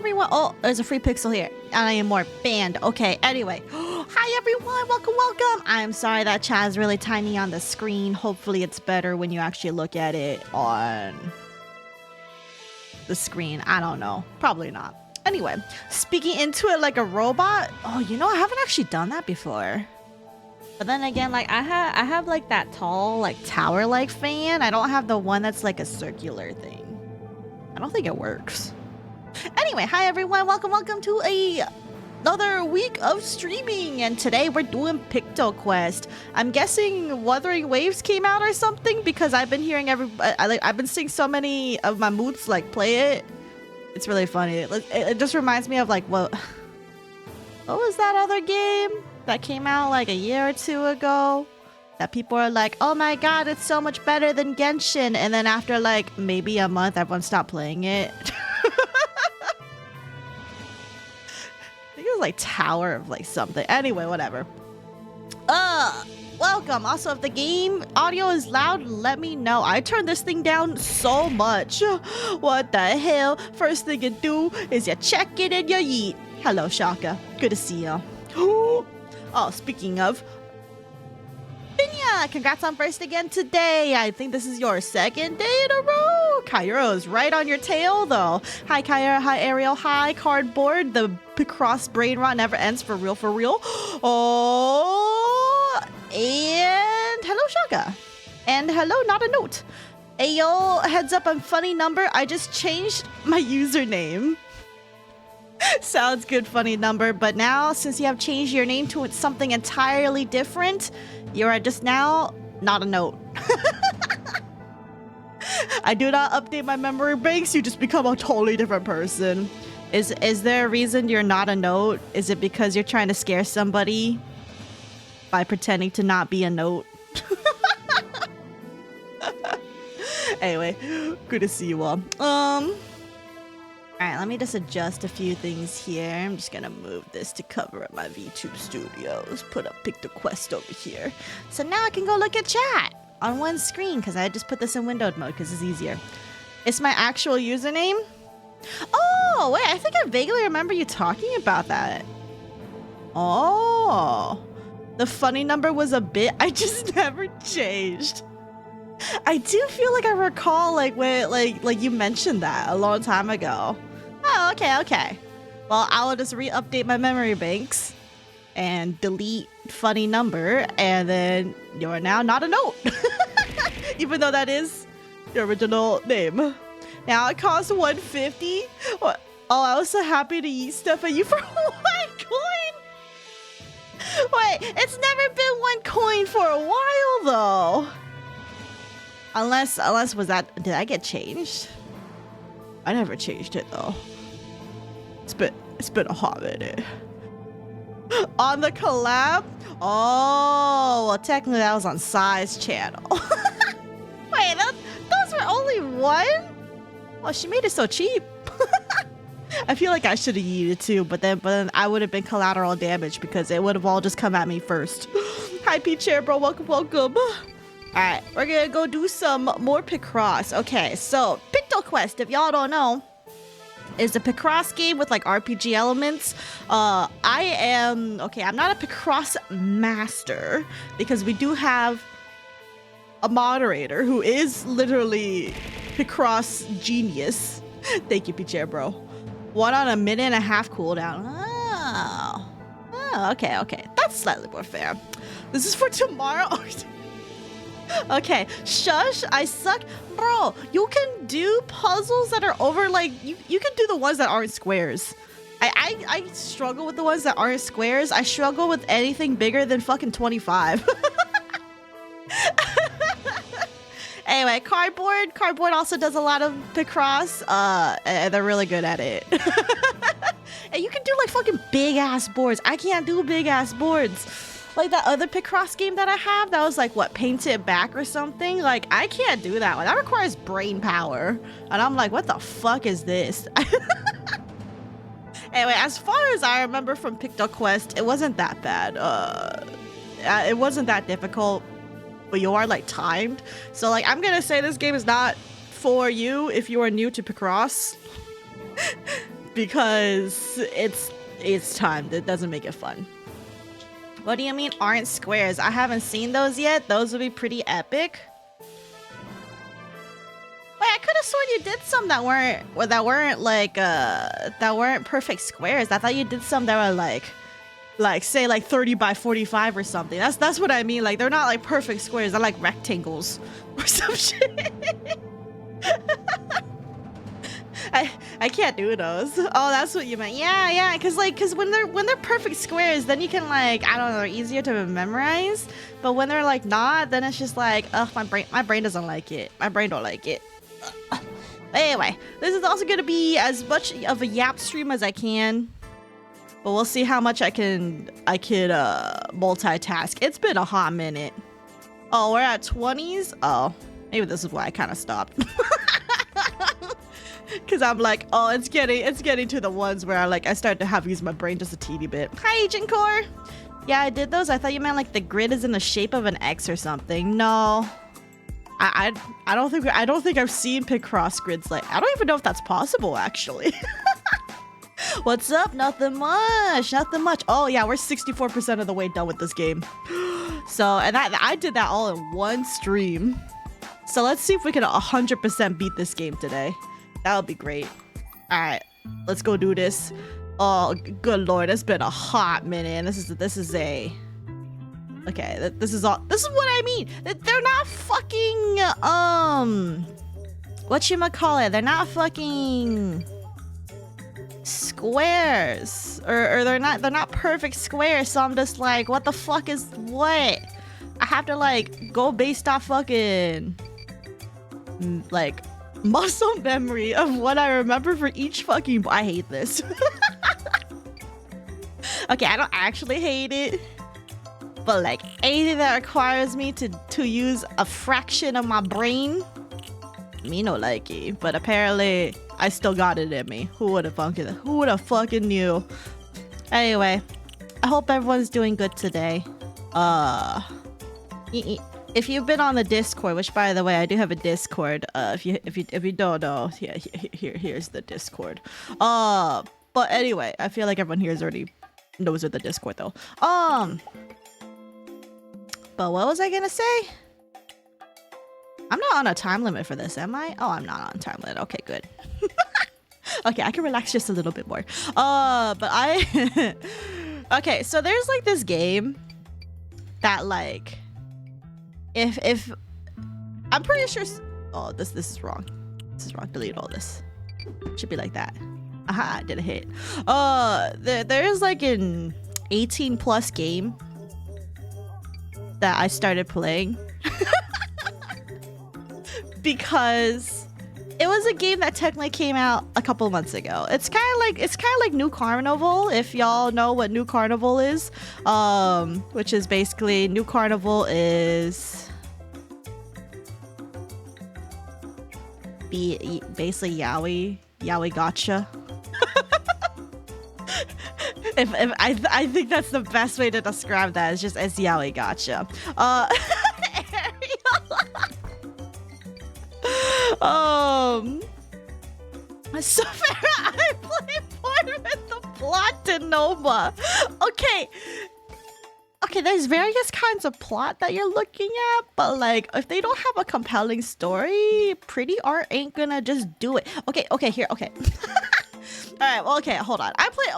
everyone. Oh, there's a free pixel here. And I am more banned. Okay, anyway. Hi everyone, welcome, welcome. I'm sorry that chat is really tiny on the screen. Hopefully it's better when you actually look at it on the screen. I don't know. Probably not. Anyway, speaking into it like a robot. Oh, you know, I haven't actually done that before. But then again, like I have like that tall, like tower-like fan. I don't have the one that's like a circular thing. I don't think it works. Anyway, hi everyone, welcome to another week of streaming, and today we're doing Pictoquest. I'm guessing Wuthering Waves came out or something because I've been hearing I've been seeing so many of my moods like play it. It's really funny. It just reminds me of like what was that other game that came out like a year or two ago that people are like, oh my god, it's so much better than Genshin, and then after like maybe a month everyone stopped playing it. I think it was like Tower of like something. Anyway, whatever. Welcome. Also, if the game audio is loud, let me know. I turned this thing down so much. What the hell? First thing you do is you check it and you yeet. Hello, Shaka. Good to see you. Oh, speaking of, Binya, congrats on first again today. I think this is your second day in a row. Kairo's right on your tail, though. Hi, Kaira. Hi, Ariel. Hi, Cardboard. The Picross brain rot never ends, for real, for real. Oh, and hello, Shaka. And hello, not a note. Ayo, heads up on funny number. I just changed my username. Sounds good, funny number. But now, since you have changed your name to something entirely different, you are just now not a note. I do not update my memory banks. You just become a totally different person. Is there a reason you're not a note? Is it because you're trying to scare somebody by pretending to not be a note? Anyway, good to see you all. Alright, let me just adjust a few things here. I'm just gonna move this to cover up my VTube Studios. Put up Pictoquest over here. So now I can go look at chat on one screen because I just put this in windowed mode because it's easier. It's my actual username. Oh, wait, I think I vaguely remember you talking about that. Oh, the funny number was a bit. I just never changed. I do feel like I recall like when like you mentioned that a long time ago. Oh, okay. Well, I will just re-update my memory banks and delete funny number, and then you're now not a note. Even though that is your original name. Now it costs 150. What? Oh, I was so happy to eat stuff at you for 1 coin. Wait, it's never been 1 coin for a while though. Unless was that, did I get changed? I never changed it though. It's been a hot minute. On the collab? Oh, well technically that was on Sai's channel. Wait, those were only 1? Well, she made it so cheap. I feel like I should have used it too, but then I would have been collateral damage because it would have all just come at me first. Hi, P-Chair, bro. Welcome. Alright, we're gonna go do some more Picross. Okay, so Pictoquest, if y'all don't know, is a Picross game with like RPG elements. I'm not a Picross master because we do have a moderator who is literally Picross genius. Thank you, P-Chair, bro. 1 on a 1.5 minute cooldown. Oh, okay. That's slightly more fair. This is for tomorrow. Okay, shush, I suck. Bro, you can do puzzles that are over, like, you can do the ones that aren't squares. I struggle with the ones that aren't squares. I struggle with anything bigger than fucking 25. Anyway, Cardboard also does a lot of Picross, and they're really good at it. And you can do, like, fucking big-ass boards. I can't do big-ass boards. Like that other Picross game that I have that was like, what, Paint It Back or something? Like, I can't do that one. That requires brain power. And I'm like, what the fuck is this? Anyway, as far as I remember from Pictoquest, it wasn't that bad. It wasn't that difficult, but you are like timed. So like, I'm gonna say this game is not for you if you are new to Picross. because it's time. That doesn't make it fun. What do you mean aren't squares? I haven't seen those yet. Those would be pretty epic. Wait, I could have sworn you did some that weren't like that weren't perfect squares. I thought you did some that were like say like 30 by 45 or something. That's what I mean. Like they're not like perfect squares. They're like rectangles or some shit. I can't do those. Oh, that's what you meant. Yeah. Cause when they're perfect squares, then you can like, I don't know, they're easier to memorize. But when they're like not, then it's just like, ugh, my brain doesn't like it. My brain don't like it. But anyway, this is also gonna be as much of a yap stream as I can. But we'll see how much I could multitask. It's been a hot minute. Oh, we're at 20s? Oh, maybe this is why I kind of stopped. Cause I'm like, oh, it's getting to the ones where I start to have to use my brain just a teeny bit. Hi, Agent Core. Yeah, I did those. I thought you meant like the grid is in the shape of an X or something. No, I don't think I've seen Picross grids like. I don't even know if that's possible actually. What's up? Nothing much. Oh yeah, we're 64% of the way done with this game. So, and I did that all in one stream. So let's see if we can 100% beat this game today. That would be great. All right, let's go do this. Oh, good lord, it's been a hot minute. And this is a. Okay, this is what I mean. They're not fucking whatchamacallit? They're not fucking squares, or they're not perfect squares. So I'm just like, what the fuck is what? I have to like go based off fucking like muscle memory of what I remember for each fucking. I hate this. Okay, I don't actually hate it, but like anything that requires me to use a fraction of my brain, me no like it. But apparently I still got it in me. Who would have fucking knew? Anyway, I hope everyone's doing good today. If you've been on the Discord, which by the way, I do have a Discord. If you don't know, yeah, here's the Discord. But anyway, I feel like everyone here already knows of the Discord though. But what was I gonna say? I'm not on a time limit for this, am I? Oh, I'm not on time limit. Okay, good. Okay, I can relax just a little bit more. But I okay, so there's like this game that like if I'm pretty sure. Oh, this is wrong. This is wrong. Delete all this. Should be like that. Aha, did a hit. There's like an 18+ game that I started playing because it was a game that technically came out a couple months ago. It's kind of like New Carnival, if y'all know what New Carnival is. Which is basically New Carnival is basically Yaoi gotcha. If I think that's the best way to describe that. It's just as yaoi gotcha. Saphera, I play part with the Platinoma. Okay, there's various kinds of plot that you're looking at, but like if they don't have a compelling story, pretty art ain't gonna just do it. Okay, here, okay. Alright, well, okay, hold on. I played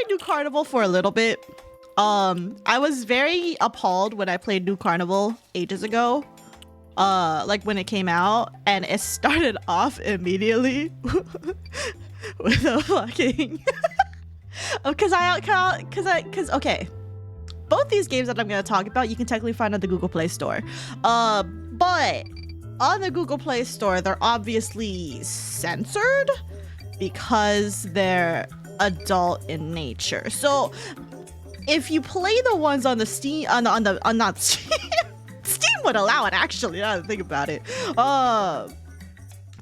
New Carnival for a little bit. I was very appalled when I played New Carnival ages ago. Like when it came out, and it started off immediately with a fucking because okay, both these games that I'm gonna talk about you can technically find on the Google Play Store, but on the Google Play Store they're obviously censored because they're adult in nature. So if you play the ones on the Steam, not Steam, Steam would allow it actually. Now that I think about it,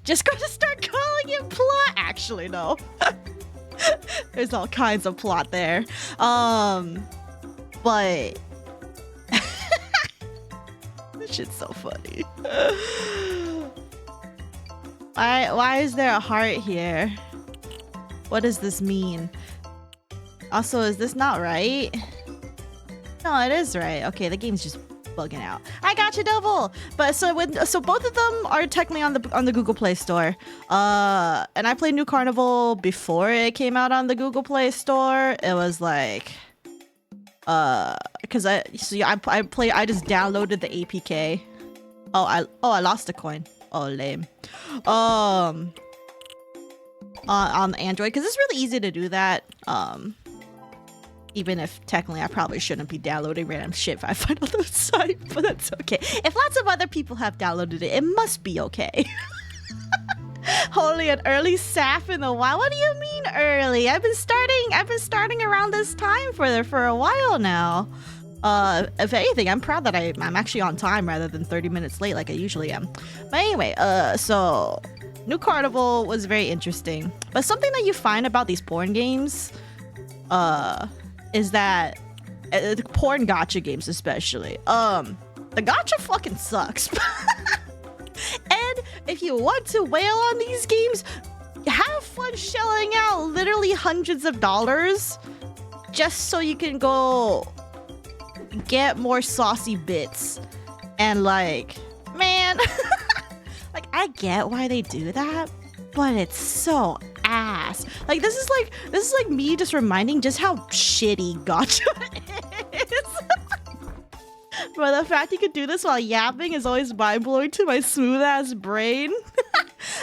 just gonna start calling it plot. Actually, no. There's all kinds of plot there. But this shit's so funny. Why is there a heart here? What does this mean? Also, is this not right? No, it is right. Okay, the game's just bugging out. I got you, Double. But so both of them are technically on the Google Play Store. And I played New Carnival before it came out on the Google Play Store. It was like, because I just downloaded the APK. I lost a coin. Oh, lame. On Android, because it's really easy to do that. Even if technically I probably shouldn't be downloading random shit if I find on the site, but that's okay. If lots of other people have downloaded it, it must be okay. Holy, an early Saph in the wild. What do you mean early? I've been starting around this time for a while now. If anything, I'm proud that I'm actually on time rather than 30 minutes late like I usually am. But anyway, so New Carnival was very interesting. But something that you find about these porn games, is that the porn gacha games especially, the gacha fucking sucks. And if you want to whale on these games, have fun shelling out literally hundreds of dollars just so you can go get more saucy bits. And like, man, like I get why they do that, but it's so ass. Like this is like me just reminding just how shitty gacha is. But the fact you could do this while yapping is always mind-blowing to my smooth-ass brain.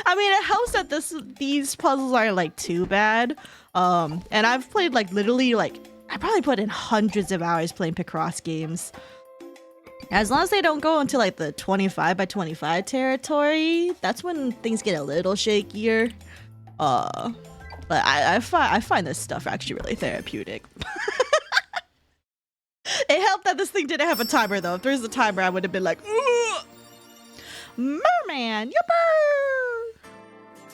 I mean, it helps that these puzzles aren't like too bad. And I've played like literally like I probably put in hundreds of hours playing Picross games. As long as they don't go into like the 25 by 25 territory, that's when things get a little shakier. But I find this stuff actually really therapeutic. It helped that this thing didn't have a timer though. If there was a timer, I would have been like, ugh! Merman, yipper!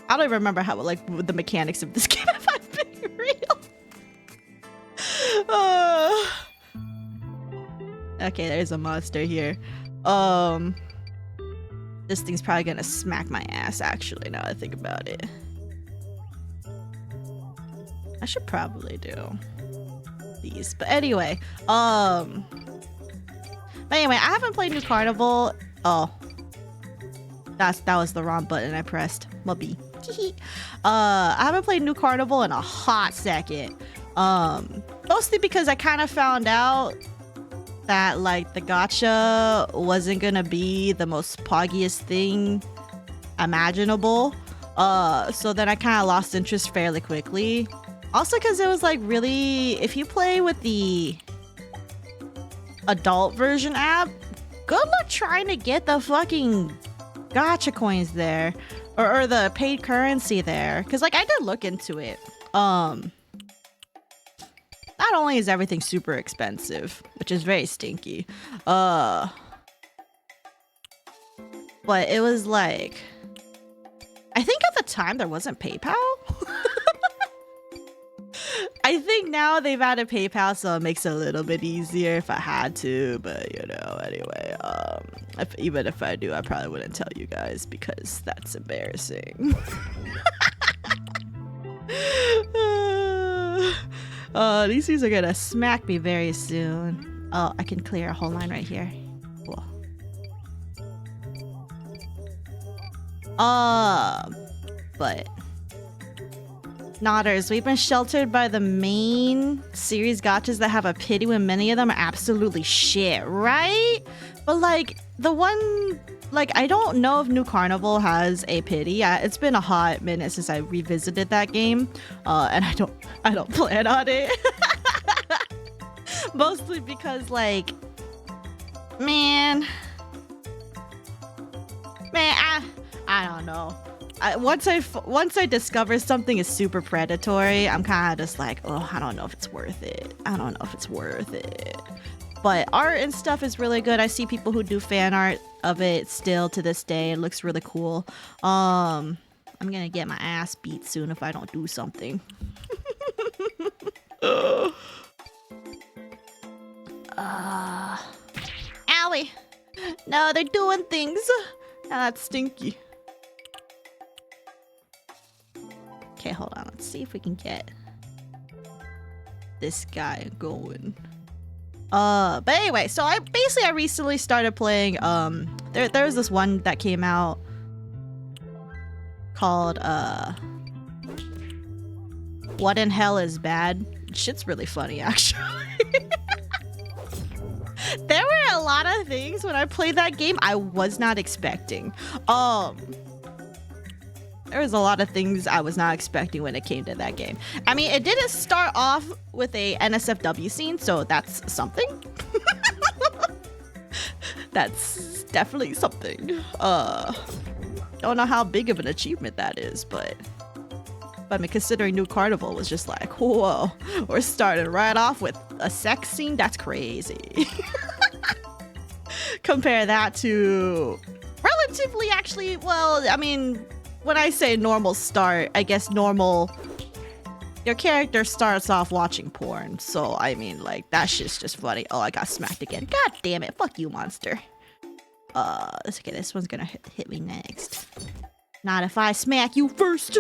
I don't even remember how like the mechanics of this game if I'm being real. Okay, there's a monster here. This thing's probably gonna smack my ass actually now that I think about it. I should probably do these, but anyway, I haven't played New Carnival. Oh, that was the wrong button I pressed. Mubby. I haven't played New Carnival in a hot second. Mostly because I kind of found out that like the gacha wasn't gonna be the most poggiest thing imaginable. So then I kind of lost interest fairly quickly. Also because it was like really, if you play with the adult version app, good luck trying to get the fucking gacha coins there or the paid currency there. Cause like I did look into it. Not only is everything super expensive, which is very stinky, but it was like, I think at the time there wasn't PayPal. I think now they've added PayPal, so it makes it a little bit easier if I had to, but you know, anyway, even if I do, I probably wouldn't tell you guys because that's embarrassing. These things are gonna smack me very soon. Oh, I can clear a whole line right here. Cool. But Nodders, we've been sheltered by the main series gachas that have a pity when many of them are absolutely shit, right? But like the one, like I don't know if New Carnival has a pity. It's been a hot minute since I revisited that game, and I don't plan on it. Mostly because like, man, I don't know. Once I discover something is super predatory, I'm kind of just like, oh, I don't know if it's worth it. But art and stuff is really good. I see people who do fan art of it still to this day. It looks really cool. I'm gonna get my ass beat soon if I don't do something. Owie. No, they're doing things. That's stinky. Okay, hold on. Let's see if we can get this guy going. But anyway, so I recently started playing, there was this one that came out called, What in Hell is Bad? Shit's really funny, actually. There were a lot of things when I played that game I was not expecting. There was a lot of things I was not expecting when it came to that game. I mean, it didn't start off with a NSFW scene, so that's something. That's definitely something. Don't know how big of an achievement that is, but I mean, considering New Carnival was just like, whoa, we're starting right off with a sex scene. That's crazy. Compare that to relatively, actually, well, I mean, when I say normal start, I guess normal, your character starts off watching porn. So, I mean, like, that shit's just funny. Oh, I got smacked again. God damn it. Fuck you, monster. Okay, this one's gonna hit me next. Not if I smack you first.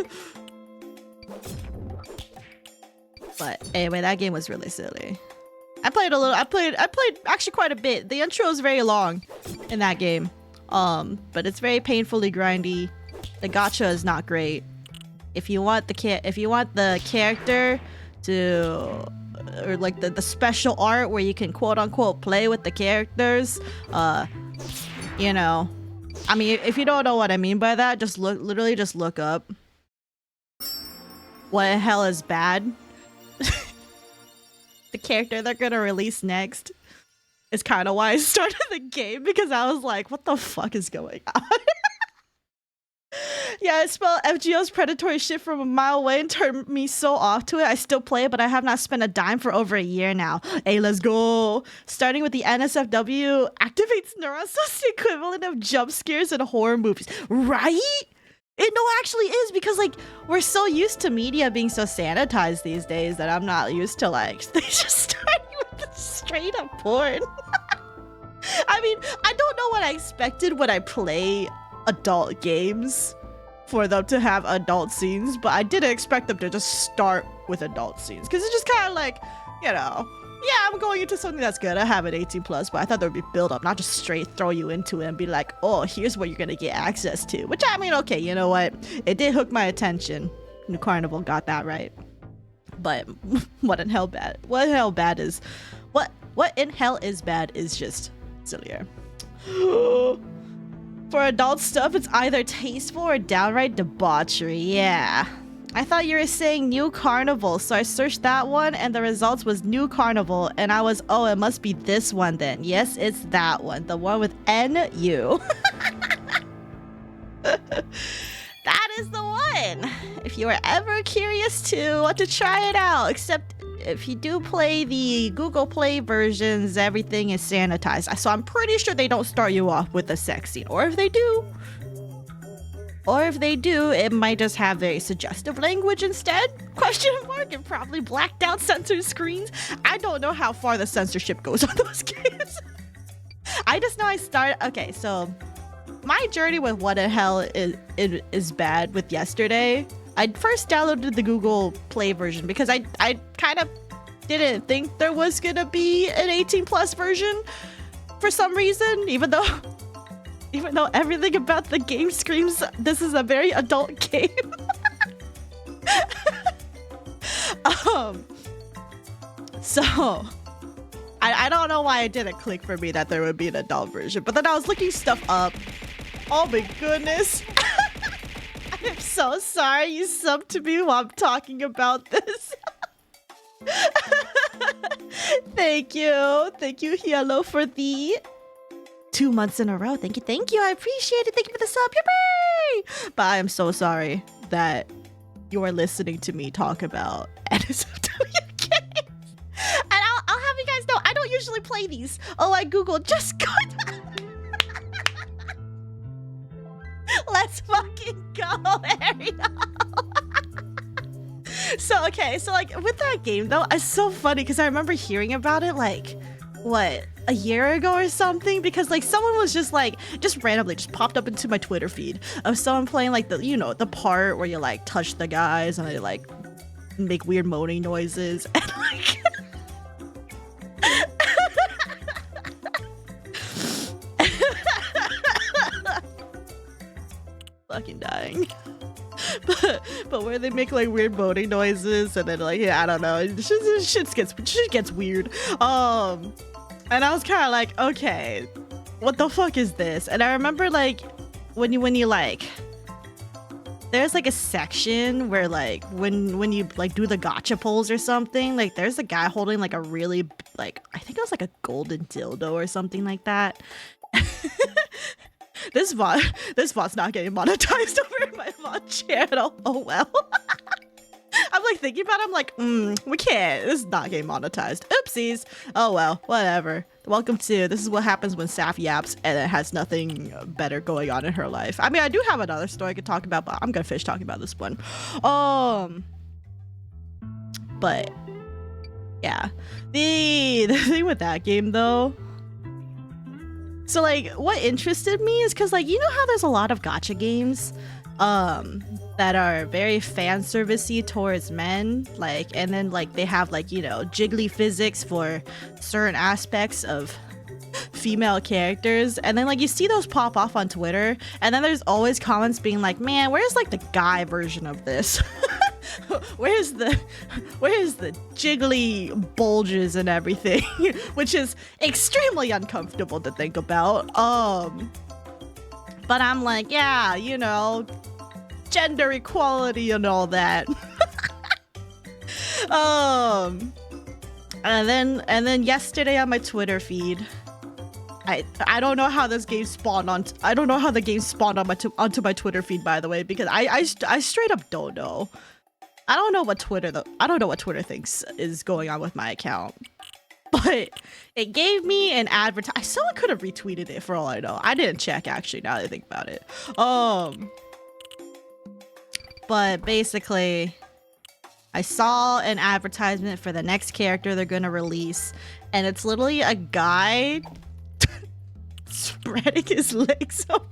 But anyway, that game was really silly. I played actually quite a bit. The intro is very long in that game. But it's very painfully grindy. The gacha is not great. If you want the character to, or like the special art where you can quote unquote play with the characters, you know, I mean, if you don't know what I mean by that, just literally just look up What the Hell is Bad. The character they're gonna release next is kind of why I started the game, because I was like, what the fuck is going on? Yeah, I spelled FGO's predatory shit from a mile away and turned me so off to it. I still play it, but I have not spent a dime for over a year now. Hey, let's go. Starting with the NSFW activates neurons, so it's the equivalent of jump scares in horror movies. Right? It actually is, because like we're so used to media being so sanitized these days that I'm not used to like they just starting with the straight up porn. I mean, I don't know what I expected when I play adult games for them to have adult scenes, but I didn't expect them to just start with adult scenes, because it's just kind of like, you know, yeah, I'm going into something that's good. I have an 18+, but I thought there would be build up, not just straight throw you into it and be like, oh, here's what you're gonna get access to. Which, I mean, okay, you know what? It did hook my attention. New Carnival got that right. But what in hell bad? What in hell bad is what in hell is bad is just sillier. For adult stuff, it's either tasteful or downright debauchery. Yeah. I thought you were saying New Carnival, so I searched that one and the results was New Carnival, and I was, oh, it must be this one then. Yes, it's that one. The one with NU. That is the one. If you were ever curious to want to try it out, except if you do play the Google Play versions, everything is sanitized. So I'm pretty sure they don't start you off with a sex scene, or if they do, it might just have very suggestive language instead? Question mark, and probably blacked out censored screens. I don't know how far the censorship goes on those games. I just know I started. Okay, so my journey with What the Hell is Bad with yesterday. I first downloaded the Google Play version because I kind of didn't think there was gonna be an 18+ version for some reason, even though everything about the game screams this is a very adult game. So I don't know why it didn't click for me that there would be an adult version, but then I was looking stuff up. Oh my goodness. I'm so sorry you subbed to me while I'm talking about this. Thank you, Hielo, for the 2 months in a row. Thank you. I appreciate it. Thank you for the sub. Yippee! But I am so sorry that you are listening to me talk about NSFW games. And I'll have you guys know, I don't usually play these. Oh, I Googled just good. Let's fucking go, Ariel. So, okay. So, like, with that game, though, it's so funny because I remember hearing about it, like, what, a year ago or something, because like someone was just randomly just popped up into my Twitter feed of someone playing like the, you know, the part where you like touch the guys and they like make weird moaning noises and like fucking dying. But where they make like weird moaning noises and then like, yeah, I don't know, shit gets weird. And I was kind of like, okay, what the fuck is this? And I remember like when you like, there's like a section where like when you like do the gotcha polls or something, like there's a guy holding like a really like, I think it was like a golden dildo or something like that. This bot's not getting monetized over my VOD channel. Oh well. I'm like thinking about it, I'm like, we can't. This is not getting monetized. Oopsies. Oh well, whatever. Welcome to, this is what happens when Saph yaps and it has nothing better going on in her life. I mean, I do have another story I could talk about, but I'm gonna finish talking about this one. But yeah, the thing with that game though. So like, what interested me is because like, you know how there's a lot of gacha games that are very fan servicey towards men, like, and then like they have like, you know, jiggly physics for certain aspects of female characters, and then like you see those pop off on Twitter, and then there's always comments being like, man, where's like the guy version of this? where's the jiggly bulges and everything? Which is extremely uncomfortable to think about. But I'm like, yeah, you know, gender equality and all that. And then yesterday on my Twitter feed, I don't know how this game spawned on. I don't know how the game spawned on onto my Twitter feed, by the way, because I straight up don't know. I don't know what Twitter thinks is going on with my account. But it gave me an advertisement. Someone could have retweeted it for all I know. I didn't check actually, now that I think about it. But basically, I saw an advertisement for the next character they're gonna release, and it's literally a guy spreading his legs open.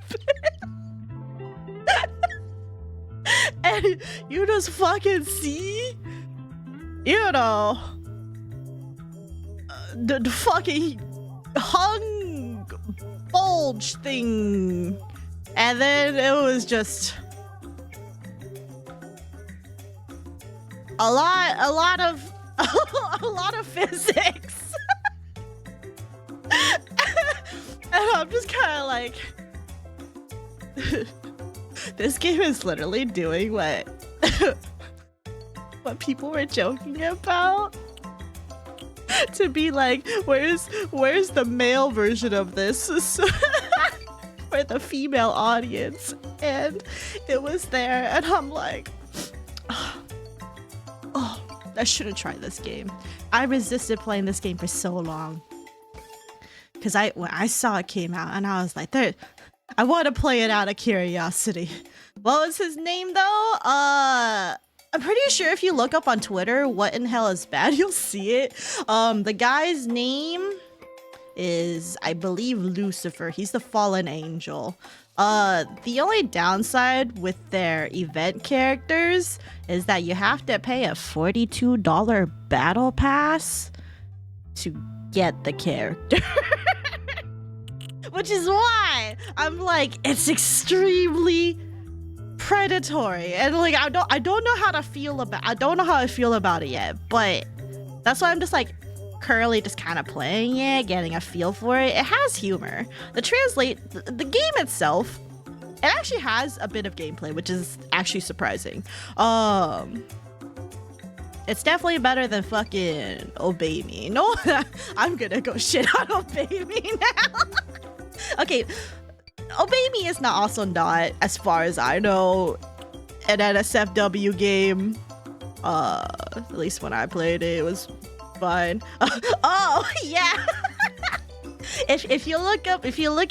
And you just fucking see, you know, the fucking hung bulge thing, and then it was just a lot of physics. And I'm just kind of like, this game is literally doing what people were joking about. To be like, where's the male version of this for the female audience? And it was there, and I'm like, oh, I shouldn't try this game. I resisted playing this game for so long. Because when I saw it came out, and I was like, I want to play it out of curiosity. What was his name though? I'm pretty sure if you look up on Twitter, what in hell is bad, you'll see it. The guy's name is, I believe, Lucifer. He's the fallen angel. The only downside with their event characters is that you have to pay a $42 battle pass to get the character. Which is why I'm like, it's extremely predatory, and like I don't know how to feel about it yet, but that's why I'm just like currently just kind of playing it, getting a feel for it. It has humor. The game itself, it actually has a bit of gameplay, which is actually surprising. It's definitely better than fucking Obey Me. No, I'm gonna go shit on Obey Me now. Okay, Obey Me is not also not, as far as I know, an NSFW game. At least when I played it, it was fine. Oh yeah. If you look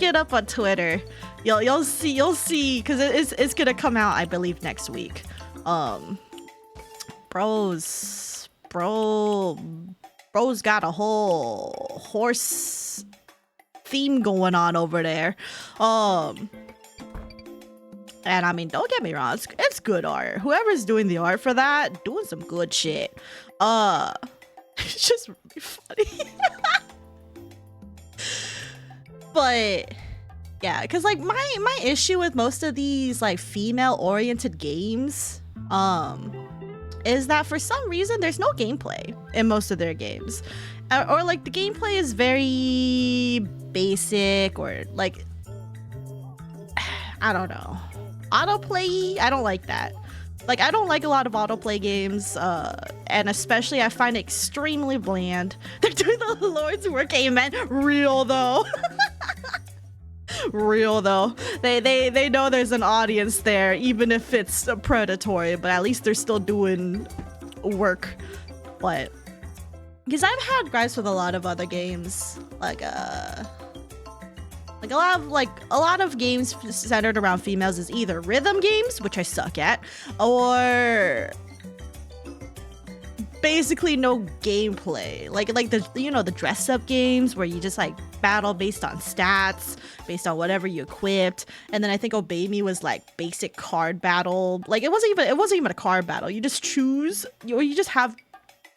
it up on Twitter, you'll see, because it's gonna come out, I believe, next week. Bro Bro's got a whole horse theme going on over there. And I mean, don't get me wrong, it's good art. Whoever's doing the art for that, doing some good shit. It's just really funny. But yeah, because like my issue with most of these like female oriented games is that for some reason there's no gameplay in most of their games, or like the gameplay is very basic, or like I don't know, autoplay. I don't like that. Like, I don't like a lot of autoplay games, and especially I find it extremely bland. They're doing the Lord's work, amen. Real though. Real though. They know there's an audience there, even if it's predatory, but at least they're still doing work. But because I've had gripes with a lot of other games, like a lot of games centered around females is either rhythm games, which I suck at, or basically no gameplay. Like the, you know, the dress up games where you just like battle based on stats, based on whatever you equipped. And then I think Obey Me was like basic card battle. Like it wasn't even a card battle. You just choose, or you just have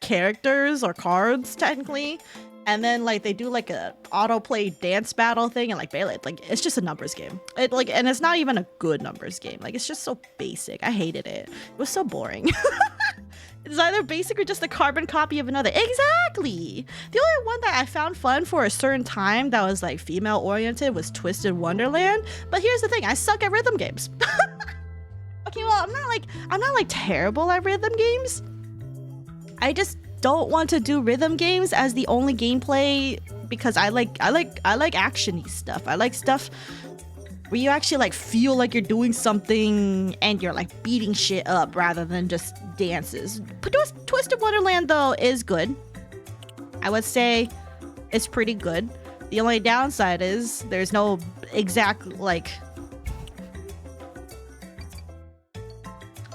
characters or cards technically. And then like they do like a autoplay dance battle thing, and like it's just a numbers game. And it's not even a good numbers game. Like it's just so basic. I hated it. It was so boring. It's either basic or just a carbon copy of another. Exactly. The only one that I found fun for a certain time that was like female oriented was Twisted Wonderland. But here's the thing, I suck at rhythm games. Okay, well, I'm not like terrible at rhythm games. I just don't want to do rhythm games as the only gameplay, because I like actiony stuff. I like stuff where you actually like feel like you're doing something and you're like beating shit up rather than just dances. Twisted Wonderland though is good. I would say it's pretty good. The only downside is there's no exact like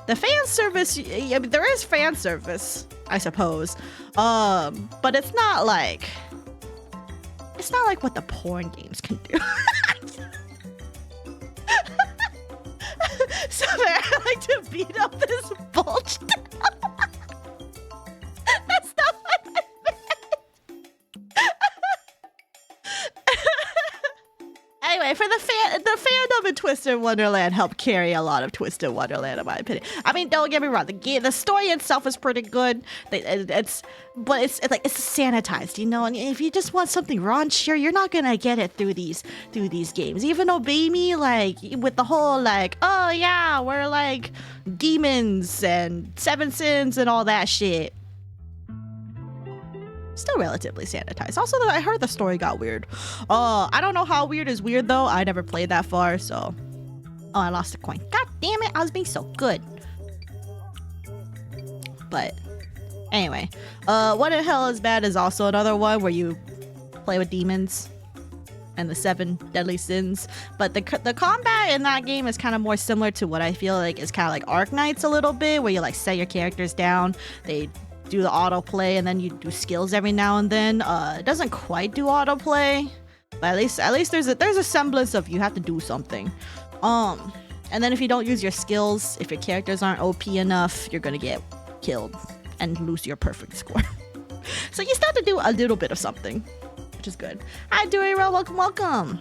the fan service. I mean, there is fan service, I suppose, but it's not like what the porn games can do. So I like to beat up this bulge. That's not what I meant. Anyway, for the fandom in Twisted Wonderland helped carry a lot of Twisted Wonderland, in my opinion. I mean, don't get me wrong, the story itself is pretty good. It's sanitized, you know. And if you just want something raunchier, you're not gonna get it through these games. Even Obey Me, like with the whole like, oh yeah, we're like demons and seven sins and all that shit. Still relatively sanitized. Also, I heard the story got weird. I don't know how weird is weird though. I never played that far, so. Oh, I lost a coin. God damn it! I was being so good. But anyway, What in Hell is Bad is also another one where you play with demons and the 7 deadly sins. But the combat in that game is kind of more similar to what I feel like is kind of like Arknights a little bit, where you like set your characters down. They do the autoplay, and then you do skills every now and then. It doesn't quite do autoplay, but at least there's a semblance of you have to do something. And then if you don't use your skills, if your characters aren't OP enough, you're gonna get killed and lose your perfect score. So you start to do a little bit of something, which is good. Hi Durero, welcome.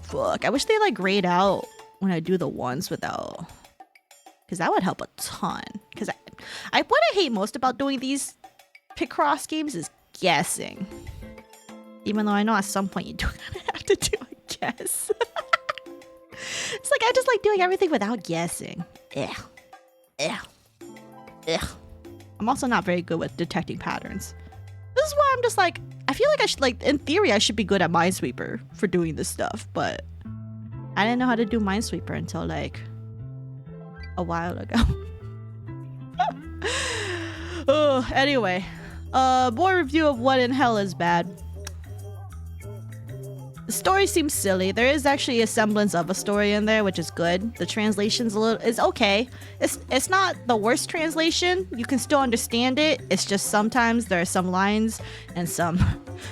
Fuck, I wish they like grayed out when I do the ones without, because that would help a ton. Because what I hate most about doing these Picross games is guessing. Even though I know at some point you do have to do a guess. It's like I just like doing everything without guessing. I'm also not very good with detecting patterns. This is why I'm just like, I feel like I should, like, in theory I should be good at Minesweeper for doing this stuff, but I didn't know how to do Minesweeper until like a while ago. Oh, anyway, more review of What in Hell is Bad. The story seems silly. There is actually a semblance of a story in there, which is good. The translation's is okay. It's not the worst translation. You can still understand it. It's just sometimes there are some lines and some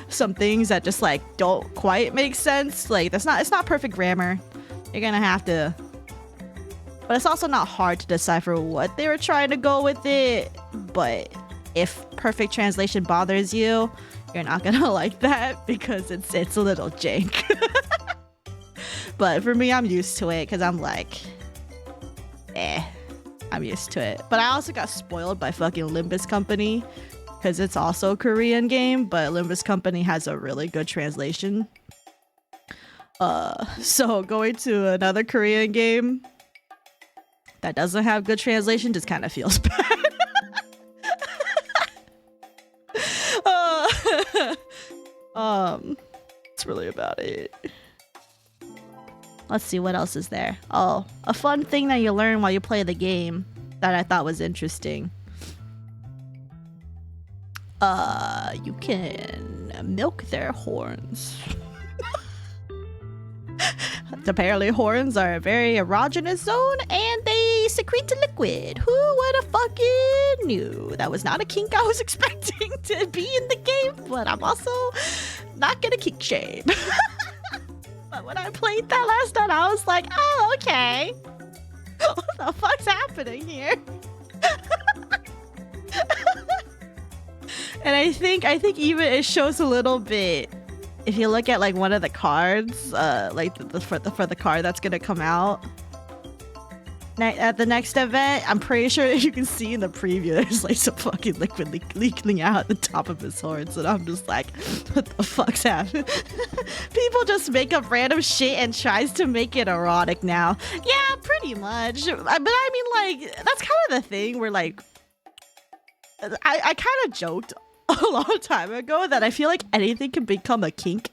things that just like don't quite make sense. Like it's not perfect grammar. You're gonna have to. But it's also not hard to decipher what they were trying to go with it. But if perfect translation bothers you, you're not gonna like that because it's a little jank. But for me, I'm used to it because I'm like, I'm used to it. But I also got spoiled by fucking Limbus Company because it's also a Korean game, but Limbus Company has a really good translation. So going to another Korean game that doesn't have good translation just kind of feels bad. That's really about it. Let's see what else is there. Oh, a fun thing that you learn while you play the game that I thought was interesting. You can milk their horns. Apparently horns are a very erogenous zone and they secrete a liquid. Who would have fucking knew? That was not a kink I was expecting to be in the game, but I'm also not gonna kink shame. But when I played that last night, I was like, oh, okay. What the fuck's happening here? And I think even it shows a little bit. If you look at like one of the cards, like for the card that's gonna come out at the next event, I'm pretty sure you can see in the preview there's like some fucking liquid leaking out at the top of his horns, and I'm just like, what the fuck's happening? People just make up random shit and tries to make it erotic now. Yeah, pretty much. But I mean, like, that's kind of the thing where like, I kind of joked a long time ago that I feel like anything can become a kink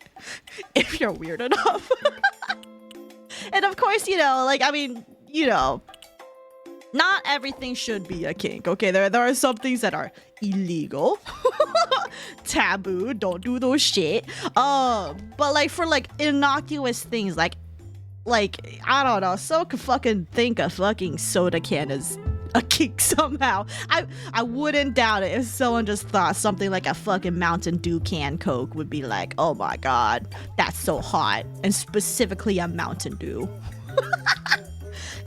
if you're weird enough. And of course, you know, like, I mean, you know, not everything should be a kink. Okay, there are some things that are illegal, taboo, don't do those shit. But like for like innocuous things, like I don't know, so could fucking think a fucking soda can is a kink somehow. I wouldn't doubt it if someone just thought something like a fucking Mountain Dew can Coke would be like, oh my god, that's so hot, and specifically a Mountain Dew.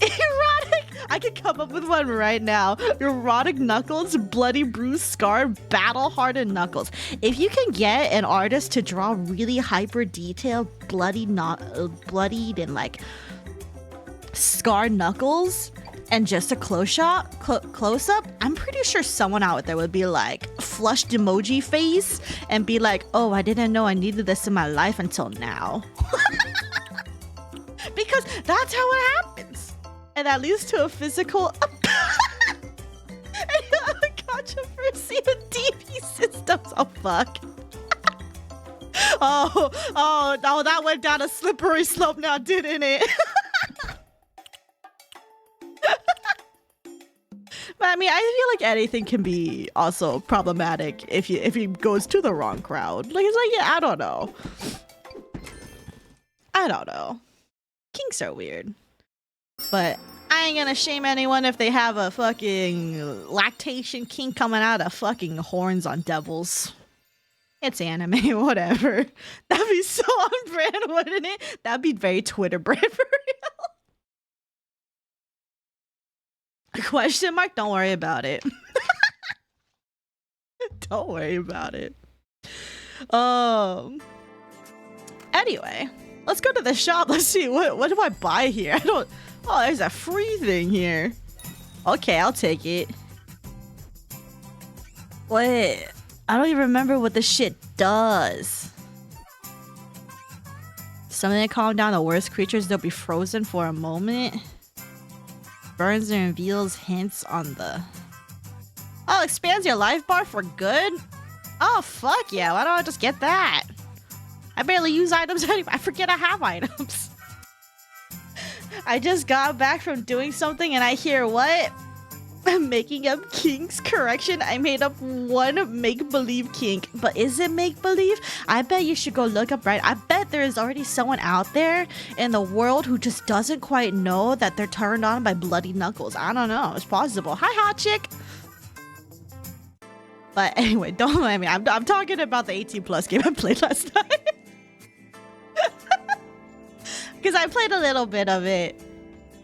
Erotic. I could come up with one right now. Erotic knuckles, bloody bruised scar, battle hardened knuckles. If you can get an artist to draw really hyper detailed, bloodied and like scarred knuckles, and just a close up, I'm pretty sure someone out there would be like flushed emoji face and be like, oh, I didn't know I needed this in my life until now. Because that's how it happens. And that leads to a physical controversy with DP systems. Oh, fuck. Oh, that went down a slippery slope now, didn't it? But I mean, I feel like anything can be also problematic if it goes to the wrong crowd. Like, it's like, yeah, I don't know. Kinks are weird. But I ain't gonna shame anyone if they have a fucking lactation kink coming out of fucking horns on devils. It's anime, whatever. That'd be so on brand, wouldn't it? That'd be very Twitter brand for real. Question mark? Don't worry about it. Don't worry about it. Anyway, let's go to the shop. Let's see, what do I buy here? Oh, there's a free thing here. Okay, I'll take it. Wait, I don't even remember what this shit does. Something to calm down the worst creatures, they'll be frozen for a moment. Burns and reveals hints on the... Oh, expands your life bar for good? Oh, fuck yeah, why don't I just get that? I barely use items anyway. I forget I have items. I just got back from doing something and I hear what? I'm making up kinks. Correction, I made up one make-believe kink. But is it make-believe? I bet you should go look up right. I bet bet there is already someone out there in the world who just doesn't quite know that they're turned on by bloody knuckles. I don't know. It's possible. Hi, hot chick. But anyway, don't mind me. I'm talking about the 18+ game I played last night. Because I played a little bit of it.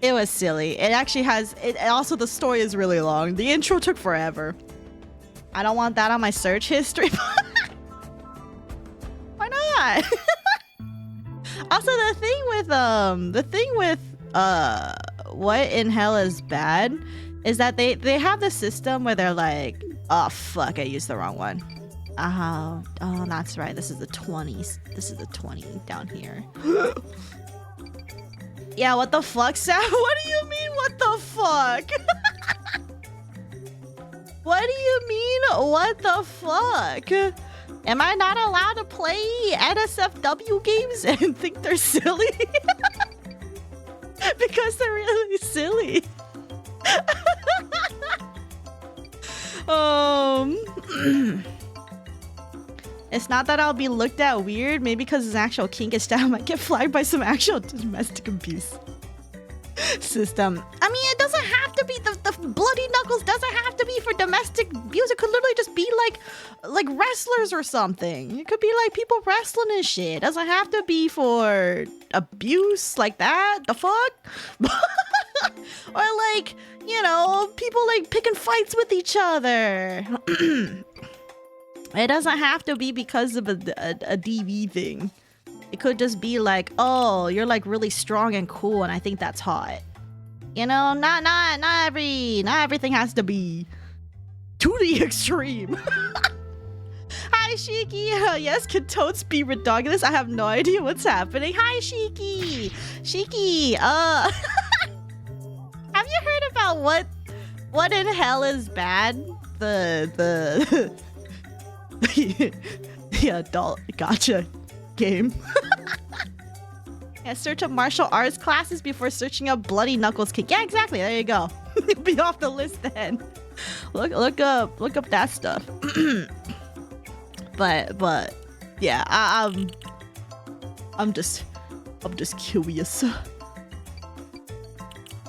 It was silly. It actually has... also, the story is really long. The intro took forever. I don't want that on my search history. Why not? Also, the thing with what in hell is bad is that they have this system where they're like, oh fuck, I used the wrong one. Oh, that's right. This is the 20s. This is the 20 down here. Yeah, what the fuck, Saph? What do you mean, what the fuck? What do you mean, what the fuck? Am I not allowed to play NSFW games and think they're silly? Because they're really silly. It's not that I'll be looked at weird, maybe because it's an actual kink style, I might get flagged by some actual domestic abuse system. I mean, it doesn't have to be the bloody knuckles doesn't have to be for domestic abuse. It could literally just be like wrestlers or something. It could be like people wrestling and shit. It doesn't have to be for abuse like that. The fuck? Or like, you know, people like picking fights with each other. It doesn't have to be because of a DV thing. It could just be like, oh, you're like really strong and cool, and I think that's hot. You know, not everything has to be to the extreme. Hi, Shiki. Yes, can totes be ridiculous? I have no idea what's happening. Hi, Shiki. Shiki. Have you heard about what in hell is bad? The adult gotcha game. Yeah, search up martial arts classes before searching up bloody knuckles kick. Yeah, exactly. There you go. You'll be off the list then. Look up that stuff. but yeah, I'm just curious.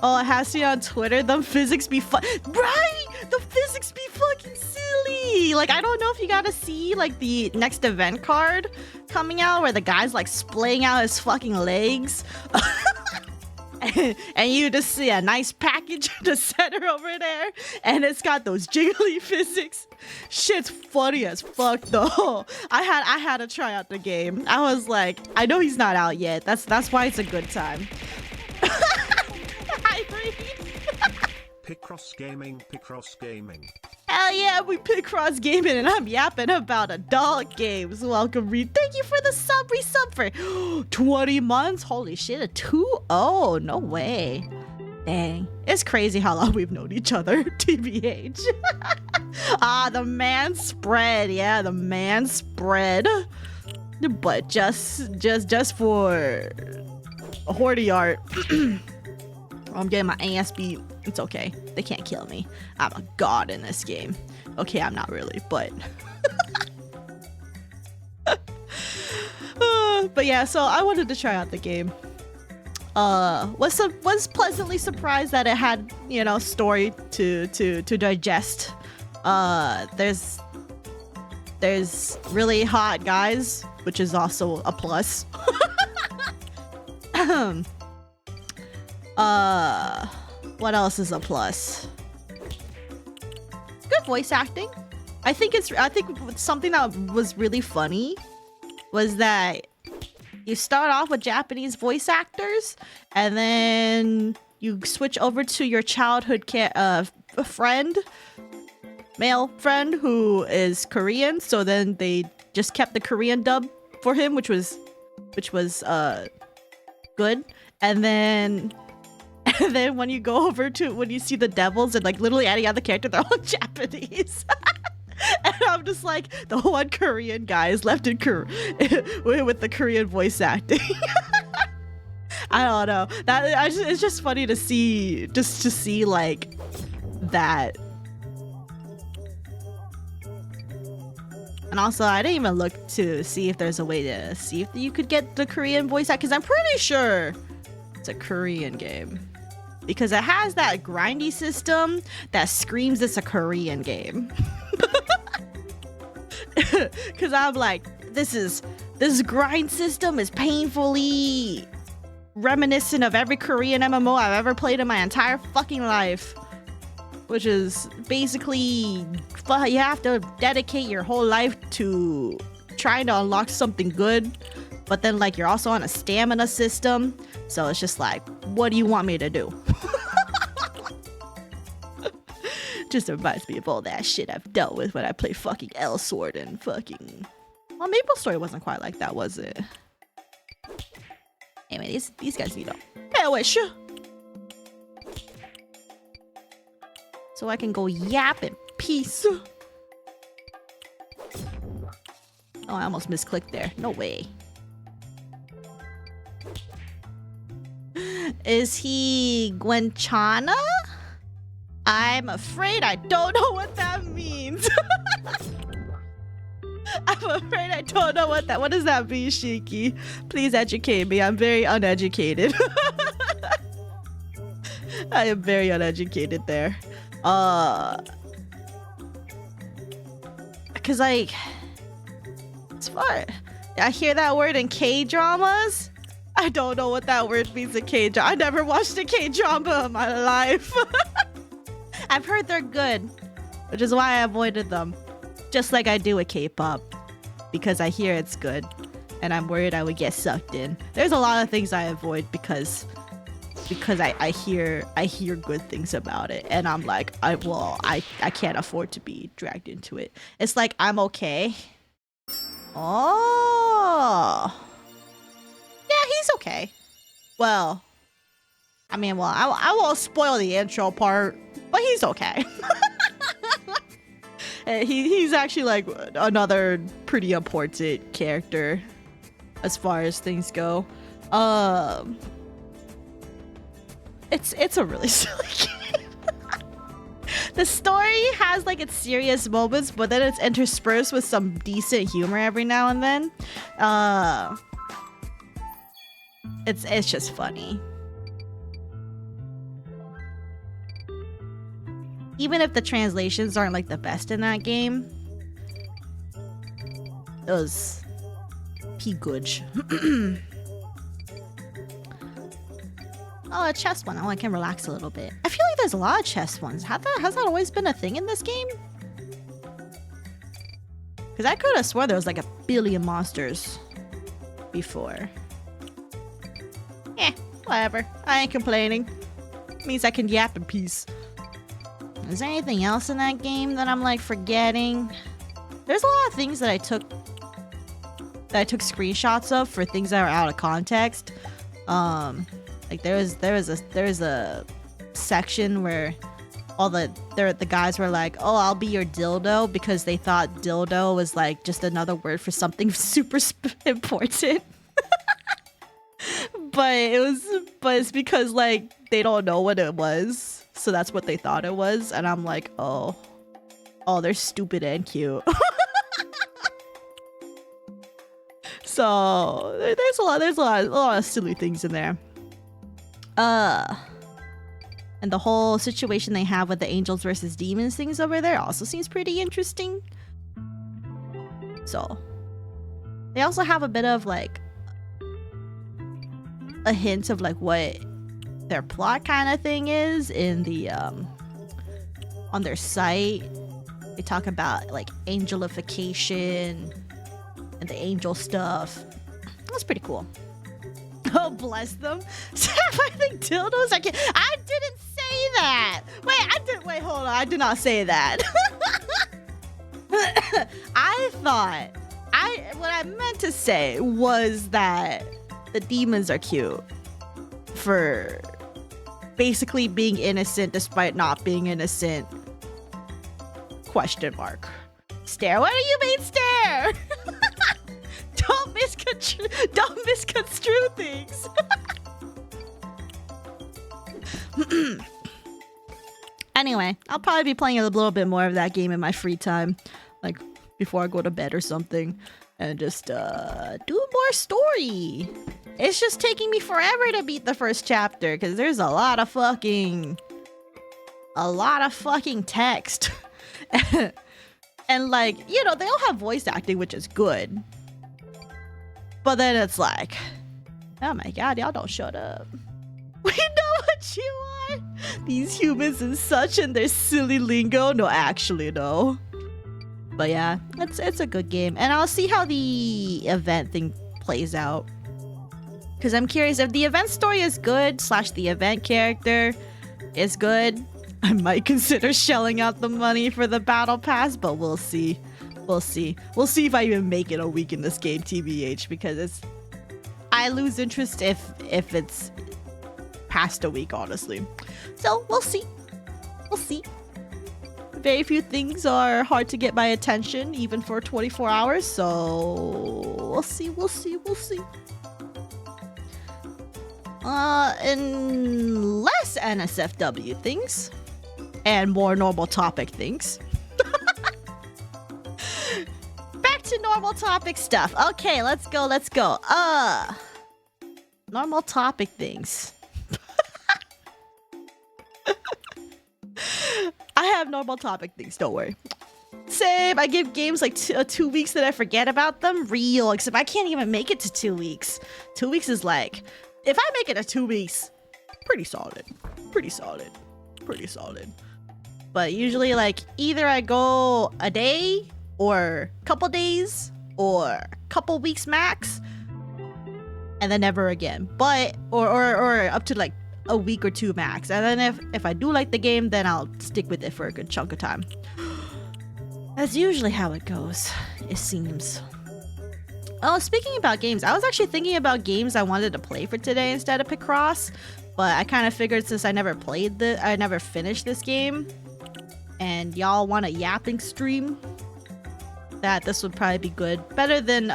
Oh, I have seen on Twitter, the physics be right? The physics be fucking silly. Like, I don't know if you gotta see, like, the next event card coming out where the guy's, like, splaying out his fucking legs. and you just see a nice package in the center over there. And it's got those jiggly physics. Shit's funny as fuck, though. I had to try out the game. I was like, I know he's not out yet. That's why it's a good time. Picross Gaming, Picross Gaming. Hell yeah, we Picross Gaming, and I'm yapping about adult games. Welcome, Reed. Thank you for the resub for 20 months. Holy shit, a 2-0. No way. Dang. It's crazy how long we've known each other. TBH. The man spread. Yeah, the man spread. But just for a horty art. I'm getting my ass beat. It's okay. They can't kill me. I'm a god in this game. Okay, I'm not really, but... but yeah, so I wanted to try out the game. Was pleasantly surprised that it had, you know, story to digest. There's really hot guys, which is also a plus. What else is a plus? Good voice acting. I think something that was really funny was that you start off with Japanese voice actors and then you switch over to your childhood friend, male friend who is Korean. So then they just kept the Korean dub for him, which was good. And then when you go over to when you see the devils and like literally any other character, they're all Japanese. And I'm just like, the one Korean guy is left in with the Korean voice acting. I don't know. It's just funny to see, like that. And also, I didn't even look to see if there's a way to see if you could get the Korean voice act, because I'm pretty sure it's a Korean game. Because it has that grindy system that screams it's a Korean game. Because I'm like, this grind system is painfully reminiscent of every Korean MMO I've ever played in my entire fucking life. Which is basically, you have to dedicate your whole life to trying to unlock something good. But then, like, you're also on a stamina system. So it's just like, what do you want me to do? Just reminds me of all that shit I've dealt with when I played fucking Elsword and fucking... Well, Maple Story wasn't quite like that, was it? Anyway, these guys need a wish. So I can go yap in peace. Oh, I almost misclicked there. No way. Is he Gwenchana? I'm afraid I don't know what that means. I'm afraid I don't know what does that mean, Shiki? Please educate me. I'm very uneducated. I am very uneducated there. Cause like, as far I hear that word in K-dramas, I don't know what that word means in K-drama. I never watched a K-drama in my life. I've heard they're good, which is why I avoided them. Just like I do with K-pop, because I hear it's good, and I'm worried I would get sucked in. There's a lot of things I avoid because I hear good things about it, and I'm like, I can't afford to be dragged into it. It's like, I'm okay. Oh, yeah, he's okay. Well, I mean, I won't spoil the intro part, but he's okay. He's actually like another pretty important character as far as things go. It's a really silly game. The story has like its serious moments, but then it's interspersed with some decent humor every now and then. It's just funny. Even if the translations aren't like the best in that game, it was good. Oh, a chest one. Oh, I can relax a little bit. I feel like there's a lot of chest ones. Has that always been a thing in this game? Because I could have swore there was like a billion monsters before. Eh, whatever. I ain't complaining. Means I can yap in peace. Is there anything else in that game that I'm like forgetting? There's a lot of things that I took screenshots of for things that are out of context. Like there is a section where all the guys were like, "Oh, I'll be your dildo," because they thought dildo was like just another word for something super important. but it's because like they don't know what it was, so that's what they thought it was, and I'm like, oh, they're stupid and cute. So there's a lot of silly things in there. And the whole situation they have with the angels versus demons things over there also seems pretty interesting. So they also have a bit of like a hint of like what their plot kind of thing is in the on their site. They talk about like angelification and the angel stuff. That's pretty cool. Oh, bless them. Saph, I think dildos are cute. I didn't say that. Wait, hold on. I did not say that. What I meant to say was that the demons are cute for basically being innocent despite not being innocent. Question mark. Stare. What do you mean stare? Don't misconstrue things. Anyway, I'll probably be playing a little bit more of that game in my free time. Like before I go to bed or something, and just do more story. It's just taking me forever to beat the first chapter because there's a lot of fucking text. And like, you know, they all have voice acting, which is good. But then it's like, oh my god, y'all don't shut up. We know what you are. These humans and such and their silly lingo. No, actually, no. But yeah, it's a good game. And I'll see how the event thing plays out. Because I'm curious if the event story is good, / the event character is good, I might consider shelling out the money for the battle pass, but we'll see. We'll see. We'll see if I even make it a week in this game, TBH, because I lose interest if it's past a week, honestly. So we'll see. We'll see. Very few things are hard to get my attention, even for 24 hours, so we'll see, we'll see, we'll see. And less NSFW things and more normal topic things. Back to normal topic stuff. Okay, let's go, let's go. Normal topic things. I have normal topic things, don't worry. Same, I give games like 2 weeks that I forget about them. Real, except I can't even make it to 2 weeks. 2 weeks is like, if I make it to 2 weeks, pretty solid. Pretty solid. Pretty solid. But usually like either I go a day or a couple days or a couple weeks max and then never again. But, or up to like a week or 2 max. And then if I do like the game, then I'll stick with it for a good chunk of time. That's usually how it goes, it seems. Oh, speaking about games, I was actually thinking about games I wanted to play for today instead of Picross, but I kind of figured since I never finished this game, and y'all want a yapping stream, that this would probably be good. Better than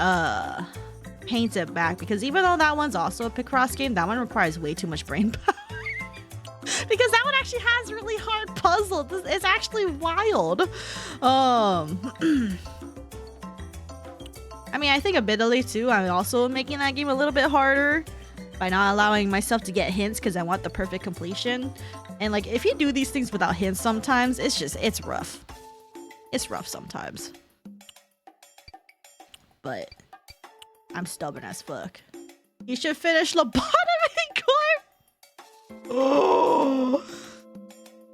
Paint It Back, because even though that one's also a Picross game, that one requires way too much brain power. Because that one actually has really hard puzzles. It's actually wild. I mean, I think admittedly too, I'm also making that game a little bit harder by not allowing myself to get hints because I want the perfect completion. And like, if you do these things without hints sometimes, it's rough. It's rough sometimes. But I'm stubborn as fuck. You should finish Lobotomy Corp.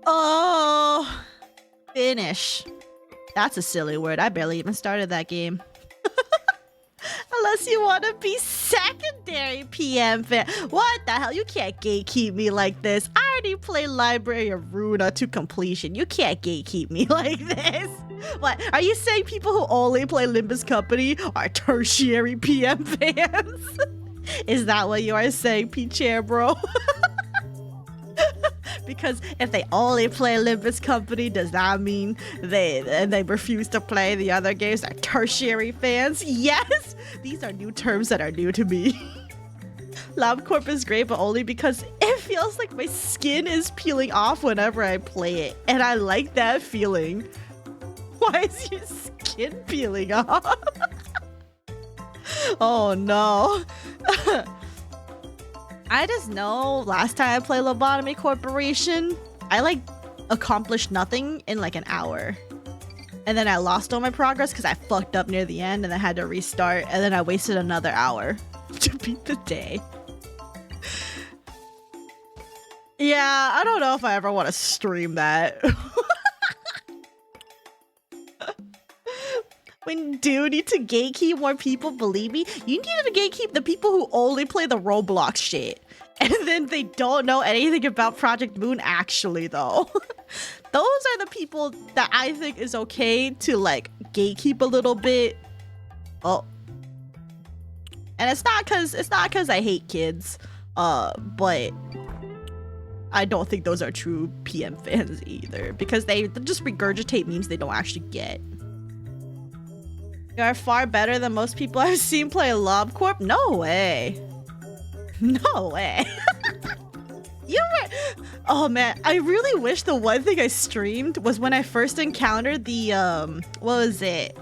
Oh, finish. That's a silly word. I barely even started that game. Unless you want to be secondary PM fan. What the hell? You can't gatekeep me like this. I already played Library of Runa to completion. You can't gatekeep me like this. What? Are you saying people who only play Limbus Company are tertiary PM fans? Is that what you are saying, P-Chair, bro? Because if they only play Limbus Company, does that mean they refuse to play the other games? They're tertiary fans? Yes! These are new terms that are new to me. LabCorp is great, but only because it feels like my skin is peeling off whenever I play it. And I like that feeling. Why is your skin peeling off? Oh no. I just know last time I played Lobotomy Corporation, I like accomplished nothing in like an hour. And then I lost all my progress because I fucked up near the end and I had to restart, and then I wasted another hour to beat the day. Yeah, I don't know if I ever want to stream that. When do you need to gatekeep more people, believe me? You need to gatekeep the people who only play the Roblox shit. And then they don't know anything about Project Moon actually, though. Those are the people that I think is okay to, like, gatekeep a little bit. Oh. And it's not cause I hate kids, but I don't think those are true PM fans either, because they just regurgitate memes they don't actually get. You are far better than most people I've seen play LobCorp? No way. No way. You were... Oh man, I really wish the one thing I streamed was when I first encountered the, what was it?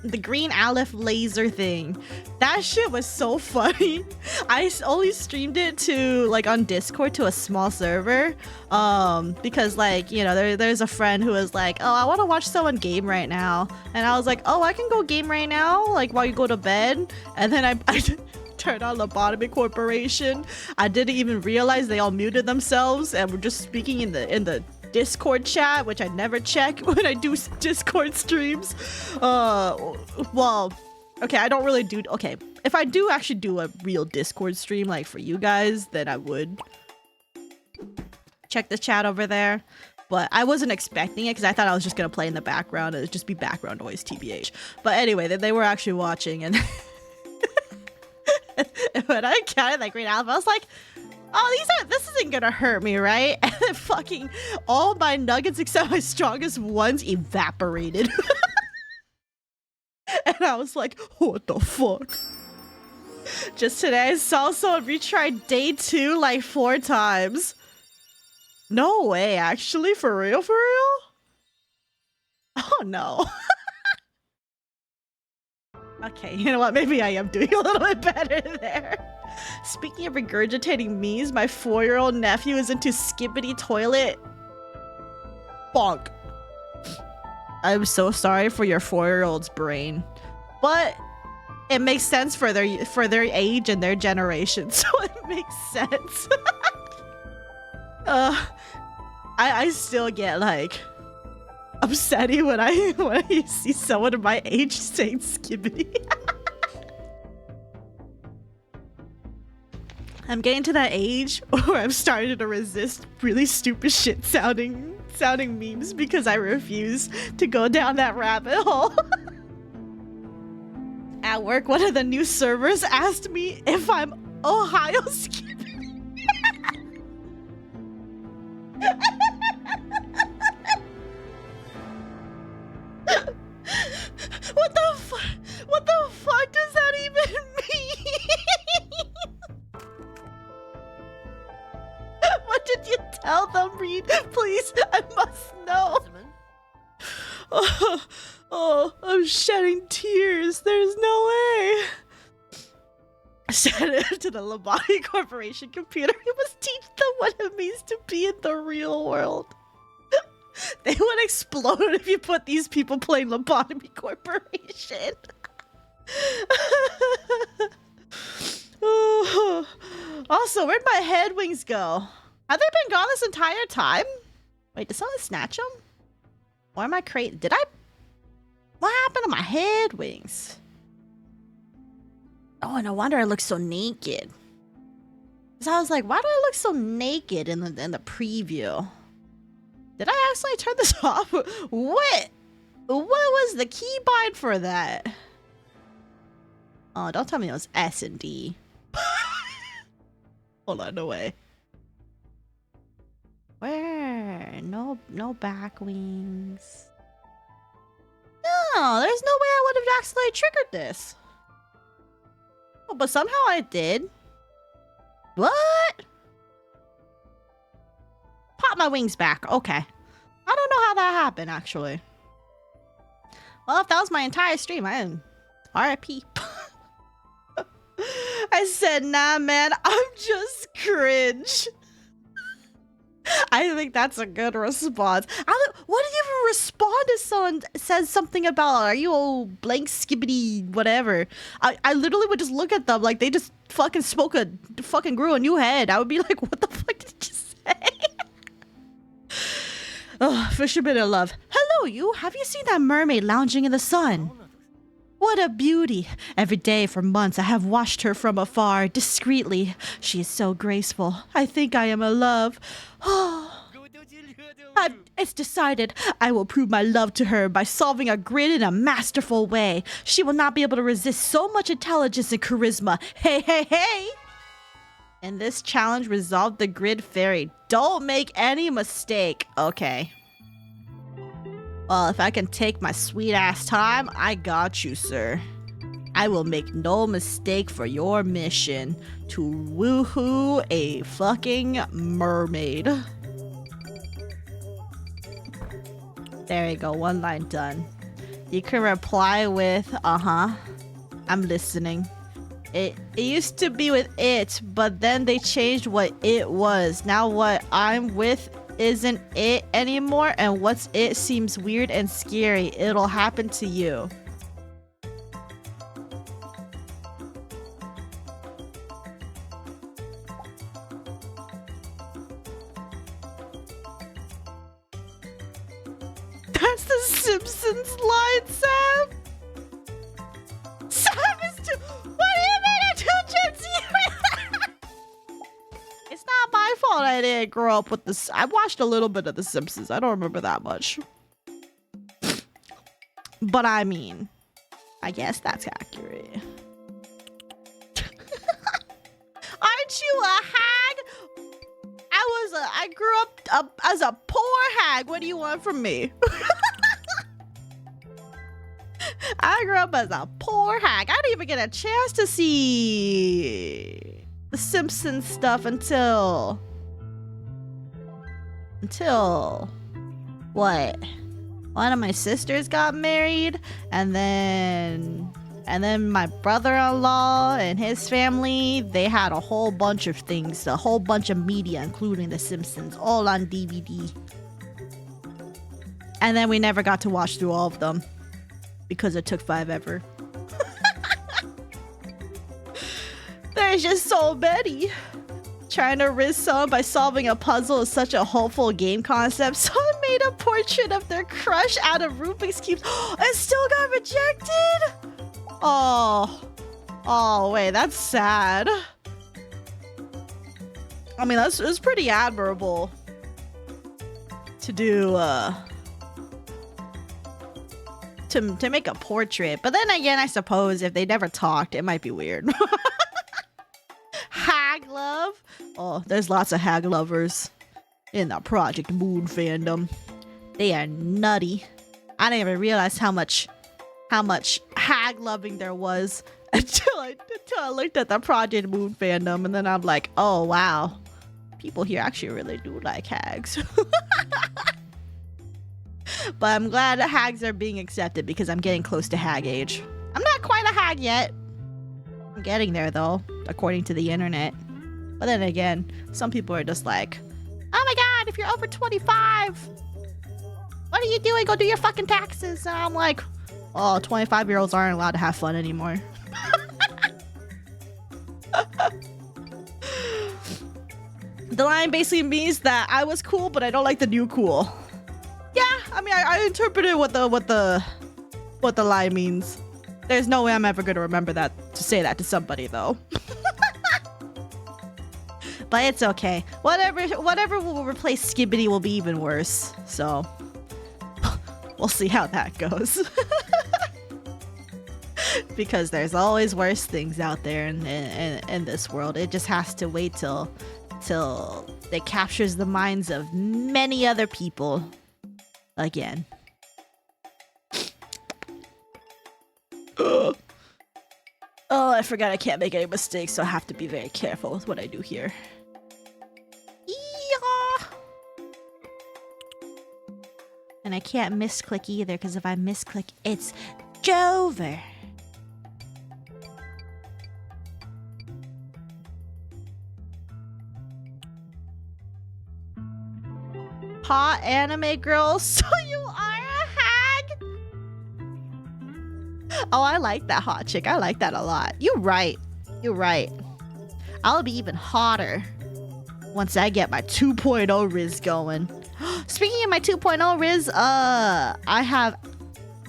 the green Aleph laser thing. That shit was so funny. I only streamed it to like on Discord to a small server, because like, you know, there's a friend who was like, oh, I want to watch someone game right now, and I was like, oh, I can go game right now, like while you go to bed. And then I turned on Lobotomy Corporation. I didn't even realize they all muted themselves and were just speaking in the Discord chat, which I never check when I do Discord streams. Well, okay, I don't really do, okay, if I do actually do a real Discord stream like for you guys, then I would check the chat over there. But I wasn't expecting it because I thought I was just gonna play in the background and it'd just be background noise, TBH. But anyway, they were actually watching, and when I counted that green alpha, I was like, oh, this isn't gonna hurt me, right? And then fucking all my nuggets except my strongest ones evaporated. And I was like, what the fuck? Just today I saw someone retry day 2 like 4 times. No way, actually? For real, for real? Oh no. Okay, you know what? Maybe I am doing a little bit better there. Speaking of regurgitating memes, my 4-year-old nephew is into Skibbity Toilet. Bonk. I'm so sorry for your 4-year-old's brain, but it makes sense for their age and their generation, so it makes sense. I still get like upsetty when I see someone of my age saying Skibbity. I'm getting to that age where I'm starting to resist really stupid shit sounding memes because I refuse to go down that rabbit hole. At work, one of the new servers asked me if I'm Ohio Skibbity. What the fuck does that even mean? What did you tell them, Reed? Please, I must know. Oh, I'm shedding tears. There's no way. Shout out to the Lobotomy Corporation computer. It must teach them what it means to be in the real world. They would explode if you put these people playing Lobotomy Corporation. Also, where'd my head wings go? Have they been gone this entire time? Wait, did someone snatch them? Or am I crazy? What happened to my head wings? Oh, no wonder I look so naked. So I was like, why do I look so naked in the preview? Did I actually turn this off? What was the keybind for that? Oh, don't tell me it was S and D. Hold on, no way. Where? No back wings. No, there's no way I would have accidentally triggered this. Oh, but somehow I did. What? Pop my wings back. Okay. I don't know how that happened, actually. Well, if that was my entire stream, I am RIP. I said, nah, man, I'm just cringe. I think that's a good response. What do you even respond if someone says something about, are you old blank skibbity whatever? I literally would just look at them like they just fucking grew a new head. I would be like, what the fuck did you say? Oh, fisherman in love. Hello, you. Have you seen that mermaid lounging in the sun? What a beauty. Every day for months I have watched her from afar, discreetly. She is so graceful. I think I am in love. It's decided. I will prove my love to her by solving a grid in a masterful way. She will not be able to resist so much intelligence and charisma. Hey, hey, hey! In this challenge, resolve the grid fairy. Don't make any mistake. Okay. Well, if I can take my sweet ass time, I got you, sir. I will make no mistake for your mission to woohoo a fucking mermaid. There you go, one line done. You can reply with, uh-huh. I'm listening. It used to be with it, but then they changed what it was. Now what I'm with isn't it anymore, and what's it seems weird and scary. It'll happen to you. That's the Simpsons line, Sam. Sam is too. What do you mean I'm too Gen Z? It's not my fault I didn't grow up with this. I watched a little bit of The Simpsons. I don't remember that much. But I mean, I guess that's accurate. Aren't you a hag? I grew up as a poor hag. What do you want from me? I grew up as a poor hag. I didn't even get a chance to see the Simpsons stuff until what? One of my sisters got married, and then my brother-in-law and his family, they had a whole bunch of things, a whole bunch of media, including The Simpsons, all on DVD. And then we never got to watch through all of them because it took forever. There's just so many. Trying to risk someone by solving a puzzle is such a hopeful game concept. Someone made a portrait of their crush out of Rubik's Cubes and still got rejected? Oh, wait, that's sad. I mean, it's pretty admirable to do, to make a portrait. But then again, I suppose if they never talked, it might be weird. Hag love? Oh, there's lots of hag lovers in the Project Moon fandom. They are nutty. I didn't even realize how much hag loving there was until I looked at the Project Moon fandom, and then I'm like, oh wow, people here actually really do like hags. But I'm glad that hags are being accepted because I'm getting close to hag age. I'm not quite a hag yet. I'm getting there though, according to the internet. But then again, some people are just like, oh my god, if you're over 25, what are you doing? Go do your fucking taxes. And I'm like, oh, 25-year-olds aren't allowed to have fun anymore. The line basically means that I was cool, but I don't like the new cool. Yeah, I mean, I interpreted what the line means. There's no way I'm ever gonna remember that to say that to somebody though. But it's okay. Whatever will replace Skibbity will be even worse. So we'll see how that goes. Because there's always worse things out there in this world. It just has to wait till it captures the minds of many other people again. Oh, I forgot I can't make any mistakes, so I have to be very careful with what I do here. Yeehaw! And I can't misclick either, because if I misclick, it's Jover. Hot anime girl, so you are a hag? Oh, I like that hot chick. I like that a lot. You're right. You're right. I'll be even hotter once I get my 2.0 Riz going. Speaking of my 2.0 Riz, I have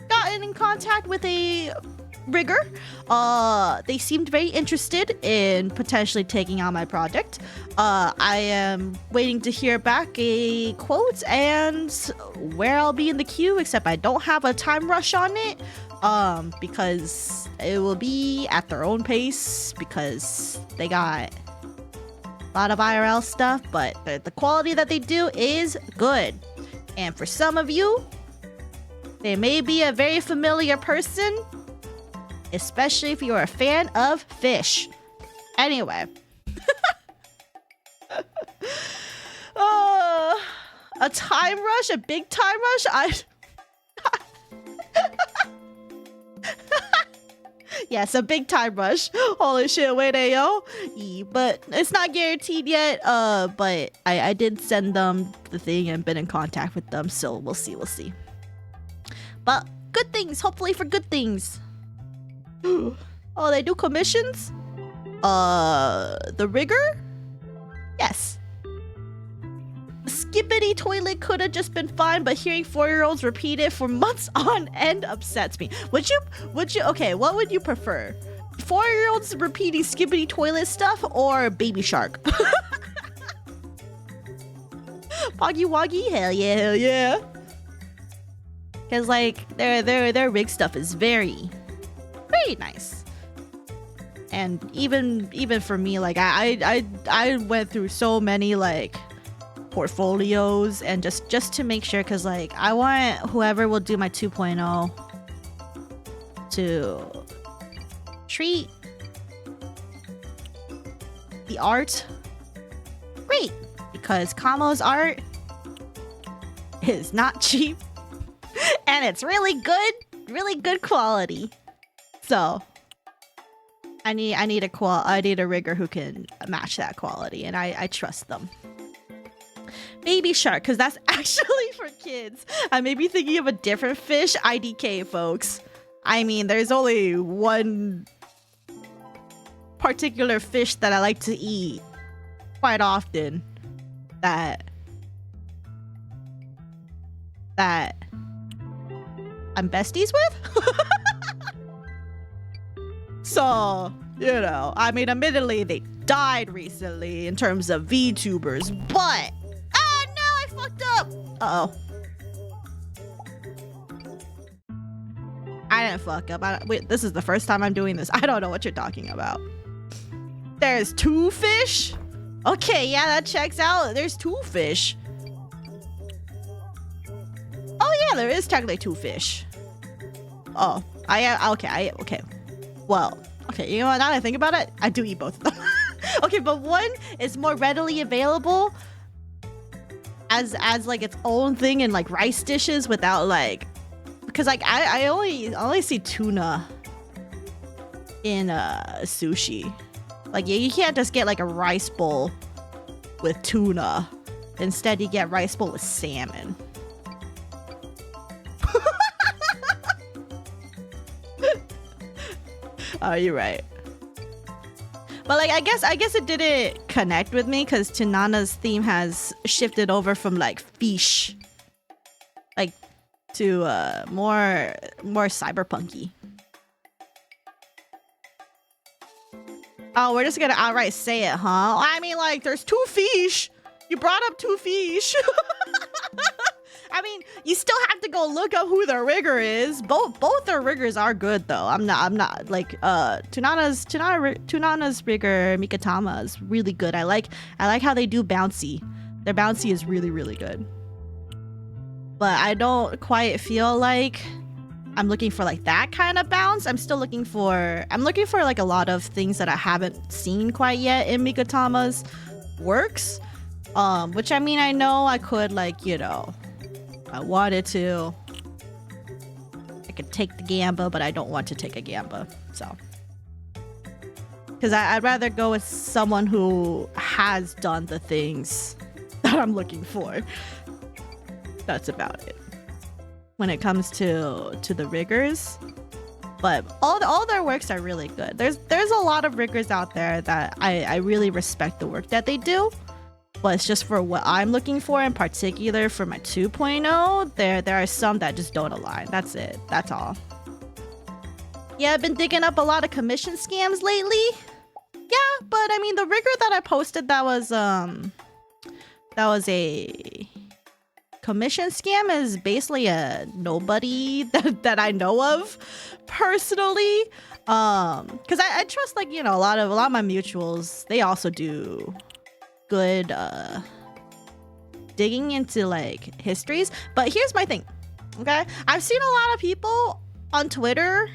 gotten in contact with a rigger. They seemed very interested in potentially taking on my project. I am waiting to hear back a quote and where I'll be in the queue, except I don't have a time rush on it. Because it will be at their own pace because they got a lot of IRL stuff, but the quality that they do is good. And for some of you, they may be a very familiar person, especially if you're a fan of fish. Anyway. A time rush? A big time rush? Yes, a big time rush. Holy shit, wait, ayo. But it's not guaranteed yet. But I did send them the thing and been in contact with them, so we'll see, But good things, hopefully for good things. Oh, they do commissions? The rigger? Yes. Skippity toilet could have just been fine, but hearing 4-year-olds repeat it for months on end upsets me. Would you, okay, what would you prefer? 4-year-olds repeating skippity toilet stuff or Baby Shark? Poggy Woggy? Hell yeah. Cause like their rig stuff is very nice. And even for me, like I went through so many like portfolios and just to make sure, because like I want whoever will do my 2.0 to treat the art great, because Kamo's art is not cheap and it's really good quality. So I need a rigger who can match that quality, and I trust them. Baby Shark, because that's actually for kids. I may be thinking of a different fish. IDK, folks. I mean, there's only one particular fish that I like to eat quite often that I'm besties with. So, you know, I mean, admittedly, they died recently in terms of VTubers, but no, I fucked up. Uh-oh. I didn't fuck up. Wait, this is the first time I'm doing this. I don't know what you're talking about. There's 2 fish? Okay, yeah, that checks out. There's 2 fish. Oh yeah, there is technically 2 fish. Oh, okay. Well, okay, you know what, now that I think about it, I do eat both of them. Okay, but one is more readily available as like its own thing in like rice dishes without like, because like I only see tuna in sushi. Like you can't just get like a rice bowl with tuna. Instead you get rice bowl with salmon. Oh, you're right. But like, I guess it didn't connect with me because Tunana's theme has shifted over from like fish, like to more cyberpunky. Oh, we're just gonna outright say it, huh? I mean, like, there's 2 fish. You brought up 2 fish. I mean, you still have to go look up who the rigger is. Both their riggers are good though. I'm not like Tunana's rigger Mikatama is really good. I like how they do bouncy. Their bouncy is really good. But I don't quite feel like I'm looking for like that kind of bounce. I'm looking for like a lot of things that I haven't seen quite yet in Mikatama's works. Which I mean, I know I could, like, you know, I wanted to. I could take the gamba, but I don't want to take a gamba, so. Because I'd rather go with someone who has done the things that I'm looking for. That's about it. When it comes to the riggers. But all their works are really good. There's a lot of riggers out there that I really respect the work that they do. But it's just for what I'm looking for, in particular for my 2.0, there are some that just don't align. That's it. That's all. Yeah, I've been digging up a lot of commission scams lately. Yeah, but I mean, the rigger that I posted that was a commission scam is basically a nobody that I know of personally. Because I trust, like, you know, a lot of my mutuals, they also do good digging into like histories. But here's my thing, okay? I've seen a lot of people on Twitter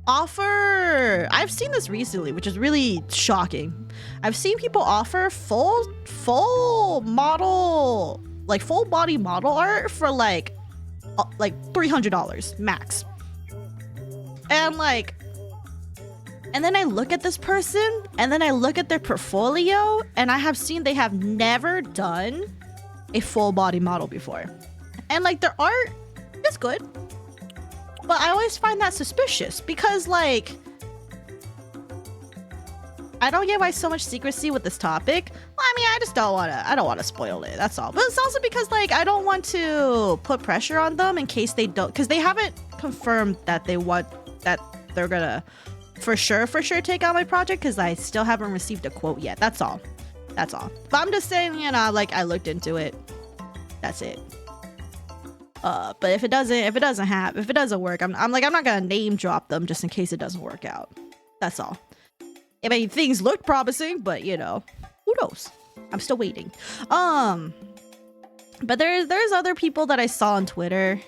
offer, I've seen this recently, which is really shocking. I've seen people offer full model, like full body model art for like $300 max. And like, And then I look at this person, and then I look at their portfolio, and I have seen they have never done a full body model before. And like their art is good, but I always find that suspicious because like, I don't get why so much secrecy with this topic. Well, I mean, I don't want to spoil it, that's all. But it's also because like, I don't want to put pressure on them in case they don't, because they haven't confirmed that they're gonna for sure take on my project, because I still haven't received a quote yet. That's all. But I'm just saying, you know, like I looked into it. That's it. But if it doesn't work, I'm not gonna name drop them just in case it doesn't work out. That's all. I mean, things look promising, but you know, who knows? I'm still waiting. But there's other people that I saw on Twitter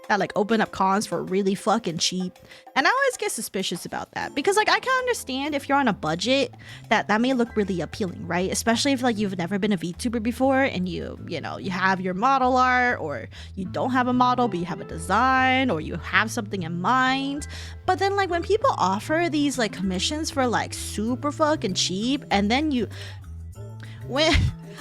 that like open up cons for really fucking cheap, and I always get suspicious about that because like I can understand if you're on a budget that may look really appealing, right? Especially if like you've never been a VTuber before and you know you have your model art, or you don't have a model but you have a design, or you have something in mind. But then like when people offer these like commissions for like super fucking cheap, and then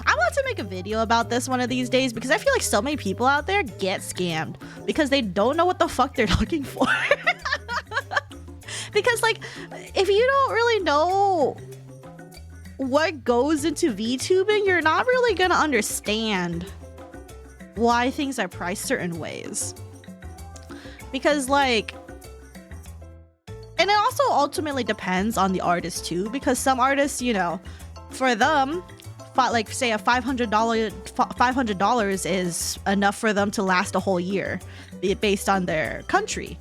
I want to make a video about this one of these days because I feel like so many people out there get scammed because they don't know what the fuck they're looking for. Because like, if you don't really know what goes into VTubing, you're not really gonna understand why things are priced certain ways. Because like, and it also ultimately depends on the artist too, because some artists, you know, for them, like say a $500 is enough for them to last a whole year based on their country,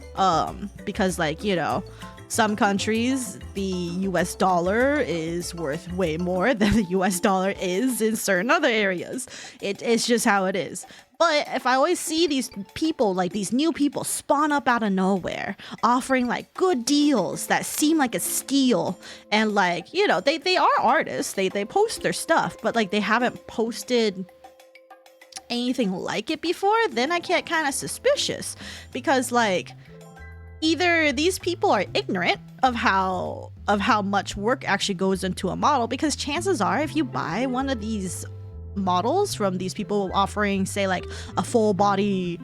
because like, you know, some countries the US dollar is worth way more than the US dollar is in certain other areas. It's just how it is. But if I always see these people, like these new people spawn up out of nowhere, offering like good deals that seem like a steal, and like, you know, they are artists, they post their stuff, but like they haven't posted anything like it before, then I get kind of suspicious because like either these people are ignorant of how much work actually goes into a model, because chances are if you buy one of these models from these people offering say like a full body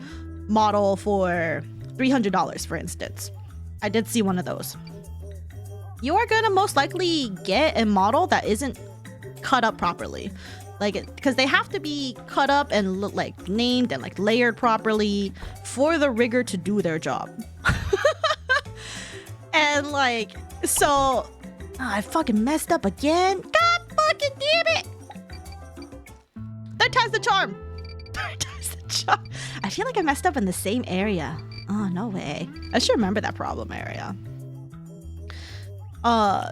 model for $300, for instance, I did see one of those, you are gonna most likely get a model that isn't cut up properly, like because they have to be cut up and like named and like layered properly for the rigger to do their job. And like, so I fucking messed up again. God fucking damn it. Third time's the charm. Third time's the charm. I feel like I messed up in the same area. Oh, no way. I should remember that problem area.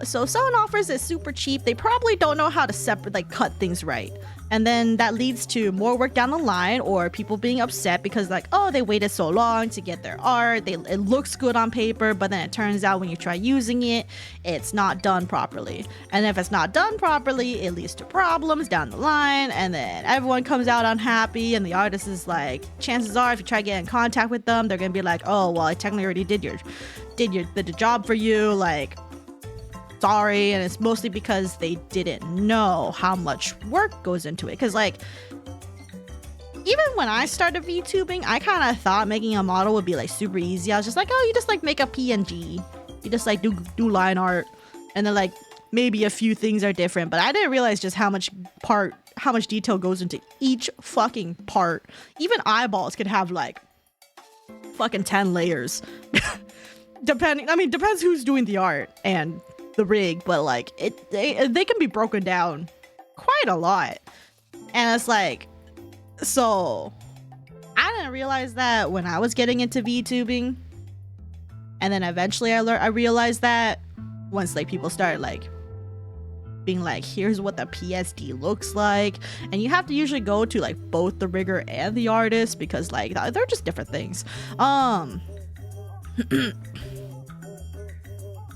So if someone offers it super cheap, they probably don't know how to cut things right. And then that leads to more work down the line, or people being upset because like, oh, they waited so long to get their art. It looks good on paper, but then it turns out when you try using it, it's not done properly. And if it's not done properly, it leads to problems down the line. And then everyone comes out unhappy, and the artist is like, chances are if you try to get in contact with them, they're gonna be like, oh, well, I technically already did the job for you, like, sorry. And it's mostly because they didn't know how much work goes into it, because like even when I started VTubing, I kind of thought making a model would be like super easy. I was just like, oh, you just like make a PNG, you just like do line art, and then like maybe a few things are different. But I didn't realize just how much detail goes into each fucking part. Even eyeballs could have like fucking 10 layers. Depends who's doing the art and the rig, but like they can be broken down quite a lot. And it's like, so I didn't realize that when I was getting into VTubing, and then eventually I realized that once like people started like being like, here's what the PSD looks like, and you have to usually go to like both the rigger and the artist because like they're just different things.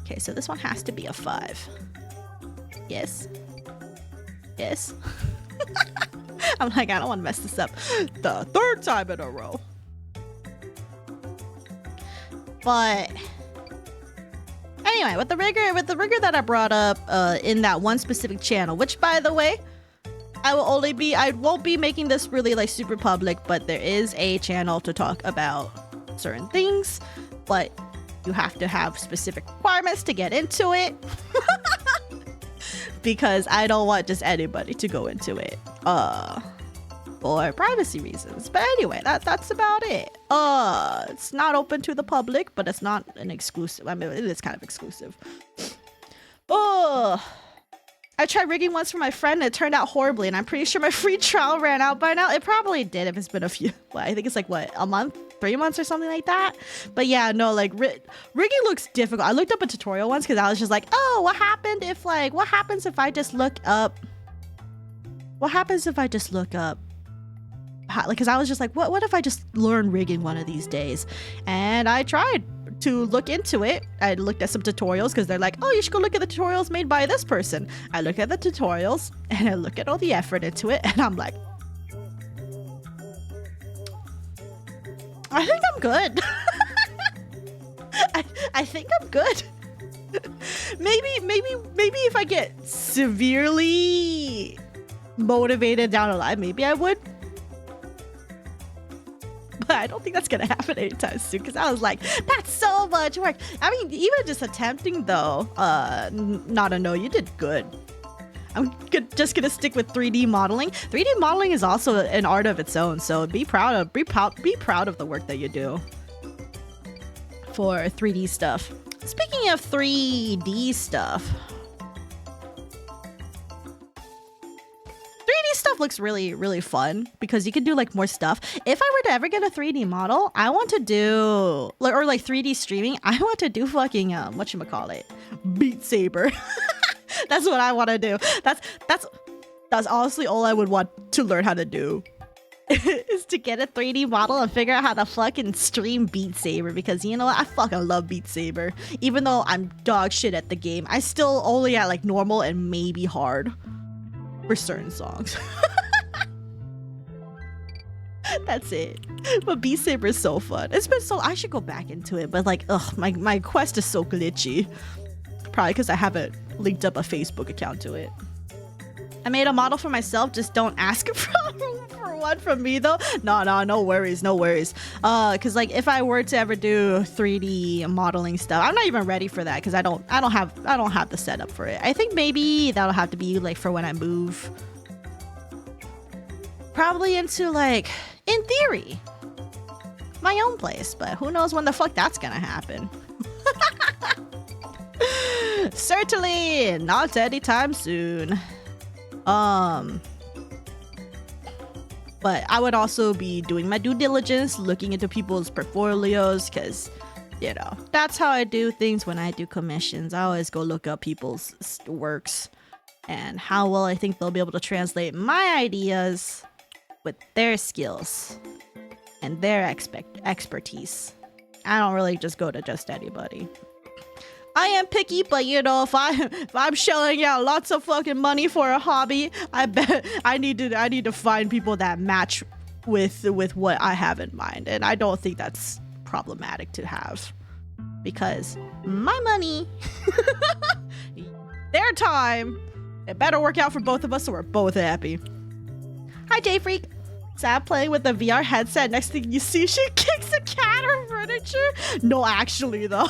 Okay, so this one has to be a 5. Yes. I'm like, I don't want to mess this up the 3rd time in a row. But Anyway, with the rigor that I brought up in that one specific channel, which by the way, I won't be making this really like super public, but there is a channel to talk about certain things, but you have to have specific requirements to get into it. Because I don't want just anybody to go into it for privacy reasons. But anyway, that's about it. It's not open to the public, but it's not an exclusive. I mean, it is kind of exclusive. I tried rigging once for my friend and it turned out horribly, and I'm pretty sure my free trial ran out by now. It probably did if it's been a few, I think it's like what, a month, 3 months or something like that. But yeah, no, like rigging looks difficult. I looked up a tutorial once because I was just like, oh, what happens if I just look up because I was just like, what if I just learn rigging one of these days? And I tried to look into it. I looked at some tutorials because they're like, oh, you should go look at the tutorials made by this person. I looked at the tutorials and I look at all the effort into it, and I'm like, I think I'm good. I think I'm good. maybe if I get severely motivated down the line, maybe I would. But I don't think that's gonna happen anytime soon because I was like, that's so much work. I mean, even just attempting though, Nada, no, you did good. I'm just gonna stick with 3D modeling. 3D modeling is also an art of its own, so be proud of the work that you do for 3D stuff. Speaking of 3D stuff, 3D stuff looks really, really fun because you can do like more stuff. If I were to ever get a 3D model, I want to do or like 3D streaming. I want to do fucking whatchamacallit, Beat Saber. That's what I want to do. That's honestly all I would want to learn how to do is to get a 3D model and figure out how to fucking stream Beat Saber, because you know what? I fucking love Beat Saber. Even though I'm dog shit at the game, I still only at like normal and maybe hard for certain songs. That's it. But Beat Saber is so fun. It's been so, I should go back into it, but like, ugh, my quest is so glitchy. Probably because I haven't linked up a Facebook account to it. I made a model for myself, just don't ask for one from me though. No worries. Cause like if I were to ever do 3D modeling stuff, I'm not even ready for that because I don't have the setup for it. I think maybe that'll have to be like for when I move. Probably into like, in theory, my own place, but who knows when the fuck that's gonna happen. Certainly not anytime soon. But I would also be doing my due diligence, looking into people's portfolios, because, you know, that's how I do things when I do commissions. I always go look up people's works and how well I think they'll be able to translate my ideas with their skills and their expertise. I don't really just go to just anybody. I am picky, but you know, if I'm shelling out lots of fucking money for a hobby, I bet I need to find people that match with what I have in mind, and I don't think that's problematic to have, because my money, their time, it better work out for both of us so we're both happy. Hi, J Freak. Saph playing with a VR headset. Next thing you see, she kicks a cat or furniture. No, actually though.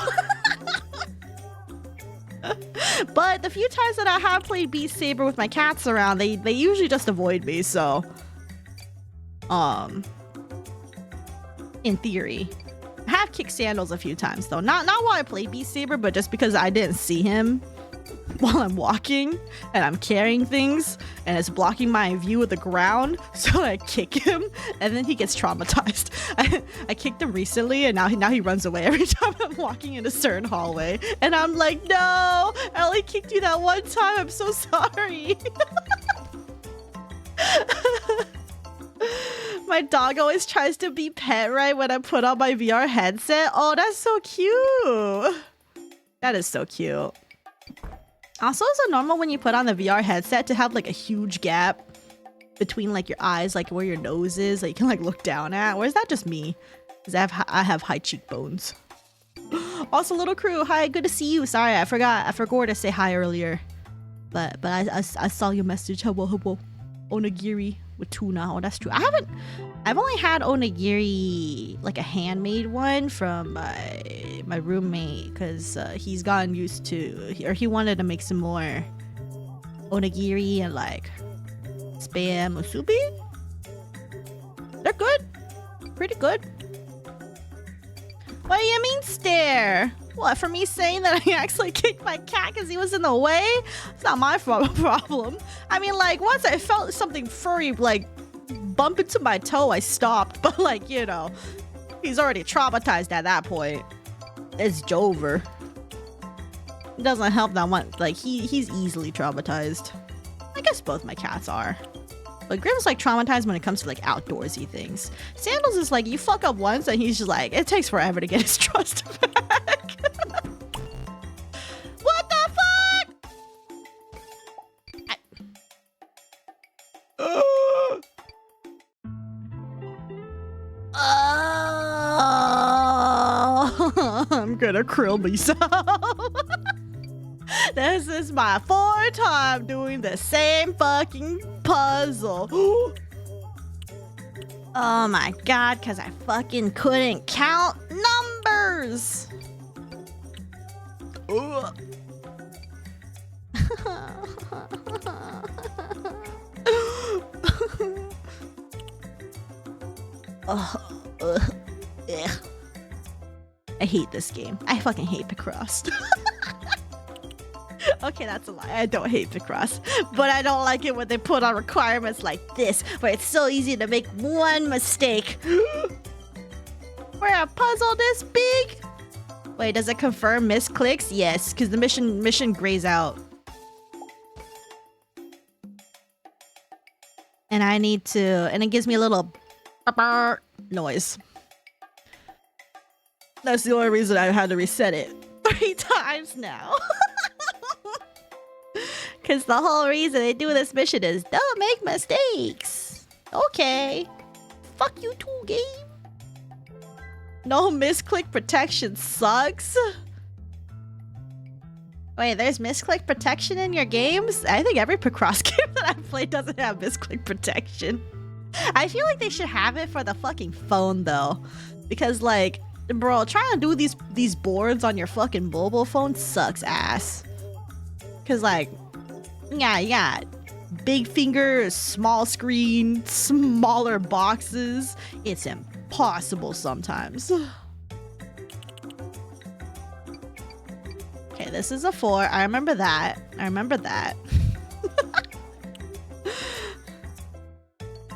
But the few times that I have played Beat Saber with my cats around, they usually just avoid me, so in theory. I have kicked sandals a few times though. Not while I play Beat Saber, but just because I didn't see him while I'm walking and I'm carrying things and it's blocking my view of the ground, so I kick him and then he gets traumatized. I kicked him recently and now he runs away every time I'm walking in a certain hallway, and I'm like, no, I only kicked you that one time, I'm so sorry. My dog always tries to be pet right when I put on my VR headset. Oh, that's so cute. That is so cute. Also, is it normal when you put on the VR headset to have like a huge gap between like your eyes, like where your nose is, that you can like look down at? Or is that just me? Because I have high cheekbones. Also, little crew, hi, good to see you. Sorry, I forgot to say hi earlier. But I saw your message. Hello. Onigiri with tuna. Oh, that's true. I've only had onigiri, like a handmade one from my roommate, because he's gotten used to, or he wanted to make some more onigiri and like spam musubi. They're good. Pretty good. What do you mean stare? What, for me saying that I actually kicked my cat because he was in the way? It's not my problem. I mean, like, once I felt something furry, like, bump into my toe, I stopped. But, like, you know, he's already traumatized at that point. It's Jover. It doesn't help that one. Like, he's easily traumatized. I guess both my cats are. But Grim's like traumatized when it comes to like outdoorsy things. Sandals is like, you fuck up once and he's just like, it takes forever to get his trust back. What the fuck? I'm gonna krill myself. This is my 4th time doing the same fucking puzzle. Oh my god, because I fucking couldn't count numbers. I hate this game. I fucking hate Picross. Okay, that's a lie. I don't hate Picross, but I don't like it when they put on requirements like this, where it's so easy to make one mistake. For a puzzle this big? Wait, does it confirm misclicks? Yes, because the mission grays out. And I need to, and it gives me a little noise. That's the only reason I had to reset it 3 times now. Because the whole reason they do this mission is don't make mistakes. Okay. Fuck you too, game. No misclick protection sucks. Wait, there's misclick protection in your games? I think every Picross game that I've played doesn't have misclick protection. I feel like they should have it for the fucking phone though. Because like, bro, trying to do these boards on your fucking mobile phone sucks ass. Cause like, yeah, big finger, small screen, smaller boxes. It's impossible sometimes. Okay, this is a 4. I remember that.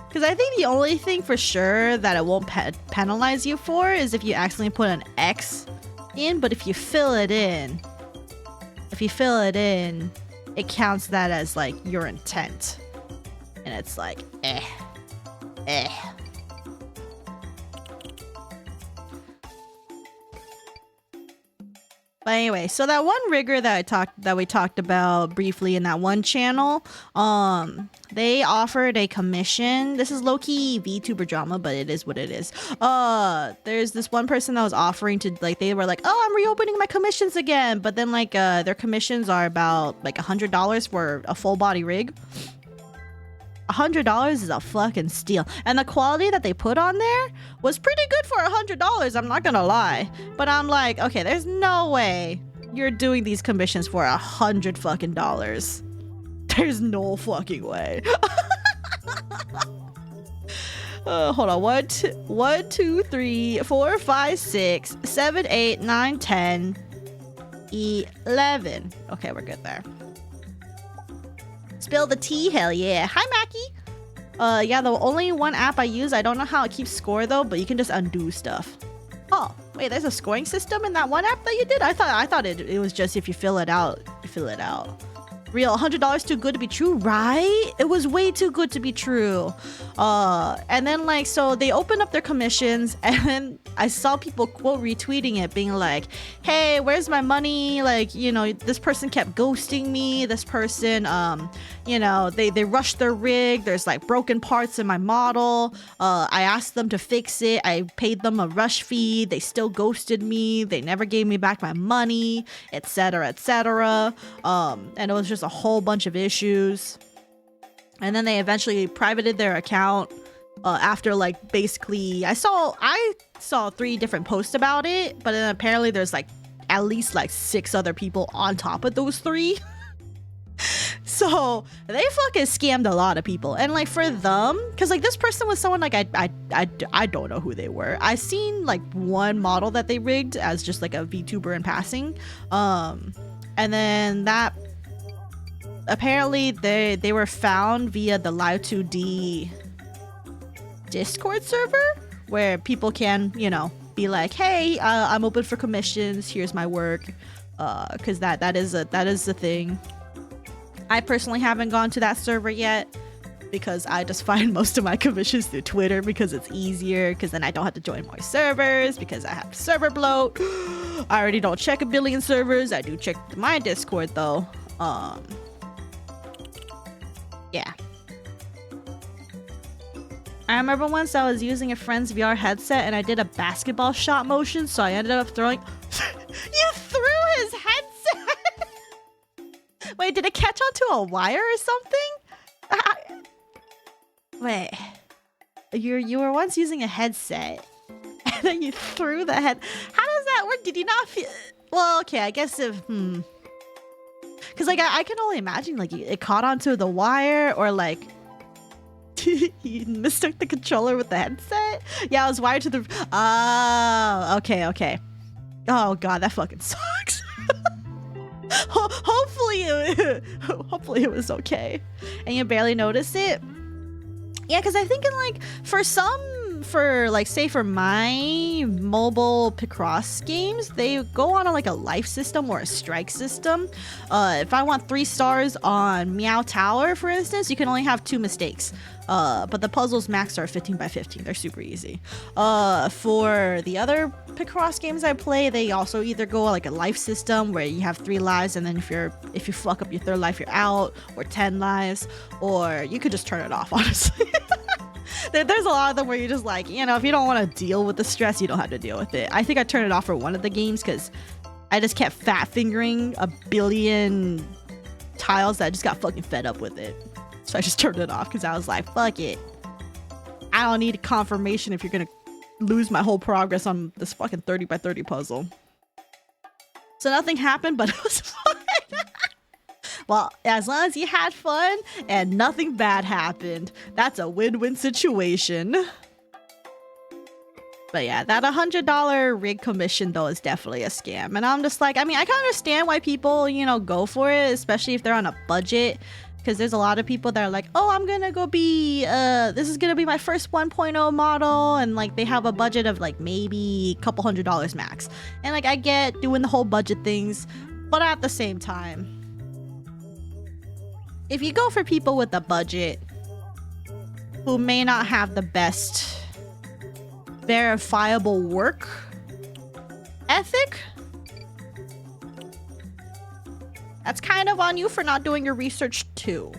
Because I think the only thing for sure that it won't penalize you for is if you accidentally put an X in, but if you fill it in, it counts that as like your intent. And it's like, But anyway, so that one rigger that we talked about briefly in that one channel, they offered a commission. This is low-key VTuber drama, but it is what it is. There's this one person that was offering to, like, they were like, oh, I'm reopening my commissions again, but then like their commissions are about like $100 for a full body rig. $100 is a fucking steal, and the quality that they put on there was pretty good for $100. I'm not gonna lie, but I'm like, okay, there's no way you're doing these commissions for $100 fucking dollars. There's no fucking way. Hold on. 1, 2, 3, 4, 5, 6, 7, 8, 9, 10, 11. Okay, we're good there. Spill the tea, hell yeah. Hi, Mackie. Yeah, the only one app I use, I don't know how it keeps score though, but you can just undo stuff. Oh, wait, there's a scoring system in that one app that you did? I thought it was just if you fill it out, you fill it out. Real, $100 too good to be true, right? It was way too good to be true. And then like, so they opened up their commissions, and then I saw people quote retweeting it being like, hey, where's my money? Like, you know, this person kept ghosting me. This person, you know, they rushed their rig. There's like broken parts in my model. I asked them to fix it. I paid them a rush fee. They still ghosted me. They never gave me back my money, etc., etc. And it was just a whole bunch of issues. And then they eventually privated their account. After like basically I saw 3 different posts about it, but then apparently there's like at least like 6 other people on top of those 3. So they fucking scammed a lot of people. And like for them, because like this person was someone like I don't know who they were. I seen like one model that they rigged as just like a VTuber in passing, and then that apparently they were found via the Live2D Discord server, where people can, you know, be like, hey, I'm open for commissions, here's my work, because that is the thing. I personally haven't gone to that server yet because I just find most of my commissions through Twitter because it's easier, because then I don't have to join more servers because I have server bloat. I already don't check a billion servers. I do check my Discord though. Yeah. I remember once I was using a friend's VR headset and I did a basketball shot motion, so I ended up throwing... You threw his headset? Wait, did it catch onto a wire or something? Wait. You were once using a headset and then you threw the head... How does that work? Did you not feel... Well, okay, I guess if... Because like I can only imagine like it caught onto the wire, or like... You mistook the controller with the headset? Yeah, I was wired to the... Oh, okay. Oh god, that fucking sucks. Hopefully it was okay. And you barely noticed it? Yeah, because I think in like, for my mobile Picross games, they go on like a life system or a strike system. If I want 3 stars on Meow Tower, for instance, you can only have 2 mistakes. But the puzzles max are 15 by 15. They're super easy. For the other Picross games I play, they also either go like a life system where you have 3 lives, and then if you fuck up your 3rd life, you're out, or 10 lives, or you could just turn it off, honestly. There's a lot of them where you're just like, you know, if you don't want to deal with the stress, you don't have to deal with it. I think I turned it off for one of the games because I just kept fat fingering a billion tiles that I just got fucking fed up with it. So I just turned it off because I was like, fuck it. I don't need confirmation if you're gonna lose my whole progress on this fucking 30 by 30 puzzle. So nothing happened, but it was fun. Well, as long as you had fun and nothing bad happened, that's a win-win situation. But yeah, that $100 rig commission though is definitely a scam. And I'm just like, I mean, I can understand why people, you know, go for it, especially if they're on a budget. Because there's a lot of people that are like, oh, I'm gonna go be, this is gonna be my first 1.0 model. And like, they have a budget of like maybe a couple $100 max. And like, I get doing the whole budget things, but at the same time, if you go for people with a budget who may not have the best verifiable work ethic, that's kind of on you for not doing your research too.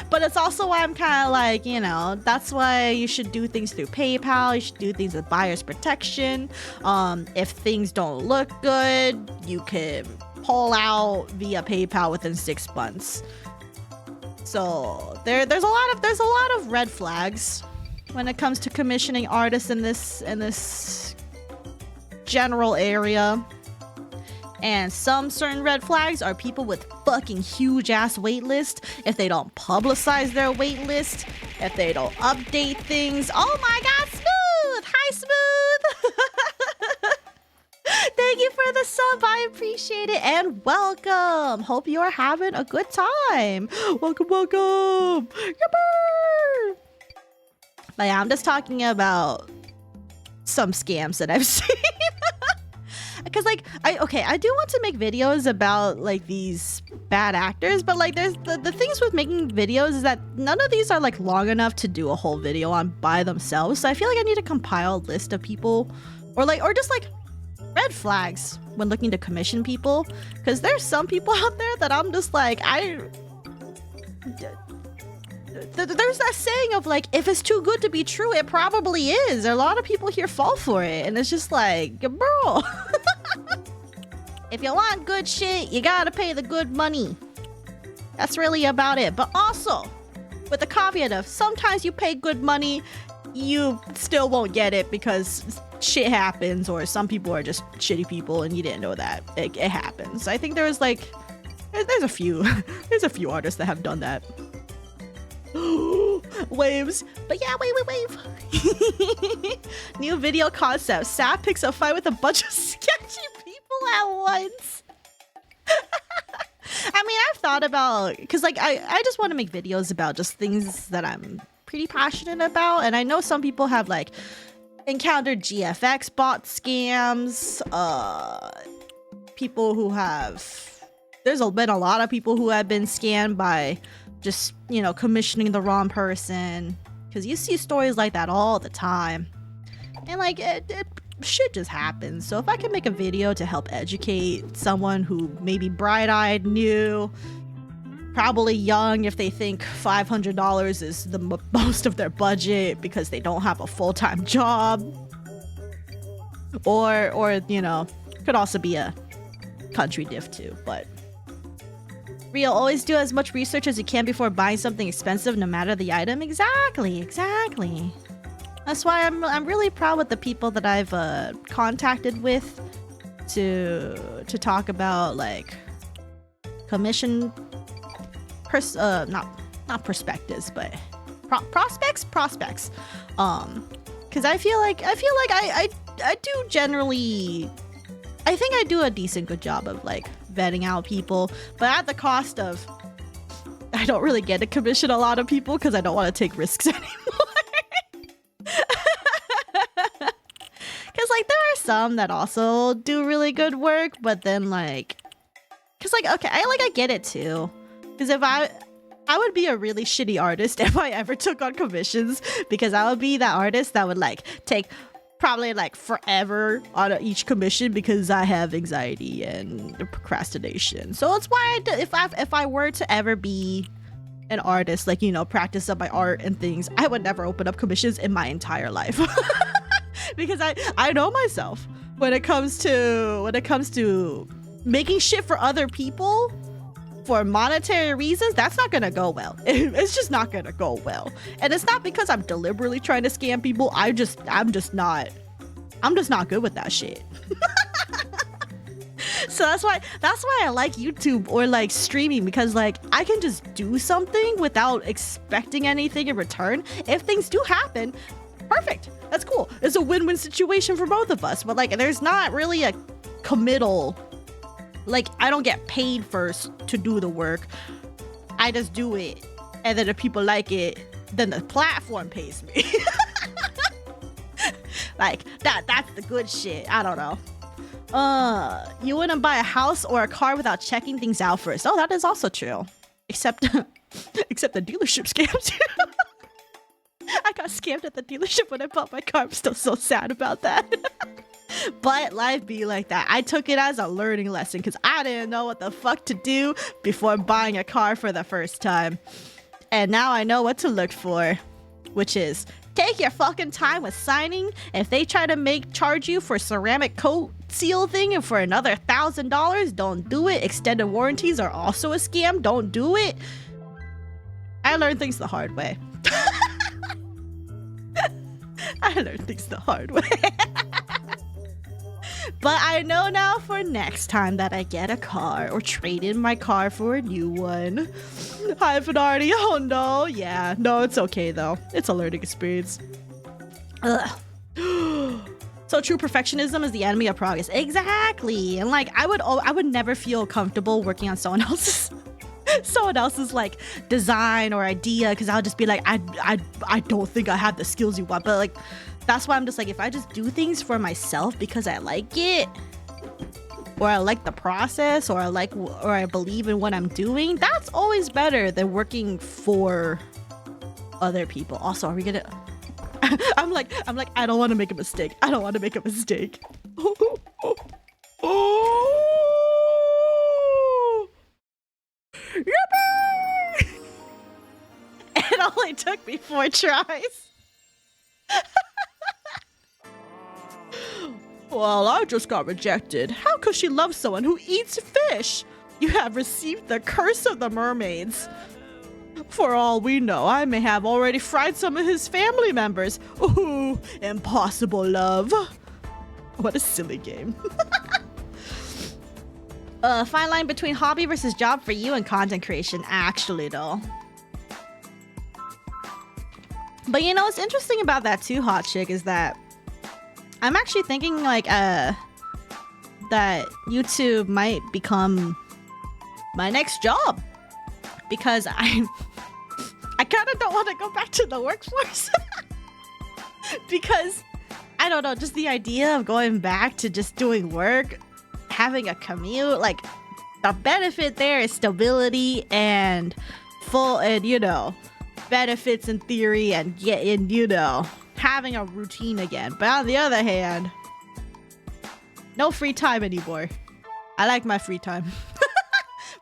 But it's also why I'm kind of like, you know, that's why you should do things through PayPal. You should do things with buyer's protection. If things don't look good, you can pull out via PayPal within 6 months. So there's a lot of red flags when it comes to commissioning artists in this general area. And some certain red flags are people with fucking huge ass wait list. If they don't publicize their wait list, if they don't update things. Oh my god, Smooth! Hi, Smooth! Thank you for the sub, I appreciate it, and welcome. Hope you are having a good time. Welcome. Yippee! But yeah, I'm just talking about some scams that I've seen. because like I do want to make videos about like these bad actors, but like there's the things with making videos is that none of these are like long enough to do a whole video on by themselves. So I feel like I need to compile a list of people or just like red flags when looking to commission people, because there's some people out there that I'm just like there's that saying of like, if it's too good to be true, it probably is. A lot of people here fall for it, and it's just like, bro, if you want good shit, you gotta pay the good money. That's really about it. But also, with the caveat of sometimes you pay good money, you still won't get it because shit happens, or some people are just shitty people and you didn't know that. It happens. I think there's a few artists that have done that. Waves. But yeah, wave. New video concept. Saph picks a fight with a bunch of sketchy people at once. I mean, I've thought about, because like I just want to make videos about just things that I'm pretty passionate about, and I know some people have like encountered GFX bot scams, people who have, there's been a lot of people who have been scammed by just, you know, commissioning the wrong person, because you see stories like that all the time, and like it shit just happens. So if I can make a video to help educate someone who maybe bright-eyed, new, probably young, if they think $500 is the most of their budget because they don't have a full-time job, or you know, could also be a country diff too. But real, always do as much research as you can before buying something expensive, no matter the item. Exactly. That's why I'm really proud with the people that I've contacted with to talk about like commission not perspectives, but prospects, because I feel like I do generally, I think I do a decent good job of like vetting out people, but at the cost of I don't really get to commission a lot of people because I don't want to take risks anymore. Because like there are some that also do really good work, but then like, because like, okay, I get it too, because if I would be a really shitty artist if I ever took on commissions, because I would be that artist that would like take probably like forever on each commission because I have anxiety and procrastination. So that's why if I were to ever be an artist, like, you know, practice up my art and things, I would never open up commissions in my entire life. Because I know myself when it comes to making shit for other people for monetary reasons. That's not gonna go well. It's just not gonna go well. And it's not because I'm deliberately trying to scam people. I'm just not good with that shit. So that's why I like YouTube or like streaming, because like I can just do something without expecting anything in return. If things do happen, perfect. That's cool. It's a win-win situation for both of us. But like there's not really a committal, like I don't get paid first to do the work. I just do it, and then if people like it, then the platform pays me. Like that's the good shit. I don't know. You wouldn't buy a house or a car without checking things out first. Oh, that is also true. Except the dealership scams. I got scammed at the dealership when I bought my car. I'm still so sad about that. But life be like that. I took it as a learning lesson because I didn't know what the fuck to do before buying a car for the first time. And now I know what to look for, which is take your fucking time with signing. If they try to charge you for ceramic coat seal thing and for another $1,000, don't do it. Extended warranties are also a scam. Don't do it. I learned things the hard way. I learned things the hard way. But I know now for next time that I get a car or trade in my car for a new one. Hi, Fenardi. Oh no. Yeah, no, it's okay though. It's a learning experience. Ugh. So true perfectionism is the enemy of progress. Exactly. And like I would never feel comfortable working on someone else's like design or idea, because I'll just be like, I don't think I have the skills you want. But like that's why I'm just like, if I just do things for myself because I like it, or I like the process, or I believe in what I'm doing, that's always better than working for other people. Also, are we gonna I'm like, I don't want to make a mistake. I don't want to make a mistake. Yippee! It only took me 4 tries. Well, I just got rejected. How could she love someone who eats fish? You have received the curse of the mermaids. For all we know, I may have already fried some of his family members. Ooh, impossible love. What a silly game. Fine line between hobby versus job for you and content creation, actually, though. But you know, what's interesting about that too, Hot Chick, is that I'm actually thinking like that YouTube might become my next job, because I kind of don't want to go back to the workforce. Because I don't know, just the idea of going back to just doing work, having a commute, like the benefit there is stability and you know, benefits in theory, and you know, having a routine again. But on the other hand, no free time anymore. I like my free time.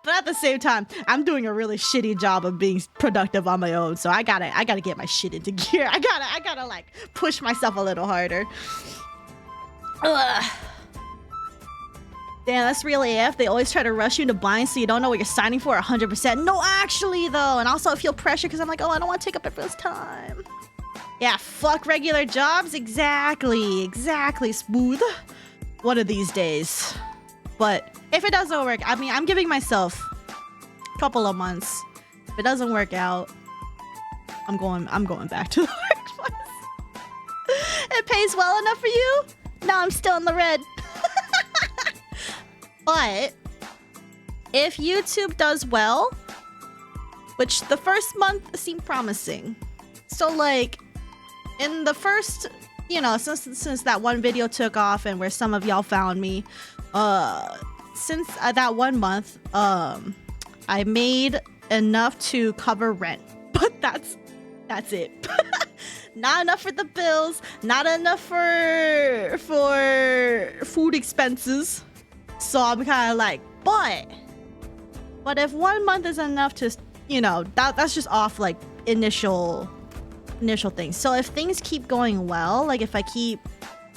But at the same time, I'm doing a really shitty job of being productive on my own, so I gotta get my shit into gear. I gotta like push myself a little harder. Ugh. Damn, that's really AF. They always try to rush you into blind so you don't know what you're signing for 100%. No, actually though, and also I feel pressure because I'm like, oh, I don't want to take up everyone's time. Yeah, fuck regular jobs. Exactly, Smooth. One of these days. But if it doesn't work, I mean, I'm giving myself a couple of months. If it doesn't work out, I'm going back to the workplace. It pays well enough for you? No, I'm still in the red. But if YouTube does well, which the first month seemed promising. So like in the first, you know, since that one video took off and where some of y'all found me, since that 1 month, I made enough to cover rent, but that's it. Not enough for the bills, not enough for food expenses. So I'm kind of like, but if 1 month is enough to, you know, that's just off like initial things. So if things keep going well, like if I keep,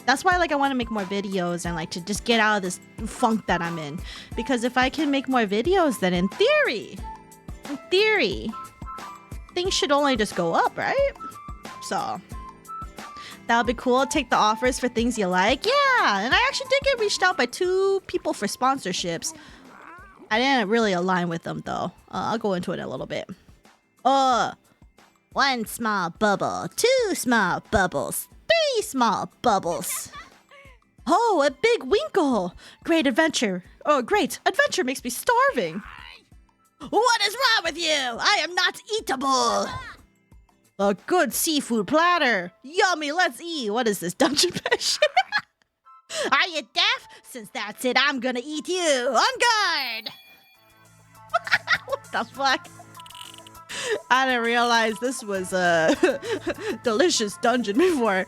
that's why like I want to make more videos and like to just get out of this funk that I'm in, because if I can make more videos, then in theory, things should only just go up, right? So that would be cool. Take the offers for things you like. Yeah, and I actually did get reached out by 2 people for sponsorships. I didn't really align with them though. I'll go into it in a little bit. 1 small bubble, 2 small bubbles, 3 small bubbles. Oh, a big winkle. Great adventure. Oh, great. Adventure makes me starving. What is wrong with you? I am not eatable. A good seafood platter. Yummy, let's eat. What is this, Dungeon Fish? Are you deaf? Since that's it, I'm gonna eat you. On guard! What the fuck? I didn't realize this was a delicious dungeon before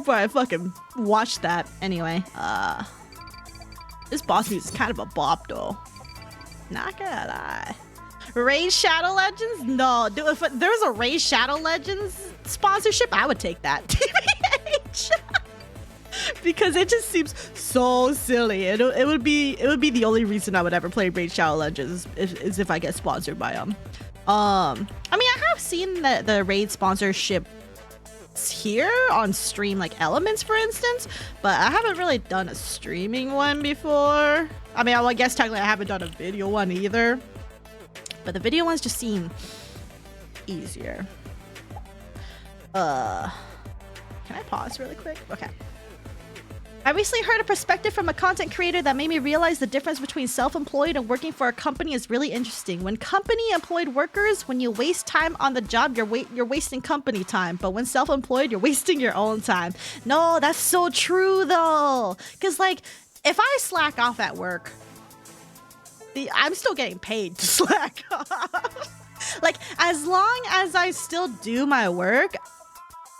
I fucking watched that. Anyway, this boss music is kind of a bop though. Not gonna lie. Raid Shadow Legends? No, dude, if there was a Raid Shadow Legends sponsorship, I would take that. TBH. Because it just seems so silly. It would be the only reason I would ever play Raid Shadow Legends is if I get sponsored by them. I mean, I have seen the Raid sponsorship here on stream, like Elements, for instance, but I haven't really done a streaming one before. I mean, I guess technically I haven't done a video one either. But the video ones just seem easier. Can I pause really quick? Okay. I recently heard a perspective from a content creator that made me realize the difference between self-employed and working for a company is really interesting. When company-employed workers, when you waste time on the job, you're wasting company time. But when self-employed, you're wasting your own time. No, that's so true though. Because like, if I slack off at work, I'm still getting paid to slack off. Like, as long as I still do my work,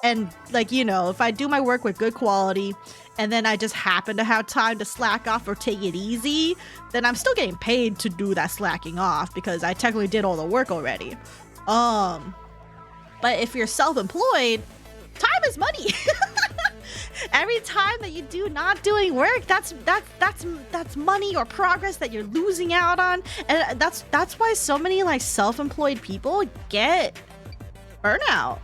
and like, you know, if I do my work with good quality, and then I just happen to have time to slack off or take it easy, then I'm still getting paid to do that slacking off because I technically did all the work already. But if you're self-employed, time is money. Every time that you do not doing work, that's money or progress that you're losing out on. And that's why so many like self-employed people get burnout.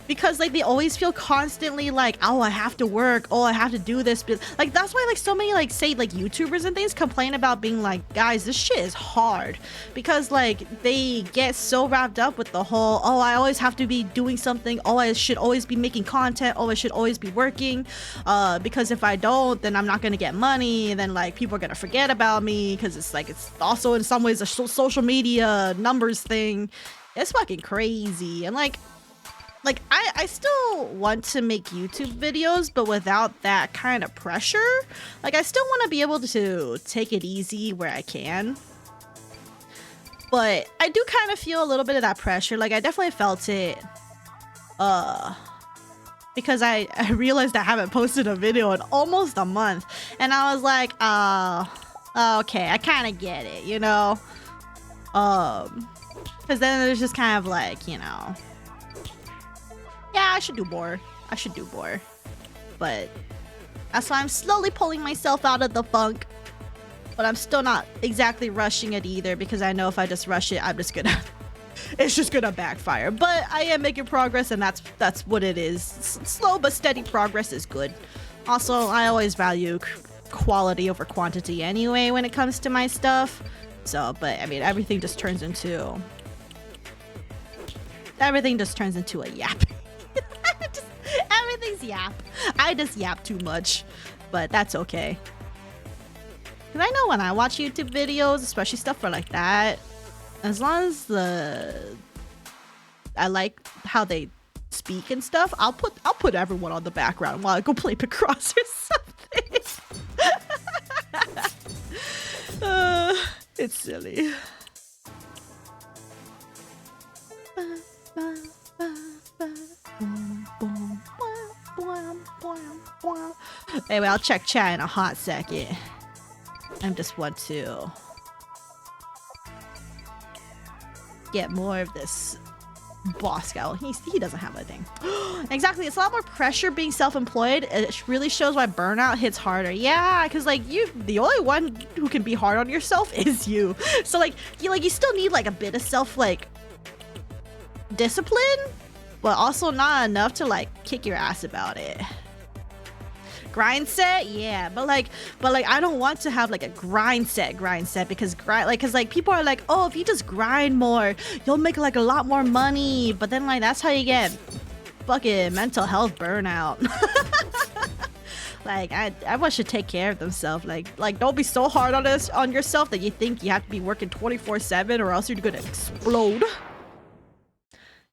Because like they always feel constantly like, oh, I have to work, oh, I have to do this. Like that's why like so many like say like YouTubers and things complain about being like, guys, this shit is hard. Because like they get so wrapped up with the whole, oh, I always have to be doing something, oh, I should always be making content, oh, I should always be working, because if I don't, then I'm not gonna get money, and then like people are gonna forget about me, because it's like it's also in some ways a social media numbers thing. It's fucking crazy. And like I still want to make YouTube videos, but without that kind of pressure. Like I still want to be able to take it easy where I can. But I do kind of feel a little bit of that pressure. Like I definitely felt it because I realized I haven't posted a video in almost a month. And I was like, okay, I kind of get it, you know? Because then there's just kind of like, you know, yeah, I should do more. I should do more. But that's why I'm slowly pulling myself out of the funk. But I'm still not exactly rushing it either, because I know if I just rush it, it's just gonna backfire. But I am making progress, and that's what it is. Slow but steady progress is good. Also, I always value quality over quantity anyway when it comes to my stuff. So, but I mean, everything just turns into a yap. Everything's yap. I just yap too much, but that's okay. Because I know when I watch YouTube videos, especially stuff for like that, as long as I like how they speak and stuff, I'll put everyone on the background while I go play Picross or something. It's silly. Anyway, I'll check chat in a hot second. I just want to get more of this boss guy. He doesn't have a thing. Exactly, it's a lot more pressure being self-employed. It really shows why burnout hits harder. Yeah, because like the only one who can be hard on yourself is you. So like you still need like a bit of self like discipline, but also not enough to like kick your ass about it. Grind set, yeah, but like I don't want to have like a grind set because people are like, oh, if you just grind more, you'll make like a lot more money. But then like that's how you get fucking mental health burnout. Like everyone should take care of themselves. Like don't be so hard on yourself that you think you have to be working 24/7 or else you're gonna explode.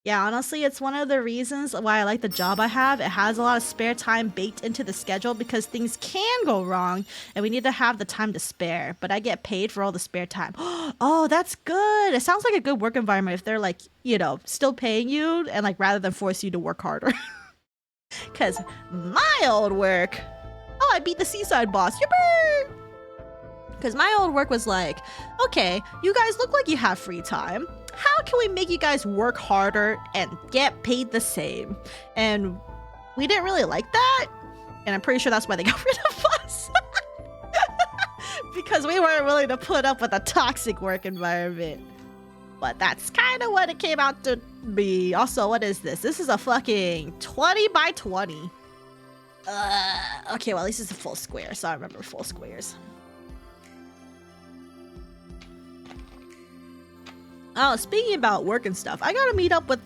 Yeah, honestly, it's one of the reasons why I like the job I have. It has a lot of spare time baked into the schedule because things can go wrong and we need to have the time to spare. But I get paid for all the spare time. Oh, that's good. It sounds like a good work environment if they're like, you know, still paying you and like rather than force you to work harder. Because my old work, oh, I beat the seaside boss. Yippee! Because my old work was like, okay, you guys look like you have free time. How can we make you guys work harder and get paid the same? And we didn't really like that. And I'm pretty sure that's why they got rid of us. Because we weren't willing to put up with a toxic work environment. But that's kind of what it came out to be. Also, what is this? This is a fucking 20 by 20. Okay, well, at least it's a full square, so I remember full squares. Oh, speaking about work and stuff, I gotta meet up with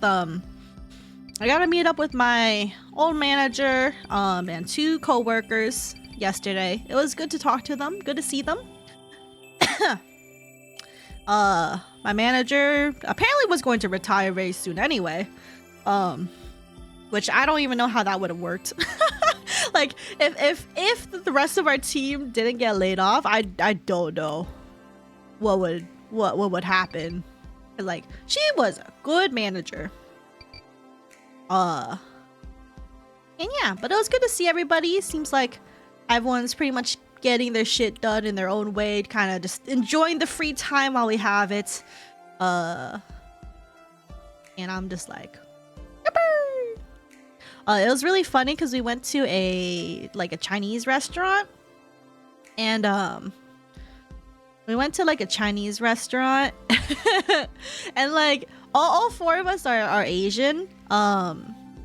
my old manager and 2 co-workers yesterday. It was good to talk to them, good to see them. My manager apparently was going to retire very soon anyway, which I don't even know how that would have worked. Like if the rest of our team didn't get laid off, I don't know what would happen. Like, she was a good manager. And yeah, but it was good to see everybody. Seems like everyone's pretty much getting their shit done in their own way, kind of just enjoying the free time while we have it. And I'm just like, it was really funny because we went to a Chinese restaurant, and and like all four of us are Asian.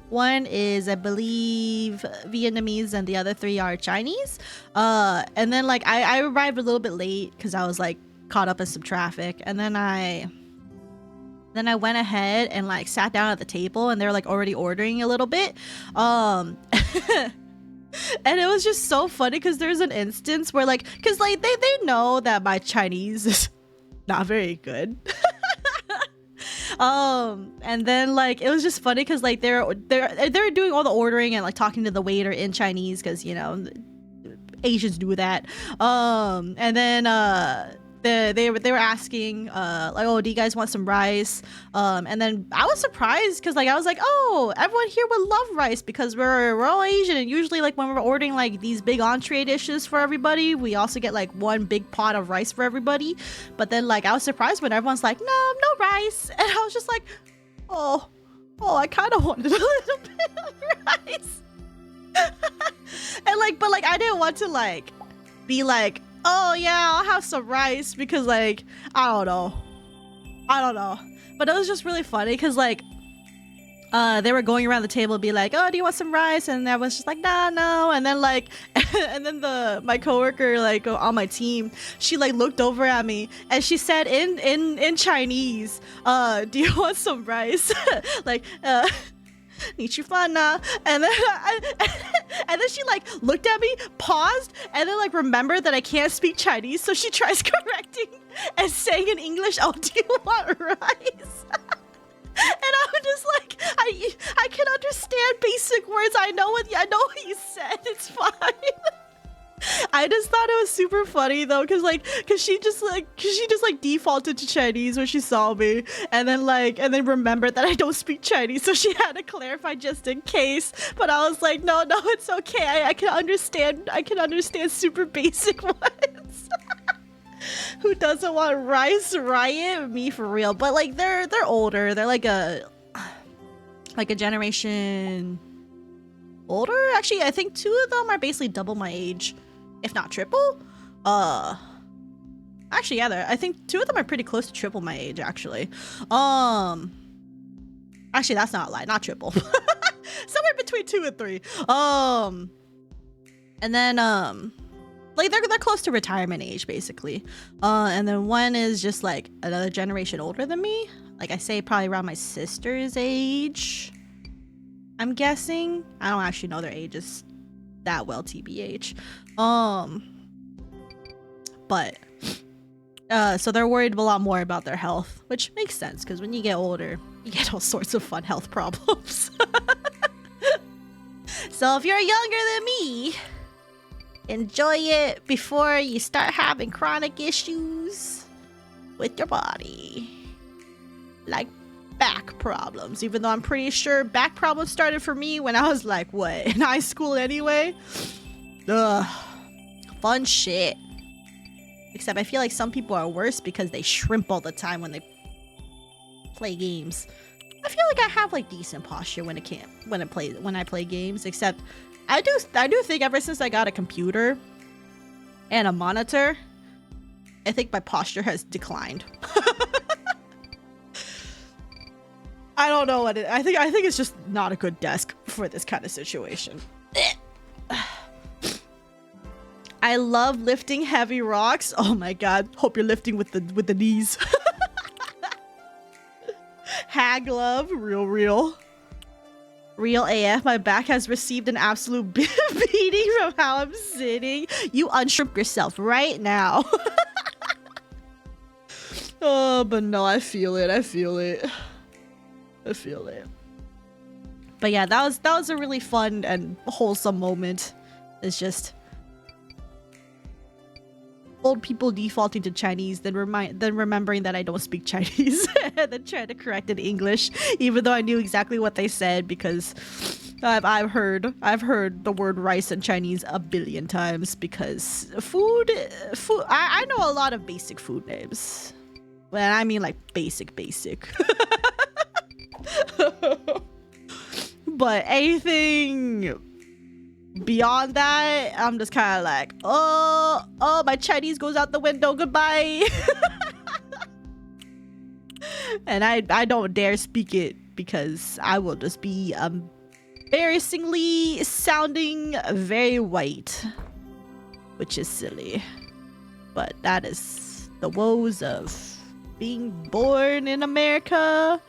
One is, I believe, Vietnamese, and the other three are Chinese. And then like I arrived a little bit late because I was like caught up in some traffic, and then I went ahead and like sat down at the table, and they're like already ordering a little bit. And it was just so funny because there's an instance where like, because like they know that my Chinese is not very good. And then like it was just funny because like they're doing all the ordering and like talking to the waiter in Chinese, because you know Asians do that. And then they were asking like, oh, do you guys want some rice? And then I was surprised because like I was like, oh, everyone here would love rice because we're all Asian, and usually like when we're ordering like these big entree dishes for everybody, we also get like one big pot of rice for everybody. But then like I was surprised when everyone's like, no rice, and I was just like, oh, I kind of wanted a little bit of rice. And like, but like I didn't want to like be like, oh yeah, I'll have some rice, because like I don't know, but it was just really funny because like they were going around the table be like, oh, do you want some rice? And I was just like, nah, no. And then like and then my coworker like on my team, she like looked over at me and she said in Chinese, do you want some rice? Like Nichifana. And then she like looked at me, paused, and then like remembered that I can't speak Chinese, so she tries correcting and saying in English, oh, do you want rice? And I'm just like, I can understand basic words. I know what you said. It's fine. I just thought it was super funny though, cause she just defaulted to Chinese when she saw me, and then remembered that I don't speak Chinese, so she had to clarify just in case. But I was like, no, it's okay. I can understand super basic ones. Who doesn't want rice? Riot? Me for real. But like they're older. They're like a generation older. Actually, I think two of them are basically double my age, if not triple. Actually, yeah, I think two of them are pretty close to triple my age, actually. Actually, that's not a lie, not triple. Somewhere between 2 and 3. And then like they're close to retirement age, basically. And then one is just like another generation older than me. Like I say, probably around my sister's age, I'm guessing. I don't actually know their ages that well, TBH. But so they're worried a lot more about their health, which makes sense because when you get older, you get all sorts of fun health problems. So if you're younger than me, enjoy it before you start having chronic issues with your body, like back problems. Even though I'm pretty sure back problems started for me when I was like, what, in high school anyway? Ugh, fun shit. Except I feel like some people are worse because they shrimp all the time when they play games. I feel like I have like decent posture when I play games, except I do think ever since I got a computer and a monitor, I think my posture has declined. I don't know what I think it's just not a good desk for this kind of situation. I love lifting heavy rocks. Oh my god, hope you're lifting with the knees. Hag love, real AF. My back has received an absolute beating from how I'm sitting. You unshrimp yourself right now. Oh, but no, I feel it. But yeah, that was a really fun and wholesome moment. It's just old people defaulting to Chinese, then remembering that I don't speak Chinese, and then trying to correct it in English, even though I knew exactly what they said because I've heard the word rice in Chinese a billion times because food. I know a lot of basic food names. Well, I mean like basic. But anything beyond that, I'm just kind of like, oh, my Chinese goes out the window. Goodbye. And I don't dare speak it because I will just be embarrassingly sounding very white, which is silly. But that is the woes of being born in America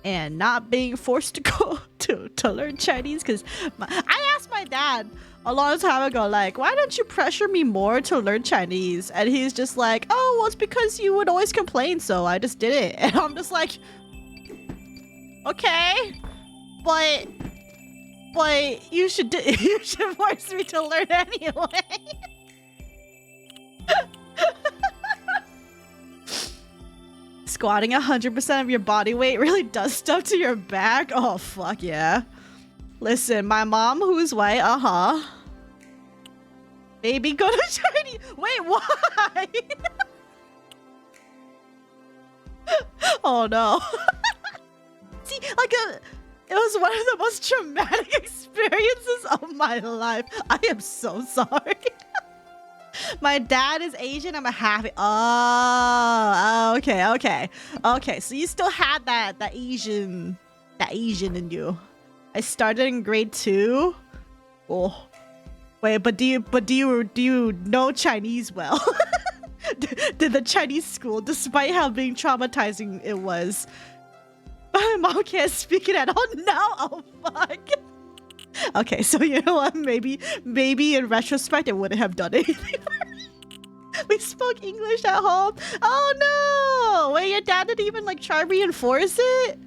and not being forced to go to learn Chinese. Because I asked my dad a long time ago, like, why don't you pressure me more to learn Chinese? And he's just like, oh, well, it's because you would always complain, so I just did it. And I'm just like, okay, but you should force me to learn anyway. Squatting 100% of your body weight really does stuff to your back. Oh, fuck yeah. Listen, my mom, who's white, baby, go to Chinese. Wait, why? Oh, no. See, like, it was one of the most traumatic experiences of my life. I am so sorry. My dad is Asian. I'm a half. Oh, okay. So you still had that Asian in you. I started in grade 2. Oh, wait, but do you know Chinese well? Did the Chinese school, despite how being traumatizing it was, my mom can't speak it at all now? Oh fuck. Okay, so you know what? Maybe in retrospect, it wouldn't have done anything for me. We spoke English at home. Oh no! Wait, your dad didn't even like try to reinforce it?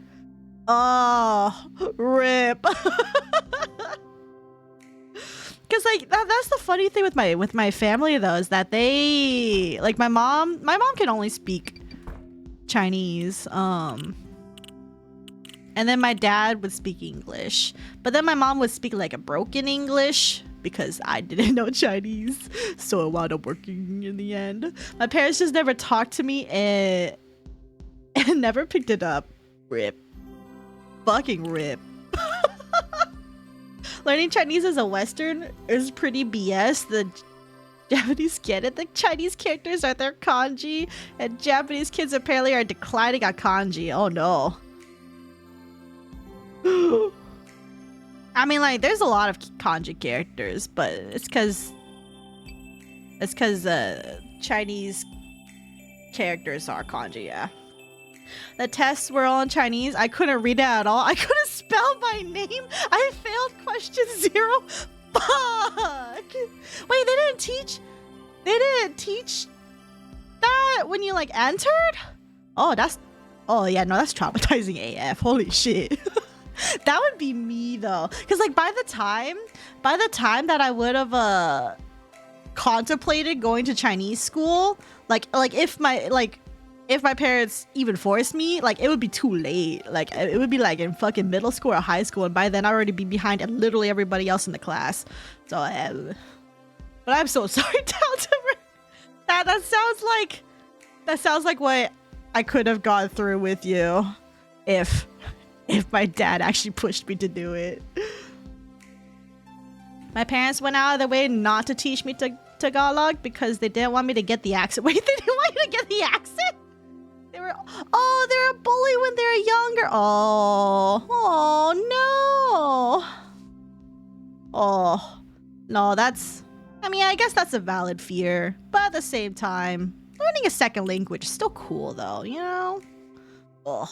Oh, rip. Cause like that's the funny thing with my family though, is that they like my mom can only speak Chinese. And then my dad would speak English. But then my mom would speak like a broken English because I didn't know Chinese. So it wound up working in the end. My parents just never talked to me and never picked it up. Rip. Fucking rip. Learning Chinese as a Western is pretty BS. The Japanese get it. The Chinese characters are their kanji. And Japanese kids apparently are declining on kanji. Oh no. I mean, like, there's a lot of kanji characters, but it's because Chinese characters are kanji, yeah. The tests were all in Chinese. I couldn't read it at all. I couldn't spell my name. I failed question 0. Fuck. Wait, they didn't teach that when you like entered? Oh yeah, no, that's traumatizing AF. Holy shit. That would be me though, because like by the time that I would have contemplated going to Chinese school, like if my parents even forced me, like it would be too late. Like it would be like in fucking middle school or high school, and by then I'd already be behind literally everybody else in the class. So but I'm so sorry, Delta. That sounds like what I could have gone through with you if my dad actually pushed me to do it. My parents went out of their way not to teach me Tagalog because they didn't want me to get the accent. Wait, they didn't want you to get the accent? They're a bully when they're younger. Oh no. Oh no, I guess that's a valid fear. But at the same time, learning a second language is still cool though, you know? Oh.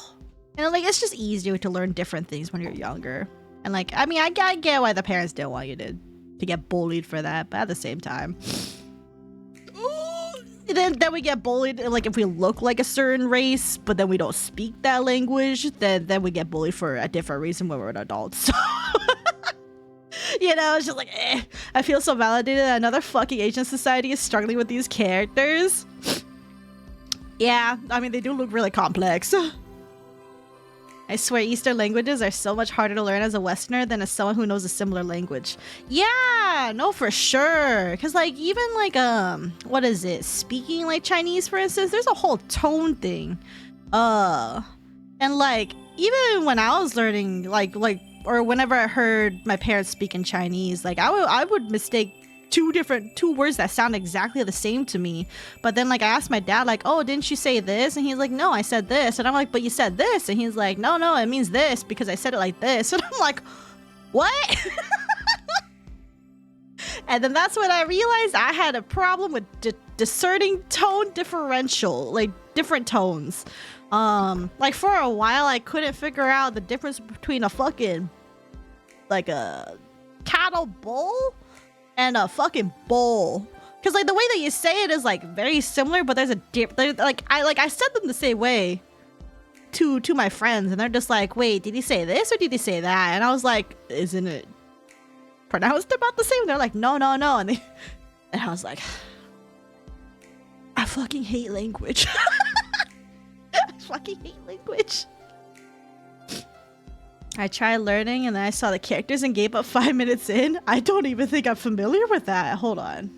And like, it's just easier to learn different things when you're younger. And like, I mean, I get why the parents didn't want you to get bullied for that, but at the same time, then we get bullied. Like if we look like a certain race, but then we don't speak that language, then we get bullied for a different reason when we're an adult. So You know, it's just like, eh. I feel so validated that another fucking Asian society is struggling with these characters. Yeah, I mean, they do look really complex. I swear Eastern languages are so much harder to learn as a Westerner than as someone who knows a similar language. Yeah, no, for sure. Because, like, even, like, what is it? Speaking, like, Chinese, for instance, there's a whole tone thing. And, like, even when I was learning, or whenever I heard my parents speak in Chinese, like, I would mistake two words that sound exactly the same to me. But then, like, I asked my dad, like, oh, didn't you say this? And he's like, no, I said this. And I'm like, but you said this. And he's like, no, it means this because I said it like this. And I'm like, what? And then that's when I realized I had a problem with discerning tone differential, like different tones. Like for a while I couldn't figure out the difference between a fucking, like, a cattle bull and a fucking bull, because like the way that you say it is like very similar, but there's a I said them the same way to my friends, and they're just like, wait, did he say this or did he say that? And I was like, isn't it pronounced about the same? And they're like, no, and I was like, I fucking hate language. I fucking hate language. I tried learning and then I saw the characters and gave up 5 minutes in. I don't even think I'm familiar with that. Hold on.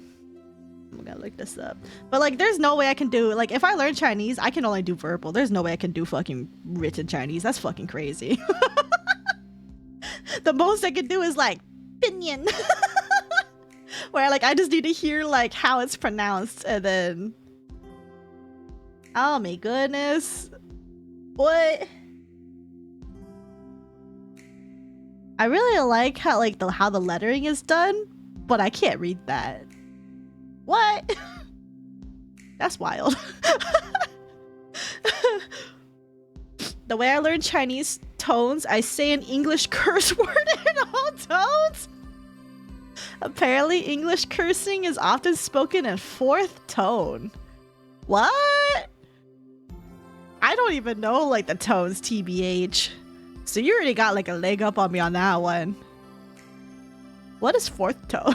I'm gonna look this up. But like, there's no way I can do, like, if I learn Chinese, I can only do verbal. There's no way I can do fucking written Chinese. That's fucking crazy. The most I can do is like, pinyin. Where like, I just need to hear like how it's pronounced and then... Oh my goodness. What? I really like how like how the lettering is done, but I can't read that. What? That's wild. The way I learned Chinese tones, I say an English curse word in all tones. Apparently, English cursing is often spoken in 4th tone. What? I don't even know like the tones, TBH. So you already got like a leg up on me on that one. What is 4th tone?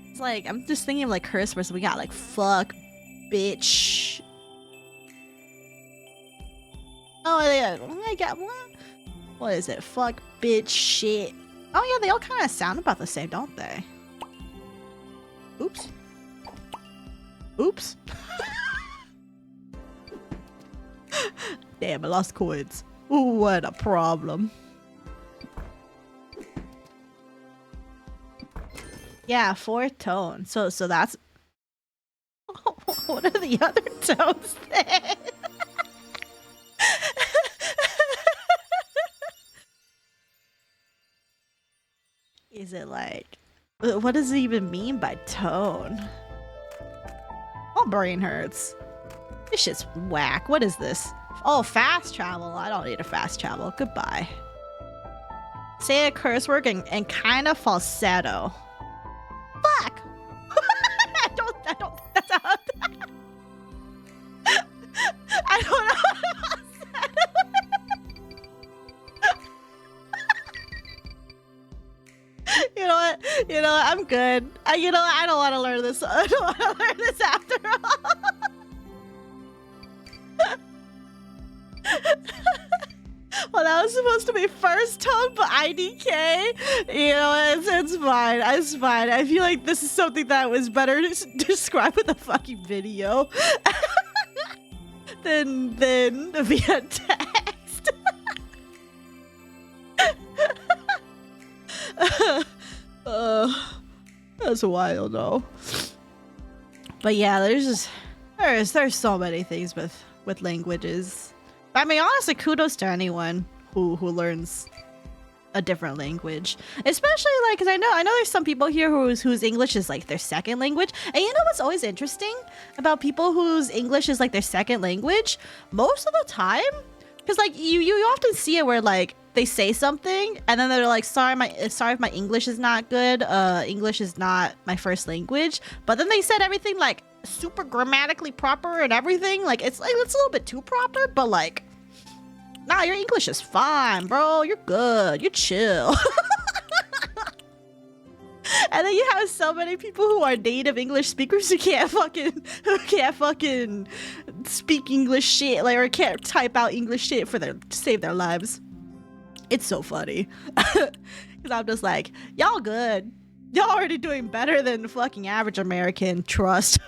It's like, I'm just thinking of like curse words. We got like fuck, bitch. Oh yeah, I got what? What is it? Fuck, bitch, shit. Oh yeah, they all kind of sound about the same, don't they? Oops. Oops. Damn, I lost coins. Ooh, what a problem. Yeah, 4th tone. So that's... What are the other tones then? Is it like... What does it even mean by tone? My brain hurts. This shit's whack. What is this? Oh, fast travel. I don't need a fast travel. Goodbye. Say a curse word and kind of falsetto. Fuck! I don't, that's how... I don't know how to You know what? I'm good. You know what? I don't want to learn this. I don't want to learn this after all. Well, that was supposed to be 1st tone, but IDK. You know, it's fine. It's fine. I feel like this is something that was better described with a fucking video than via text. That's wild though. But yeah, there's so many things with languages. I mean, honestly, kudos to anyone who learns a different language, especially like, because I know there's some people here whose English is like their 2nd language. And you know what's always interesting about people whose English is like their 2nd language? Most of the time, because like you often see it where like they say something and then they're like, sorry if my English is not good. English is not my 1st language. But then they said everything like super grammatically proper and everything. Like it's a little bit too proper, but like Nah, your English is fine, bro. You're good. You're chill. And then you have so many people who are native English speakers who can't fucking speak English shit, like, or can't type out English shit to save their lives. It's so funny. Because I'm just like, y'all good. Y'all already doing better than the fucking average American, trust.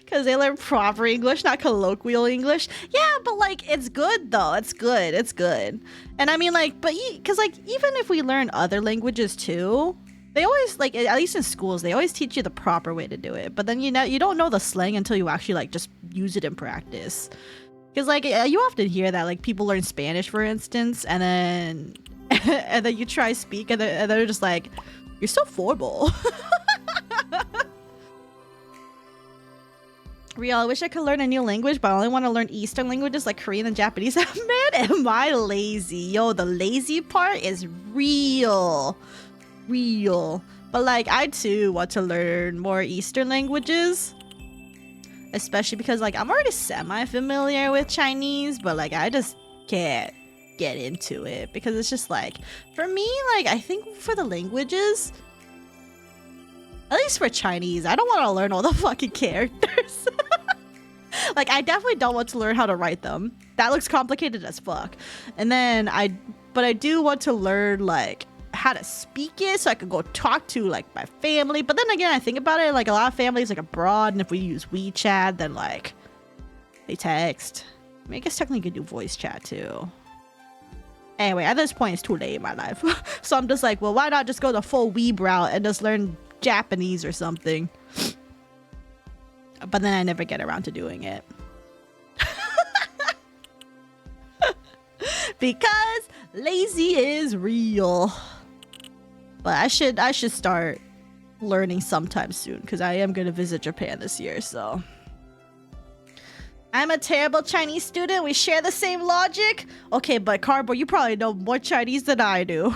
Because they learn proper English, not colloquial English. Yeah, but like, it's good though. It's good. It's good. And I mean, like, but because like, even if we learn other languages too, they always, like, at least in schools, they always teach you the proper way to do it. But then you don't know the slang until you actually like just use it in practice. Because like, you often hear that like people learn Spanish, for instance, and then and then you try speak, and they're just like, you're so formal. Real, I wish I could learn a new language, but I only want to learn Eastern languages like Korean and Japanese. Man, am I lazy? Yo, the lazy part is real. Real. But like, I too want to learn more Eastern languages. Especially because like, I'm already semi-familiar with Chinese, but like, I just can't get into it. Because it's just like, for me, like, I think for the languages, at least for Chinese, I don't want to learn all the fucking characters. Like, I definitely don't want to learn how to write them. That looks complicated as fuck. And then but I do want to learn like how to speak it so I could go talk to like my family. But then again, I think about it, like a lot of families like abroad, and if we use WeChat, then like they text. I mean, I guess technically you could do voice chat too. Anyway, at this point, it's too late in my life. So I'm just like, well, why not just go the full weeb route and just learn Japanese or something? But then I never get around to doing it. Because lazy is real. But I should start learning sometime soon, because I am going to visit Japan this year, so. I'm a terrible Chinese student. We share the same logic. Okay, but Carbo, you probably know more Chinese than I do.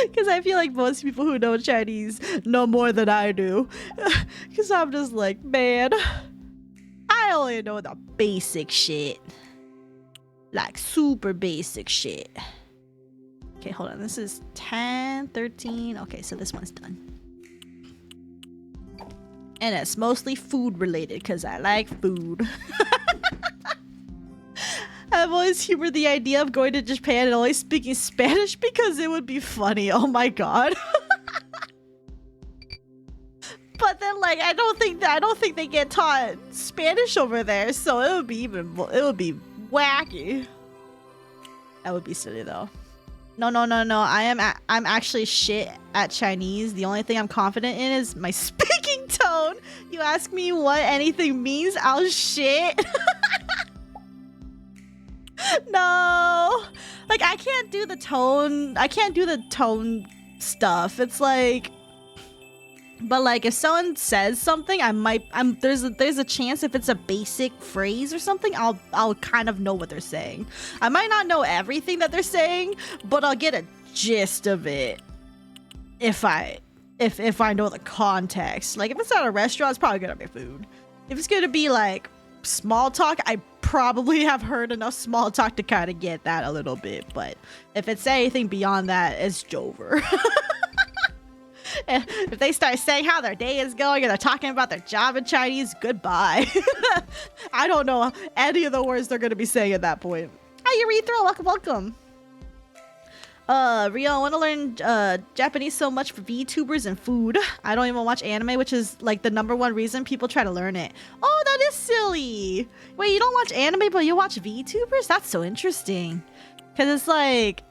Because I feel like most people who know Chinese know more than I do. Because I'm just like, man, I only know the basic shit. Like, super basic shit. Okay, hold on. This is 10, 13. Okay, so this one's done. And it's mostly food related because I like food. I've always humored the idea of going to Japan and only speaking Spanish because it would be funny. Oh my god. But then, like, I don't think they get taught Spanish over there, so it would be wacky. That would be silly though. No. I'm actually shit at Chinese. The only thing I'm confident in is my speaking tone. You ask me what anything means, I'll shit. No, like, I can't do the tone stuff. It's like, but like, if someone says something, there's a chance if it's a basic phrase or something, I'll kind of know what they're saying. I might not know everything that they're saying, but I'll get a gist of it if I know the context. Like, if it's at a restaurant, it's probably gonna be food. If it's gonna be like small talk, I probably have heard enough small talk to kind of get that a little bit. But if it's anything beyond that, it's Jover. If they start saying how their day is going and they're talking about their job in Chinese, goodbye. I don't know any of the words they're going to be saying at that point. Hi, you read through. Welcome. Rio, I want to learn Japanese so much for VTubers and food. I don't even watch anime, which is like the #1 reason people try to learn it. Oh, that is silly. Wait, you don't watch anime, but you watch VTubers? That's so interesting. Because it's like,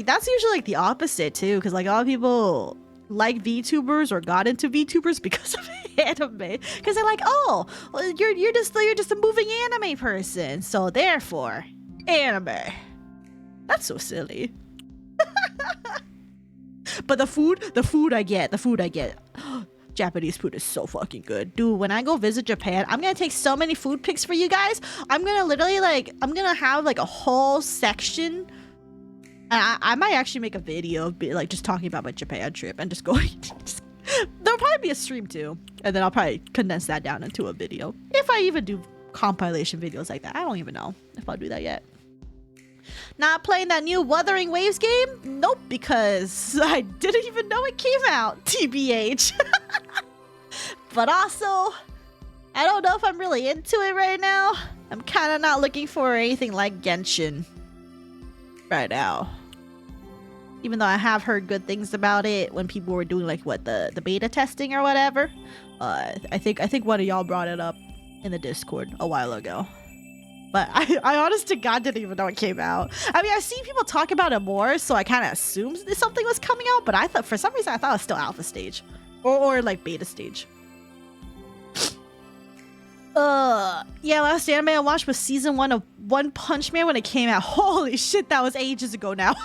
that's usually like the opposite too. Because like a lot of people like VTubers or got into VTubers because of anime. Because they're like, oh, well, you're just a moving anime person, so therefore, anime. That's so silly. But the food I get. Japanese food is so fucking good. Dude, when I go visit Japan, I'm gonna take so many food pics for you guys. I'm gonna literally I'm gonna have like a whole section. And I might actually make a video of like just talking about my Japan trip and just going. There'll probably be a stream too. And then I'll probably condense that down into a video. If I even do compilation videos like that. I don't even know if I'll do that yet. Not playing that new Wuthering Waves game? Nope, because I didn't even know it came out, TBH. But also, I don't know if I'm really into it right now. I'm kind of not looking for anything like Genshin right now. Even though I have heard good things about it when people were doing like what the beta testing or whatever. I think one of y'all brought it up in the Discord a while ago. But I honest to God didn't even know it came out. I mean, I've seen people talk about it more, so I kind of assumed that something was coming out, but I thought for some reason I thought it was still alpha stage or like beta stage. Yeah, last anime I watched was season 1 of One Punch Man when it came out. Holy shit, that was ages ago now.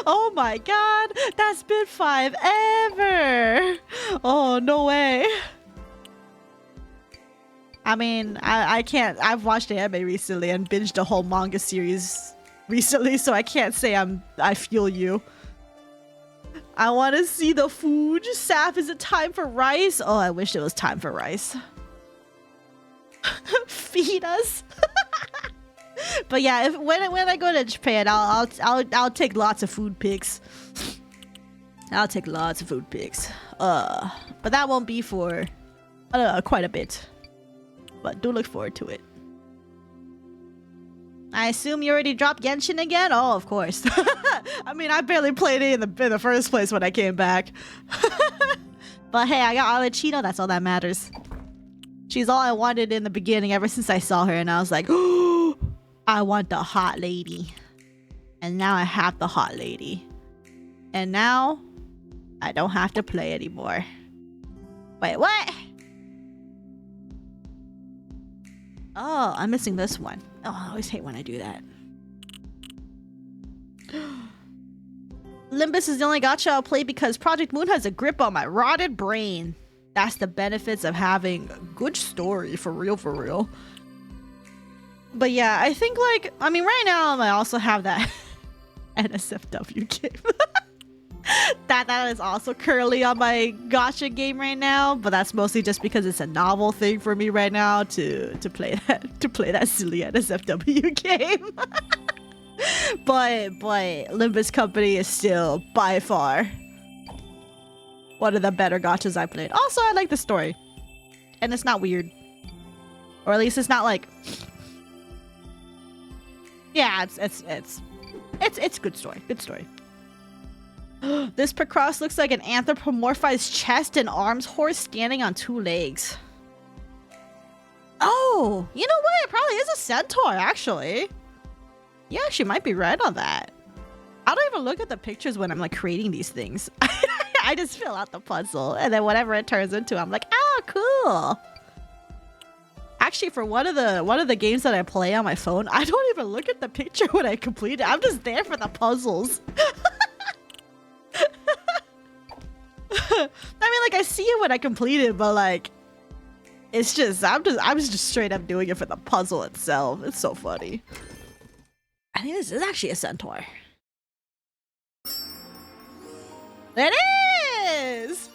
Oh my god, that's been 5 ever. Oh, no way. I mean, I can't. I've watched anime recently and binged a whole manga series recently, so I can't say I feel you. I want to see the food. Saph, is it time for rice? Oh, I wish it was time for rice. Feed us. But yeah, when I go to Japan, I'll take lots of food pics. I'll take lots of food pics. But that won't be for quite a bit. But do look forward to it. I assume you already dropped Genshin again? Oh, of course. I mean, I barely played it in the first place when I came back. But hey, I got Alechino, that's all that matters. She's all I wanted in the beginning ever since I saw her, and I was like, oh, I want the hot lady. And now I have the hot lady. And now, I don't have to play anymore. Wait, what? Oh, I'm missing this one. Oh, I always hate when I do that. Limbus is the only gacha I'll play because Project Moon has a grip on my rotted brain. That's the benefits of having a good story, for real, for real. But yeah, I think like, I mean, right now I also have that NSFW game. that is also currently on my gacha game right now, but that's mostly just because it's a novel thing for me right now to play that silly NSFW game. but Limbus Company is still by far one of the better gachas I played. Also, I like the story, and it's not weird, or at least it's not like, yeah, it's good story. Good story. This Picross looks like an anthropomorphized chest and arms horse standing on 2 legs. Oh, you know what? It probably is a centaur, actually. You actually might be right on that. I don't even look at the pictures when I'm like creating these things. I just fill out the puzzle, and then whatever it turns into, I'm like, oh, cool. Actually, for one of the games that I play on my phone, I don't even look at the picture when I complete it. I'm just there for the puzzles. I mean, like, I see it when I complete it, but like, it's just I'm just straight up doing it for the puzzle itself. It's so funny. I think this is actually a centaur. It is.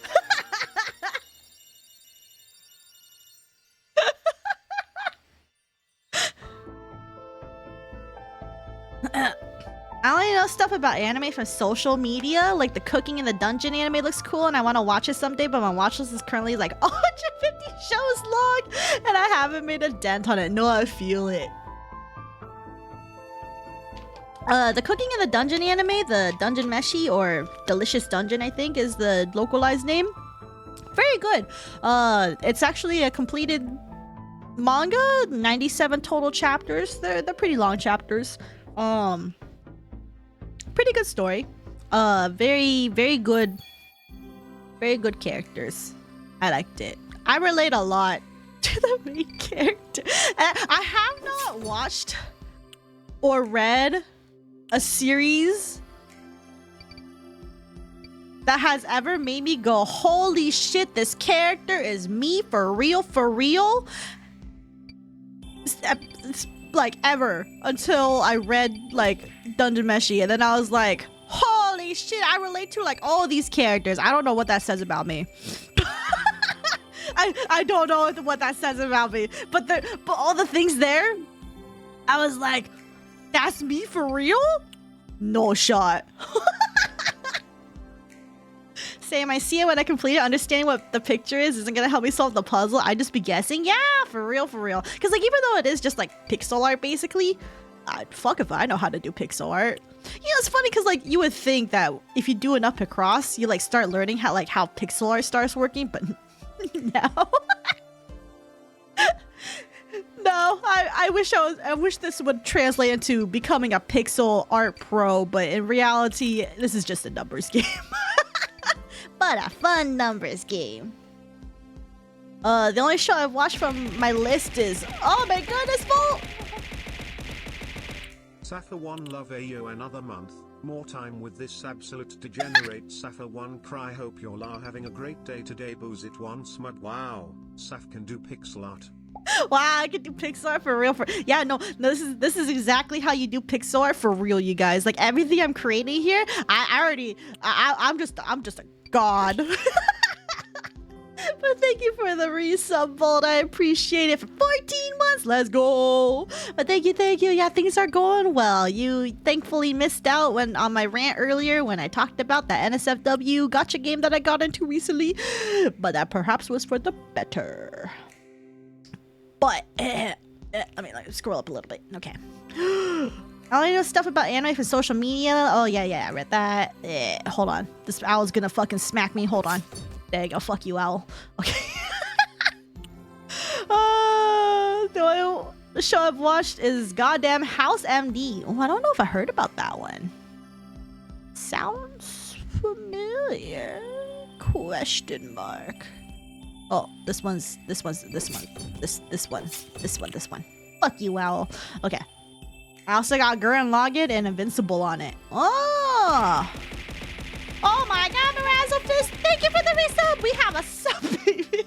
I only know stuff about anime from social media, like the cooking in the dungeon anime looks cool and I want to watch it someday, but my watch list is currently like 150 shows long and I haven't made a dent on it. No, I feel it. The cooking in the dungeon anime, the Dungeon Meshi, or Delicious Dungeon, I think is the localized name. Very good. It's actually a completed manga, 97 total chapters. They're pretty long chapters. Pretty good story. Very good characters. I liked it. I relate a lot to the main character. I have not watched or read a series that has ever made me go, holy shit, this character is me for real, for real. It's like ever until I read like Dungeon Meshi, and then I was like, holy shit, I relate to like all these characters. I don't know what that says about me. I don't know what that says about me, but all the things there, I was like, that's me for real? No shot. Same, I see it when I complete it. Understanding what the picture is isn't gonna help me solve the puzzle. I just be guessing. Yeah, for real, for real. Because like even though it is just like pixel art basically, fuck if I know how to do pixel art. You know, it's funny because like you would think that if you do enough Picross, you like start learning how pixel art starts working, but no. No, I wish this would translate into becoming a pixel art pro, but in reality, this is just a numbers game. But a fun numbers game. The only show I've watched from my list is, oh my goodness, Volt! Saph1 love you another month. More time with this absolute degenerate Saph1 cry. Hope you're having a great day today. Booze it once mud. Wow, Saph can do pixel art. Wow, I can do pixel art for real. Yeah, no, this is exactly how you do pixel art for real, you guys. Like everything I'm creating here, I'm just a god. But thank you for the resub, Bolt. I appreciate it. For 14 months, let's go. But thank you. Yeah, things are going well. You thankfully missed out on my rant earlier when I talked about that NSFW gotcha game that I got into recently. But that perhaps was for the better. But let me scroll up a little bit. Okay. I only know stuff about anime from social media. Oh yeah, I read that. Hold on. This owl's gonna fucking smack me. Hold on. There you go. Fuck you, owl. Okay. The show I've watched is goddamn House MD. Oh, I don't know if I heard about that one. Sounds familiar? Question mark. Oh, this one. Fuck you, owl. Okay. I also got Gurren Lagann and Invincible on it. Oh! Oh my god, Mirazzlefist! Thank you for the resub! We have a sub baby!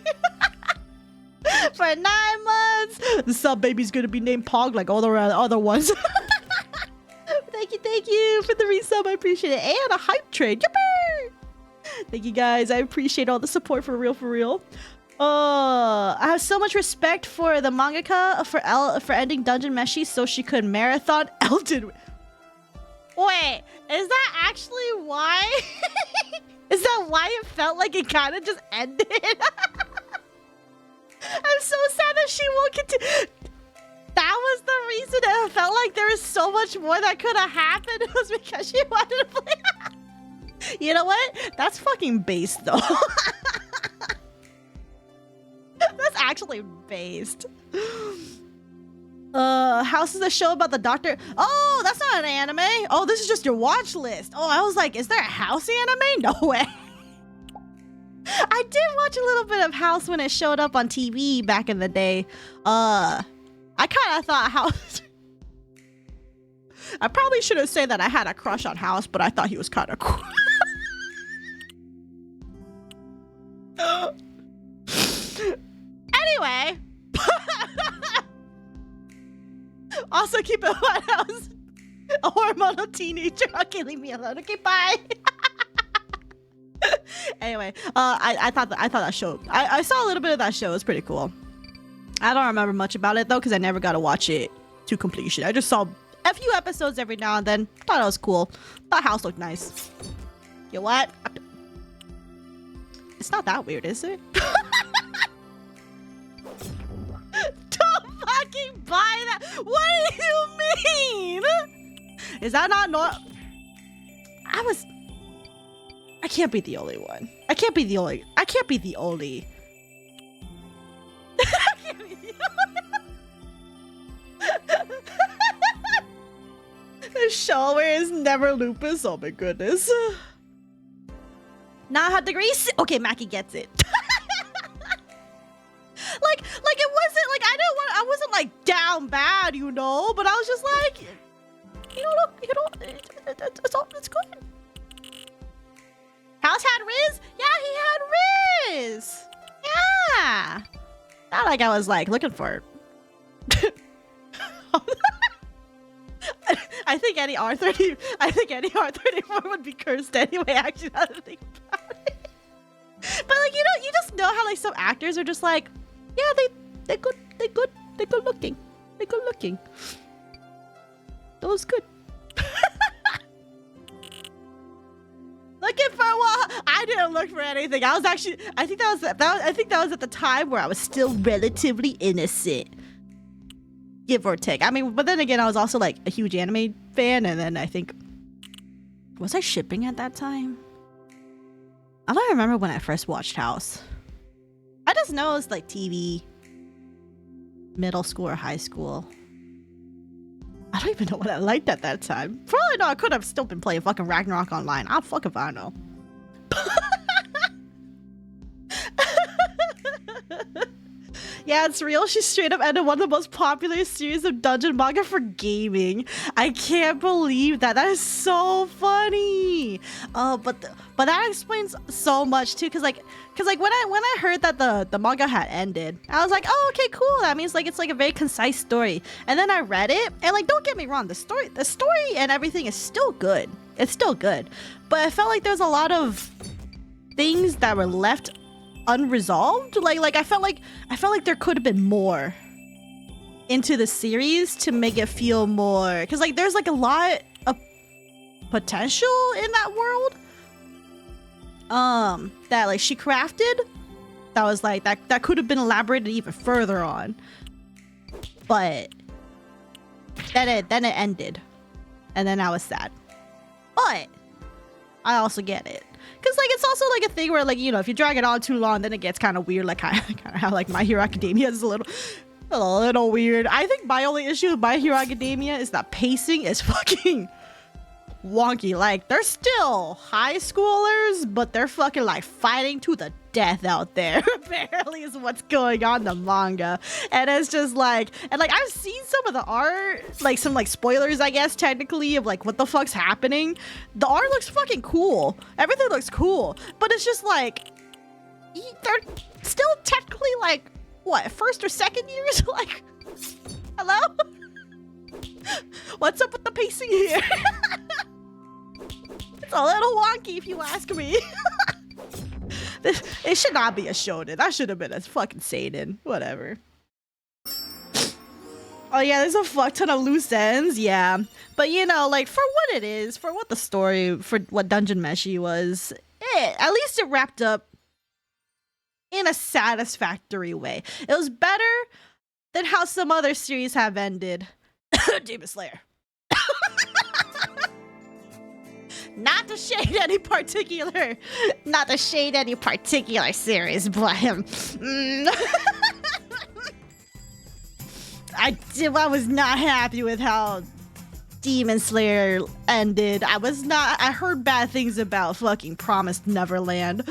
For 9 months! The sub baby's gonna be named Pog like all the other ones. Thank you for the resub. I appreciate it. And a hype trade. Yippee! Thank you guys. I appreciate all the support for real. I have so much respect for the mangaka for ending Dungeon Meshi so she could marathon Elden. Wait, is that actually why? Is that why it felt like it kind of just ended? I'm so sad that she won't continue. That was the reason it felt like there was so much more that could have happened. It was because she wanted to play. You know what? That's fucking based though. That's actually based. House is a show about the doctor. Oh, that's not an anime. Oh, this is just your watch list. Oh, I was like, is there a House anime? No way. I did watch a little bit of House when it showed up on TV back in the day. I kind of thought House. I probably shouldn't say that I had a crush on House, but I thought he was kind of cool. Anyway. Also, keep in mind, I was a hormonal teenager. Okay, leave me alone. Okay, bye. Anyway, I thought that show. I saw a little bit of that show. It was pretty cool. I don't remember much about it though, because I never got to watch it to completion. I just saw a few episodes every now and then. Thought it was cool. Thought House looked nice. You know what? It's not that weird, is it? Don't fucking buy that. What do you mean? Is that not I can't be the only one. I can't be the only. The show where it's never lupus. Oh my goodness. Now I have degrees. Okay, Mackie gets it. like it wasn't like I wasn't like down bad, you know, but I was just like, it's good. House had Riz? Yeah, he had Riz. Yeah. Not like I was like looking for it. I think any R34 would be cursed anyway, actually, now that I think about it. But like you just know how like some actors are just like, yeah, they're good looking. They're good looking. That was good. Looking for what? I didn't look for anything. I was actually, I think that was at the time where I was still relatively innocent, give or take. I mean, but then again, I was also like a huge anime fan, and then I think, was I shipping at that time? I don't remember when I first watched House. I just know it was like TV, middle school or high school. I don't even know what I liked at that time. Probably no, I could have still been playing fucking Ragnarok online. I'll fuck if I know. Yeah, it's real. She straight up ended one of the most popular series of dungeon manga for gaming. I can't believe that. That is so funny. But that explains so much too. Cause like when I heard that the manga had ended, I was like, oh, okay, cool. That means like it's like a very concise story. And then I read it, and like, don't get me wrong, the story and everything is still good. It's still good. But I felt like there's a lot of things that were left unresolved. Like I felt like there could have been more into the series to make it feel more, because like there's like a lot of potential in that world that like she crafted that was like that could have been elaborated even further on, but then it ended, and then I was sad. But I also get it. Because, like, it's also, like, a thing where, like, you know, if you drag it on too long, then it gets kind of weird, like, kind of how, like, My Hero Academia is a little weird. I think my only issue with My Hero Academia is that pacing is fucking wonky. Like, they're still high schoolers, but they're fucking, like, fighting to the death out there, apparently, is what's going on in the manga. And it's just like, and like I've seen some of the art, like some like spoilers, I guess, technically, of like what the fuck's happening. The art looks fucking cool, everything looks cool, but it's just like they're still technically like what, first or second years. Like, hello. What's up with the pacing here? It's a little wonky if you ask me. It should not be a shonen. That should have been a fucking seinen. Whatever. Oh yeah, there's a fuck ton of loose ends. Yeah. But you know, like, for what it is, for what the story, for what Dungeon Meshi was, at least it wrapped up in a satisfactory way. It was better than how some other series have ended. Demon Slayer. Not to shade any particular series, but I was not happy with how Demon Slayer ended. I heard bad things about fucking Promised Neverland.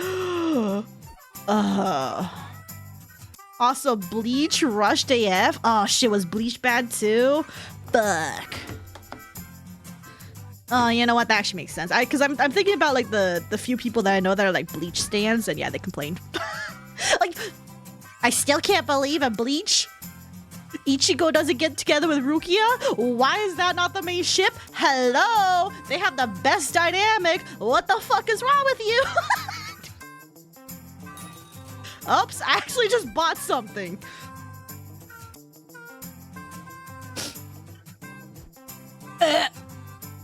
Also, Bleach rushed AF. Oh shit, was Bleach bad too? Fuck. Oh, you know what? That actually makes sense. Because I'm thinking about like the few people that I know that are like Bleach stans, and yeah, they complained. Like, I still can't believe a Bleach Ichigo doesn't get together with Rukia. Why is that not the main ship? Hello, they have the best dynamic. What the fuck is wrong with you? Oops, I actually just bought something.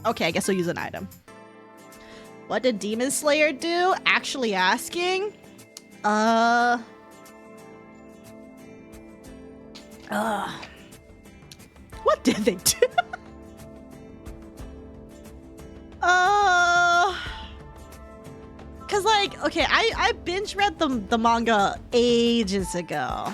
Okay, I guess I'll use an item. What did Demon Slayer do? Actually asking? What did they do? Cause like, okay, I binge read the manga ages ago.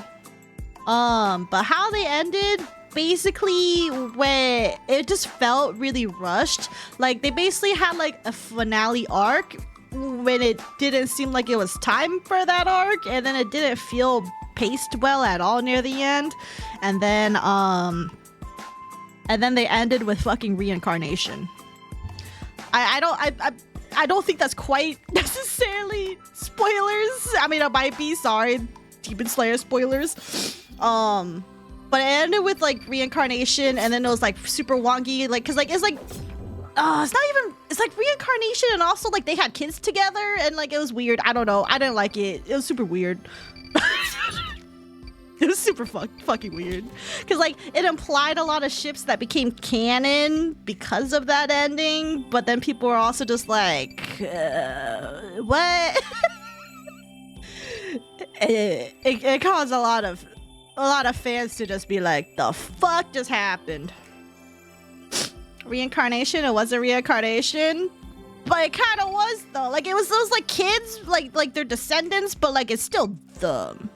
But how they ended, basically, when it just felt really rushed. Like, they basically had like a finale arc when it didn't seem like it was time for that arc, and then it didn't feel paced well at all near the end. And then they ended with fucking reincarnation. I don't think that's quite necessarily spoilers. I mean, it might be, sorry, Demon Slayer spoilers. But it ended with like reincarnation, and then it was like super wonky, like, cause like it's like, it's it's like reincarnation, and also like they had kids together, and like it was weird. I don't know. I didn't like it. It was super weird. It was super fucking weird. Because like it implied a lot of ships that became canon because of that ending, but then people were also just like, what? it caused a lot of fans to just be like, the fuck just happened? Reincarnation? It wasn't reincarnation, but it kind of was though. Like it was those like kids, like their descendants, but like it's still them.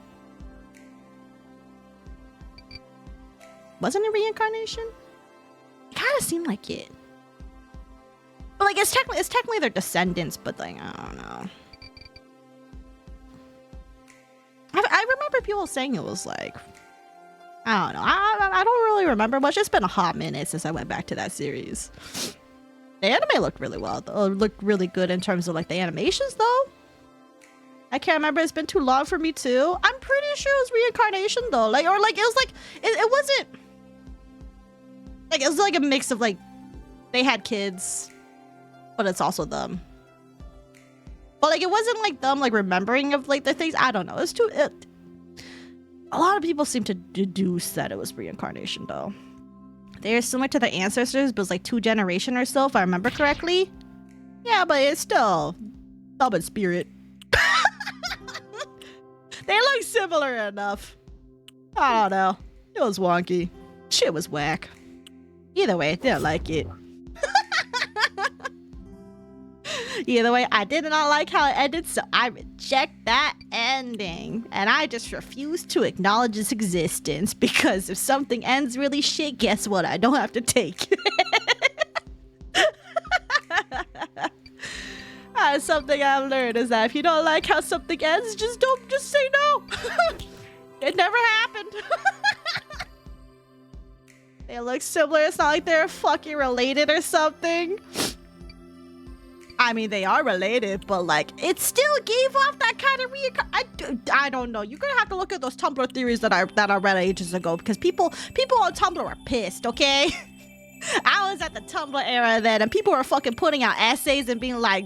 Wasn't it reincarnation? It kind of seemed like it. But like it's technically their descendants, but like I don't know. I remember people saying it was like, I don't know. I don't really remember much. It's been a hot minute since I went back to that series. The anime looked really well though. It looked really good in terms of like the animations though. I can't remember. It's been too long for me too. I'm pretty sure it was reincarnation though. Like, or like it was like it wasn't like it was like a mix of like they had kids, but it's also them. But like it wasn't like them like remembering of like the things. I don't know. It's too. A lot of people seem to deduce that it was reincarnation though. They're similar to their ancestors, but it's like 2 generations or so, if I remember correctly. Yeah, but it's still stubborn spirit. They look similar enough. I don't know. It was wonky. Shit was whack. Either way, I didn't like it. Either way, I did not like how it ended, so I reject that ending. And I just refuse to acknowledge its existence, because if something ends really shit, guess what? I don't have to take it. Something I've learned is that if you don't like how something ends, just say no. It never happened. They look similar. It's not like they're fucking related or something. I mean, they are related, but like, it still gave off that kind of I don't know. You're gonna have to look at those Tumblr theories that I read ages ago, because people on Tumblr are pissed, okay? I was at the Tumblr era then, and people were fucking putting out essays and being like,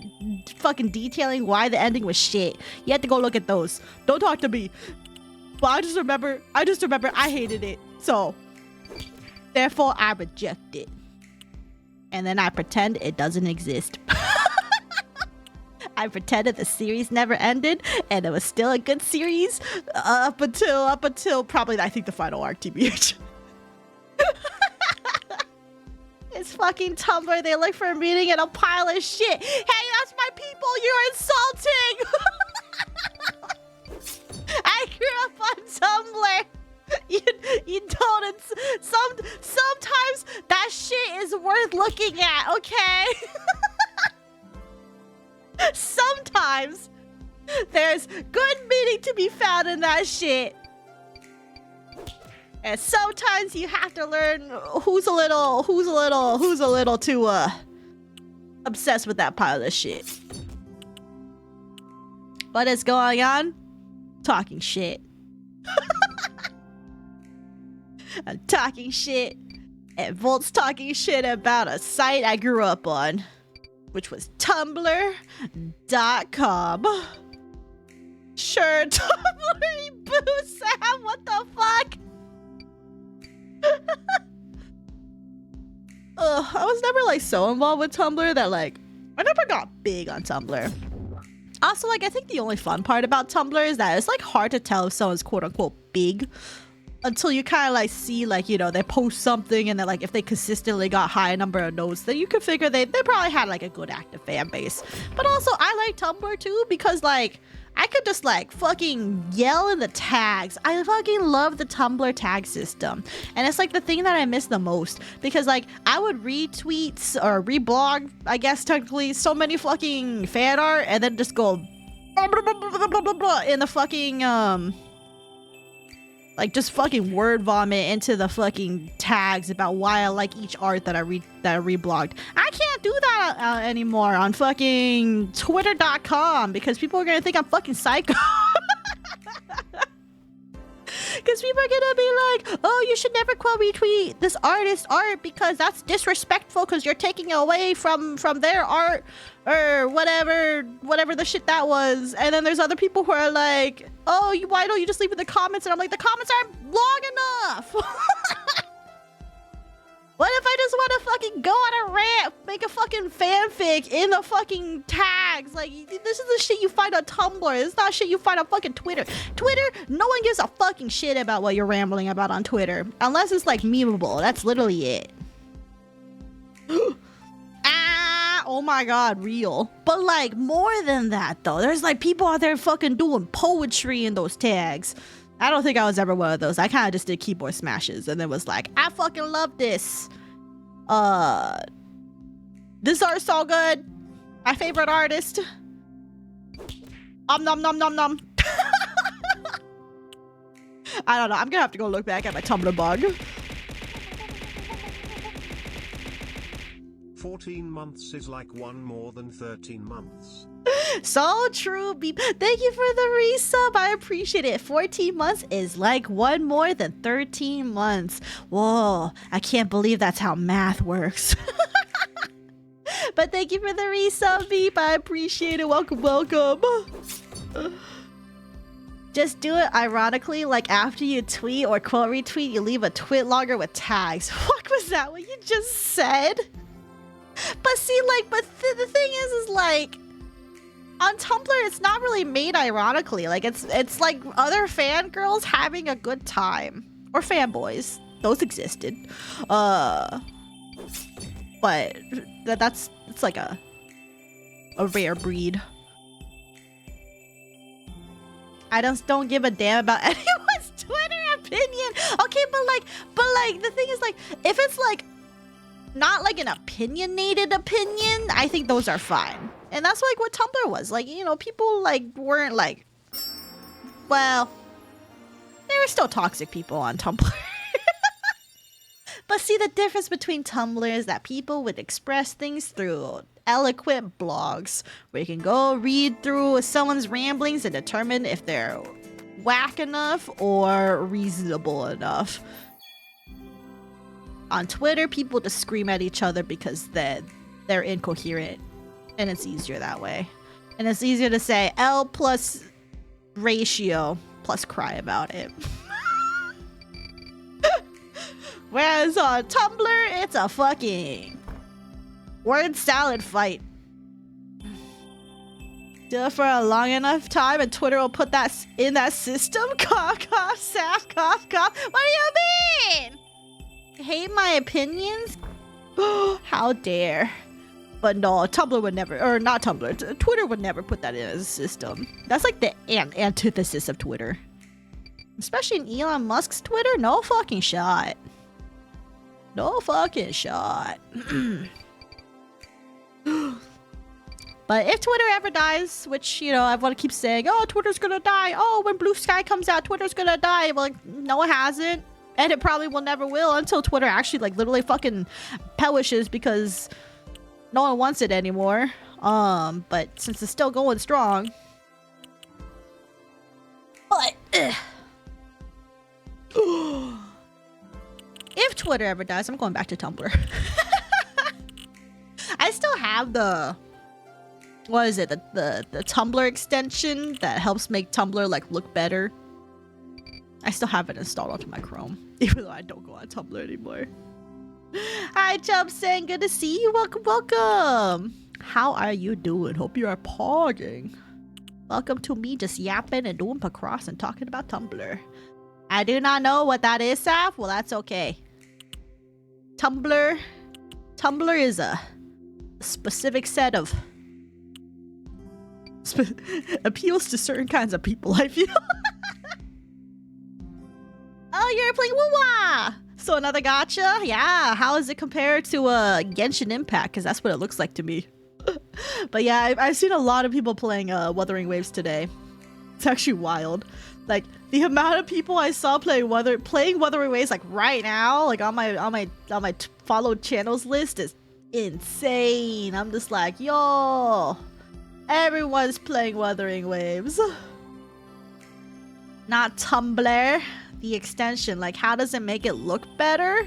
fucking detailing why the ending was shit. You have to go look at those. Don't talk to me. But I just remember I hated it. So, therefore, I reject it. And then I pretend it doesn't exist. I pretended the series never ended, and it was still a good series up until probably I think the final arc, TBH. It's fucking Tumblr. They look for a meeting and a pile of shit. Hey, that's my people. You're insulting. I grew up on Tumblr. You don't. Sometimes that shit is worth looking at. Okay. Sometimes there's good meaning to be found in that shit. And sometimes you have to learn who's a little too obsessed with that pile of shit. What is going on? Talking shit. I'm talking shit, and Volt's talking shit about a site I grew up on, which was Tumblr.com. Sure, Tumblr, boo, Sam, what the fuck? I was never like so involved with Tumblr that like I never got big on Tumblr. Also, like, I think the only fun part about Tumblr is that it's like hard to tell if someone's quote unquote big until you kind of like see, like, you know, they post something and then like if they consistently got high number of notes, then you can figure they probably had like a good active fan base. But also I like Tumblr too, because like I could just like fucking yell in the tags. I fucking love the Tumblr tag system. And it's like the thing that I miss the most, because like I would retweet or reblog, I guess technically, so many fucking fan art and then just go in the fucking like just fucking word vomit into the fucking tags about why I like each art that I reblogged. I can't do that anymore on fucking twitter.com because people are gonna think I'm fucking psycho. Because people are gonna be like, oh, you should never quote retweet this artist's art because that's disrespectful because you're taking away from their art or whatever the shit that was. And then there's other people who are like, oh, why don't you just leave in the comments? And I'm like, the comments aren't long enough. What if I just want to fucking go on a rant, make a fucking fanfic in the fucking tags? Like, this is the shit you find on Tumblr. It's not shit you find on fucking Twitter. Twitter, no one gives a fucking shit about what you're rambling about on Twitter. Unless it's like memeable. That's literally it. Ah, oh my god, real. But like, more than that though. There's like people out there fucking doing poetry in those tags. I don't think I was ever one of those. I kind of just did keyboard smashes and then was like, I fucking love this. This art's so good. My favorite artist. Nom nom nom nom. I don't know. I'm gonna have to go look back at my Tumblr bug. 14 months is like one more than 13 months. So true, Beep. Thank you for the resub. I appreciate it. 14 months is like one more than 13 months. Whoa, I can't believe that's how math works. But thank you for the resub, Beep. I appreciate it. Welcome, welcome. Just do it ironically, like after you tweet or quote retweet, you leave a twit logger with tags. Fuck, was that what you just said? But see, like, the thing is like, on Tumblr, it's not really made ironically. Like, it's like other fangirls having a good time. Or fanboys. Those existed. But it's like a rare breed. I just don't give a damn about anyone's Twitter opinion. Okay, but like, the thing is, like, if it's like not like an opinionated opinion, I think those are fine. And that's like what Tumblr was. Like, you know, people like weren't like, well, there were still toxic people on Tumblr. But see, the difference between Tumblr is that people would express things through eloquent blogs where you can go read through someone's ramblings and determine if they're whack enough or reasonable enough. On Twitter, people just scream at each other because they're incoherent. And it's easier that way. And it's easier to say L plus ratio plus cry about it. Whereas on Tumblr, it's a fucking word salad fight. Do it for a long enough time and Twitter will put that in that system? Cough, cough, Saph, cough, cough. What do you mean? Hate my opinions? How dare. But no, Tumblr would never, or not Tumblr, Twitter would never put that in as a system. That's like the antithesis of Twitter. Especially in Elon Musk's Twitter, no fucking shot. No fucking shot. But if Twitter ever dies, which, you know, I want to keep saying, oh, Twitter's gonna die. Oh, when Blue Sky comes out, Twitter's gonna die. Well, like, no, it hasn't. And it probably will never will until Twitter actually, like, literally fucking perishes because no one wants it anymore. But since it's still going strong. But if Twitter ever dies, I'm going back to Tumblr. I still have the, what is it? The Tumblr extension that helps make Tumblr like look better. I still have it installed onto my Chrome, even though I don't go on Tumblr anymore. Hi, Chub saying, good to see you. Welcome, welcome. How are you doing? Hope you are pogging. Welcome to me just yapping and doing Picross and talking about Tumblr. I do not know what that is, Saph. Well, that's okay. Tumblr is a specific set of appeals to certain kinds of people, I feel. Oh, you're playing Woo-Wah! So another gacha? Yeah, how is it compared to Genshin Impact? Because that's what it looks like to me. But yeah, I've seen a lot of people playing Wuthering Waves today. It's actually wild. Like, the amount of people I saw playing Wuthering Waves like right now, like on my followed channels list is insane. I'm just like, yo, everyone's playing Wuthering Waves. Not Tumblr. the extension? Like, how does it make it look better?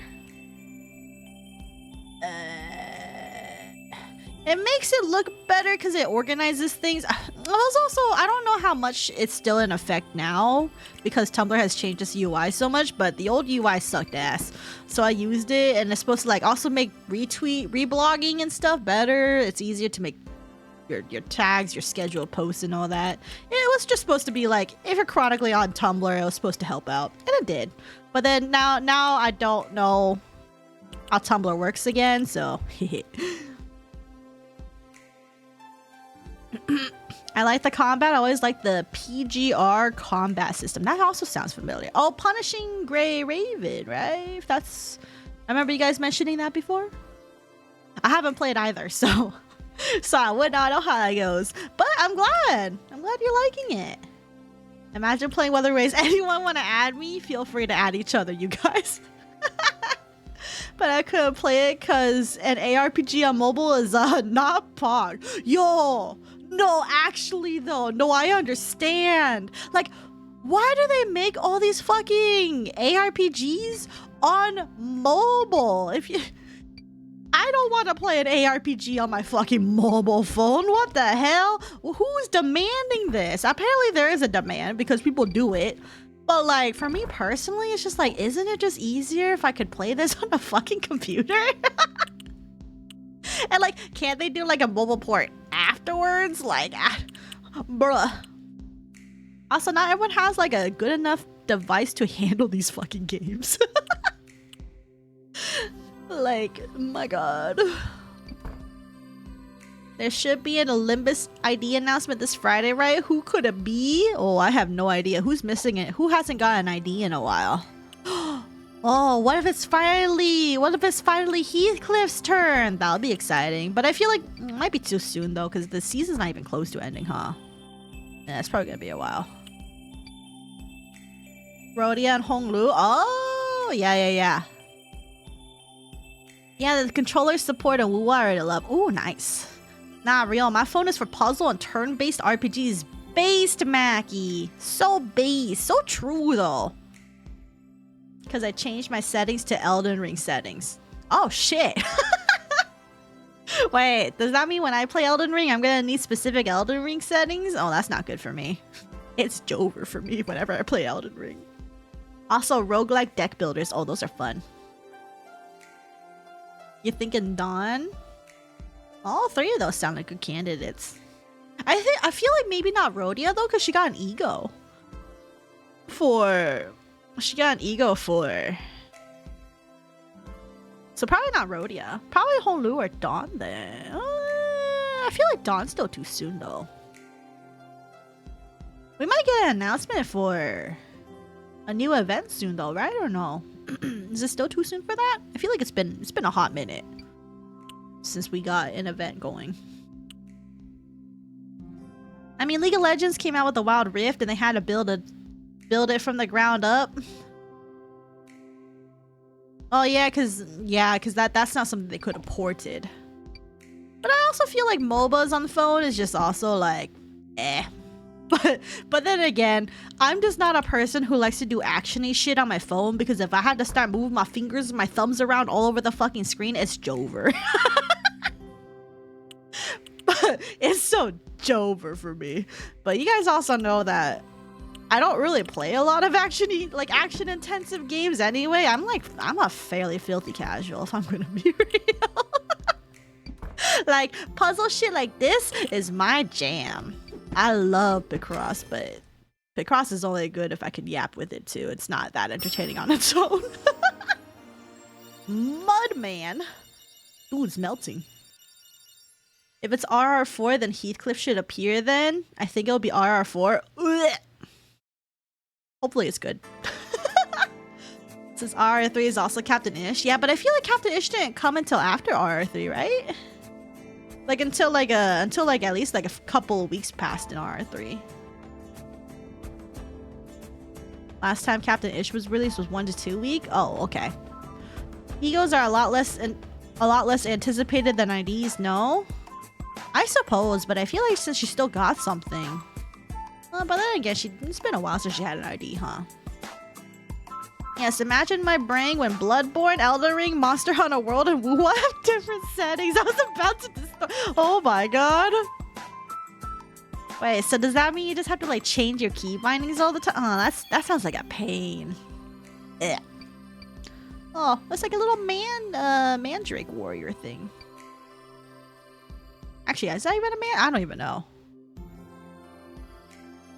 It makes it look better because it organizes things. I don't know how much it's still in effect now because Tumblr has changed its UI so much, but the old UI sucked ass. So I used it, and it's supposed to like also make reblogging and stuff better. It's easier to make your tags, your scheduled posts and all that. It was just supposed to be like, if you're chronically on Tumblr, it was supposed to help out, and it did. But then now I don't know how Tumblr works again, so I like the combat. I always like the PGR combat system. That also sounds familiar. Oh, Punishing Grey Raven, right? I remember you guys mentioning that before. I haven't played either, so I would not know how that goes. But I'm glad you're liking it. Imagine playing Weather Race. Anyone want to add me? Feel free to add each other, you guys. But I couldn't play it because an ARPG on mobile is not POG. Yo, no, actually though, no, I understand. Like, why do they make all these fucking ARPGs on mobile? I don't want to play an ARPG on my fucking mobile phone. What the hell? Who's demanding this? Apparently there is a demand because people do it. But like, for me personally, it's just like, isn't it just easier if I could play this on a fucking computer? And like, can't they do like a mobile port afterwards? Like, bruh. Also, not everyone has like a good enough device to handle these fucking games. Like, my god. There should be an Olympus ID announcement this Friday, right? Who could it be? Oh, I have no idea. Who's missing it? Who hasn't got an ID in a while? Oh, what if it's finally Heathcliff's turn? That'll be exciting. But I feel like it might be too soon though, because the season's not even close to ending, huh? Yeah, it's probably gonna be a while. Rhodia and Honglu. Oh, yeah. Yeah, the controller support and Woo I already love. Ooh, nice. Nah, real. My phone is for puzzle and turn-based RPGs. Based, Mackie. So base. So true, though. Because I changed my settings to Elden Ring settings. Oh, shit. Wait, does that mean when I play Elden Ring, I'm going to need specific Elden Ring settings? Oh, that's not good for me. It's Jover for me whenever I play Elden Ring. Also, roguelike deck builders. Oh, those are fun. You thinking Dawn? All three of those sound like good candidates. I feel like maybe not Rhodia though, because she got an ego for. So probably not Rhodia. Probably Honglu or Dawn then. I feel like Dawn's still too soon though. We might get an announcement for a new event soon though, right? Or no? Is it still too soon for that? I feel like it's been a hot minute since we got an event going. I mean, League of Legends came out with the Wild Rift and they had to build it from the ground up. Oh yeah, cause that's not something they could have ported. But I also feel like MOBAs on the phone is just also like, eh. But then again, I'm just not a person who likes to do actiony shit on my phone, because if I had to start moving my fingers and my thumbs around all over the fucking screen, it's Jover. But it's so Jover for me. But you guys also know that I don't really play a lot of action intensive games anyway. I'm a fairly filthy casual, if I'm gonna be real. Like, puzzle shit like this is my jam. I love Picross, but Picross is only good if I can yap with it too. It's not that entertaining on its own. Mudman. Ooh, it's melting. If it's RR4, then Heathcliff should appear then. I think it'll be RR4. Ugh. Hopefully it's good. Since RR3 is also Captain Ish. Yeah, but I feel like Captain Ish didn't come until after RR3, right? Like until at least like a couple of weeks passed in RR3. Last time Captain Ish was released was 1 to 2 weeks. Oh, okay. Egos are a lot less anticipated than IDs. No, I suppose, but I feel like since she still got something. But then again, it's been a while since she had an ID, huh? Yes, imagine my brain when Bloodborne, Elden Ring, Monster Hunter World, and WoW have different settings. I was about to oh my god. Wait, so does that mean you just have to like change your key bindings all the time? Oh, that sounds like a pain. Ugh. Oh, it's like a little mandrake warrior thing. Actually, is that even a man? I don't even know.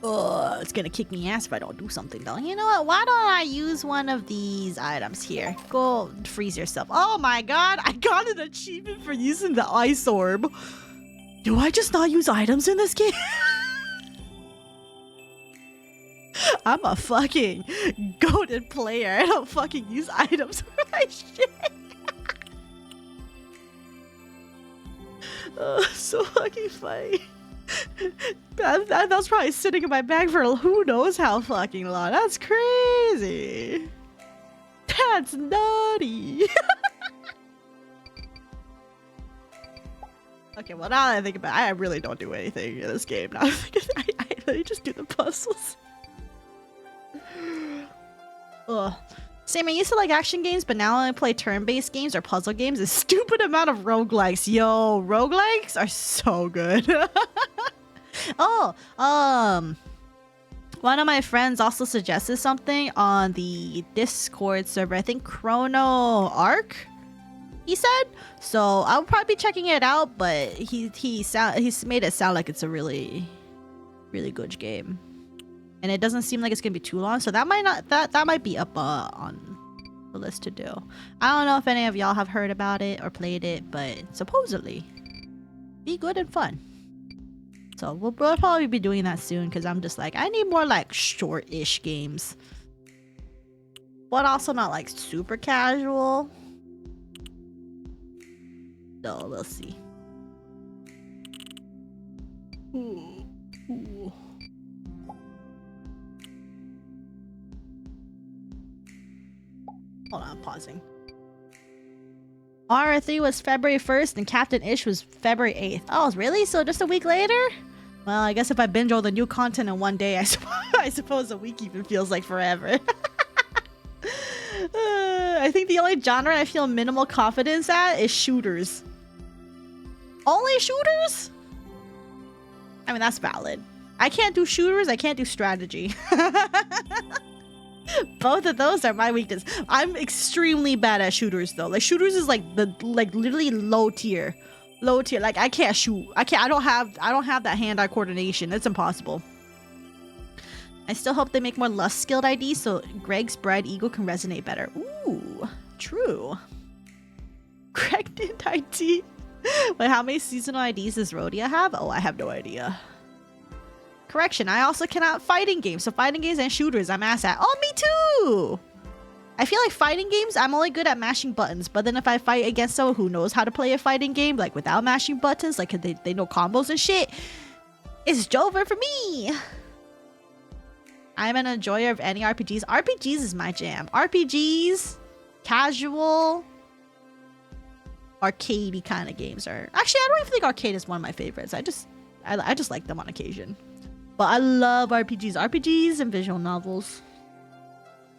Oh, it's gonna kick me ass if I don't do something though. You know what? Why don't I use one of these items here? Go freeze yourself. Oh my god, I got an achievement for using the ice orb. Do I just not use items in this game? I'm a fucking goated player. I don't fucking use items for my shit. Oh, so fucking funny. That was probably sitting in my bag for who knows how fucking long. That's crazy. That's nutty. Okay, well now that I think about it, I really don't do anything in this game. Now I really just do the puzzles. Ugh. Same, I used to like action games, but now I play turn-based games or puzzle games. A stupid amount of roguelikes. Yo, roguelikes are so good. Oh, one of my friends also suggested something on the Discord server. I think Chrono Arc, he said. So I'll probably be checking it out, but he's made it sound like it's a really, really good game. And it doesn't seem like it's gonna be too long, so that might be up on the list to do. I don't know if any of y'all have heard about it or played it, but supposedly be good and fun. So we'll probably be doing that soon because I'm just like, I need more like short-ish games, but also not like super casual. So we'll see. Ooh. Hold on, I'm pausing. R3 was February 1st and Captain Ish was February 8th. Oh, really? So just a week later? Well, I guess if I binge all the new content in one day, I suppose a week even feels like forever. I think the only genre I feel minimal confidence at is shooters. Only shooters? I mean, that's valid. I can't do shooters, I can't do strategy. Both of those are my weakness. I'm extremely bad at shooters though. Like shooters is like literally low tier. Like I can't shoot. I don't have that hand-eye coordination. It's impossible. I still hope they make more lust skilled IDs so Greg's Bride Eagle can resonate better. Ooh, true. Pregnant ID. Wait, how many seasonal IDs does Rhodia have? Oh, I have no idea. Correction, I also cannot fighting games. So fighting games and shooters, I'm ass at. Oh, me too! I feel like fighting games, I'm only good at mashing buttons. But then if I fight against someone who knows how to play a fighting game, like without mashing buttons, like they know combos and shit, it's over for me. I'm an enjoyer of any RPGs. RPGs is my jam. RPGs, casual, arcadey kind of games are... Actually, I don't even think arcade is one of my favorites. I just like them on occasion. But I love RPGs. RPGs and visual novels.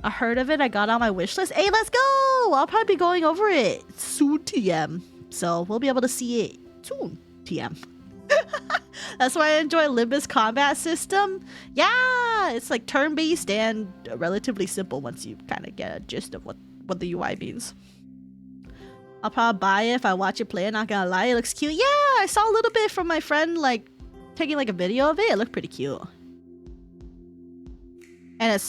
I heard of it. I got on my wish list. Hey, let's go! I'll probably be going over it soon, TM. So we'll be able to see it soon, TM. That's why I enjoy Limbus combat system. Yeah, it's like turn-based and relatively simple once you kind of get a gist of what the UI means. I'll probably buy it if I watch it play. Not gonna lie, it looks cute. Yeah, I saw a little bit from my friend, like taking like a video of it. It looked pretty cute. And it's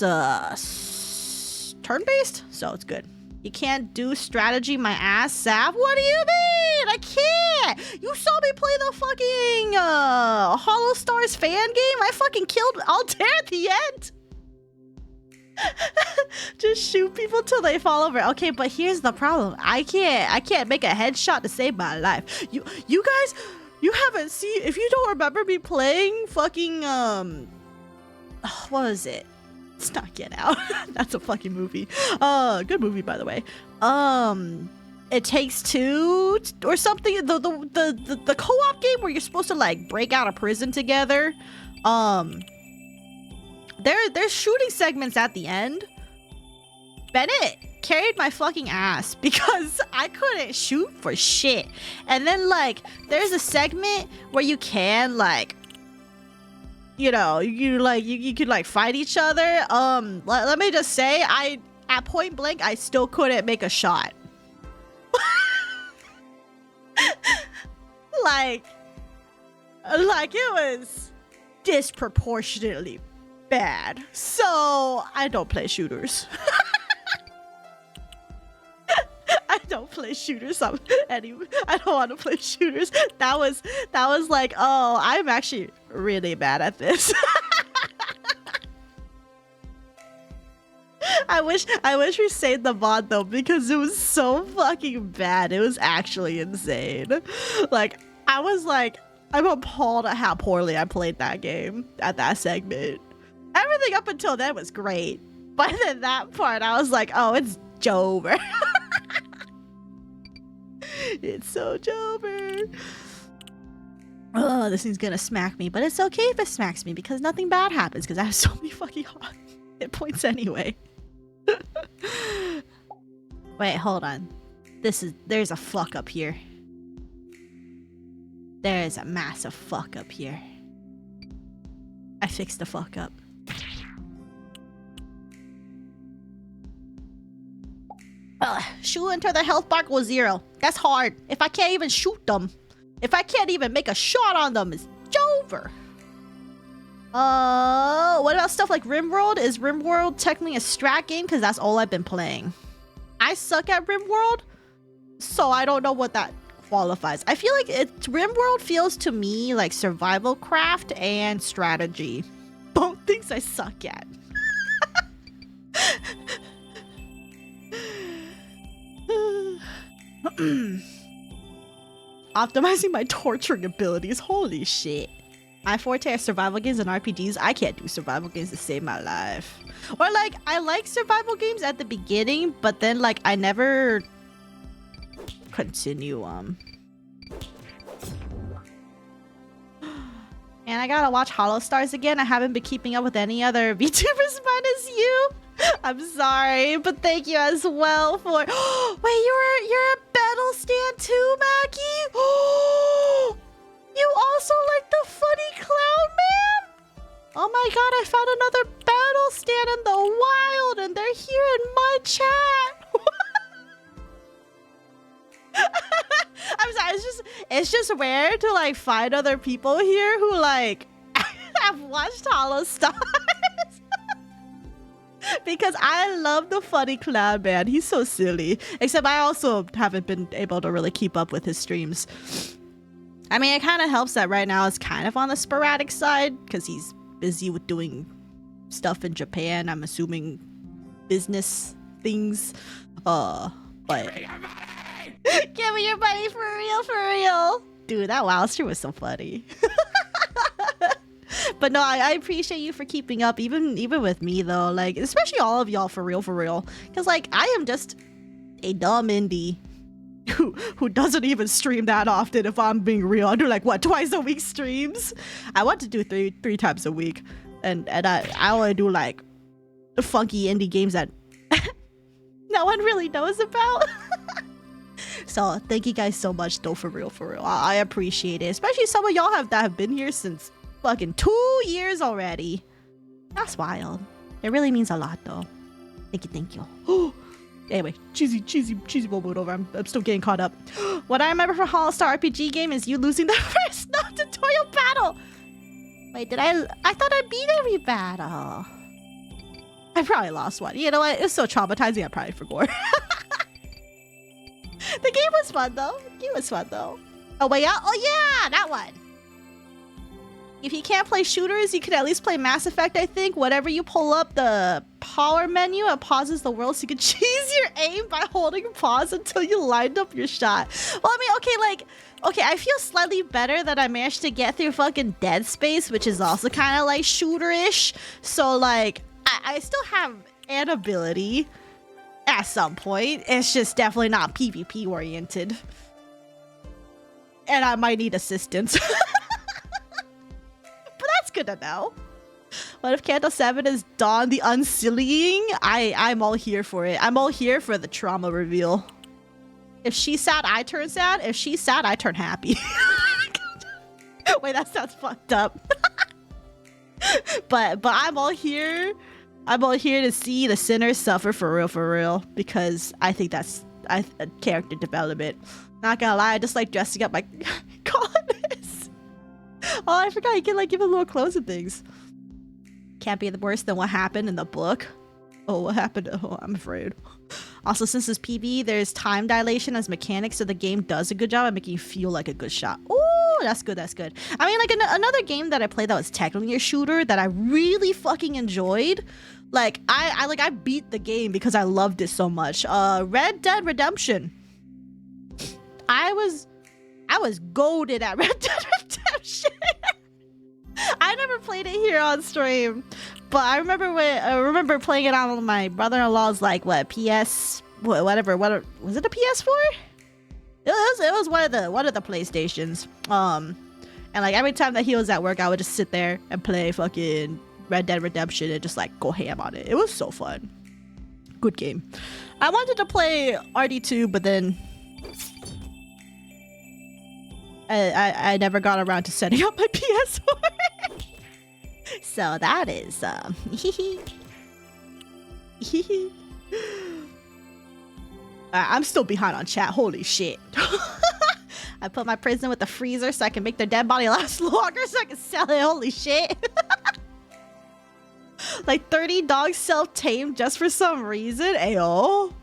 turn-based, so it's good. You can't do strategy, my ass, Saph. What do you mean? I can't. You saw me play the fucking Hollow Stars fan game. I fucking killed Altair at the end. Just shoot people till they fall over. Okay, but here's the problem. I can't make a headshot to save my life. You guys, you haven't seen, if you don't remember me playing fucking what was it? It's not Get Out. That's a fucking movie. Good movie, by the way. It Takes Two or something. The co-op game where you're supposed to like break out of prison together. There's shooting segments at the end. Bennett carried my fucking ass because I couldn't shoot for shit. And then like there's a segment where you can like, you know, you could like fight each other. Let me just say, at point blank I still couldn't make a shot. like it was disproportionately bad. So I don't play shooters. I don't play shooters. I don't want to play shooters. That was like, oh, I'm actually really bad at this. I wish we saved the VOD though, because it was so fucking bad. It was actually insane. Like I'm appalled at how poorly I played that game at that segment. Everything up until then was great, but then that part I was like, oh, it's Jover. It's so Jover. Oh, this thing's gonna smack me, but it's okay if it smacks me because nothing bad happens because I have so many fucking hit points anyway. Wait, hold on. There's a fuck up here. There's a massive fuck up here. I fixed the fuck up. Shoot into the health bar equals 0. That's hard. If I can't even shoot them, if I can't even make a shot on them, it's over. What about stuff like RimWorld? Is RimWorld technically a strat game? Because that's all I've been playing. I suck at RimWorld, so I don't know what that qualifies. I feel like RimWorld feels to me like survival craft and strategy. Both things I suck at. Optimizing my torturing abilities. Holy shit. My forte are survival games and RPGs. I can't do survival games to save my life. Or like, I like survival games at the beginning, but then like I never continue And I gotta watch Hollow Stars again. I haven't been keeping up with any other VTubers minus you. I'm sorry, but thank you as well for. Wait, you're a battle stand too, Maggie? You also like the funny clown man? Oh my god, I found another battle stand in the wild, and they're here in my chat. I'm sorry, it's just rare to like find other people here who like have watched Hollow Stars. Because I love the funny clown man. He's so silly. Except I also haven't been able to really keep up with his streams. I mean, it kind of helps that right now it's kind of on the sporadic side because he's busy with doing stuff in Japan. I'm assuming business things. But give me your money for real. Dude, that WoW stream was so funny. But no, I appreciate you for keeping up, even with me though, like especially all of y'all for real, because like I am just a dumb indie who doesn't even stream that often. If I'm being real, I do like what, twice a week streams. I want to do three times a week, and I only do like funky indie games that no one really knows about. So thank you guys so much though, for real. I appreciate it, especially some of y'all that have been here since fucking 2 years already. That's wild. It really means a lot though. Thank you. Anyway, cheesy moment over. I'm still getting caught up. What I remember from Hollow Star RPG game is you losing the first non-tutorial battle. Wait, I thought I beat every battle. I probably lost one. You know what? It's so traumatizing I probably forgot. The game was fun though. Oh wait, yeah. Oh yeah, that one. If you can't play shooters, you can at least play Mass Effect, I think. Whenever you pull up the power menu, it pauses the world so you can choose your aim by holding pause until you lined up your shot. Well, I mean, okay, I feel slightly better that I managed to get through fucking Dead Space, which is also kind of like shooter-ish. So, like, I still have an ability at some point. It's just definitely not PvP-oriented. And I might need assistance. Good to know. What if Canto 7 is Dawn the Unsillying? I'm all here for it. I'm all here for the trauma reveal. If she's sad, I turn sad. If she's sad, I turn happy. Wait, that sounds fucked up. but I'm all here. I'm all here to see the sinners suffer for real, because I think that's character development. Not gonna lie, I just like dressing up my colonists. Oh, I forgot you can like give a little clothes and things. Can't be worse than what happened in the book. Oh, what happened? Oh, I'm afraid. Also, since it's PB, there's time dilation as mechanics, so the game does a good job at making you feel like a good shot. Oh, that's good, that's good. I mean, like another game that I played that was technically a shooter that I really fucking enjoyed. Like, I beat the game because I loved it so much. Red Dead Redemption. I was goated at Red Dead Redemption. I never played it here on stream, but I remember playing it on my brother-in-law's like whatever was it a PS4? It was one of the PlayStations. And like every time that he was at work, I would just sit there and play fucking Red Dead Redemption and just like go ham on it. It was so fun. Good game. I wanted to play RD2, but then I never got around to setting up my PS4. So that is I'm still behind on chat. Holy shit. I put my prison with the freezer so I can make their dead body last longer so I can sell it. Holy shit. Like 30 dogs self-tamed just for some reason. Ayo.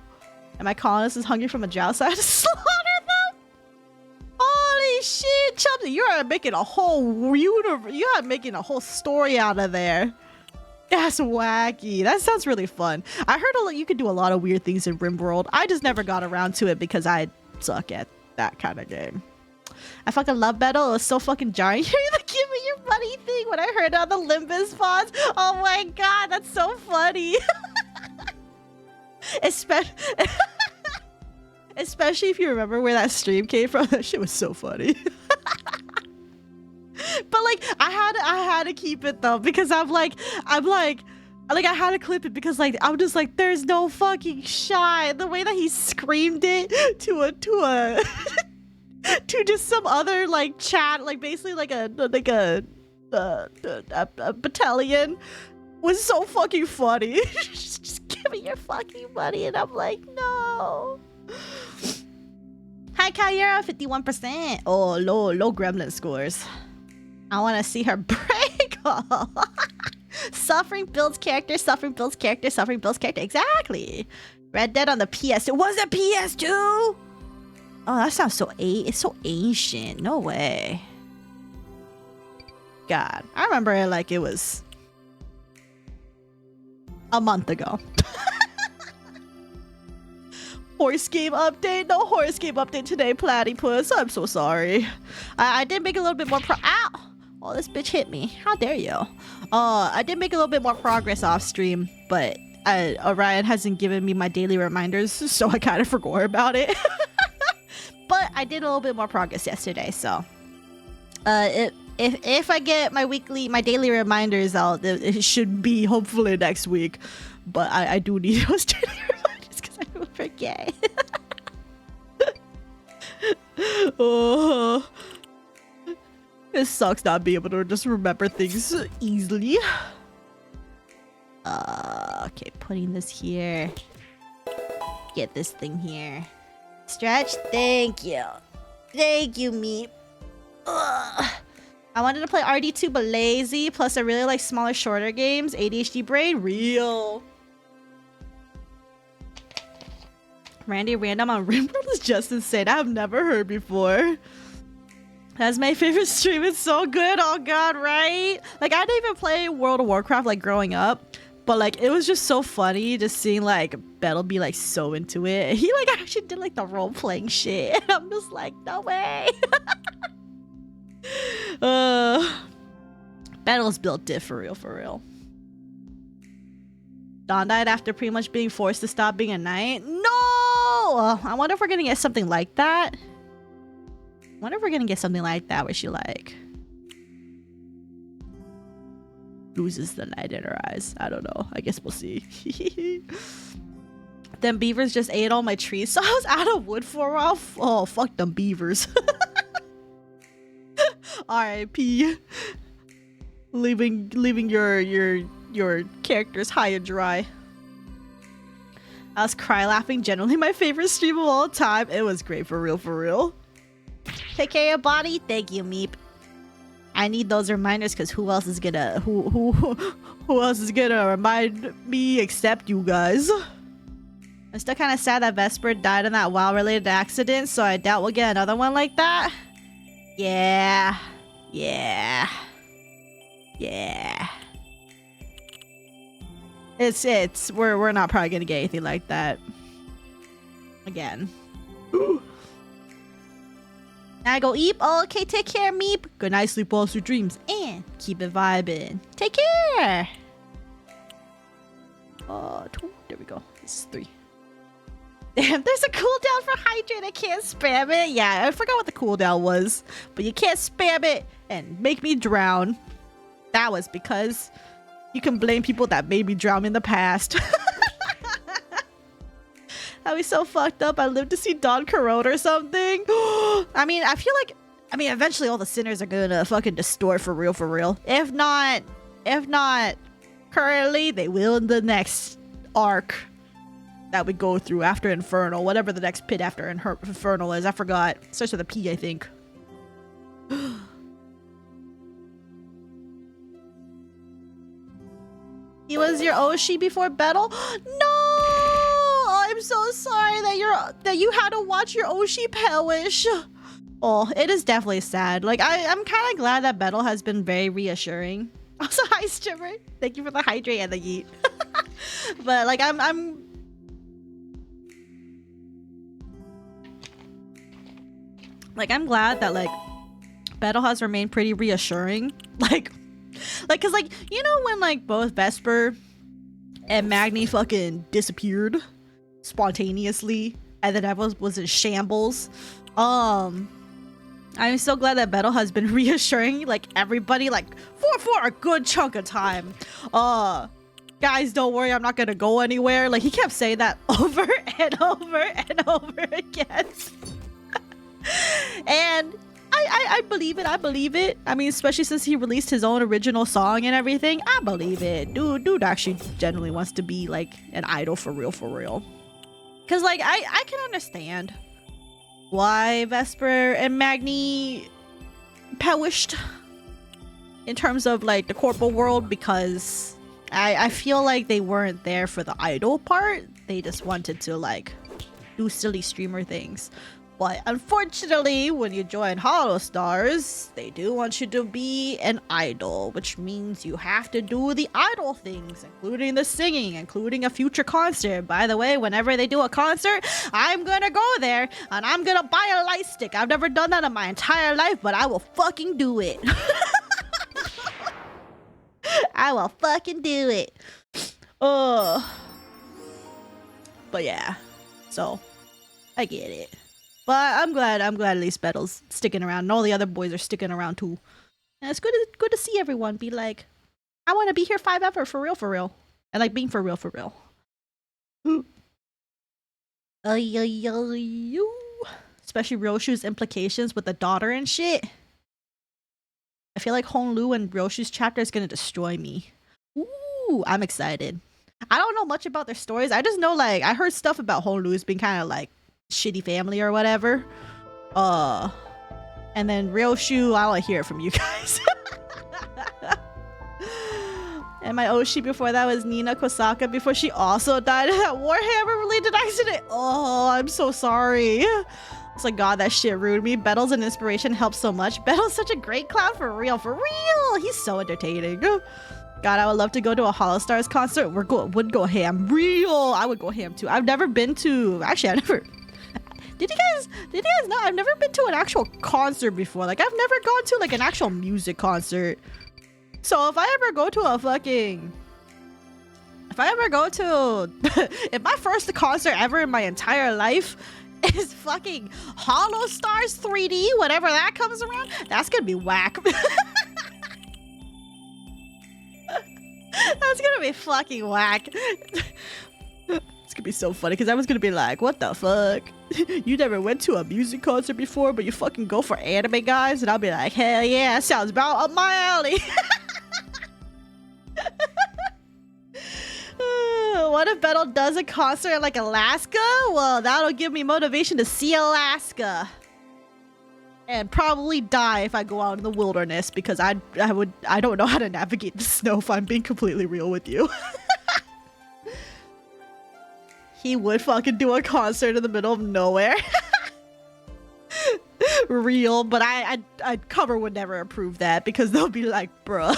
And my colonist is hungry from a drought, so I have to slaughter them. Holy shit, Chubsy, you are making a whole universe. You are making a whole story out of there. That's wacky. That sounds really fun. I heard you could do a lot of weird things in RimWorld. I just never got around to it because I suck at that kind of game. I fucking love Battle. It was so fucking jarring. Hearing the give me your money thing when I heard on the Limbus fonts. Oh my god, that's so funny. Especially if you remember where that stream came from. That shit was so funny. But like I had to keep it though because I'm like I had to clip it because like I'm just like there's no fucking shot. The way that he screamed it to to just some other like chat, like basically like a battalion was so fucking funny. Just give me your fucking money, and I'm like, no. Hi Kyra, 51%. Oh, low gremlin scores. I want to see her break. Suffering builds character, suffering builds character, suffering builds character. Exactly. Red Dead on the PS2. Was it PS2? Oh, that sounds so it's so ancient. No way. God, I remember it like it was a month ago. Horse game update? No horse game update today, Platypus. I'm so sorry. I did make a little bit more Ow! Oh, this bitch hit me. How dare you? I did make a little bit more progress off stream, but Orion hasn't given me my daily reminders, so I kind of forgot about it. But I did a little bit more progress yesterday, so if I get my daily reminders out, it should be hopefully next week. But I do need those daily reminders because I will forget. Oh, it sucks not being able to just remember things easily. Okay, putting this here. Get this thing here. Stretch, thank you. Thank you, Meep. Ugh. I wanted to play RD2 but lazy, plus I really like smaller, shorter games. ADHD brain, real. Randy Random on RimWorld is just insane. I've never heard before. That's my favorite stream. It's so good. Oh god, right? Like I didn't even play World of Warcraft like growing up. But like it was just so funny just seeing like Battle be like so into it. He like actually did like the role playing shit. And I'm just like, no way. Battle's built diff for real. Dawn died after pretty much being forced to stop being a knight. No! I wonder if we're gonna get something like that. Where she like loses the light in her eyes. I don't know. I guess we'll see. Them beavers just ate all my trees, so I was out of wood for a while. Oh, fuck them beavers. R.I.P. Leaving your characters high and dry. I was cry laughing. Generally my favorite stream of all time. It was great, for real, for real. Take care of your body. Thank you, Meep. I need those reminders because who else is gonna who else is gonna remind me except you guys? I'm still kind of sad that Vesper died in that WoW-related accident, so I doubt we'll get another one like that. Yeah. We're not probably gonna get anything like that again. Now I go eat. Oh, okay, take care, Meep. Good night, sleep well, sweet dreams, and keep it vibing. Take care. 2. There we go. This is 3. Damn, there's a cooldown for hydrate. I can't spam it. Yeah, I forgot what the cooldown was, but you can't spam it and make me drown. That was because you can blame people that made me drown in the past. That'd be so fucked up. I live to see Dawn corrode or something. I mean, I feel like, eventually all the sinners are gonna fucking distort for real, for real. If not currently, they will in the next arc that we go through after Infernal, whatever the next pit after Infernal is. I forgot. It starts with a P, I think. He was your Oshi before battle? No! I'm so sorry that you had to watch your Oshi perish. Oh, it is definitely sad. Like, I'm kind of glad that battle has been very reassuring. Also, hi, Strimmer. Thank you for the hydrate and the yeet. But like, I'm glad that like battle has remained pretty reassuring. Like, cause like, you know when like both Vesper and Magni fucking disappeared spontaneously and then everyone was in shambles. I'm so glad that battle has been reassuring like everybody like for a good chunk of time. Guys, don't worry, I'm not gonna go anywhere. Like, he kept saying that over and over and over again. And I believe it. I believe it. I mean, especially since he released his own original song and everything. I believe it. Dude actually genuinely wants to be like an idol for real, for real. Cause like I can understand why Vesper and Magni perished in terms of like the corporal world, because I feel like they weren't there for the idol part. They just wanted to like do silly streamer things. But unfortunately, when you join Hollow Stars, they do want you to be an idol, which means you have to do the idol things, including the singing, including a future concert. By the way, whenever they do a concert, I'm gonna go there and I'm gonna buy a light stick. I've never done that in my entire life, but I will fucking do it. I will fucking do it. But yeah, so I get it. But I'm glad at least Battle's sticking around, and all the other boys are sticking around too. And it's good to see everyone be like, I want to be here forever, for real. I like being for real. Especially Ryoshu's implications with the daughter and shit. I feel like Honlu and Ryoshu's chapter is gonna destroy me. Ooh, I'm excited. I don't know much about their stories. I just know like I heard stuff about Honlu's being kind of like shitty family or whatever. And then Ryoshu, I want to hear it from you guys. And my Oshi before that was Nina Kosaka before she also died in that Warhammer related accident. Oh, I'm so sorry. It's like, God, that shit ruined me. Bettle's an inspiration, helps so much. Bettle's such a great clown, for real. He's so entertaining. God, I would love to go to a Hollow Stars concert. Would go ham. I would go ham too. I've never been to, actually I've never, did you guys know I've never been to an actual concert before? Like, I've never gone to like an actual music concert. So if I ever go to if my first concert ever in my entire life is fucking Hollow Stars 3D, whatever that comes around, that's gonna be whack. be fucking whack. It's gonna be so funny because I was gonna be like, what the fuck? You never went to a music concert before, but you fucking go for anime guys? And I'll be like, hell yeah, sounds about up my alley. What if Beto does a concert in like Alaska? Well, that'll give me motivation to see Alaska. And probably die if I go out in the wilderness because I don't know how to navigate the snow if I'm being completely real with you. He would fucking do a concert in the middle of nowhere. Real, but I'd cover would never approve that because they'll be like, bruh.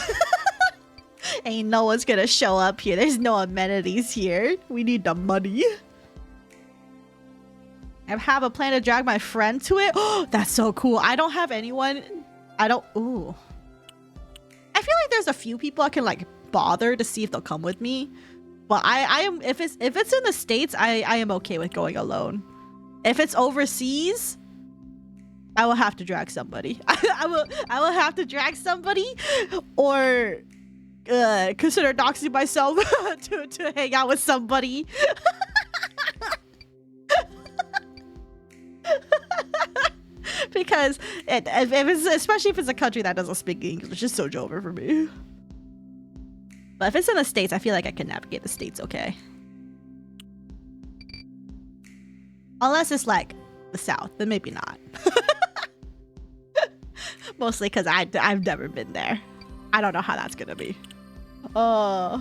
Ain't no one's gonna show up here. There's no amenities here. We need the money. I have a plan to drag my friend to it. Oh, that's so cool. I don't have anyone. Ooh. I feel like there's a few people I can like bother to see if they'll come with me. But I am, if it's in the States, I am okay with going alone. If it's overseas, I will have to drag somebody. I will have to drag somebody or consider doxing myself to hang out with somebody. Because especially if it's a country that doesn't speak English, it's just so over for me. But if it's in the States, I feel like I can navigate the States okay. Unless it's like the South, then maybe not. Mostly because I've never been there. I don't know how that's gonna be. I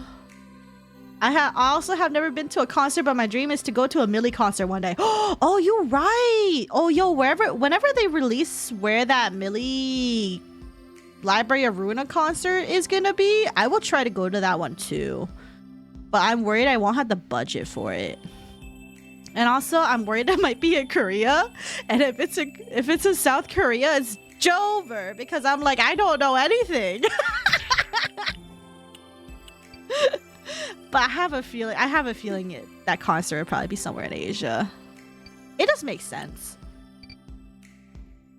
also have never been to a concert, but my dream is to go to a Millie concert one day. Oh, you're right. Oh, yo, whenever they release where that Millie Library of Ruina concert is gonna be, I will try to go to that one too. But I'm worried I won't have the budget for it. And also, I'm worried I might be in Korea. And if it's in South Korea, it's Jover because I'm like, I don't know anything. But I have a feeling that concert would probably be somewhere in Asia. It does make sense.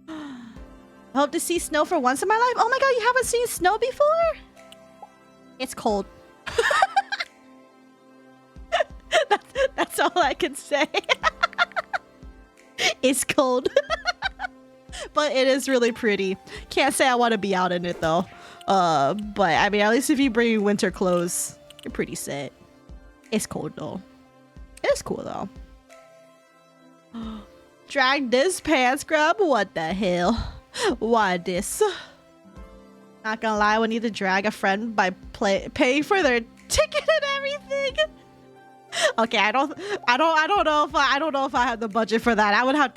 I hope to see snow for once in my life. Oh my god, you haven't seen snow before? It's cold. That's all I can say. It's cold. But it is really pretty. Can't say I want to be out in it though. But I mean, at least if you bring winter clothes, you're pretty set. It's cold though. It's cool though. Drag this pants grab? What the hell? Why this? Not gonna lie, we need to drag a friend by paying for their ticket and everything. Okay, I don't know if I have the budget for that. I would have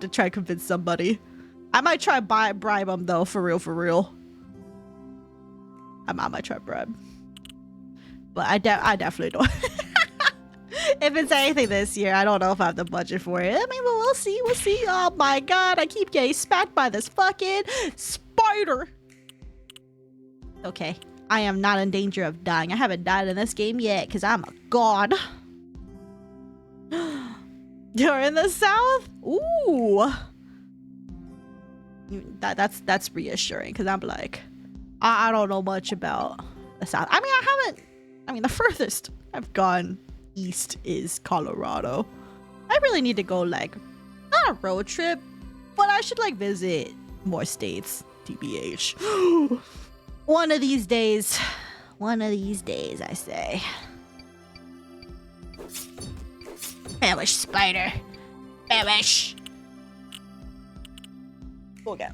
to try to convince somebody. I might try bribe them though, for real. I might try bribe. But I definitely don't. If it's anything this year, I don't know if I have the budget for it. I mean, but we'll see. Oh my god, I keep getting smacked by this fucking spider. Okay, I am not in danger of dying. I haven't died in this game yet because I'm a god. You're in the South? Ooh. That's reassuring because I'm like, I don't know much about the South. I mean, the furthest I've gone east is Colorado. I really need to go, like, not a road trip, but I should like visit more states, TBH. One of these days, I say. Hellish spider. Hellish. Okay.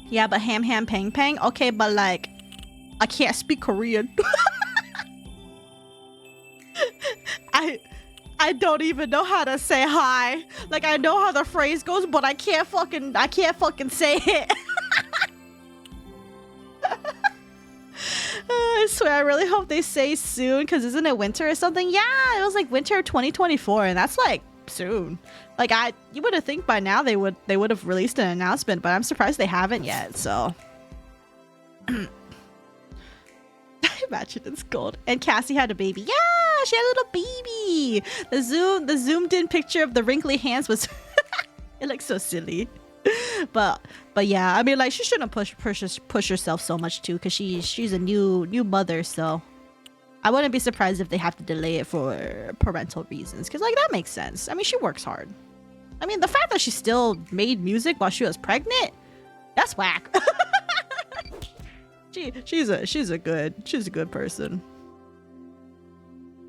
Yeah, but ham pang pang. Okay, but like, I can't speak Korean. I don't even know how to say hi. Like, I know how the phrase goes, but I can't fucking say it. I swear, I really hope they say soon, because isn't it winter or something? Yeah, it was like winter 2024, and that's like soon. Like, you would have think by now they would have released an announcement, but I'm surprised they haven't yet. So, I imagine it's cold. And Cassie had a baby. Yeah, she had a little baby. The zoomed in picture of the wrinkly hands was it looks so silly. But yeah, I mean, like, she shouldn't push herself so much too, because she's a new mother, so I wouldn't be surprised if they have to delay it for parental reasons, because like that makes sense. I mean, she works hard. I mean, the fact that she still made music while she was pregnant, that's whack. she's a good person.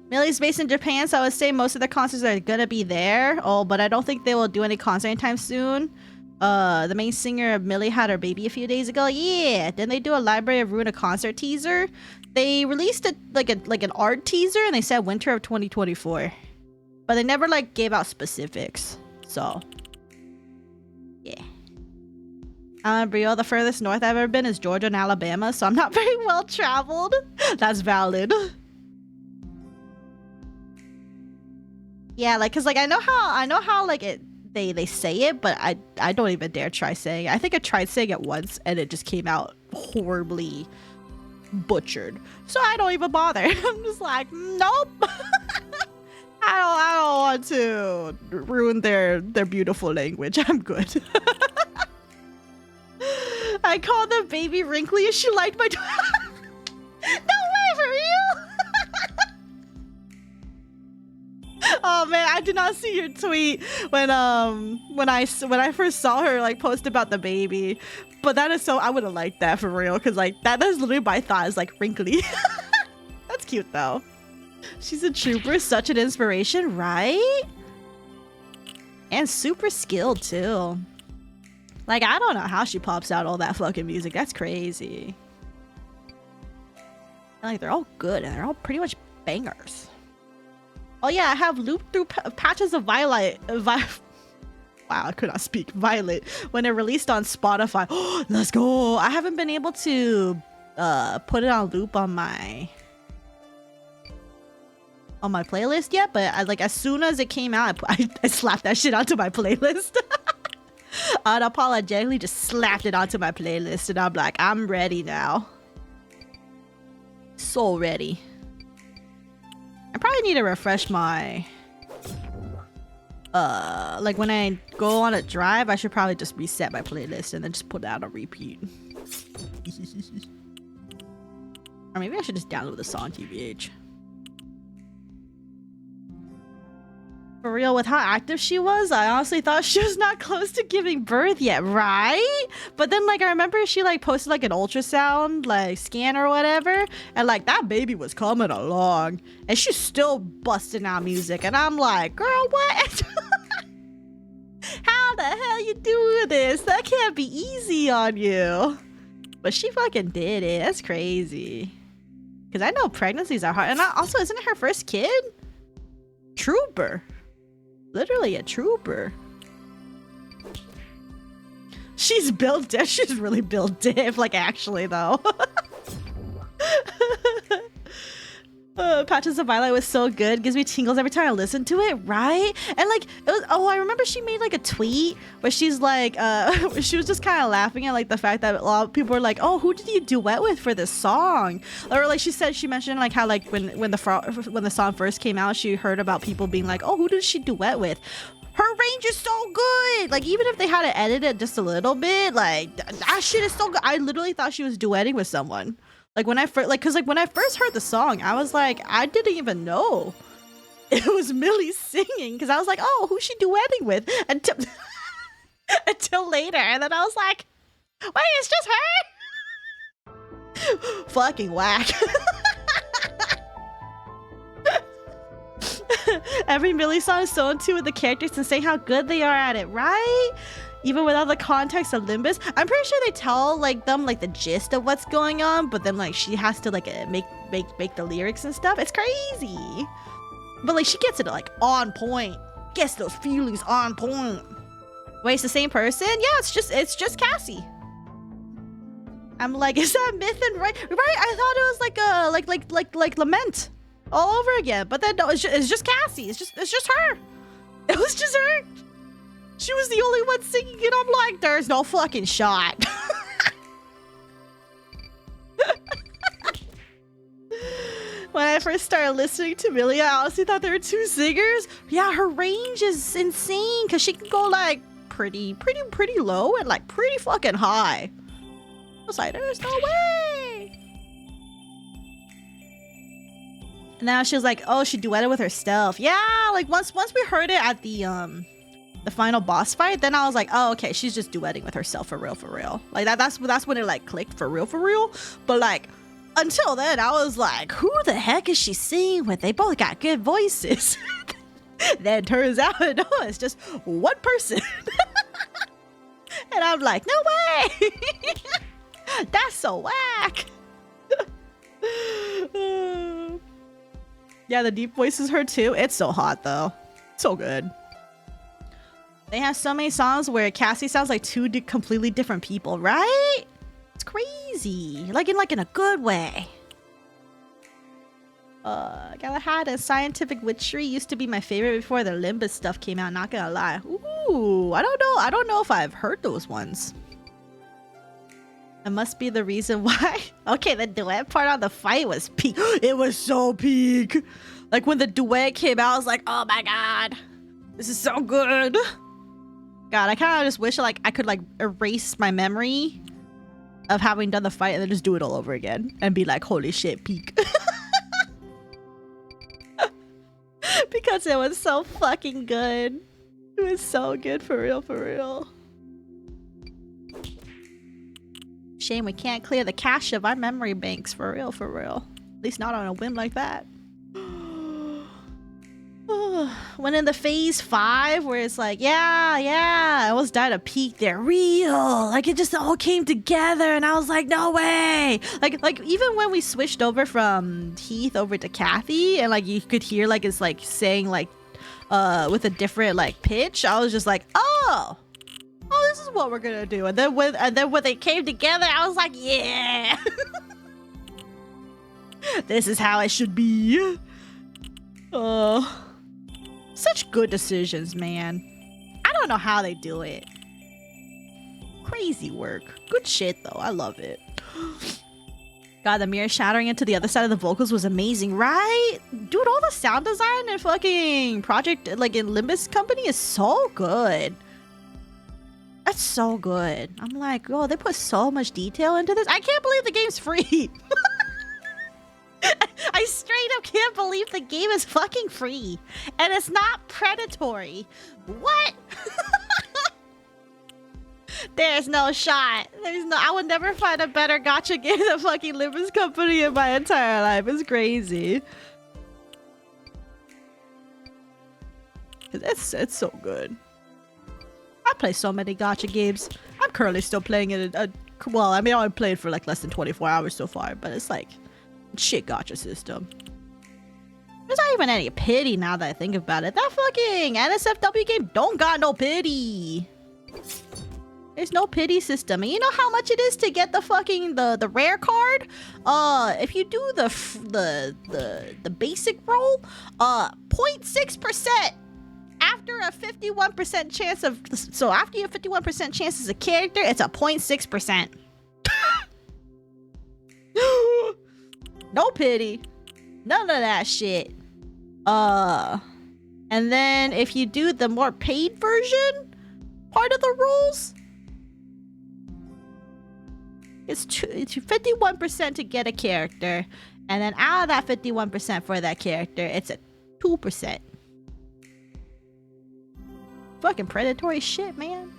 Millie's based in Japan, so I would say most of the concerts are gonna be there. Oh, but I don't think they will do any concert anytime soon. The main singer of Millie had her baby a few days ago. Yeah. Then they do a Library of Ruin, a concert teaser. They released it like an art teaser, and they said winter of 2024, but they never like gave out specifics. So yeah. Brio, the furthest north I've ever been is Georgia and Alabama, so I'm not very well traveled. That's valid. Yeah, like, cause like I know how like they say it, but I don't even dare try saying it. I think I tried saying it once and it just came out horribly butchered. So I don't even bother. I'm just like, nope. I don't want to ruin their beautiful language. I'm good. I called the baby wrinkly and she liked my no way, for real? Oh man, I did not see your tweet when I first saw her like post about the baby, but that is so, I would have liked that for real, because like that is literally my thought, is like wrinkly. That's cute though. She's a trooper, such an inspiration, right? And super skilled too. Like I don't know how she pops out all that fucking music. That's crazy. And, like they're all good and they're all pretty much bangers. Oh yeah, I have looped through patches of Violet. Wow, I could not speak. Violet when it released on Spotify. Let's go. I haven't been able to put it on loop on my playlist yet, but I, like as soon as it came out, I slapped that shit onto my playlist. Unapologetically just slapped it onto my playlist, and I'm like, I'm ready now. So ready. I probably need to refresh my like when I go on a drive, I should probably just reset my playlist and then just put that on repeat. Or maybe I should just download the song, TBH. For real, with how active she was, I honestly thought she was not close to giving birth yet, right? But then like I remember she like posted like an ultrasound like scan or whatever, and like that baby was coming along and she's still busting out music, and I'm like, girl, what? How the hell you doing this? That can't be easy on you. But she fucking did it. That's crazy. Because I know pregnancies are hard, and also, isn't it her first kid? Trooper. Literally a trooper. She's built diff. She's really built diff. Like, actually, though. Patches of Violet was so good. Gives me tingles every time I listen to it, right? And like, it was, oh, I remember she made like a tweet where she's like, she was just kind of laughing at like the fact that a lot of people were like, oh, who did you duet with for this song? Or like she mentioned like how like when the song first came out, she heard about people being like, oh, who did she duet with? Her range is so good. Like, even if they had to edit it just a little bit, like that shit is so good. I literally thought she was duetting with someone. Like when I first, like, cause like when I first heard the song, I was like, I didn't even know it was Millie singing, cause I was like, oh, who's she duetting with? Until until later, and then I was like, wait, it's just her? Fucking whack. Every Millie song is so in tune with the characters and saying how good they are at it, right? Even without the context of Limbus. I'm pretty sure they tell like them like the gist of what's going on, but then like she has to like make the lyrics and stuff. It's crazy. But like she gets it like on point. Gets those feelings on point. Wait, it's the same person? Yeah, it's just Cassie. I'm like, is that Myth and right? I thought it was like Lament all over again, but then no, it's just Cassie. It's just her. It was just her. She was the only one singing it. I'm like, there's no fucking shot. When I first started listening to Millie, I honestly thought there were two singers. Yeah, her range is insane because she can go like pretty low and like pretty fucking high. I was like, there's no way. And now she was like, oh, she duetted with herself. Yeah, like once we heard it at the final boss fight, then I was like, oh, okay, she's just duetting with herself for real. Like that's when it like clicked for real. But like until then, I was like, who the heck is she singing with? They both got good voices. Then turns out, no, it's just one person. And I'm like, no way. That's so whack. Yeah, the deep voice is her too. It's so hot though. So good. They have so many songs where Cassie sounds like two completely different people, right? It's crazy. Like in a good way. Galahad and Scientific Witchery used to be my favorite before the Limbus stuff came out, not gonna lie. Ooh, I don't know if I've heard those ones. It must be the reason why. Okay, the duet part on the fight was peak. It was so peak. Like when the duet came out, I was like, oh my god, this is so good. God, I kind of just wish like I could like erase my memory of having done the fight and then just do it all over again and be like, holy shit, peak. Because it was so fucking good. It was so good for real. Shame we can't clear the cache of our memory banks for real. At least not on a whim like that. When in the phase 5 where it's like, yeah, I almost died a peak there. Real. Like it just all came together and I was like, no way. Like even when we switched over from Heath over to Kathy and like you could hear like it's like saying like with a different like pitch, I was just like, oh, this is what we're gonna do. And then when they came together, I was like, yeah. This is how it should be. Such good decisions, man. I don't know how they do it. Crazy work. Good shit, though. I love it. God, the mirror shattering into the other side of the vocals was amazing, right? Dude, all the sound design and fucking project, like in Limbus Company is so good. That's so good. I'm like, oh, they put so much detail into this. I can't believe the game's free. I straight up can't believe the game is fucking free. And it's not predatory. What? There's no shot. I would never find a better gacha game than fucking Limbus Company in my entire life. It's crazy. It's so good. I play so many gacha games. I'm currently still playing it. Well, I mean, I only played for like less than 24 hours so far, but it's like shit gacha system. There's not even any pity now that I think about it. That fucking NSFW game don't got no pity. There's no pity system. And you know how much it is to get the fucking the rare card? If you do the basic roll, 0.6%. After a 51% chance of, so after you have 51% chance as a character, it's a 0.6%. No pity. None of that shit. And then if you do the more paid version part of the rolls, it's 51% to get a character. And then out of that 51% for that character, it's a 2%. Fucking predatory shit, man.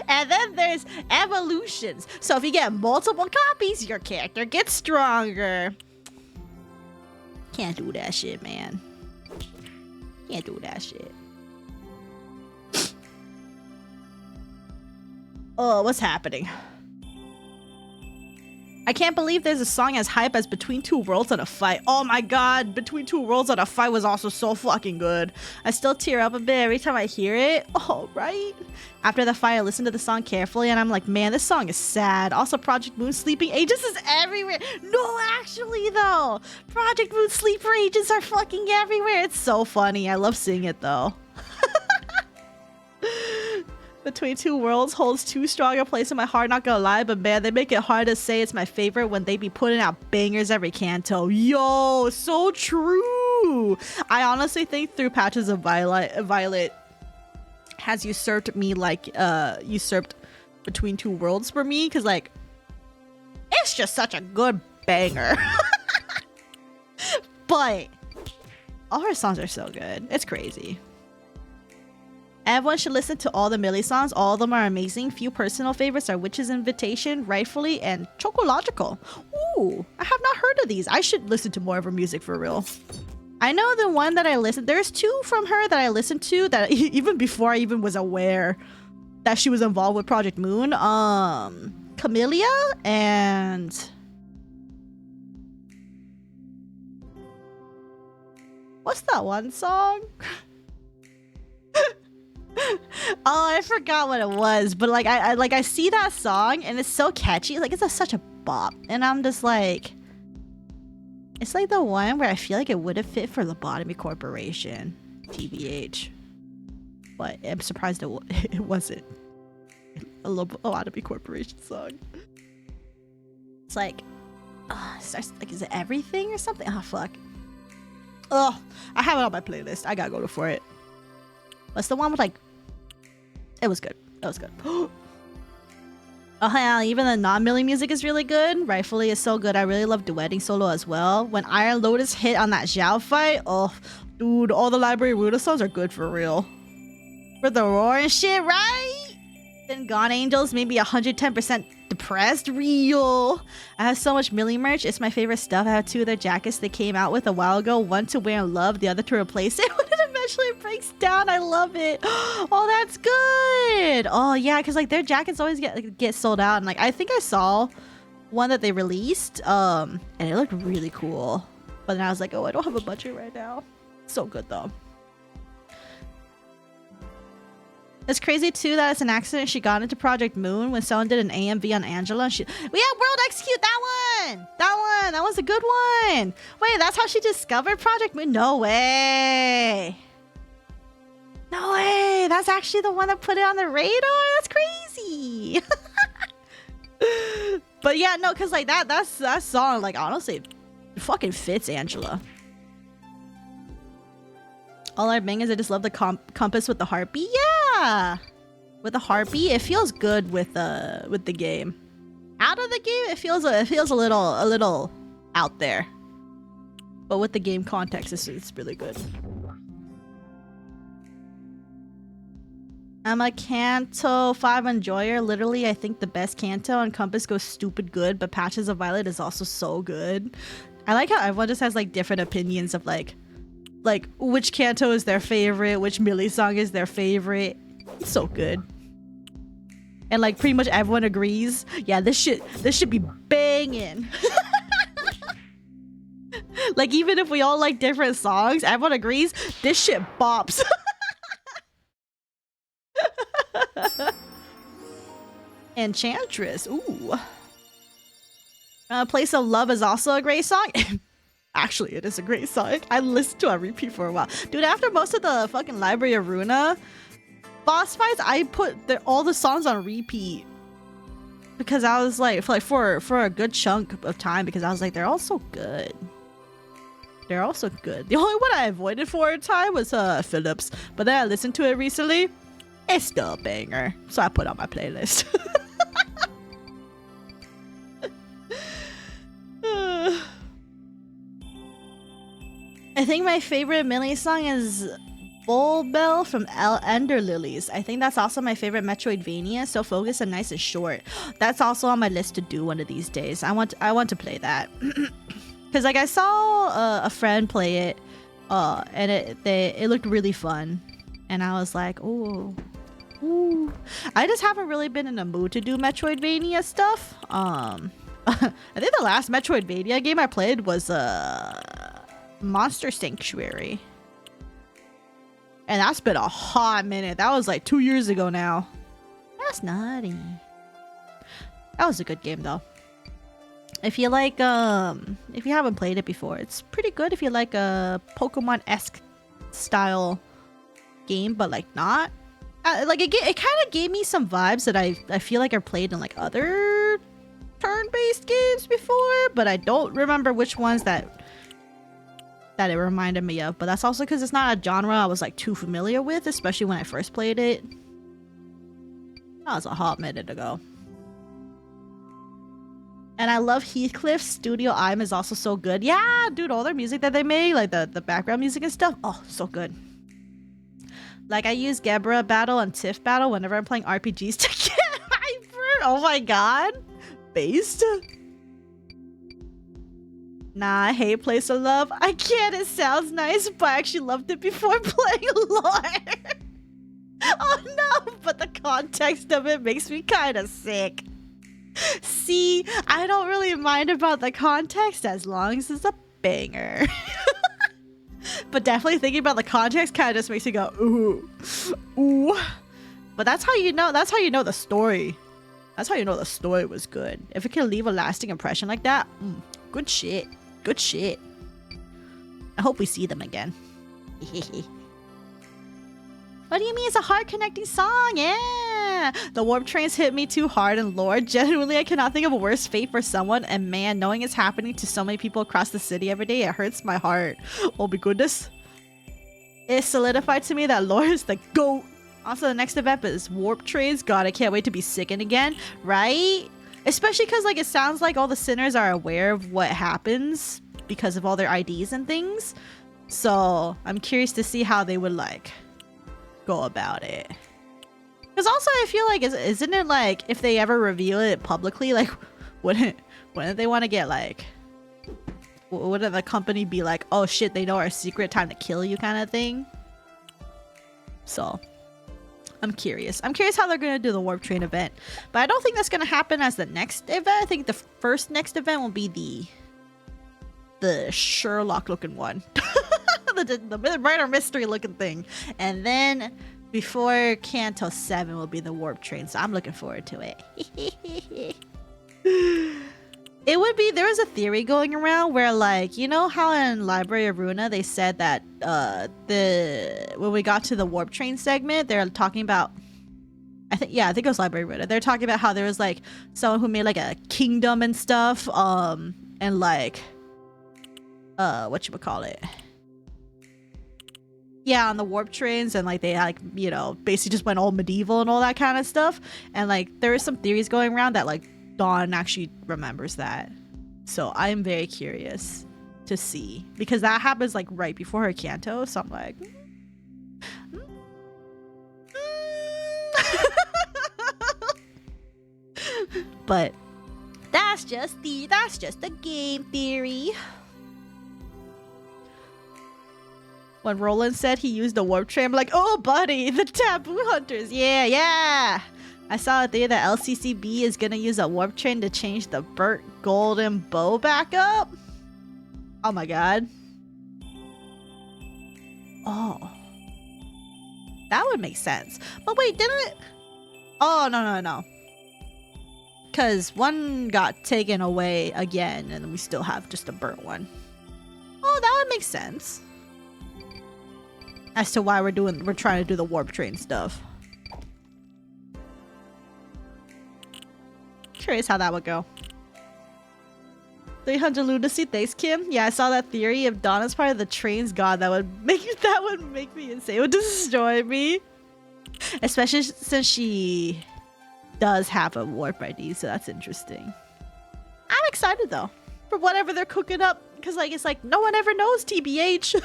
And then there's evolutions. So if you get multiple copies, your character gets stronger. Can't do that shit, man. Can't do that shit. Oh, what's happening? I can't believe there's a song as hype as Between Two Worlds on a Fight. Oh my god, Between Two Worlds on a Fight was also so fucking good. I still tear up a bit every time I hear it. Oh, right? After the fight, I listen to the song carefully and I'm like, man, this song is sad. Also, Project Moon Sleeping Agents is everywhere. No, actually, though. Project Moon Sleeper Agents are fucking everywhere. It's so funny. I love seeing it, though. Between Two Worlds holds too strong a place in my heart, not gonna lie, but man, they make it hard to say it's my favorite when they be putting out bangers every canto. Yo, so true. I honestly think Through Patches of Violet has usurped me, like, usurped Between Two Worlds for me, because, like, it's just such a good banger. but all her songs are so good. It's crazy. Everyone should listen to all the Millie songs. All of them are amazing. Few personal favorites are Witch's Invitation, Rightfully, and Chocological. Ooh, I have not heard of these. I should listen to more of her music for real. I know the one that I listened. There's two from her that I listened to that even before I even was aware that she was involved with Project Moon. Camellia and what's that one song? Oh, I forgot what it was, but like I see that song and it's so catchy. Like it's such a bop, and I'm just like, it's like the one where I feel like it would have fit for Lobotomy Corporation, TBH. But I'm surprised it wasn't a Lobotomy Corporation song. It's like, is it Everything or something? Oh fuck. Oh, I have it on my playlist. I gotta go for it. What's the one with like? It was good. It was good. Oh yeah, even the non-Millie music is really good. Rightfully is so good. I really love duetting solo as well. When Iron Lotus hit on that Zhao fight, oh dude, all the Library Ruta songs are good for real. For the roar and shit, right? Then Gone Angels made me 110% depressed. Real. I have so much Millie merch. It's my favorite stuff. I have two of their jackets they came out with a while ago. One to wear and love, the other to replace it when it eventually breaks down. I love it. Oh, that's good. Oh yeah, because like their jackets always get sold out, and like I think I saw one that they released, and it looked really cool. But then I was like, oh, I don't have a budget right now. So good though. It's crazy too that it's an accident she got into Project Moon when someone did an AMV on Angela. And World Execute that one! That was a good one! Wait, that's how she discovered Project Moon? No way! No way! That's actually the one that put it on the radar? That's crazy! But yeah, no, cause like that song, like honestly, it fucking fits Angela. All I bang is I just love the compass with the harpy. Yeah, with the harpy, it feels good with the game. Out of the game, it feels a little out there, but with the game context, it's really good. I'm a Kanto 5 enjoyer. Literally, I think the best Kanto, and Compass goes stupid good, but Patches of Violet is also so good. I like how everyone just has like different opinions of like which Kanto is their favorite, which Millie song is their favorite. It's so good. And like pretty much everyone agrees, yeah, this should be banging. Like even if we all like different songs, everyone agrees this shit bops. Enchantress, ooh. Place of Love is also a great song. Actually, it is a great song. I listened to it on repeat for a while. Dude, after most of the fucking Library of Runa boss fights, I put all the songs on repeat. Because I was like, for a good chunk of time, because I was like, they're all so good. They're also good. The only one I avoided for a time was Phillips. But then I listened to it recently. It's still a banger. So I put it on my playlist. I think my favorite Millie song is Bull Bell from Ender Lilies. I think that's also my favorite Metroidvania. So focused and nice and short. That's also on my list to do one of these days. I want to play that. Because like I saw a friend play it, and it looked really fun, and I was like, ooh. I just haven't really been in a mood to do Metroidvania stuff. I think the last Metroidvania game I played was Monster Sanctuary, and that's been a hot minute. That was like 2 years ago now. That's nutty. That was a good game though. If you like, if you haven't played it before, it's pretty good. If you like a Pokemon-esque style game, but like not. Like it kind of gave me some vibes that I feel like I played in like other turn-based games before, but I don't remember which ones that it reminded me of. But that's also because it's not a genre I was like too familiar with, especially when I first played it. That was a hot minute ago. And I love Heathcliff's Studio I'm is also so good. Yeah, dude, all their music that they make, like the background music and stuff. Oh, so good. Like I use Gebra Battle and Tiff Battle whenever I'm playing RPGs to get hyper. Oh my god. Based. Nah, I hate Place of Love. I can't, it sounds nice, but I actually loved it before playing lore. Oh no, but the context of it makes me kind of sick. See, I don't really mind about the context as long as it's a banger. But definitely thinking about the context kind of just makes me go, ooh, ooh. But that's how you know the story. That's how you know the story was good. If it can leave a lasting impression like that, good shit. Good shit. I hope we see them again. What do you mean it's a hard connecting song? Yeah! The warp trains hit me too hard, and Lord, genuinely I cannot think of a worse fate for someone, and man, knowing it's happening to so many people across the city every day, it hurts my heart. Oh my goodness. It solidified to me that Lord is the GOAT. Also, the next event is warp trains. God, I can't wait to be sickened again, right? Especially because like it sounds like all the sinners are aware of what happens because of all their IDs and things. So I'm curious to see how they would like go about it. Because also I feel like isn't it like if they ever reveal it publicly, like wouldn't they want to get like, wouldn't the company be like, oh shit, they know our secret, time to kill you kind of thing? So I'm curious how they're gonna do the warp train event, but I don't think that's gonna happen as the next event. I think the first next event will be the Sherlock looking one. the murder mystery looking thing, and then before Kanto 7 will be the warp train, so I'm looking forward to it. It would be, there was a theory going around where like, you know how in Library of Runa they said that when we got to the warp train segment, they're talking about, I think it was Library of Runa, they're talking about how there was like someone who made like a kingdom and stuff, and like whatchamacallit, yeah, on the warp trains, and like they like, you know, basically just went all medieval and all that kind of stuff, and like there is some theories going around that like Dawn actually remembers that. So I'm very curious to see, because that happens like right before her Kanto, so I'm like but that's just a game theory. When Roland said he used the warp train, I'm like, oh buddy, the taboo hunters, yeah. I saw a theory that LCCB is gonna use a warp train to change the burnt golden bow back up. Oh my god. Oh. That would make sense. But wait, didn't it? Oh, no. Because one got taken away again, and we still have just a burnt one. Oh, that would make sense. As to why we're trying to do the warp train stuff. Curious how that would go. 300 lunacy, thanks Kim. Yeah, I saw that theory. If Donna's part of the train's god, that would make me insane. It would destroy me. Especially since she does have a warp ID, so that's interesting. I'm excited though for whatever they're cooking up, because like it's like no one ever knows, TBH.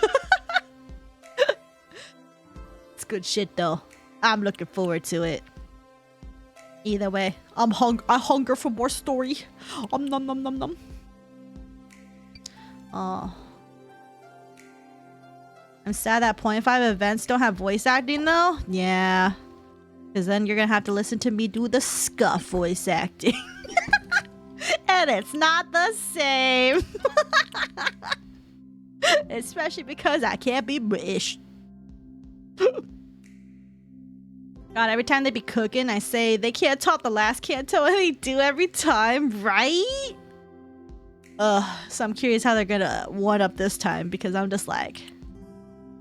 It's good shit though. I'm looking forward to it. Either way, I hunger for more story. Nom. Oh. I'm sad that 0.5 events don't have voice acting though. Yeah. Because then you're going to have to listen to me do the scuff voice acting. And it's not the same. Especially because I can't be British. God, every time they be cooking, I say they can't top the last Kanto, and they do every time, right? So I'm curious how they're gonna one up this time, because I'm just like,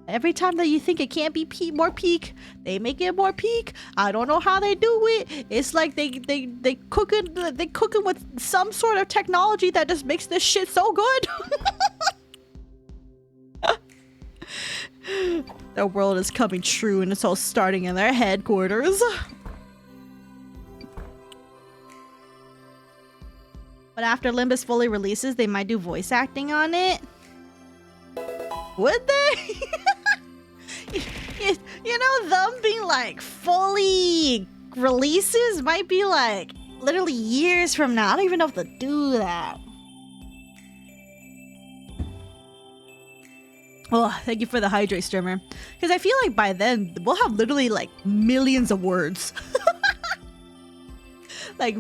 every time that you think it can't be more peak, they make it more peak. I don't know how they do it. It's like they cooking with some sort of technology that just makes this shit so good. Their world is coming true, and it's all starting in their headquarters. But after Limbus fully releases, they might do voice acting on it. Would they? You know, them being like fully releases might be like literally years from now. I don't even know if they'll do that. Oh, thank you for the hydrate, streamer. Because I feel like by then we'll have literally like millions of words. like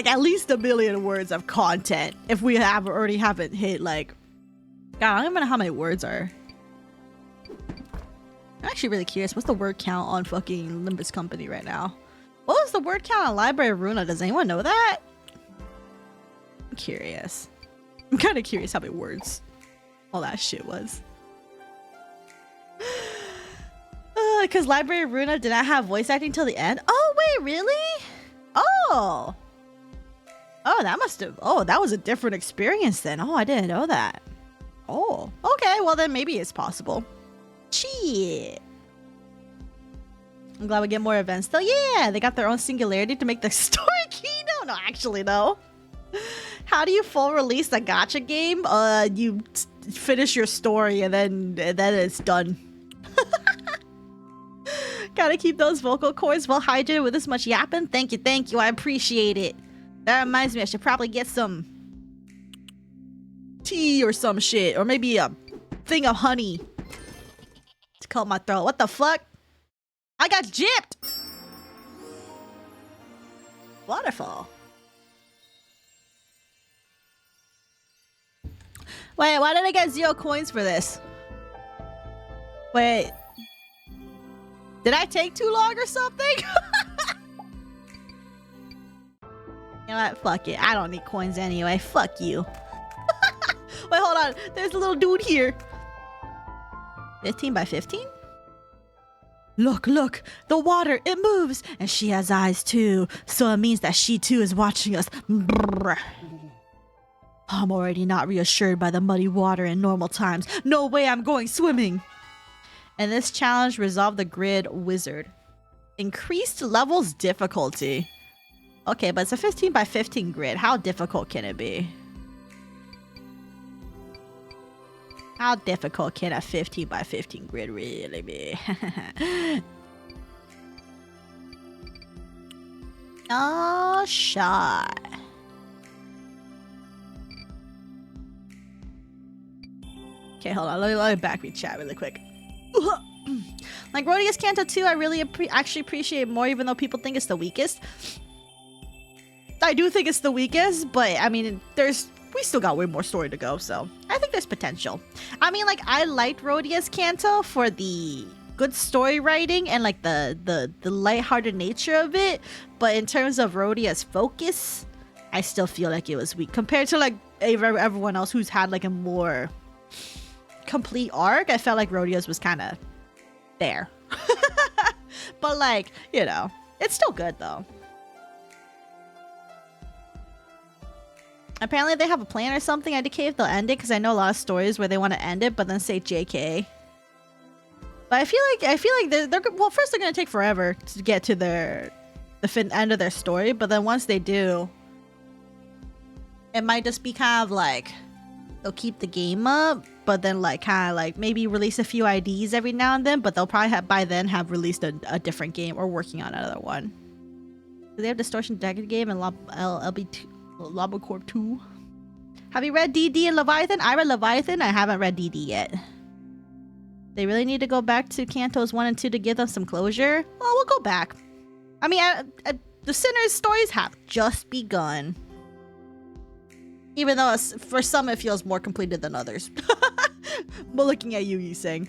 at least 1 million words of content if we already haven't hit like, God, I don't even know how many words are. I'm actually really curious. What's the word count on fucking Limbus Company right now? What was the word count on Library of Runa? Does anyone know that? I'm curious. I'm kind of curious how many words all that shit was. Because Library of Runa did not have voice acting till the end. Oh, wait, really? Oh. Oh, that must have... Oh, that was a different experience then. Oh, I didn't know that. Oh, okay. Well, then maybe it's possible. Shit. I'm glad we get more events though. Yeah, they got their own singularity to make the story keynote. No, actually, no. How do you full release a gacha game? You finish your story and then it's done. Gotta keep those vocal cords well hydrated with this much yapping. Thank you. I appreciate it. That reminds me, I should probably get some tea or some shit, or maybe a thing of honey to coat my throat. What the fuck? I got gypped! Waterfall. Wait, why did I get 0 coins for this? Wait. Did I take too long or something? You know what? Fuck it. I don't need coins anyway. Fuck you. Wait, hold on. There's a little dude here. 15 by 15? Look, the water, it moves, and she has eyes too, so it means that she too is watching us. Brrr. I'm already not reassured by the muddy water in normal times. No way I'm going swimming. And this challenge resolved the grid wizard. Increased levels difficulty. Okay, but it's a 15 by 15 grid. How difficult can it be? How difficult can a 15 by 15 grid really be? Oh, shot. Okay, hold on. Let me back read chat really quick. Like Rodius Canto 2, I really actually appreciate more, even though people think it's the weakest. I do think it's the weakest, but I mean, we still got way more story to go, so I think there's potential. I mean, like, I liked Rodius Canto for the good story writing and like the lighthearted nature of it, but in terms of Rodius focus, I still feel like it was weak compared to like everyone else who's had like a more complete arc. I felt like Rodius was kind of there. But like, you know, it's still good though. Apparently they have a plan or something. I decay if they'll end it, because I know a lot of stories where they want to end it but then say JK. But I feel like they're well, first they're gonna take forever to get to the end of their story, but then once they do, it might just be kind of like they'll keep the game up, but then like kind of like maybe release a few IDs every now and then, but they'll probably have by then have released a different game or working on another one. Do they have Distortion Dragon game and LB2? Labocorp 2. Have you read DD and Leviathan? I read Leviathan. I haven't read DD yet. They really need to go back to Cantos 1 and 2 to give them some closure. Well, we'll go back. I mean, the Sinner's stories have just begun. Even though for some it feels more completed than others. But looking at you saying,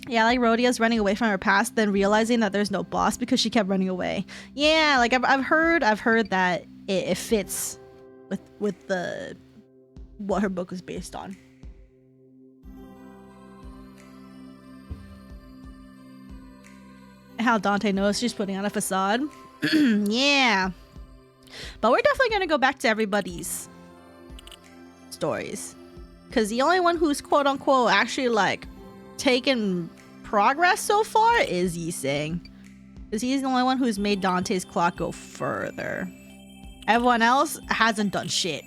yeah, like Rhodia's running away from her past, then realizing that there's no boss because she kept running away. Yeah, like I've heard that it fits with the what her book was based on. How Dante knows she's putting on a facade. Yeah, but we're definitely gonna go back to everybody's stories, because the only one who's quote unquote actually like taken progress so far is Yiseng, because he's the only one who's made Dante's clock go further. Everyone else hasn't done shit.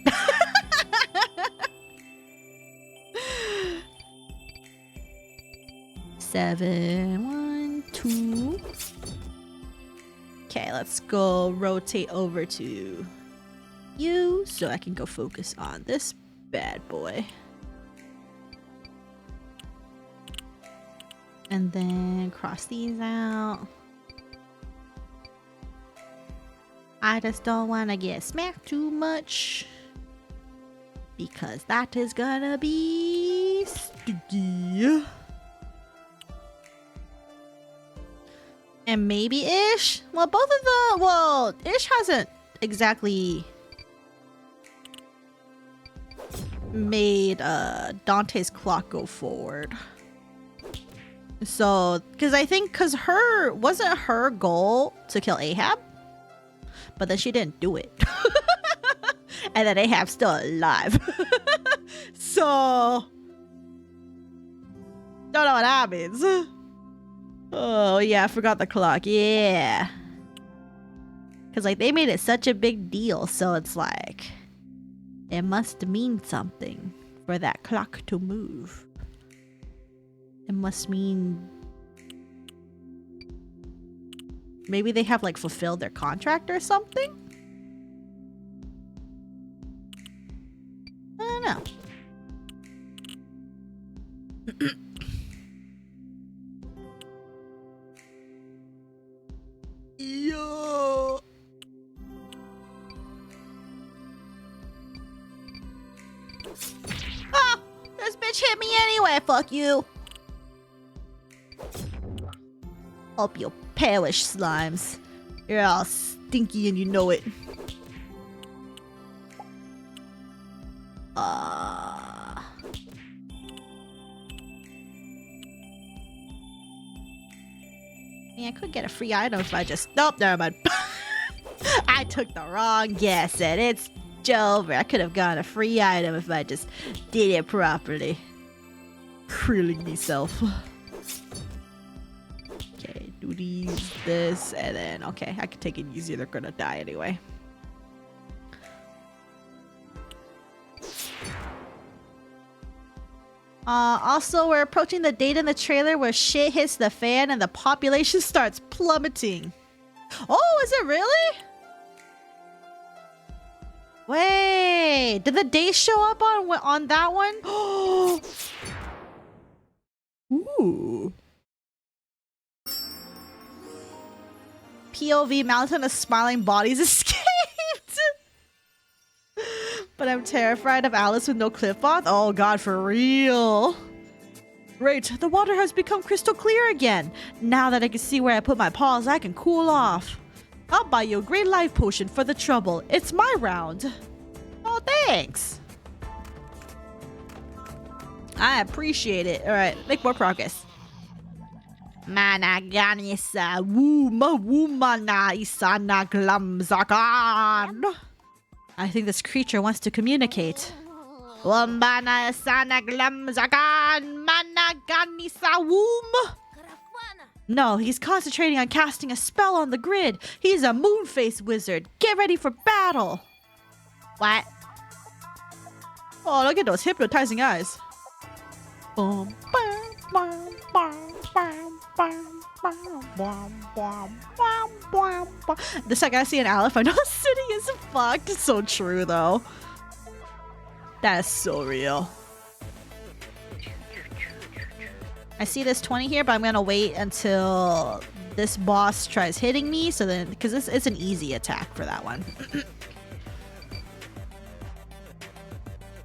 Seven, 1, 2. Okay, let's go rotate over to you so I can go focus on this bad boy. And then cross these out. I just don't want to get smacked too much because that is gonna be sticky. And maybe Ish? Well, both of the... Well, Ish hasn't exactly made Dante's clock go forward. So, because I think, wasn't her goal to kill Ahab? But then she didn't do it. And then Ahab's still alive. So, don't know what that means. Oh, yeah, I forgot the clock. Yeah. Because, like, they made it such a big deal. So it's like, it must mean something for that clock to move. It must mean maybe they have like fulfilled their contract or something? I don't know. Yo. Ah! This bitch hit me anyway, fuck you. Hope you perish, slimes. You're all stinky and you know it. I mean, I could get a free item if I just... Nope, never mind. I took the wrong guess and it's over. I could have gotten a free item if I just did it properly. Crilling myself. Okay, do these, this, and then... Okay, I can take it easy. They're gonna die anyway. Also, we're approaching the date in the trailer where shit hits the fan and the population starts plummeting. Oh, is it really? Wait, did the date show up on that one? Ooh. POV mountain of smiling bodies escaped. But I'm terrified of Alice with no clip off. Oh god, for real. Great, the water has become crystal clear again. Now that I can see where I put my paws, I can cool off. I'll buy you a great life potion for the trouble. It's my round. Oh, thanks. I appreciate it. Alright, make more progress. Managanisa wuma wumana isana glamzagan. I think this creature wants to communicate. Wombana isana glamzagan managanisa wum. No, he's concentrating on casting a spell on the grid. He's a moon-faced wizard. Get ready for battle. What? Oh, look at those hypnotizing eyes. The second I see an Aleph, I know the city is fucked. It's so true, though. That is so real. I see this 20 here, but I'm gonna wait until this boss tries hitting me. So then, because it's an easy attack for that one.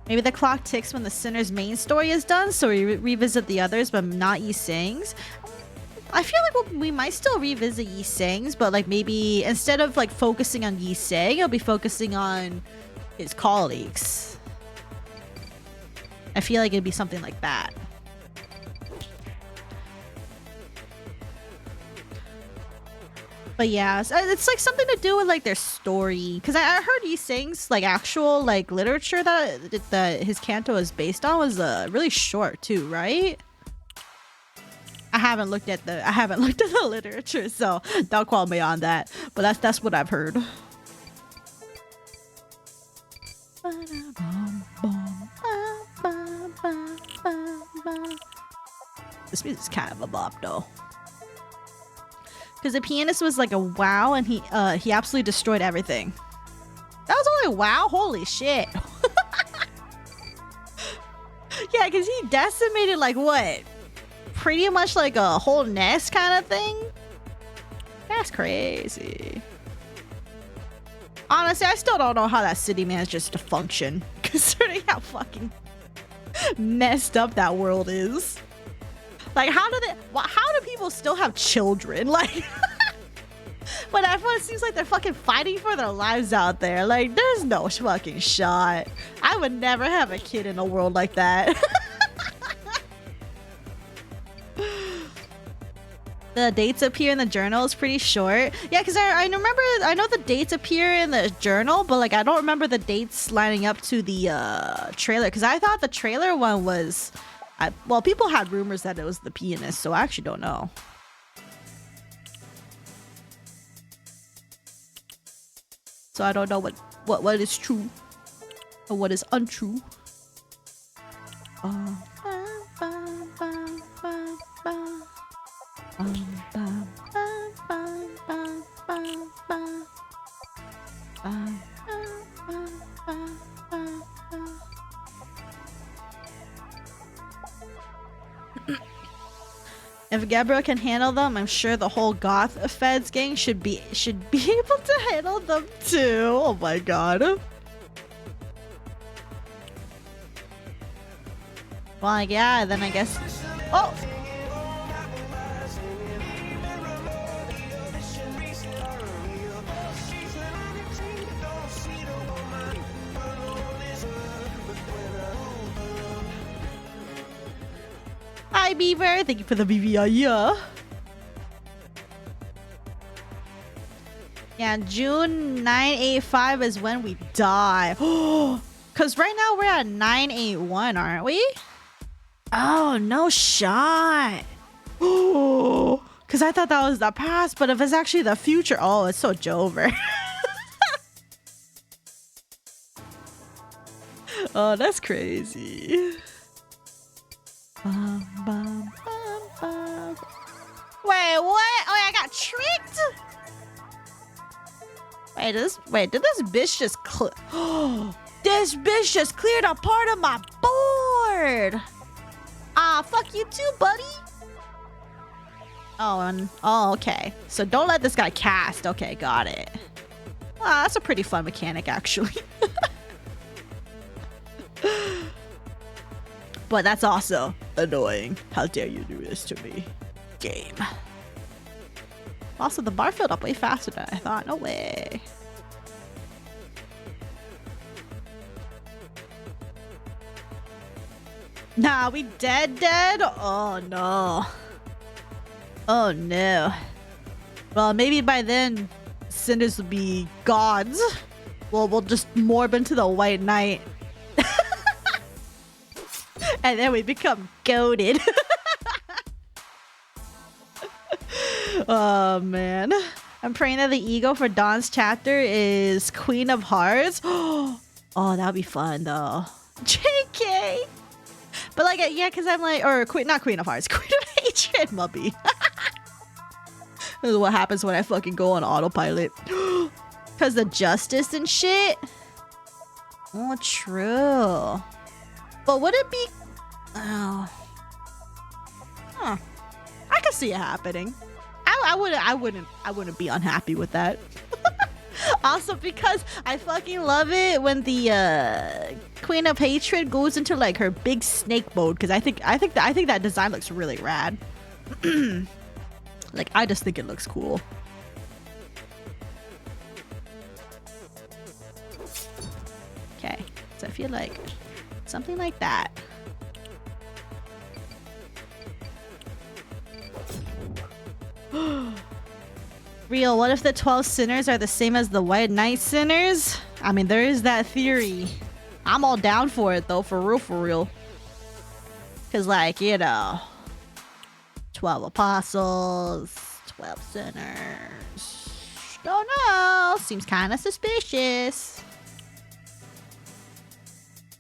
Maybe the clock ticks when the Sinner's main story is done, so we revisit the others, but not Yi Sing's. I feel like we might still revisit Yi Sing's, but like maybe instead of like focusing on Yi Sing, it'll be focusing on his colleagues. I feel like it'd be something like that. But yeah, it's like something to do with like their story. Because I heard Yi Sing's like actual like literature that his canto is based on was really short too, right? I haven't looked at the literature, so don't quote me on that. But that's what I've heard. This music's kind of a bop though. Because the pianist was like a WoW and he absolutely destroyed everything. That was only WoW? Holy shit. Yeah, because he decimated like what? Pretty much like a whole nest kind of thing? That's crazy. Honestly, I still don't know how that city manages to function, considering how fucking messed up that world is. Like, how do people still have children? Like, when everyone seems like they're fucking fighting for their lives out there. Like, there's no fucking shot. I would never have a kid in a world like that. The dates appear in the journal is pretty short. Yeah, because I know the dates appear in the journal, but like I don't remember the dates lining up to the trailer. Because I thought the trailer one was, well, people had rumors that it was the pianist, so I actually don't know. So I don't know what is true or what is untrue. If Gabriel can handle them, I'm sure the whole goth feds gang should be able to handle them too. Oh my god. Well, yeah, then I guess. Oh. Hi, Beaver. Thank you for the BVI. Yeah, June 985 is when we die. Because right now we're at 981, aren't we? Oh, no shot. Oh, because I thought that was the past, but if it's actually the future, oh, it's so Jover. Oh, that's crazy. Wait, what? Oh, I got tricked? Wait, did this bitch just clear? This bitch just cleared a part of my board. Ah, fuck you too, buddy. Oh, okay. So don't let this guy cast. Okay, got it. Ah, that's a pretty fun mechanic, actually. But that's also annoying. How dare you do this to me? Game. Also, the bar filled up way faster than I thought. No way. Nah, we dead? Oh no. Oh no. Well, maybe by then, cinders will be gods. Well, we'll just morph into the White Knight. And then we become goated. Oh man. I'm praying that the ego for Dawn's chapter is Queen of Hearts. Oh, that'd be fun though. JK. But like, yeah, because I'm like, or not Queen of Hearts, Queen of Hatred, Mubby. This is what happens when I fucking go on autopilot. Because the justice and shit. Oh, true. But would it be? Oh. Huh. I can see it happening. I wouldn't be unhappy with that. Also, because I fucking love it when the Queen of Hatred goes into like her big snake mode. Because I think that design looks really rad. Like, I just think it looks cool. Okay, so I feel like something like that. Real, what if the 12 sinners are the same as the White Knight sinners? I mean, there is that theory. I'm all down for it though, for real. Cause like, you know, 12 apostles, 12 sinners. Don't know, seems kind of suspicious.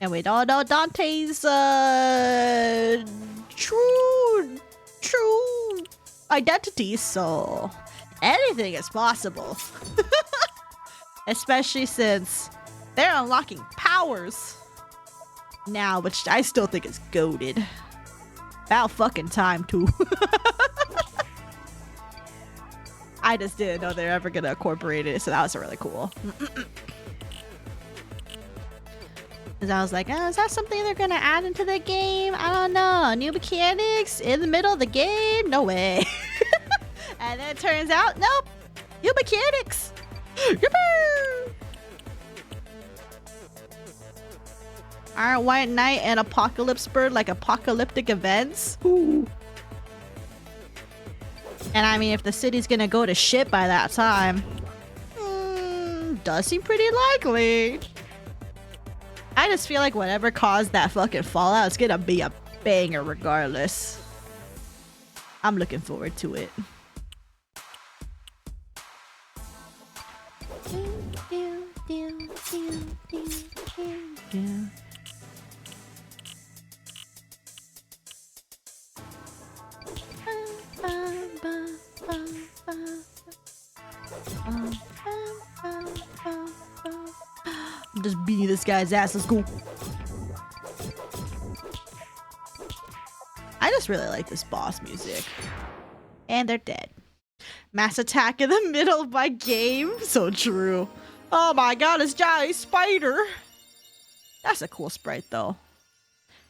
And we don't know Dante's true identity, so anything is possible. Especially since they're unlocking powers now, which I still think is goated. About fucking time too. I just didn't know they're ever gonna incorporate it, so that was really cool. Cause I was like, oh, is that something they're gonna add into the game? I don't know. New mechanics in the middle of the game? No way. And then it turns out, nope. New mechanics. Yippee! Aren't White Knight and Apocalypse Bird like apocalyptic events? Ooh. And I mean, if the city's gonna go to shit by that time, does seem pretty likely. I just feel like whatever caused that fucking fallout is gonna be a banger regardless. I'm looking forward to it. I'm just beating this guy's ass. Let's go. I just really like this boss music. And they're dead. Mass attack in the middle of my game. So true. Oh my god, it's giant spider. That's a cool sprite though.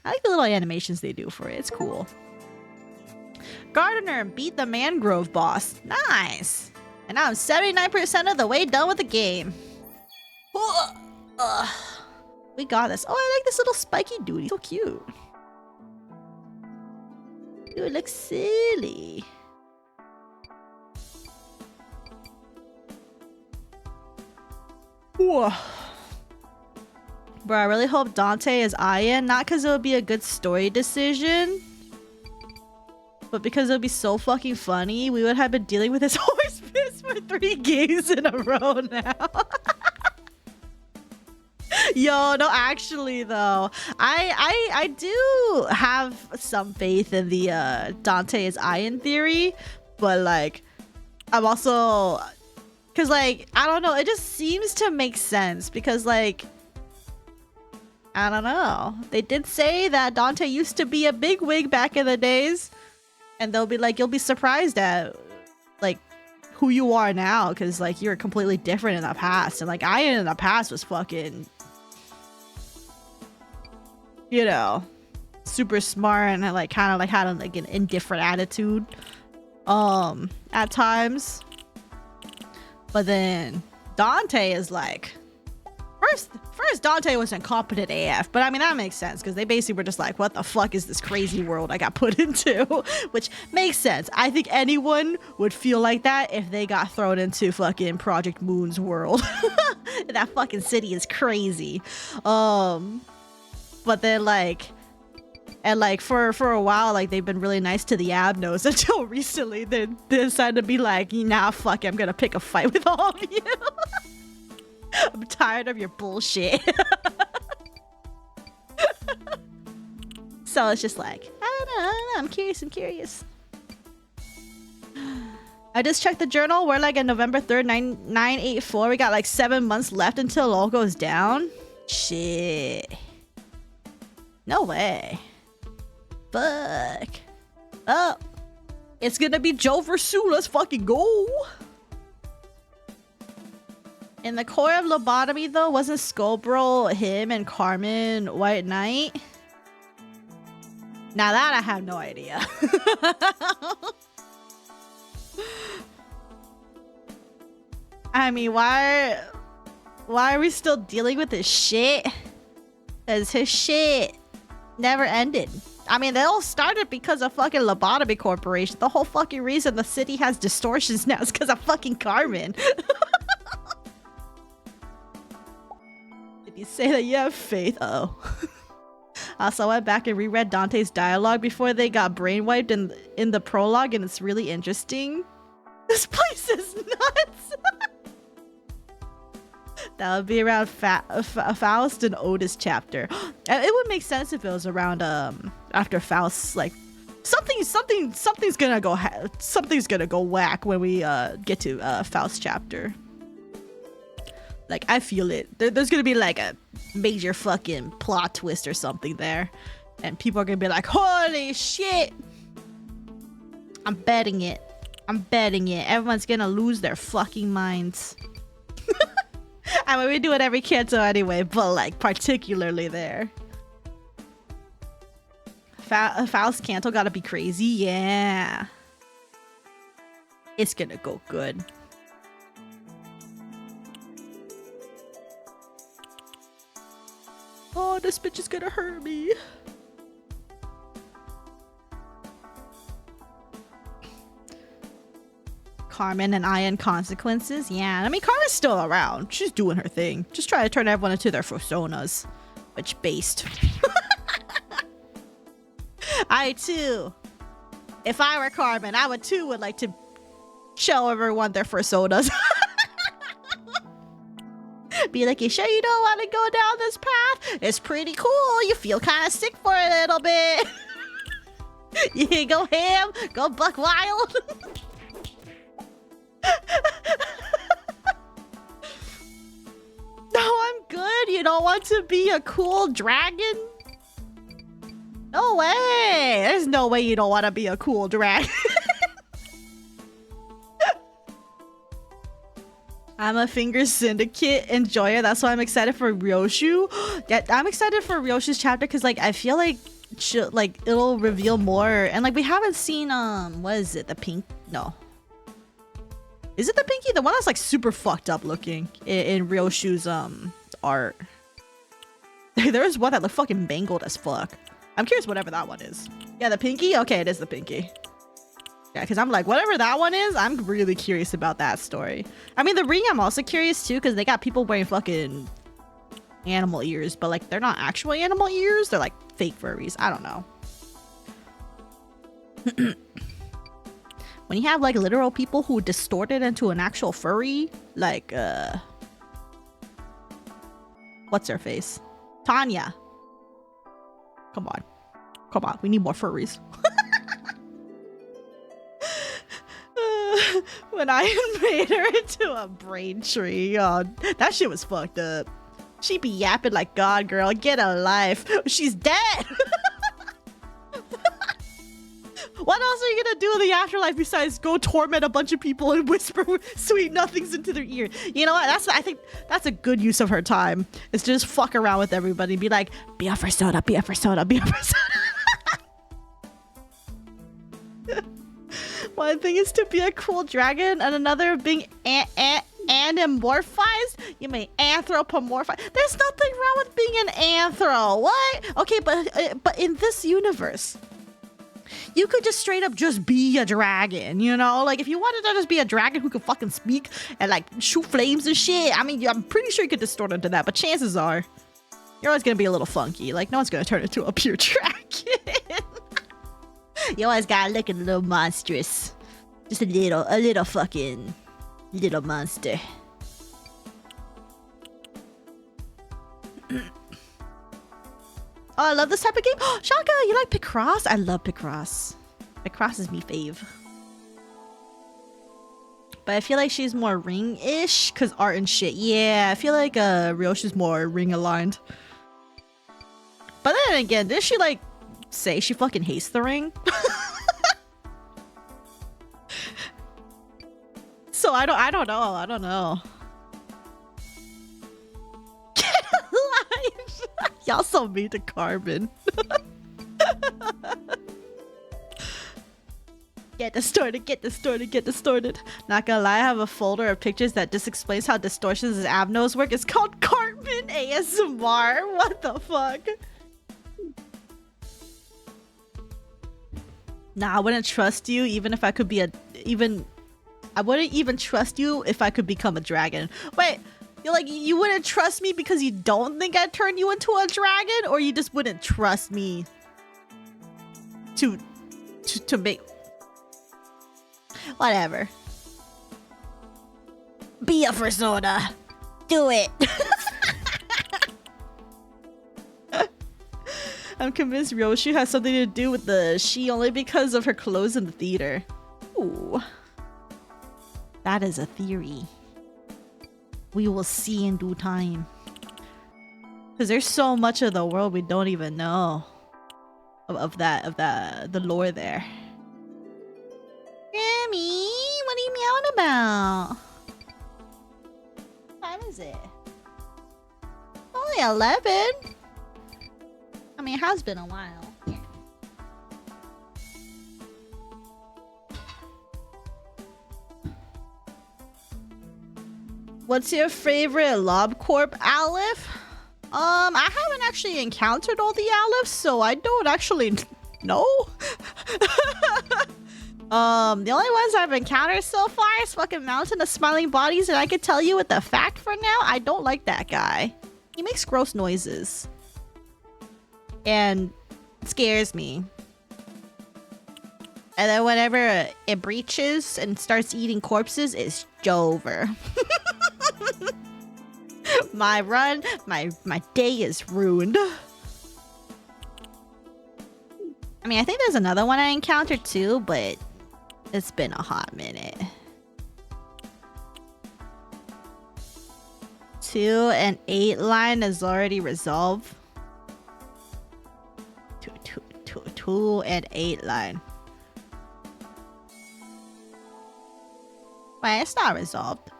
I like the little animations they do for it. It's cool. Gardener beat the mangrove boss. Nice. And now I'm 79% of the way done with the game. We got this. Oh, I like this little spiky dude. He's so cute. Dude looks silly. Whoa. Bro, I really hope Dante is Ian. Not because it would be a good story decision, but because it would be so fucking funny. We would have been dealing with his horse piss for 3 games in a row now. Yo, no, actually though, I do have some faith in the Dante is Ian theory, but like, I'm also, cause like, I don't know, it just seems to make sense because like, I don't know, they did say that Dante used to be a bigwig back in the days, and they'll be like, you'll be surprised at like who you are now, because like you're completely different in the past, and like Ian in the past was fucking, you know, super smart and like kind of like had like an indifferent attitude at times. But then Dante is like, first Dante was incompetent AF, but I mean that makes sense because they basically were just like, what the fuck is this crazy world I got put into? Which makes sense. I think anyone would feel like that if they got thrown into fucking Project Moon's world. That fucking city is crazy. But then like, and like for a while, like they've been really nice to the Abnos until recently they decided to be like, nah, fuck it, I'm gonna pick a fight with all of you. I'm tired of your bullshit. So it's just like, I don't know, I'm curious. I just checked the journal. We're like at November 3rd, 984. We got like 7 months left until it all goes down. Shit. No way. Fuck. Oh. It's gonna be Joe versus Sue. Let's fucking go. In the core of lobotomy though, wasn't Skullbro him and Carmen White Knight? Now that I have no idea. I mean, why are we still dealing with this shit? Cause his shit never ended. I mean, they all started because of fucking Lobotomy Corporation. The whole fucking reason the city has distortions now is because of fucking Carmen. If you say that you have faith, oh. Also, I went back and reread Dante's dialogue before they got brainwiped in the prologue, and it's really interesting. This place is nuts. That would be around Faust and Otis chapter. It would make sense if it was around after Faust, like something's gonna go whack when we get to Faust chapter. Like I feel it. There's gonna be like a major fucking plot twist or something there, and people are gonna be like, "Holy shit!" I'm betting it. Everyone's gonna lose their fucking minds. I mean, we do it every canto anyway, but like particularly there. Faust canto gotta be crazy, yeah. It's gonna go good. Oh, this bitch is gonna hurt me. Carmen and I in consequences. Yeah, I mean, Carmen's still around. She's doing her thing. Just try to turn everyone into their personas. Which based. I too. If I were Carmen, I would like to show everyone their personas. Be like, you sure you don't want to go down this path? It's pretty cool. You feel kind of sick for a little bit. You can go ham, go buck wild. No, I'm good. You don't want to be a cool dragon? No way. There's no way you don't want to be a cool dragon. I'm a Finger Syndicate enjoyer. That's why I'm excited for Ryoshu. Yeah, I'm excited for Ryoshu's chapter because like I feel like it'll reveal more. And like we haven't seen what is it? The pink? No. Is it the pinky? The one that's like super fucked up looking in Ryoshu's art. There's one that looked fucking mangled as fuck. I'm curious whatever that one is. Yeah, the pinky? Okay, it is the pinky. Yeah, because I'm like, whatever that one is, I'm really curious about that story. I mean, the ring I'm also curious too, because they got people wearing fucking animal ears, but like they're not actual animal ears. They're like fake furries. I don't know. When you have like literal people who distort it into an actual furry, like what's her face? Tanya. Come on. We need more furries. When I made her into a brain tree, oh, that shit was fucked up. She be yapping like, God, girl, get a life. She's dead. What else are you gonna do in the afterlife besides go torment a bunch of people and whisper sweet nothings into their ear? You know what? I think that's a good use of her time. Is to just fuck around with everybody and be like, be a persona, be a persona, be a persona. One thing is to be a cool dragon, and another being anamorphized. You mean anthropomorphized? There's nothing wrong with being an anthro. What? Okay, but in this universe, you could just straight up just be a dragon, you know? Like, if you wanted to just be a dragon who could fucking speak and, like, shoot flames and shit, I mean, I'm pretty sure you could distort into that, but chances are, you're always gonna be a little funky. Like, no one's gonna turn into a pure dragon. You always gotta look a little monstrous. Just a little fucking little monster. Oh, I love this type of game. Shaka, you like Picross? I love Picross. Picross is me fave. But I feel like she's more ring-ish because art and shit. Yeah, I feel like Ryoshu's more ring-aligned. But then again, did she like say she fucking hates the ring? So I don't know. Get alive! Y'all so mean to Carbon. Get distorted. Not gonna lie, I have a folder of pictures that just explains how distortions and abnos work. It's called Cartman ASMR. What the fuck? Nah, I wouldn't trust you even if I could be I wouldn't even trust you if I could become a dragon. Wait, you're like, you wouldn't trust me because you don't think I'd turn you into a dragon? Or you just wouldn't trust me to make... Whatever. Be a persona. do it. I'm convinced Ryoshi has something to do with the she only because of her clothes in the theater. Ooh. That is a theory. We will see in due time. Because there's so much of the world we don't even know of the lore there. Grammy, what are you meowing about? What time is it? Only 11. I mean, it has been a while. What's your favorite LobCorp Aleph? I haven't actually encountered all the Alephs, so I don't actually know. The only ones I've encountered so far is fucking Mountain of Smiling Bodies, and I can tell you with the fact for now, I don't like that guy. He makes gross noises. And scares me. And then whenever it breaches and starts eating corpses, it's over. My day is ruined. I mean, I think there's another one I encountered too, but it's been a hot minute. 2 and 8 line is already resolved. 2 and 8 line. Wait, it's not resolved.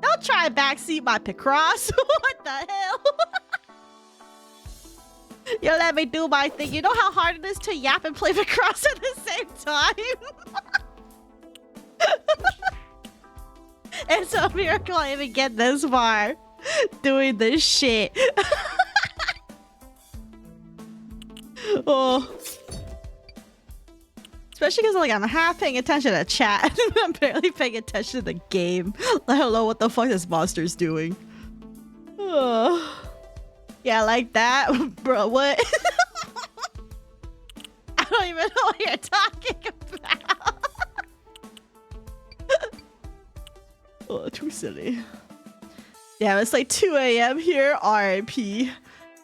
Don't try and backseat my Picross. What the hell? You let me do my thing. You know how hard it is to yap and play Picross at the same time? It's a miracle I even get this far doing this shit. Oh. Especially because like I'm half paying attention to chat. I'm barely paying attention to the game. Let alone what the fuck this monster's doing. Oh. Yeah, like that. Bro, what? I don't even know what you're talking about. Oh, too silly. Yeah, it's like 2 a.m. here. RIP.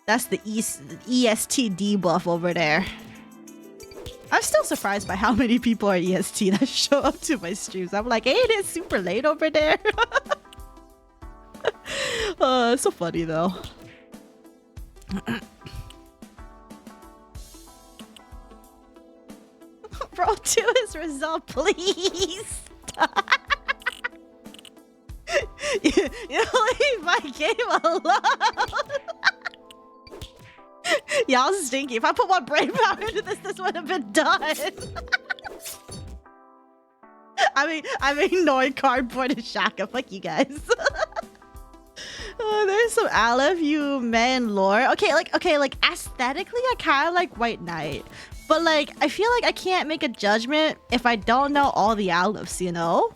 That's the EST debuff over there. I'm still surprised by how many people are EST that show up to my streams. I'm like, hey, it is super late over there. It's so funny though. Bro, 2 is resolved, please. You leave my game alone. Y'all stinky. If I put more brain power into this would have been done. I'm ignoring cardboard and Shaka. Fuck you guys. Oh, there's some Aleph, you men lore. Okay, like aesthetically, I kind of like White Knight, but like I feel like I can't make a judgment if I don't know all the Alephs, you know.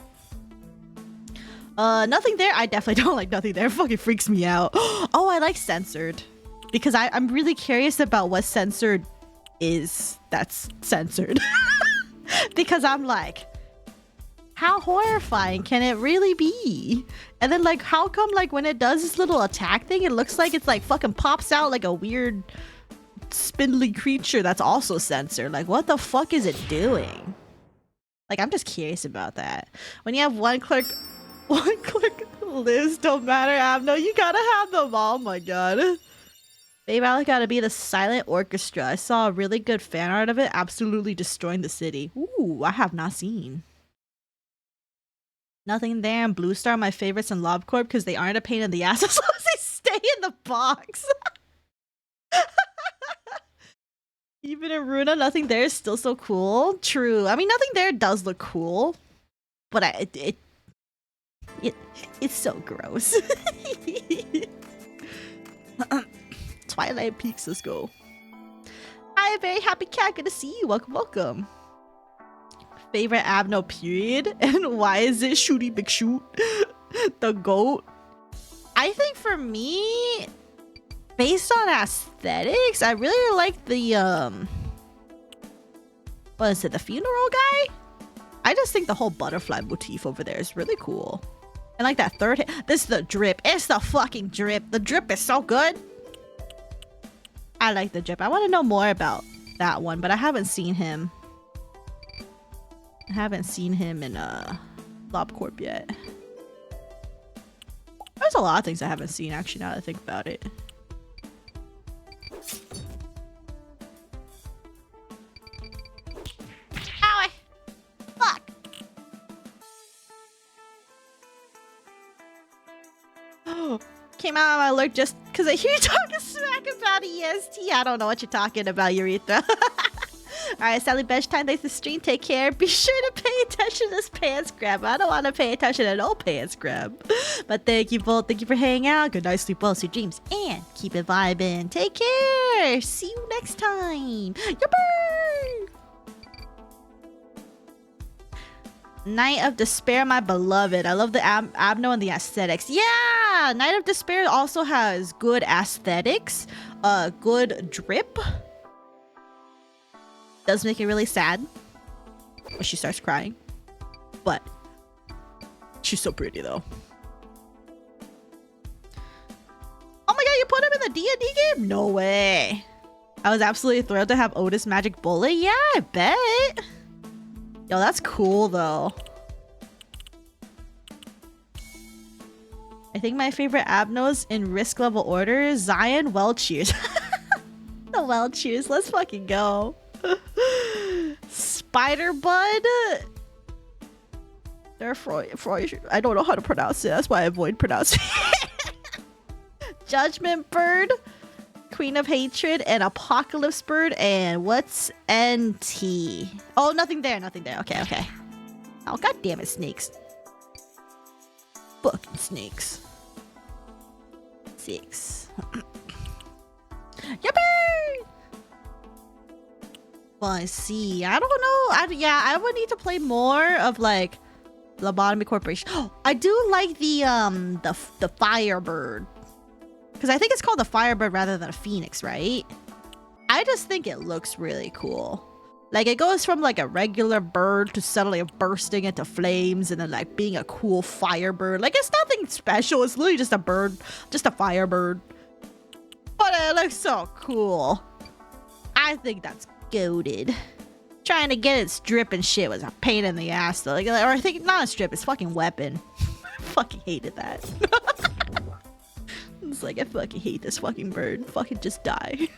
Nothing there. I definitely don't like Nothing There. It fucking freaks me out. Oh, I like Censored. Because I'm really curious about what censored is that's censored. Because I'm like, how horrifying can it really be? And then like, how come like when it does this little attack thing, it looks like it's like fucking pops out like a weird spindly creature that's also censored. Like, what the fuck is it doing? Like, I'm just curious about that. When you have one click lives, don't matter. No, you gotta have them all. Oh my god. Babe, I gotta be the silent orchestra. I saw a really good fan art of it, absolutely destroying the city. Ooh, I have not seen. Nothing There and Blue Star are my favorites in LobCorp because they aren't a pain in the ass as long as they stay in the box. Even in Runa, Nothing There is still so cool. True. I mean, Nothing There does look cool, but it's so gross. Twilight Peaks, let's go. Hi, very happy cat. Good to see you. Welcome, welcome. Favorite Abno period, and why is it Shooty Big Shoot? The goat. I think for me, based on aesthetics, I really like the what is it? The funeral guy. I just think the whole butterfly motif over there is really cool. I like that third hit. This is the drip. It's the fucking drip. The drip is so good. I like the drip. I want to know more about that one, but I haven't seen him. I haven't seen him in LobCorp yet. There's a lot of things I haven't seen, actually, now that I think about it. Owie! Fuck! Oh, came out of my alert just because I hear you talking smack about EST. I don't know what you're talking about, Urethra. Alright, Sally Bench time. Thanks for the stream. Take care. Be sure to pay attention to this pants grab. I don't want to pay attention to no pants grab. But thank you both. Thank you for hanging out. Good night, sleep well, sweet dreams. And keep it vibing. Take care. See you next time. Yippee! Night of Despair, my beloved. I love the Abno and the aesthetics. Yeah! Night of Despair also has good aesthetics. Good drip. Does make it really sad when she starts crying, but she's so pretty though. Oh my god, you put him in the D&D game? No way. I was absolutely thrilled to have Otis Magic Bullet. Yeah, I bet. Yo, that's cool though. I think my favorite Abnos in risk level order is Zion, Welcheers. The Welcheers, let's fucking go. Spider Bud. I don't know how to pronounce it. That's why I avoid pronouncing it. Judgment Bird, Queen of Hatred, and Apocalypse Bird. And what's NT? Oh, nothing there. Nothing there. Okay, okay. Oh, god damn it, snakes. Fucking snakes. 6. Yippee! Well, I see. I don't know. Yeah, I would need to play more of like Lobotomy Corporation. Oh, I do like the Firebird, because I think it's called the Firebird rather than a Phoenix, right? I just think it looks really cool. Like it goes from like a regular bird to suddenly bursting into flames and then like being a cool Firebird. Like it's nothing special. It's literally just a bird, just a Firebird. But it looks so cool. I think that's goated. Trying to get its drip and shit was a pain in the ass though. Like, or I think not a strip, it's fucking weapon. I fucking hated that. It's like I fucking hate this fucking bird. Fucking just die.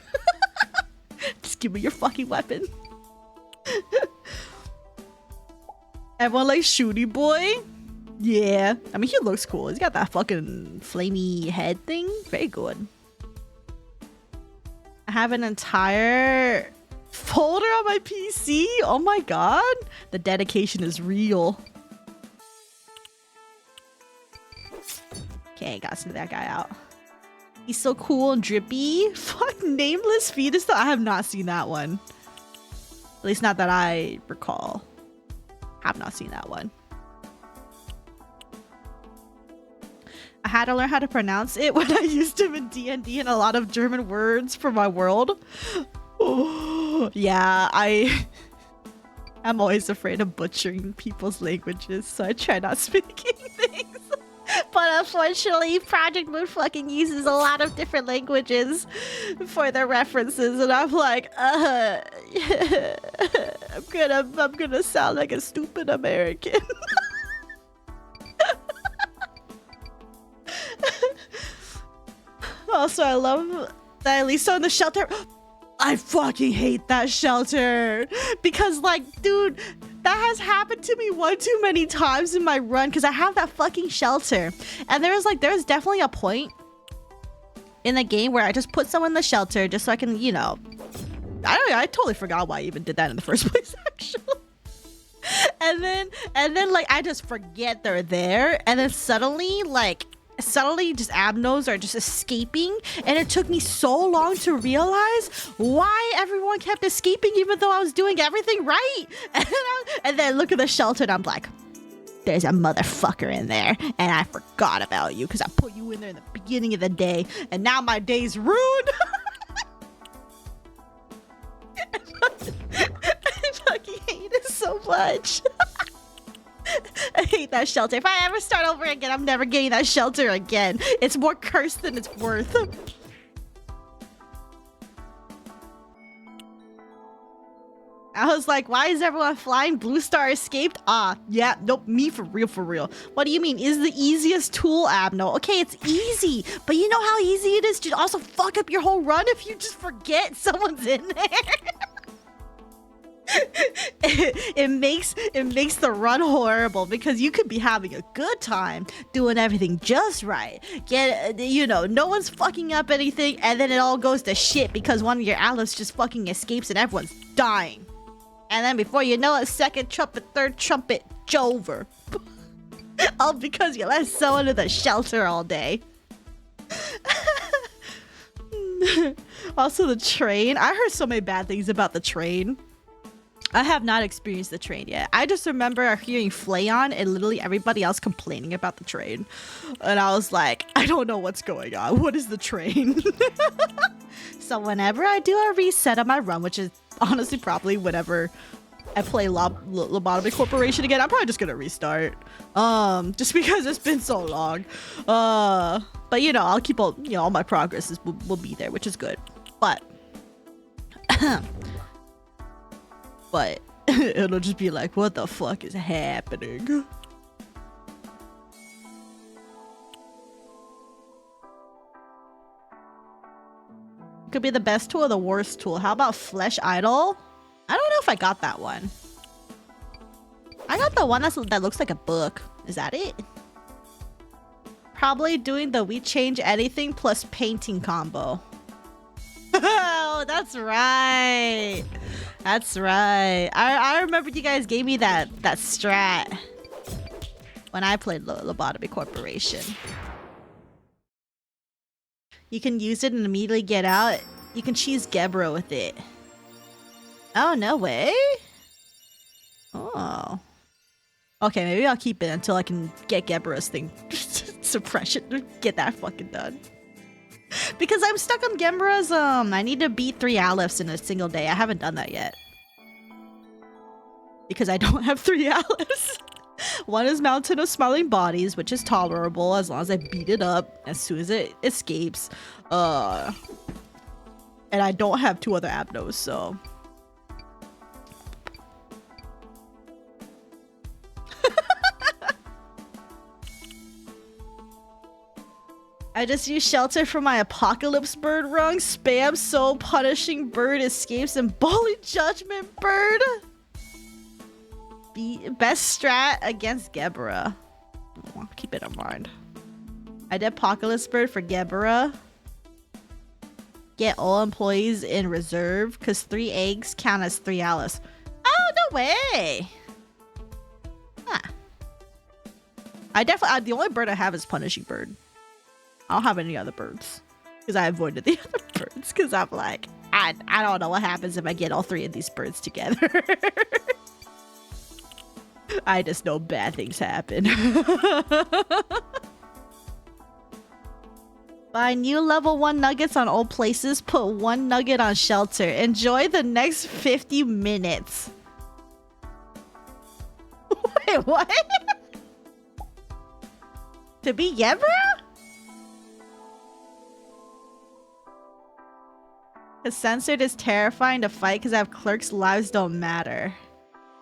Just give me your fucking weapon. Everyone likes Shooty Boy? Yeah. I mean he looks cool. He's got that fucking flamey head thing. Very good. I have an entire folder on my PC. Oh my god. The dedication is real. Okay, gotta send that guy out. He's so cool and drippy. Fuck, Nameless Fetus. I have not seen that one. At least not that I recall. Have not seen that one. I had to learn how to pronounce it when I used him in D&D and a lot of German words for my world. Oh, yeah, I'm always afraid of butchering people's languages, so I try not speaking things. But unfortunately, Project Moon fucking uses a lot of different languages for their references, and I'm like, I'm gonna sound like a stupid American. Also, I love that at least on the shelter. I fucking hate that shelter because, like, dude, that has happened to me one too many times in my run because I have that fucking shelter. And there's definitely a point in the game where I just put someone in the shelter just so I can, you know, I totally forgot why I even did that in the first place, actually. And then like I just forget they're there, and then suddenly just abnos are just escaping, and it took me so long to realize why everyone kept escaping even though I was doing everything right. And then look at the shelter and I'm like, there's a motherfucker in there and I forgot about you because I put you in there in the beginning of the day and now my day's ruined. I fucking hate it so much. I hate that shelter. If I ever start over again, I'm never getting that shelter again. It's more cursed than it's worth. I was like, why is everyone flying? Blue Star escaped? Ah, yeah, nope, me for real, for real. What do you mean? Is the easiest tool, Abno? Okay, it's easy, but you know how easy it is to also fuck up your whole run if you just forget someone's in there? It makes the run horrible because you could be having a good time doing everything just right. No one's fucking up anything, and then it all goes to shit because one of your allies just fucking escapes and everyone's dying. And then before you know it, second trumpet, third trumpet, Jover. All because you let someone in the shelter all day. Also the train. I heard so many bad things about the train. I have not experienced the train yet. I just remember hearing Flayon and literally everybody else complaining about the train. And I was like, I don't know what's going on. What is the train? So whenever I do a reset on my run, which is honestly probably whenever I play Lobotomy Corporation again, I'm probably just gonna restart. Just because it's been so long. But I'll keep all my progresses will be there, which is good. But but it'll just be like, what the fuck is happening? Could be the best tool or the worst tool. How about Flesh Idol? I don't know if I got that one. I got the one that looks like a book. Is that it? Probably doing the we change anything plus painting combo. Oh, that's right. That's right. I remember you guys gave me that strat when I played Lobotomy Corporation. You can use it and immediately get out. You can cheese Gebra with it. Oh, no way? Oh. Okay, maybe I'll keep it until I can get Gebra's thing. Suppression. Get that fucking done. Because I'm stuck on Gebra's, I need to beat 3 Aleph in a single day. I haven't done that yet. Because I don't have 3 Alephs. One is Mountain of Smiling Bodies, which is tolerable as long as I beat it up as soon as it escapes. And I don't have 2 other Abnos, so... I just use shelter for my Apocalypse Bird rung. Spam Soul Punishing Bird escapes and Bully Judgment Bird. Best strat against Gebra. Oh, keep it in mind. I did Apocalypse Bird for Gebra. Get all employees in reserve because 3 eggs count as 3 Alice. Oh, no way. Huh. The only bird I have is Punishing Bird. I don't have any other birds because I avoided the other birds because I'm like, I don't know what happens if I get all 3 of these birds together. I just know bad things happen. Buy new level 1 nuggets on old places, put 1 nugget on shelter. Enjoy the next 50 minutes. Wait, what? To be Gebra? Censored is terrifying to fight because I have clerks' lives don't matter.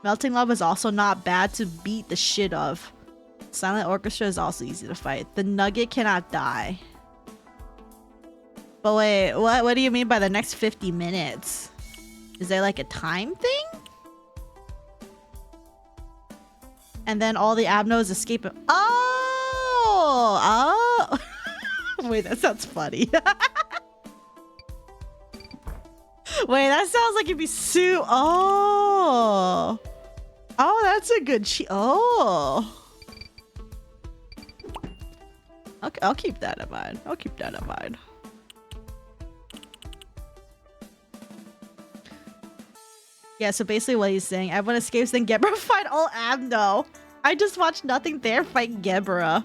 Melting Lava is also not bad to beat the shit of. Silent Orchestra is also easy to fight. The nugget cannot die. But wait, what do you mean by the next 50 minutes? Is there like a time thing? And then all the Abnos escape. Oh! Wait, that sounds funny. Wait, that sounds like it'd be Oh, that's a good Oh. Okay, I'll keep that in mind. Yeah, so basically what he's saying, everyone escapes, then Gebra fight all Abno. I just watched Nothing There fight Gebra.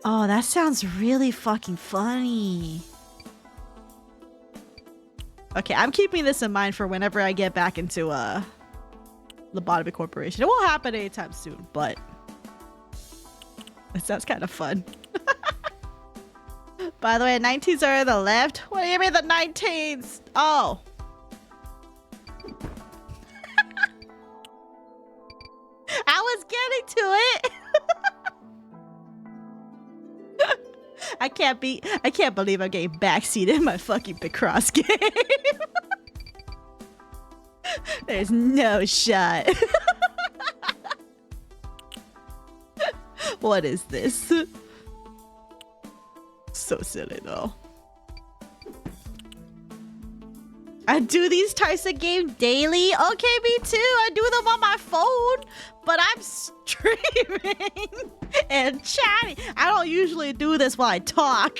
Oh, that sounds really fucking funny. Okay, I'm keeping this in mind for whenever I get back into Lobotomy Corporation. It won't happen anytime soon, but That sounds kind of fun. By the way, 19s are on the left. What do you mean the 19s? Oh. I was getting to it. I can't believe I'm getting backseated in my fucking Picross game. There's no shot. What is this? So silly though. I do these types of games daily. Okay, me too. I do them on my phone, but I'm streaming and chatting. I don't usually do this while I talk.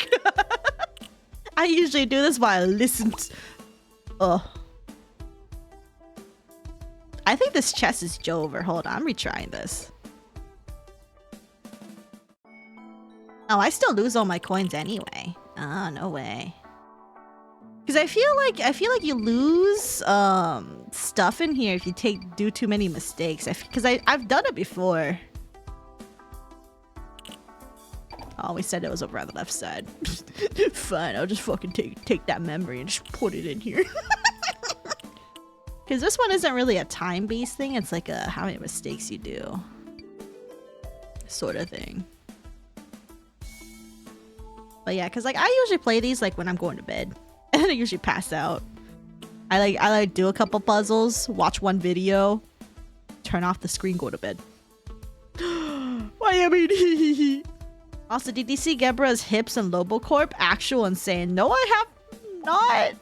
I usually do this while I listen. I think this chest is Jover. Hold on, I'm retrying this. Oh, I still lose all my coins anyway. Oh, no way. Because I feel like you lose stuff in here if you do too many mistakes. Because I've done it before. Oh, we said it was over on the left side. Fine, I'll just fucking take that memory and just put it in here. Because this one isn't really a time-based thing. It's like a how many mistakes you do sort of thing. But yeah, because like I usually play these like when I'm going to bed. And then I usually pass out. I like do a couple puzzles, watch one video, turn off the screen, go to bed. What do you mean? Also, did you see Gebra's hips and Lobocorp? Actual insane. No, I have not.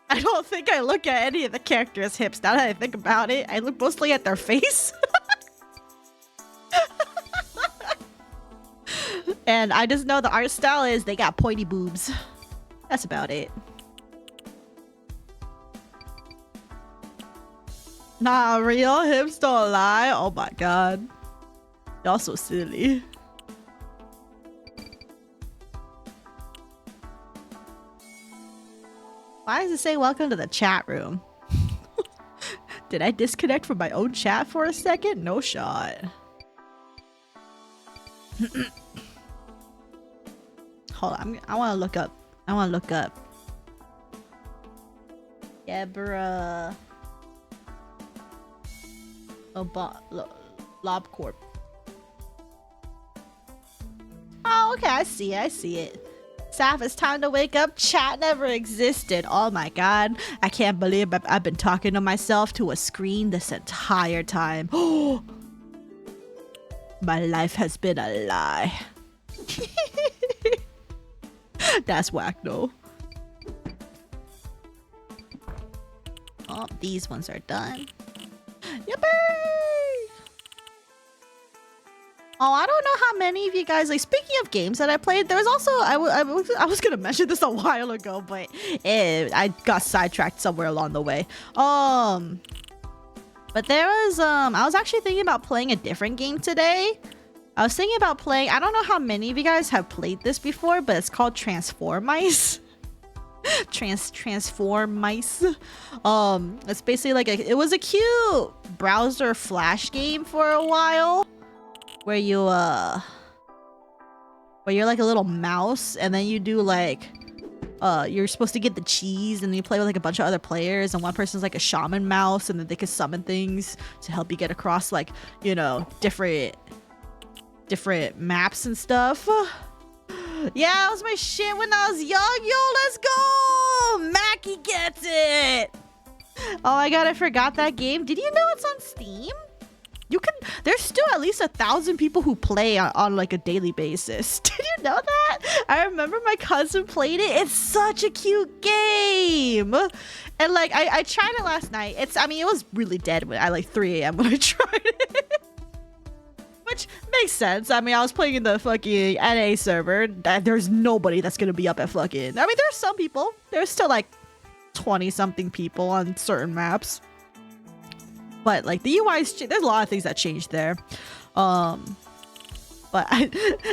I don't think I look at any of the characters' hips now that I think about it. I look mostly at their face. And I just know the art style is they got pointy boobs. That's about it. Nah, real hips don't lie. Oh my god. Y'all so silly. Why does it say welcome to the chat room? Did I disconnect from my own chat for a second? No shot. Hold on, I want to look up. Gebra Lobcorp. Oh, okay, I see it. Saph, it's time to wake up. Chat never existed. Oh my god. I can't believe I've been talking to myself to a screen this entire time. Oh, my life has been a lie. That's whack though. Oh, these ones are done. Yippee! Oh, I don't know how many of you guys, like, speaking of games that I played, there was also, I was gonna mention this a while ago, but I got sidetracked somewhere along the way. But there was, I was actually thinking about playing a different game today. I was thinking about playing, I don't know how many of you guys have played this before, but it's called Transform Mice. Transform Mice. It's basically like it was a cute browser flash game for a while. Where you where you're like a little mouse and then you do like you're supposed to get the cheese and you play with like a bunch of other players and one person's like a shaman mouse and then they can summon things to help you get across like, you know, different maps and stuff. Yeah, that was my shit when I was young. Yo, let's go! Mackie gets it! Oh my god, I forgot that game. Did you know it's on Steam? You can, there's still at least 1,000 people who play on like a daily basis. Did you know that? I remember my cousin played it. It's such a cute game. And like, I tried it last night. I mean, it was really dead at like 3 a.m. when I tried it. Which makes sense. I mean, I was playing in the fucking NA server. There's nobody that's gonna be up at fucking, I mean, there's some people. There's still like 20-something people on certain maps. But like the UI's, there's a lot of things that changed there. But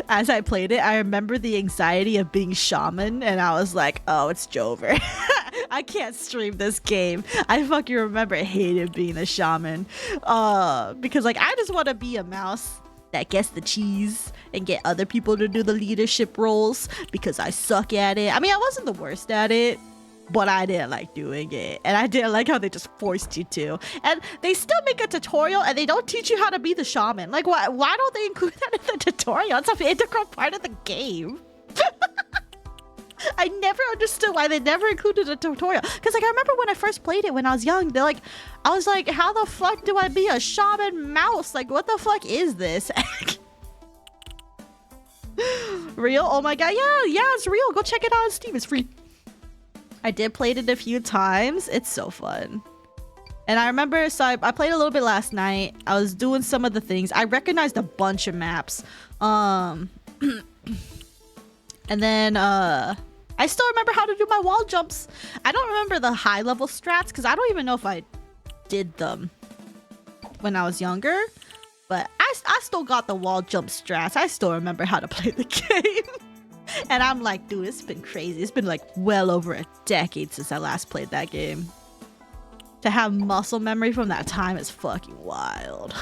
as I played it, I remember the anxiety of being shaman, and I was like, oh, it's Jover. I can't stream this game. I fucking remember hated being a shaman. Because like I just want to be a mouse that gets the cheese and get other people to do the leadership roles because I suck at it. I mean, I wasn't the worst at it, but I didn't like doing it. And I didn't like how they just forced you to. And they still make a tutorial and they don't teach you how to be the shaman. Like, why don't they include that in the tutorial? It's an integral part of the game. I never understood why they never included a tutorial. Because like I remember when I first played it when I was young, I was like, how the fuck do I be a shaman mouse? Like, what the fuck is this? Real? Oh my god, yeah, it's real. Go check it out on Steam. It's free. I did play it a few times. It's so fun. And I remember, so I played a little bit last night. I was doing some of the things. I recognized a bunch of maps. And then I still remember how to do my wall jumps. I don't remember the high level strats because I don't even know if I did them when I was younger. But I still got the wall jump strats. I still remember how to play the game. And I'm like, dude, it's been crazy. It's been like well over a decade since I last played that game. To have muscle memory from that time is fucking wild.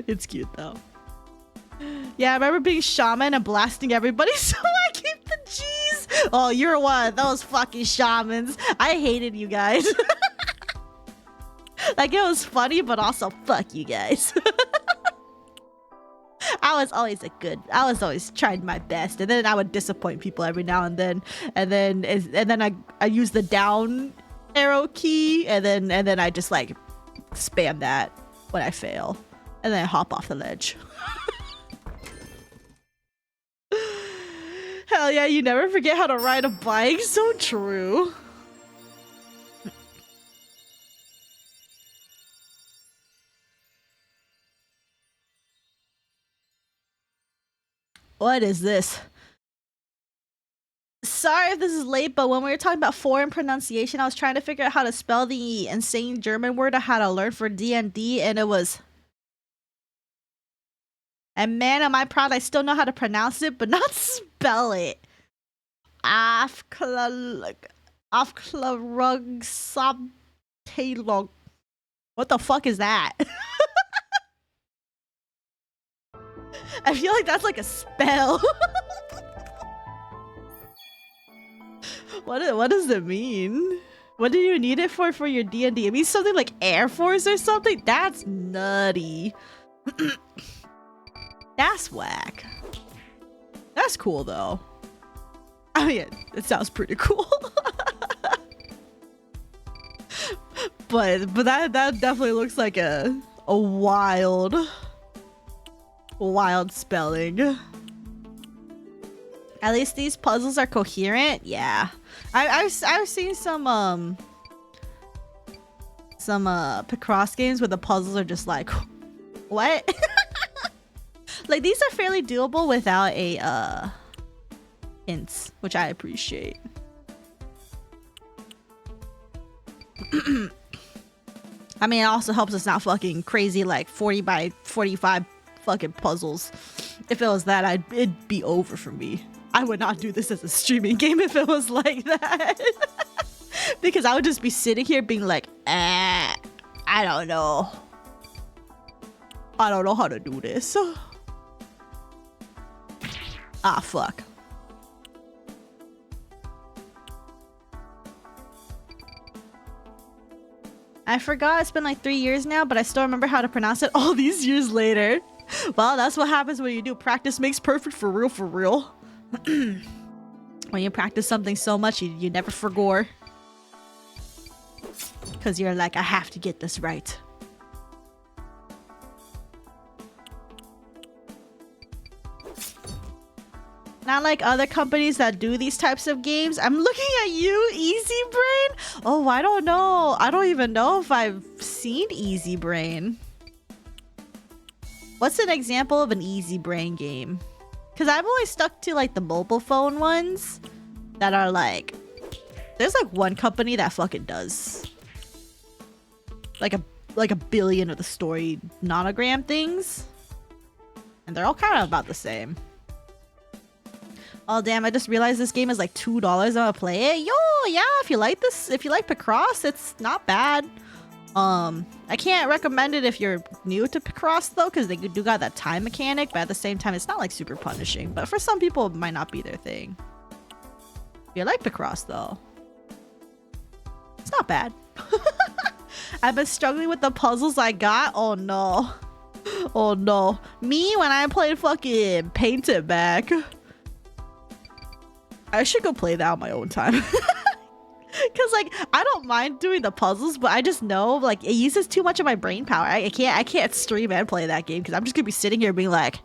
It's cute though. Yeah, I remember being shaman and blasting everybody so I keep the G's. Oh, you're one of those fucking shamans. I hated you guys. Like, it was funny, but also fuck you guys. I was always trying my best, and then I would disappoint people every now and then, and then I use the down arrow key, and then I just like spam that when I fail, and then I hop off the ledge. Hell yeah, you never forget how to ride a bike. So true. What is this? Sorry if this is late, but when we were talking about foreign pronunciation, I was trying to figure out how to spell the insane German word I had to learn for D&D, and it was... And man, am I proud I still know how to pronounce it, but not spell it. Afklarugsablog. What the fuck is that? I feel like that's like a spell. What does it mean? What do you need it for your D&D? It means something like Air Force or something? That's nutty. That's whack. That's cool though. I mean, it sounds pretty cool. but that definitely looks like a wild spelling. At least these puzzles are coherent. Yeah, I've seen some Picross games where the puzzles are just like, what? Like, these are fairly doable without a hints, which I appreciate. I mean, it also helps us not fucking crazy like 40 by 45 fucking puzzles. If it was that, it'd be over for me. I would not do this as a streaming game if it was like that. Because I would just be sitting here being like, I don't know. I don't know how to do this. Ah, fuck. I forgot. It's been like 3 years now, but I still remember how to pronounce it all these years later. Well, that's what happens when you do practice makes perfect, for real, for real. When you practice something so much, you never forgot. Because you're like, I have to get this right. Not like other companies that do these types of games. I'm looking at you, Easy Brain. Oh, I don't know. I don't even know if I've seen Easy Brain. What's an example of an Easy Brain game? Because I've always stuck to like the mobile phone ones that are like... There's like one company that fucking does like a billion of the story nonogram things. And they're all kind of about the same. Oh damn, I just realized this game is like $2. I'm gonna play it. Yo, yeah, if you like this, if you like Picross, it's not bad. I can't recommend it if you're new to Picross though, because they do got that time mechanic, but at the same time, it's not like super punishing. But for some people, it might not be their thing. If you like Picross though, it's not bad. I've been struggling with the puzzles I got. Oh no. Oh no. Me when I played fucking Paint It Back. I should go play that on my own time. Cause like I don't mind doing the puzzles, but I just know like it uses too much of my brain power. I can't stream and play that game because I'm just gonna be sitting here being like,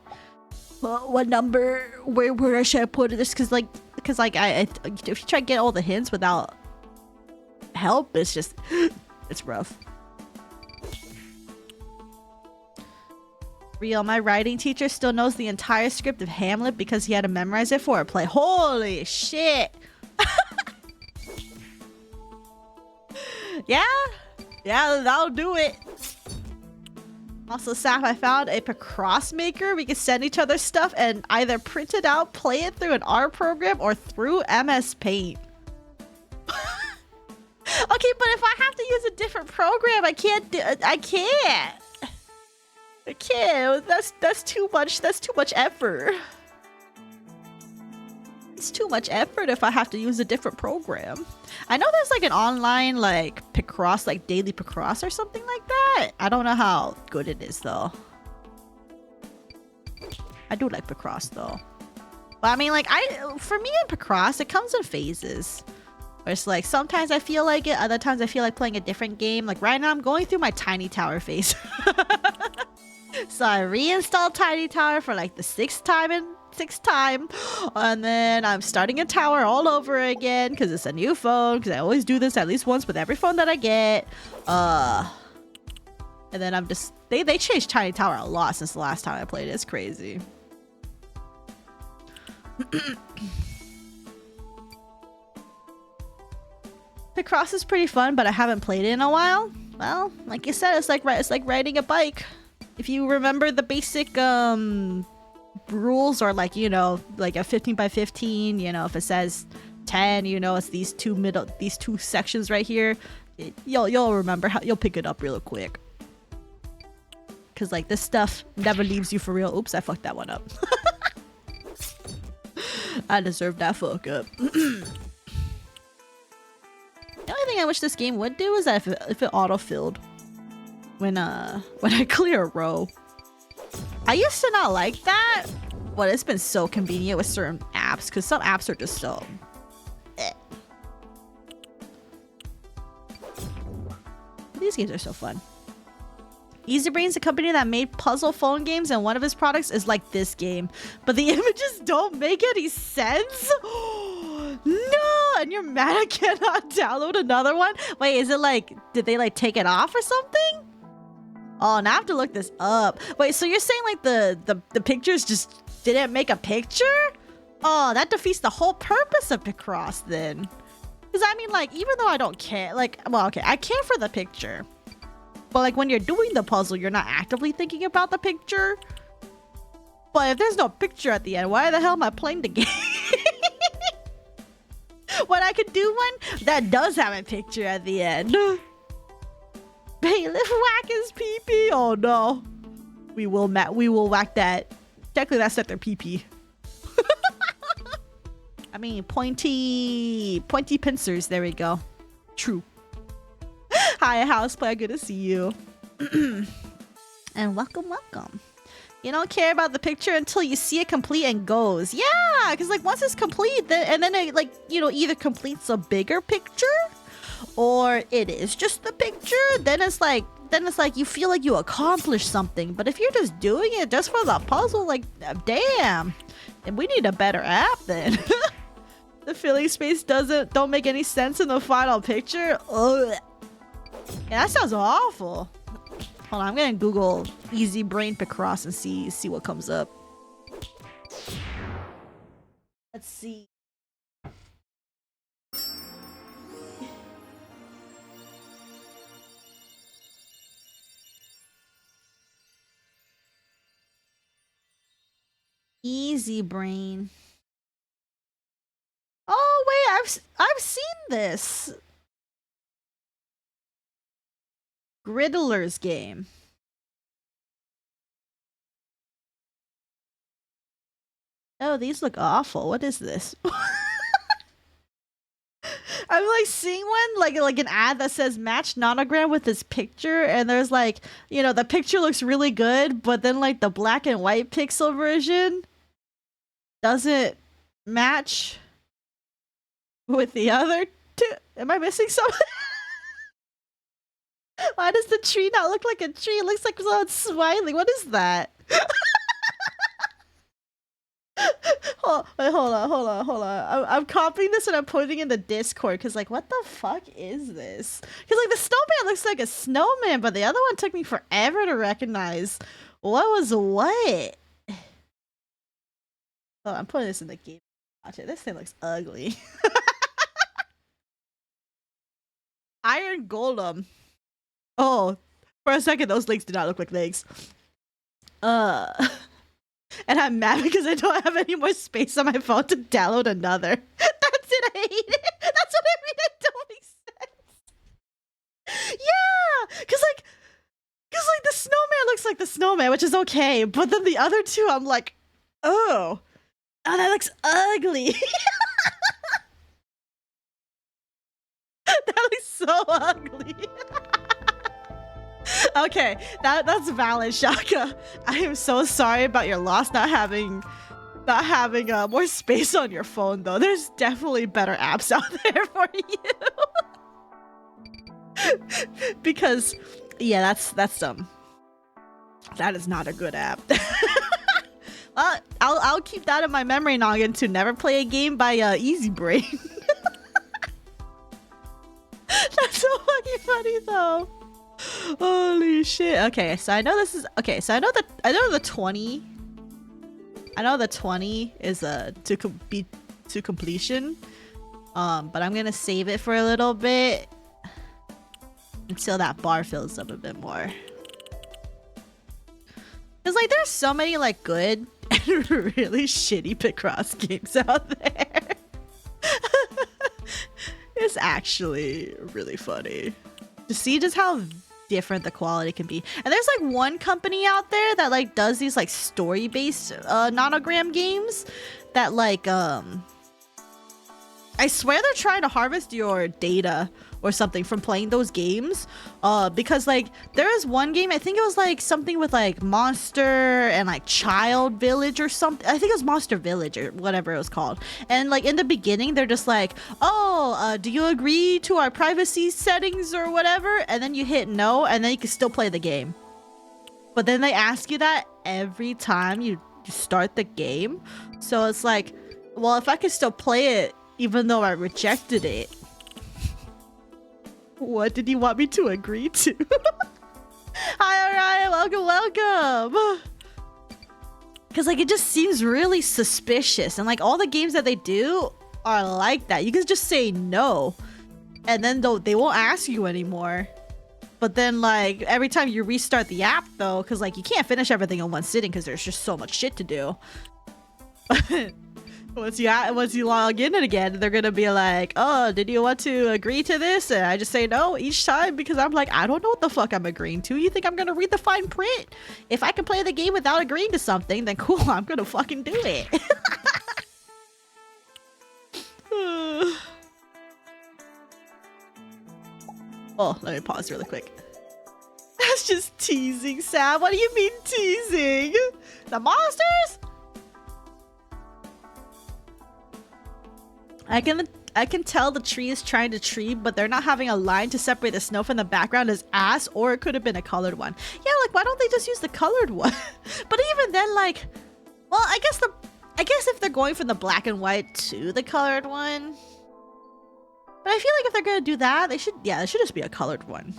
well, what number? Where should I put this? Cause like if you try to get all the hints without help, it's just it's rough. Real, my writing teacher still knows the entire script of Hamlet because he had to memorize it for a play. Holy shit! Yeah, that'll do it. Also, Saph, I found a Picross maker. We can send each other stuff and either print it out, play it through an R program, or through MS Paint. Okay, but if I have to use a different program, I can't. That's too much. That's too much effort. It's too much effort if I have to use a different program. I know there's like an online like Picross, like Daily Picross or something like that. I don't know how good it is though. I do like Picross though. But I mean like for me in Picross, it comes in phases. Where it's like sometimes I feel like it, other times I feel like playing a different game. Like right now I'm going through my Tiny Tower phase. So I reinstalled Tiny Tower for like the sixth time, and then I'm starting a tower all over again because it's a new phone, because I always do this at least once with every phone that I get. And then I'm just they changed Tiny Tower a lot since the last time I played it. It's crazy. Picross is pretty fun, but I haven't played it in a while. Well, like you said, it's like riding a bike. If you remember the basic rules, or like, you know, like a 15 by 15, you know, if it says 10, you know, it's these two sections right here. You'll remember how you'll pick it up real quick. Cause like this stuff never leaves you for real. Oops, I fucked that one up. I deserve that fuck up. The only thing I wish this game would do is that if it auto-filled when I clear a row. I used to not like that, but it's been so convenient with certain apps, because some apps are just so These games are so fun. EasyBrain's a company that made puzzle phone games, and one of his products is like this game, but the images don't make any sense. No, and you're mad I cannot download another one? Wait, is it like, did they like take it off or something? Oh, now I have to look this up. Wait, so you're saying like the pictures just didn't make a picture? Oh, that defeats the whole purpose of Picross then. Because I mean, like, even though I don't care, like, well, okay, I care for the picture. But like when you're doing the puzzle, you're not actively thinking about the picture. But if there's no picture at the end, why the hell am I playing the game? When I could do one that does have a picture at the end. Bailiff whack his pee-pee. Oh no. We will whack that. Technically that's not their pee-pee. I mean pointy pincers. There we go. True. Hi houseplay, good to see you. And welcome. You don't care about the picture until you see it complete and goes. Yeah, because like once it's complete, then it like, you know, either completes a bigger picture or it is just the picture. Then it's like you feel like you accomplished something. But if you're just doing it just for the puzzle, like damn, and we need a better app then. The filling space don't make any sense in the final picture. Ugh. Yeah, that sounds awful. Hold on, I'm gonna Google Easy Brain Picross and see what comes up. Let's see. Easy Brain. this? Griddler's game. Oh, these look awful. What is this? I'm like seeing one like an ad that says match nonogram with this picture, and there's like, you know, the picture looks really good, but then like the black and white pixel version doesn't match with the other two. Am I missing something? Why does the tree not look like a tree? It looks like someone's smiling. What is that? Wait, hold on. I'm copying this and I'm putting it in the Discord because, like, what the fuck is this? Because, like, the snowman looks like a snowman, but the other one took me forever to recognize what was what. Oh, I'm putting this in the game. Watch it. This thing looks ugly. Iron Golem. Oh, for a second, those legs did not look like legs. And I'm mad because I don't have any more space on my phone to download another. That's it, I hate it. That's what I mean, it don't make sense. Yeah, because the snowman looks like the snowman, which is okay. But then the other two, I'm like, oh, that looks ugly. That looks so ugly. Okay, that's valid, Shaka. I am so sorry about your loss not having more space on your phone, though. There's definitely better apps out there for you. Because, yeah, that's that is not a good app. Well, I'll keep that in my memory noggin to never play a game by Easy Brain. That's so fucking funny, though. Holy shit. Okay, so I know this is okay, so I know the 20. I know the 20 is to completion. But I'm gonna save it for a little bit until that bar fills up a bit more. Cause like there's so many like good and really shitty Picross games out there. It's actually really funny to see just how different the quality can be. And there's like one company out there that like does these like story-based nonogram games that like I swear they're trying to harvest your data or something from playing those games, because like there is one game, I think it was like something with like Monster and like Child Village or something. I think it was Monster Village or whatever it was called. And like in the beginning they're just like, oh, do you agree to our privacy settings or whatever? And then you hit no, and then you can still play the game. But then they ask you that every time you start the game. So it's like, well, if I can still play it even though I rejected it, what did you want me to agree to? Hi, alright, welcome. Because like it just seems really suspicious, and like all the games that they do are like that. You can just say no, and then they won't ask you anymore. But then like every time you restart the app though, because like you can't finish everything in one sitting because there's just so much shit to do. Once you log in again, they're gonna be like, oh, did you want to agree to this? And I just say no each time because I'm like, I don't know what the fuck I'm agreeing to. You think I'm gonna read the fine print? If I can play the game without agreeing to something, then cool, I'm gonna fucking do it. Oh, let me pause really quick. That's just teasing, Sam. What do you mean teasing? The monsters? I can tell the tree is trying to tree, but they're not having a line to separate the snow from the background as ass, or it could have been a colored one. Yeah, like why don't they just use the colored one? But even then, like, well, I guess if they're going from the black and white to the colored one, but I feel like if they're gonna do that, it should just be a colored one.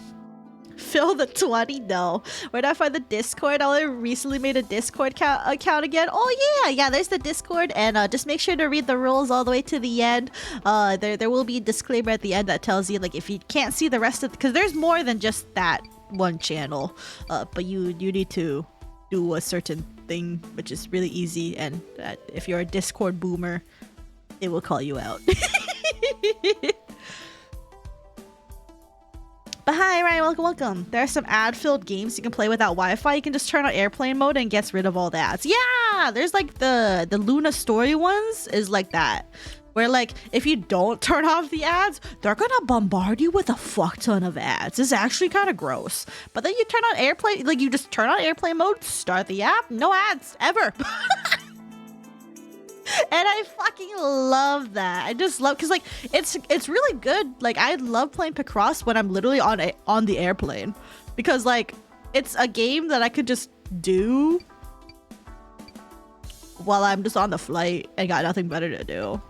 Fill the 20? No. Where do I find the Discord? I recently made a Discord account again. Oh yeah, there's the Discord, and just make sure to read the rules all the way to the end. There will be a disclaimer at the end that tells you like if you can't see the rest of, because there's more than just that one channel, but you need to do a certain thing, which is really easy, and if you're a Discord boomer, it will call you out. But hi, Ryan, welcome, welcome. There are some ad-filled games you can play without Wi-Fi. You can just turn on airplane mode and it gets rid of all the ads. Yeah, there's like the Luna story ones is like that. Where like, if you don't turn off the ads, they're gonna bombard you with a fuck ton of ads. It's actually kind of gross. But then you turn on airplane, like you just turn on airplane mode, start the app, no ads, ever. And I fucking love that. I just love, cause like it's really good. Like I love playing Picross when I'm literally on the airplane, because like it's a game that I could just do while I'm just on the flight and got nothing better to do.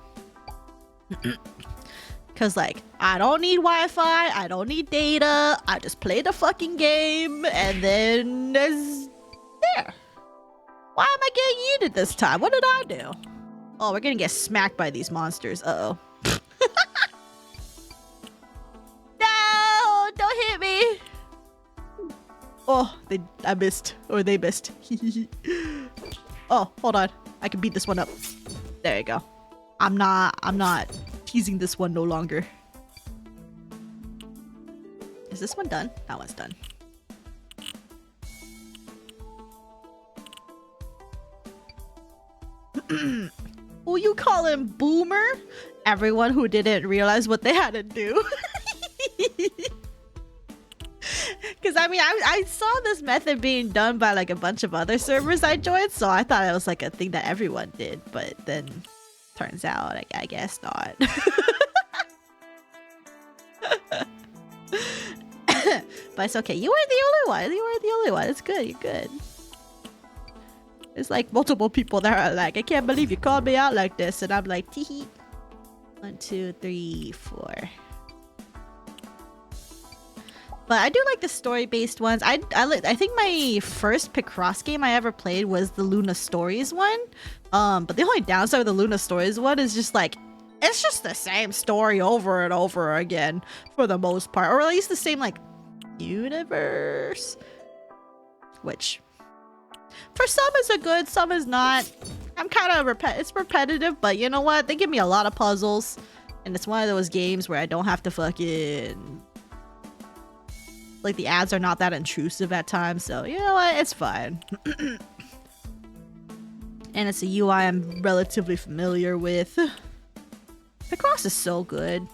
Cause like I don't need Wi-Fi, I don't need data. I just play the fucking game and then there's there. Why am I getting yeeted this time? What did I do? Oh, we're gonna get smacked by these monsters. Uh-oh. No! Don't hit me! Oh, I missed. Or they missed. Oh, hold on. I can beat this one up. There you go. I'm not teasing this one no longer. Is this one done? That one's done. Who you call him boomer? Everyone who didn't realize what they had to do. Because I mean, I saw this method being done by like a bunch of other servers I joined, so I thought it was like a thing that everyone did, but then turns out I guess not. But it's okay. You weren't the only one. You weren't the only one. It's good. You're good. It's like multiple people that are like, I can't believe you called me out like this. And I'm like, tee. 1, 2, 3, 4. But I do like the story-based ones. I think my first Picross game I ever played was the Luna Stories one. But the only downside with the Luna Stories one is just like, it's just the same story over and over again for the most part. Or at least the same like universe. Which for some is a good, some is not. I'm kind of it's repetitive, but you know what? They give me a lot of puzzles. And it's one of those games where I don't have to fucking... like the ads are not that intrusive at times, so you know what? It's fine. And it's a UI I'm relatively familiar with. Picross is so good.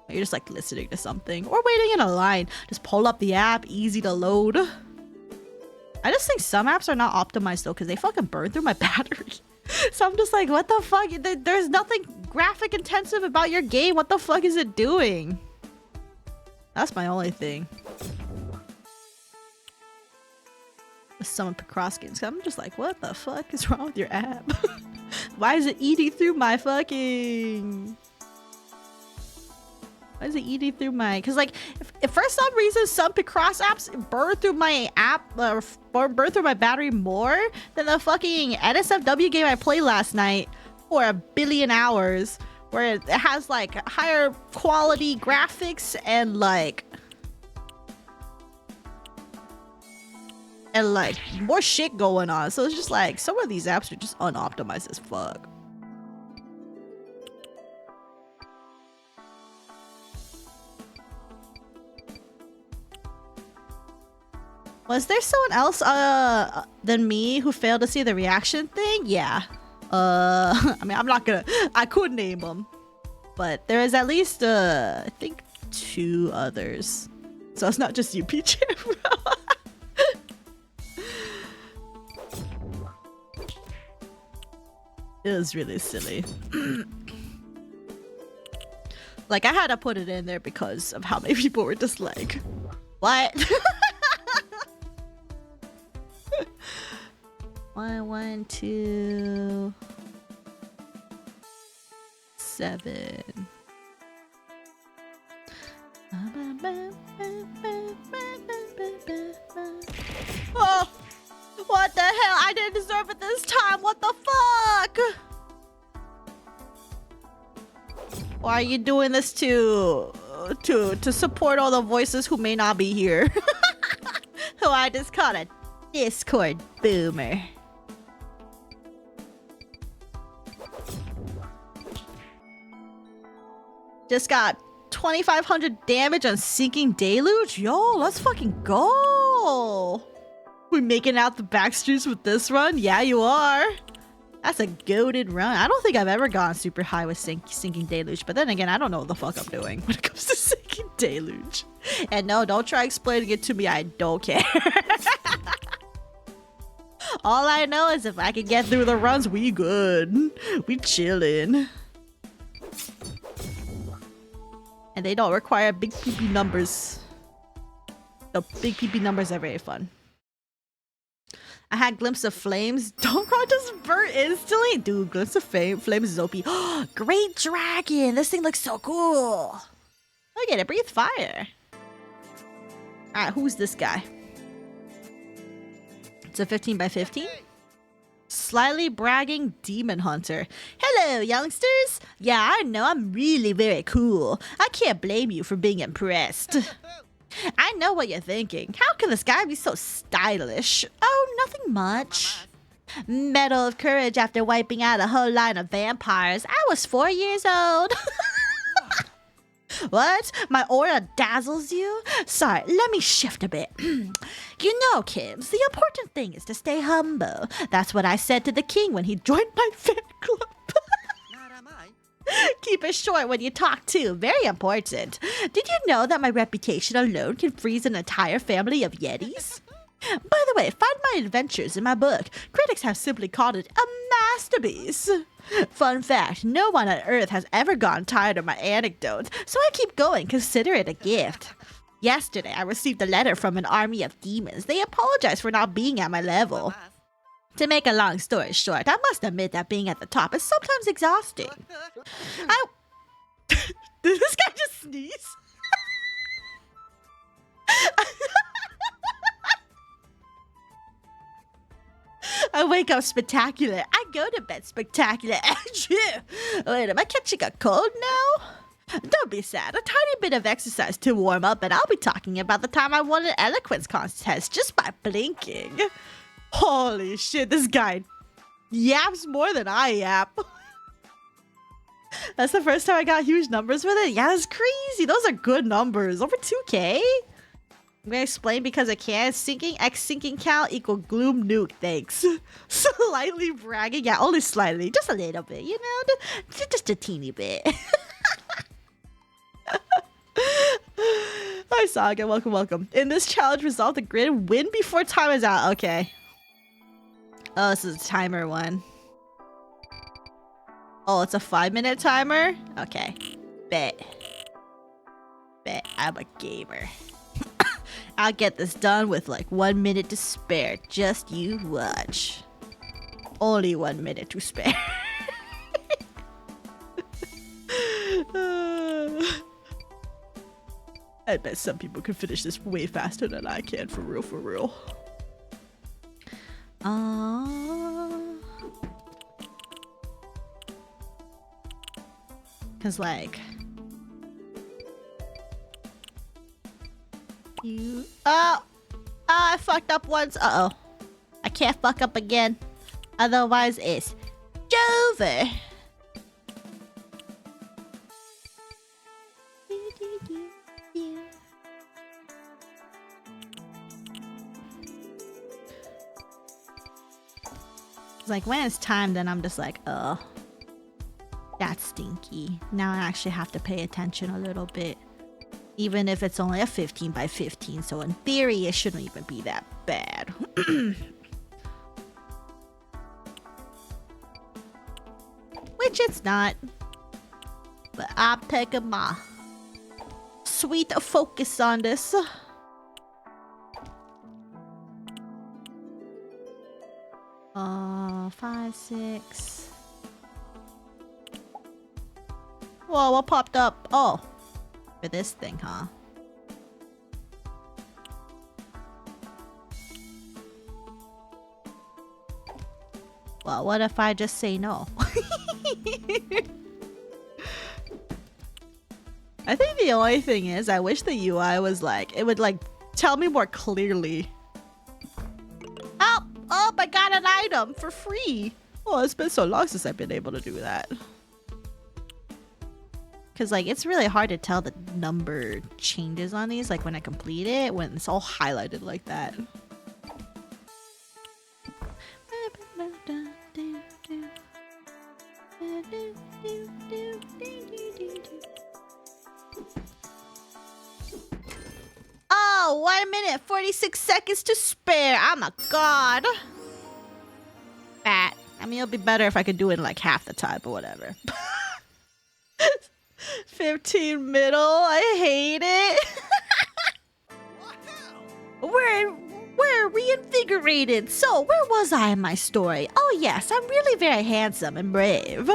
You're just like listening to something or waiting in a line. Just pull up the app, easy to load. I just think some apps are not optimized though, because they fucking burn through my battery. So I'm just like, what the fuck? There's nothing graphic intensive about your game. What the fuck is it doing? That's my only thing. With some Picross games, I'm just like, what the fuck is wrong with your app? Why is it eating through my fucking... Why is it eating through my... Because like, if for some reason some Picross apps burn through my app, burn through my battery more than the fucking NSFW game I played last night for 1 billion hours, where it has like higher quality graphics and like more shit going on. So it's just like some of these apps are just unoptimized as fuck. Was there someone else than me who failed to see the reaction thing? Yeah. I mean, I could name them, but there is at least I think 2 others. So it's not just you, PJ, bro. It was really silly. Like, I had to put it in there because of how many people were just like, what? 1, 2, 7. Oh, what the hell? I didn't deserve it this time. What the fuck? Why are you doing this to support all the voices who may not be here? Who I just called a Discord boomer. Just got 2500 damage on Sinking Deluge? Yo, let's fucking go! We making out the back streets with this run? Yeah, you are. That's a goated run. I don't think I've ever gone super high with Sinking Deluge, but then again, I don't know what the fuck I'm doing when it comes to Sinking Deluge. And no, don't try explaining it to me. I don't care. All I know is if I can get through the runs, we good. We chillin'. And they don't require big PP numbers. The big PP numbers are very fun. I had Glimpse of Flames. Don't cry just burn instantly. Dude, Glimpse of Flames is OP. Great Dragon. This thing looks so cool. Look at it. Breathe fire. Alright, who's this guy? It's a 15 by 15. Slyly bragging demon hunter. Hello, youngsters. Yeah, I know I'm really very cool. I can't blame you for being impressed. I know what you're thinking. How can this guy be so stylish? Oh, nothing much. Medal of Courage after wiping out a whole line of vampires. I was 4 years old. What? My aura dazzles you? Sorry, let me shift a bit. You know, kids, the important thing is to stay humble. That's what I said to the king when he joined my fan club. Keep it short when you talk too. Very important. Did you know that my reputation alone can freeze an entire family of Yetis? By the way, find my adventures in my book. Critics have simply called it a masterpiece. Fun fact, no one on Earth has ever gotten tired of my anecdotes, so I keep going. Consider it a gift. Yesterday, I received a letter from an army of demons. They apologized for not being at my level. To make a long story short, I must admit that being at the top is sometimes exhausting. Did this guy just sneeze? I wake up spectacular. I go to bed spectacular. Wait, am I catching a cold now? Don't be sad. A tiny bit of exercise to warm up, and I'll be talking about the time I won an eloquence contest just by blinking. Holy shit, this guy yaps more than I yap. That's the first time I got huge numbers with it. Yeah, that's crazy. Those are good numbers. Over 2K? I'm gonna explain because I can. Sinking x sinking count equal gloom nuke. Thanks. Slightly bragging. Yeah, only slightly. Just a little bit, you know? Just a teeny bit. Hi, Saga. Welcome, welcome. In this challenge, resolve the grid. Win before time is out. Okay. Oh, this is a timer one. Oh, it's a 5-minute timer? Okay. Bet. I'm a gamer. I'll get this done with like 1 minute to spare. Just you watch. Only 1 minute to spare. I bet some people can finish this way faster than I can. For real, for real. Cause like you I fucked up once. Uh-oh. I can't fuck up again. Otherwise it's over. It's like when it's time, then I'm just like, oh, that's stinky. Now I actually have to pay attention a little bit. Even if it's only a 15 by 15, so in theory, it shouldn't even be that bad. Which it's not. But I'm taking my sweet focus on this. 5, 6. Whoa, what popped up? Oh. For this thing, huh? Well, what if I just say no? I think the only thing is, I wish the UI was like, it would like tell me more clearly. Oh, I got an item for free. Oh, it's been so long since I've been able to do that. because like it's really hard to tell the number changes on these, like when I complete it, when it's all highlighted like that. Oh, 1 minute, 46 seconds to spare. I'm a god. Bat. I mean, it'll be better if I could do it in like half the time, but whatever. 15 middle. I hate it. We're reinvigorated. So, where was I in my story? Oh yes, I'm really very handsome and brave.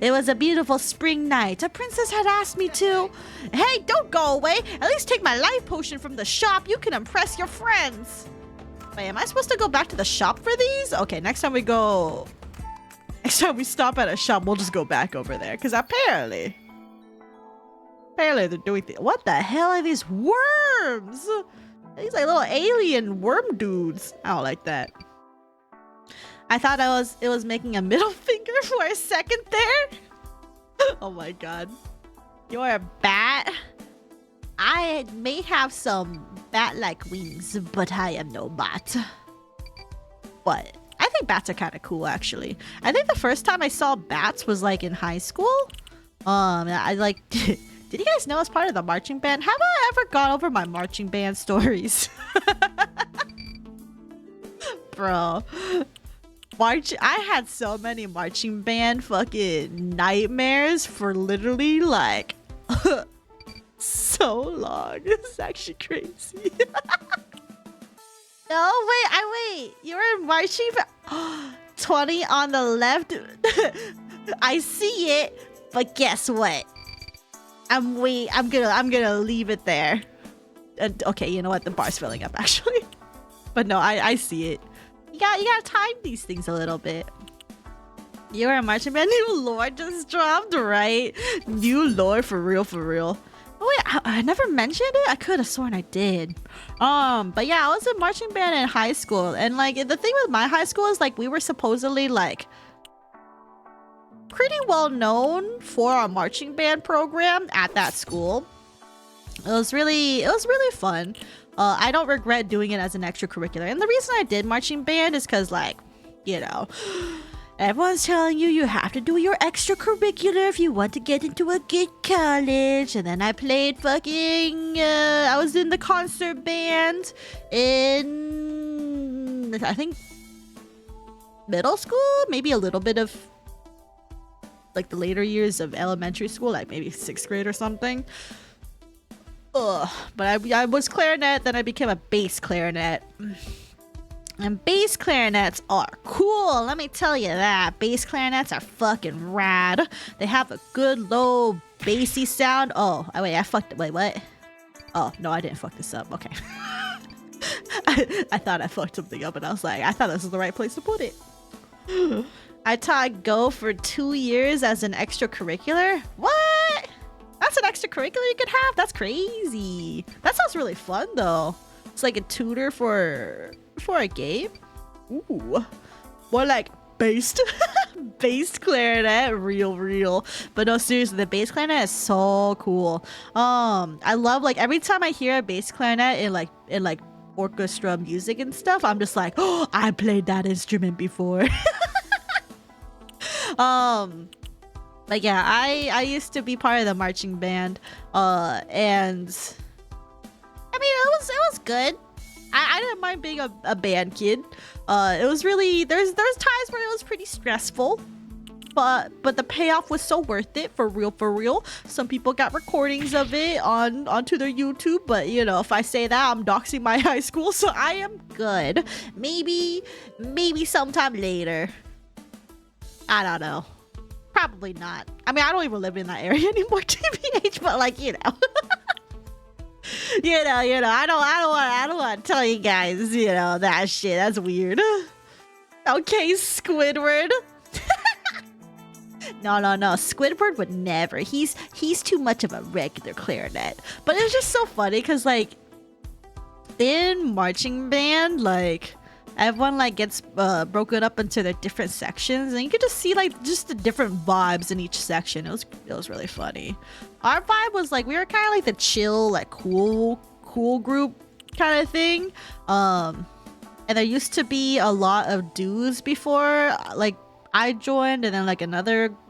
It was a beautiful spring night. A princess had asked me to... Hey, don't go away. At least take my life potion from the shop. You can impress your friends. Wait, am I supposed to go back to the shop for these? Okay, next time we go... Next time we stop at a shop, we'll just go back over there. Because apparently they're doing things. What the hell are these worms? These like little alien worm dudes. I don't like that. I thought it was making a middle finger for a second there. Oh my god. You're a bat? I may have some bat-like wings, but I am no bat. What? I think bats are kind of cool, actually. I think the first time I saw bats was like in high school. I like... Did you guys know as part of the marching band? Have I ever gone over my marching band stories? Bro. I had so many marching band fucking nightmares for literally like so long. It's actually crazy. No, wait. You were in marching band. 20 on the left. I see it, but guess what? I'm gonna leave it there. Okay, you know what? The bar's filling up actually. But no, I see it. You gotta time these things a little bit. You were a marching band. New lore just dropped, right? New lore for real. Oh wait, I never mentioned it? I could have sworn I did. But yeah, I was in marching band in high school. And like the thing with my high school is like we were supposedly like pretty well known for our marching band program at that school. It was really fun. I don't regret doing it as an extracurricular. And the reason I did marching band is because like, you know, everyone's telling you have to do your extracurricular if you want to get into a good college. And then I played fucking, I was in the concert band in, I think, middle school? Maybe a little bit of like the later years of elementary school, like maybe 6th grade or something. Ugh. But I was clarinet, then I became a bass clarinet. And bass clarinets are cool, let me tell you that. Bass clarinets are fucking rad. They have a good low bassy sound. Oh, wait, wait, what? Oh, no, I didn't fuck this up. Okay. I thought I fucked something up and I was like, I thought this was the right place to put it. I taught Go for 2 years as an extracurricular. What? That's an extracurricular you could have? That's crazy. That sounds really fun though. It's like a tutor for a game. Ooh. More like bass clarinet. Real. But no, seriously, the bass clarinet is so cool. I love like every time I hear a bass clarinet in like orchestra music and stuff, I'm just like, oh, I played that instrument before. But yeah, I used to be part of the marching band, and I mean it was good. I didn't mind being a band kid. It was really there's times where it was pretty stressful, but the payoff was so worth it for real. Some people got recordings of it onto their YouTube, but you know, if I say that, I'm doxing my high school, so I am good. Maybe sometime later. I don't know. Probably not. I mean, I don't even live in that area anymore, TBH, but like, you know. you know, I don't want to tell you guys, you know, that shit. That's weird. Okay, Squidward. No. Squidward would never. He's too much of a regular clarinet. But it's just so funny because like in marching band, like Everyone like gets broken up into their different sections, and you could just see like just the different vibes in each section. It was really funny. Our vibe was like we were kind of like the chill, like cool group kind of thing. And there used to be a lot of dudes before, like I joined, and then like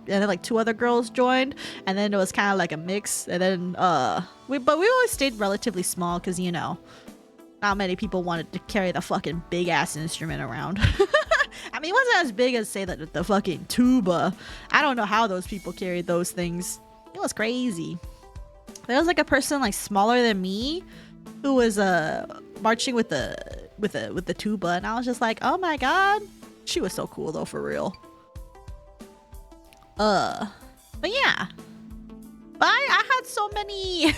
like 2 other girls joined, and then it was kind of like a mix. And then we always stayed relatively small because you know. Not many people wanted to carry the fucking big ass instrument around. I mean, it wasn't as big as say the fucking tuba. I don't know how those people carried those things. It was crazy. There was like a person like smaller than me who was marching with the tuba, and I was just like, oh my god, she was so cool though, for real. But yeah, but I had so many.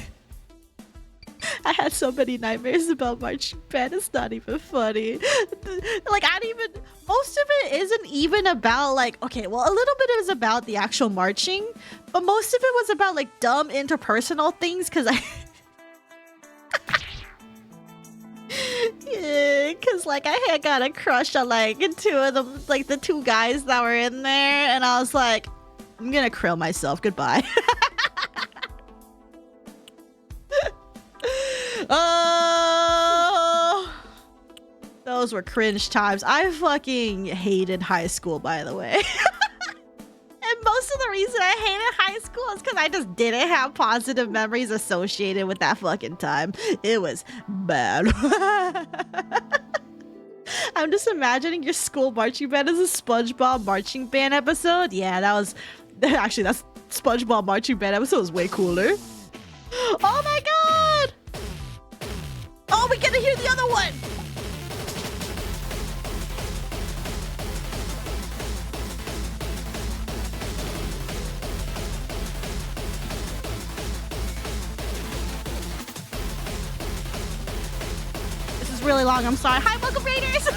I had so many nightmares about marching band. It's not even funny. Like most of it isn't even about like, okay, well, a little bit it was about the actual marching, but most of it was about like dumb interpersonal things because yeah, because like I had got a crush on like 2 of them, like the 2 guys that were in there, and I was like, I'm gonna krill myself, goodbye. Oh, those were cringe times. I fucking hated high school, by the way. And most of the reason I hated high school is because I just didn't have positive memories associated with that fucking time. It was bad. I'm just imagining your school marching band as a SpongeBob marching band episode. Yeah, that's SpongeBob marching band episode was way cooler. Oh my god! Oh, we get to hear the other one! This is really long, I'm sorry. Hi, welcome Raiders!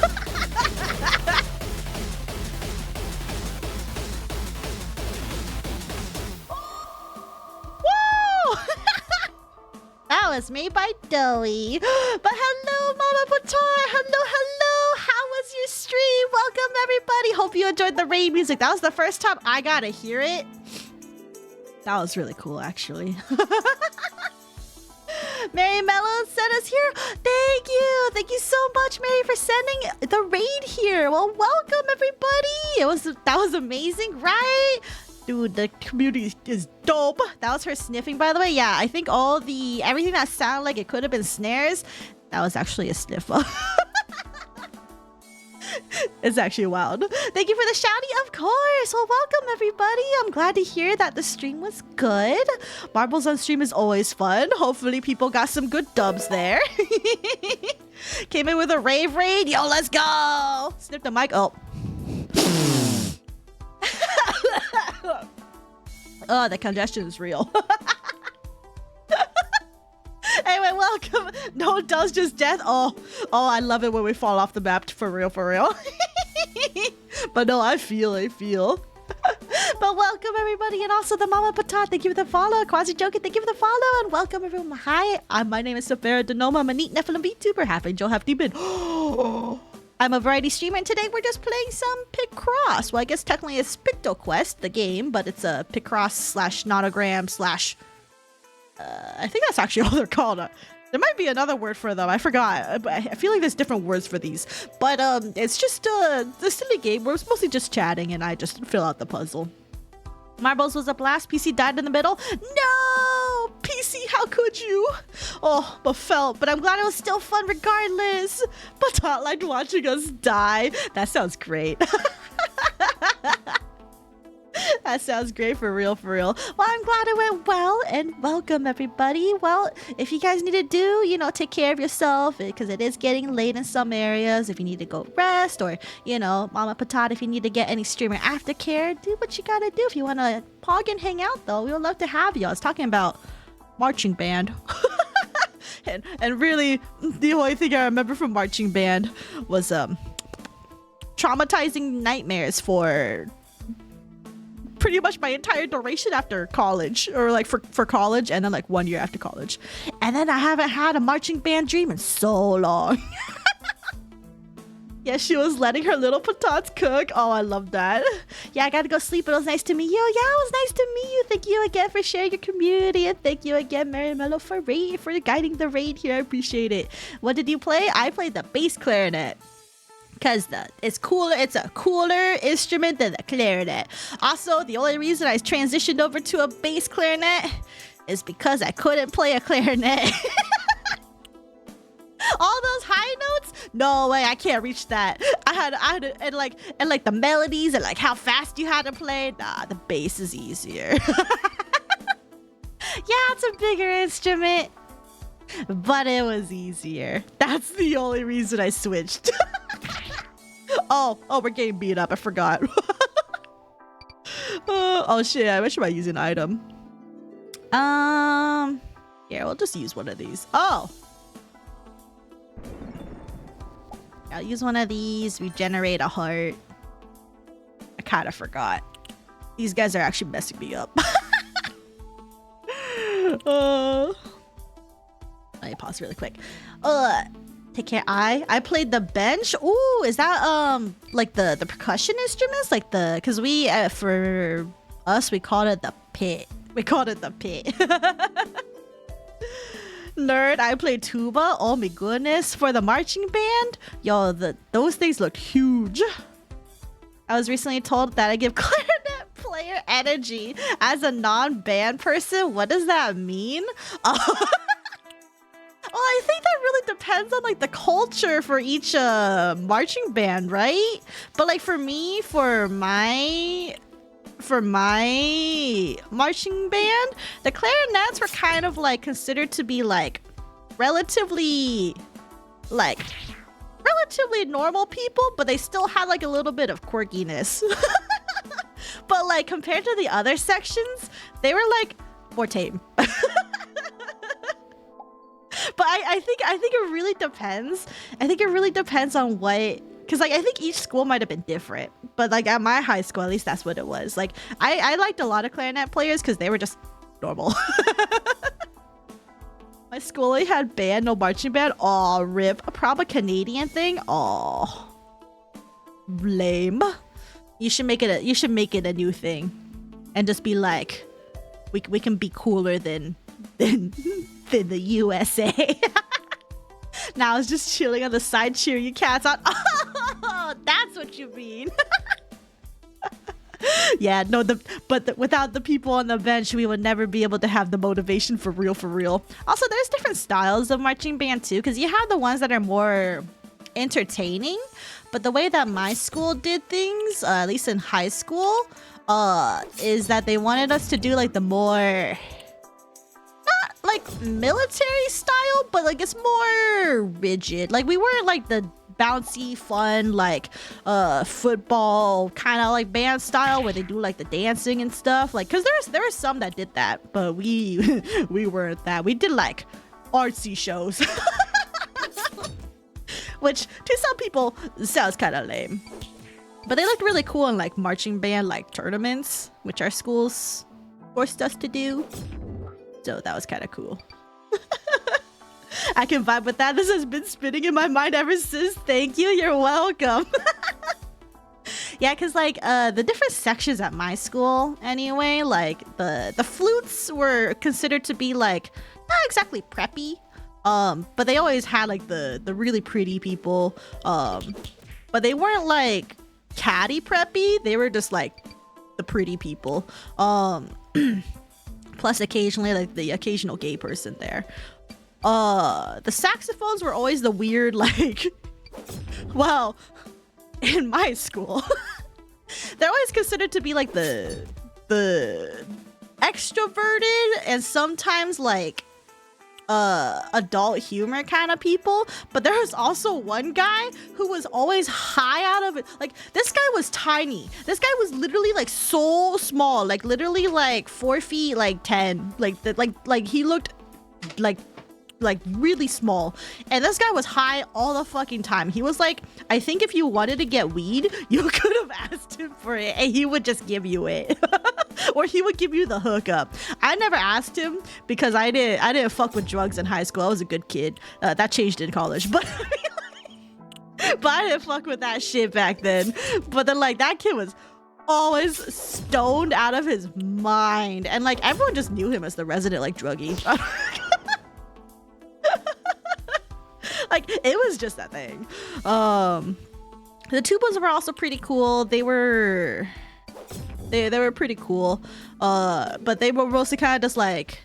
That was made by Doey. But hello, Mama Patar. Hello. How was your stream? Welcome, everybody. Hope you enjoyed the raid music. That was the first time I got to hear it. That was really cool, actually. Mary Mello sent us here. Thank you. Thank you so much, Mary, for sending the raid here. Well, welcome, everybody. That was amazing, right? Dude, the community is dope. That was her sniffing, by the way. Yeah, I think everything that sounded like it could have been snares, that was actually a sniffer. It's actually wild. Thank you for the shouty, of course. Well, welcome, everybody. I'm glad to hear that the stream was good. Marbles on stream is always fun. Hopefully, people got some good dubs there. Came in with a rave raid. Yo, let's go. Snip the mic. Oh. Oh, the congestion is real. Anyway, welcome. No dubs, just death. Oh, I love it when we fall off the map. For real. But no, I feel. But welcome, everybody, and also the Mama Patat. Thank you for the follow. Quasi Joking, thank you for the follow, and welcome, everyone. Hi, my name is Saphera Denoma. I'm a neat Nephilim VTuber. Happy Joe Have Demon. I'm a variety streamer, and today we're just playing some Picross. Well, I guess technically it's Pictoquest, the game, but it's a Picross / nonogram / I think that's actually all they're called. There might be another word for them. I forgot. But I feel like there's different words for these. But it's just the silly game where it's mostly just chatting, and I just fill out the puzzle. Marbles was a blast. PC died in the middle. No! PC, how could you? Oh, but I'm glad it was still fun regardless. But I liked watching us die. That sounds great. That sounds great, for real. Well, I'm glad it went well, and welcome, everybody. Well, if you guys need to do, take care of yourself, because it is getting late in some areas. If you need to go rest, or, Mama Patat, if you need to get any streamer aftercare, do what you gotta do. If you want to pog and hang out, though, we would love to have you. I was talking about marching band. and really, the only thing I remember from marching band was traumatizing nightmares for pretty much my entire duration after college, or like for college, and then like 1 year after college, and then I haven't had a marching band dream in so long. Yeah, she was letting her little patats cook. Oh, I love that. Yeah, I gotta go sleep, but it was nice to meet you. Yeah, it was nice to meet you. Thank you again for sharing your community, and thank you again, Mary Mello, for guiding the raid here. I appreciate it. What did you play? I played the bass clarinet. Because it's cooler. It's a cooler instrument than the clarinet. Also, the only reason I transitioned over to a bass clarinet is because I couldn't play a clarinet. All those high notes? No way, I can't reach that. I had to, and like the melodies and like how fast you had to play. Nah, the bass is easier. Yeah, it's a bigger instrument, but it was easier. That's the only reason I switched. Oh, we're getting beat up. I forgot. Oh shit, I wish I might use an item. Yeah, we'll just use one of these. Oh. I'll use one of these, regenerate a heart. I kind of forgot. These guys are actually messing me up. Let me pause really quick. Take care. I played the bench. Ooh, is that like the percussion instruments? Like because we for us we called it the pit. We called it the pit. Nerd, I played tuba. Oh my goodness. For the marching band, yo, those things look huge. I was recently told that I give clarinet player energy as a non-band person. What does that mean? Well, I think that really depends on like the culture for each marching band, right? But like for me, for my marching band, the clarinets were kind of like considered to be like relatively normal people, but they still had like a little bit of quirkiness. But like compared to the other sections, they were like more tame. But I think it really depends. I think it really depends on what, because like I think each school might have been different, but like at my high school, at least that's what it was. Like I liked a lot of clarinet players because they were just normal. My school only had band, no marching band. Aw, rip. Probably Canadian thing. Aw, lame. You should make it a new thing, and just be like, we can be cooler than the USA. Now I was just chilling on the side, cheering you cats on. Oh, that's what you mean. Yeah, no, without the people on the bench, we would never be able to have the motivation for real, for real. Also, there's different styles of marching band too, because you have the ones that are more entertaining, but the way that my school did things, at least in high school, is that they wanted us to do like the more, not like military style, but like it's more rigid. Like we weren't like the bouncy, fun, like football kind of like band style where they do like the dancing and stuff. Like, cause there were some that did that, but we weren't that. We did like artsy shows, which to some people sounds kind of lame, but they looked really cool in like marching band like tournaments, which our schools forced us to do. So that was kind of cool. I can vibe with that. This has been spinning in my mind ever since. Thank you. You're welcome. Yeah, because like the different sections at my school anyway, like the flutes were considered to be like not exactly preppy, but they always had like the really pretty people, but they weren't like catty preppy. They were just like the pretty people, plus occasionally like the occasional gay person there. The saxophones were always the weird, like, well, in my school, they're always considered to be like the extroverted and sometimes like adult humor kind of people. But there was also one guy who was always high out of it. Like, this guy was tiny. This guy was literally like so small, like literally like 4 feet, like 10, like he looked like really small, and this guy was high all the fucking time. He was like, I think if you wanted to get weed, you could have asked him for it and he would just give you it. Or he would give you the hookup. I never asked him because I didn't fuck with drugs in high school. I was a good kid. That changed in college, but But I didn't fuck with that shit back then. But then like that kid was always stoned out of his mind, and like everyone just knew him as the resident like druggie. Like it was just that thing. The tubas were also pretty cool. They were pretty cool. But they were mostly kind of just like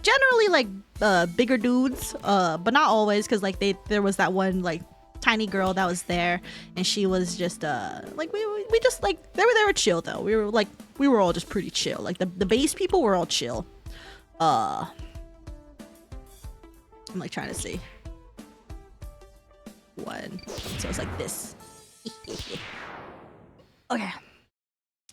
generally like bigger dudes, but not always, because like there was that one like tiny girl that was there, and she was just like we just like they were chill though. We were all just pretty chill. Like the base people were all chill. I'm like trying to see one, so it's like this. Okay.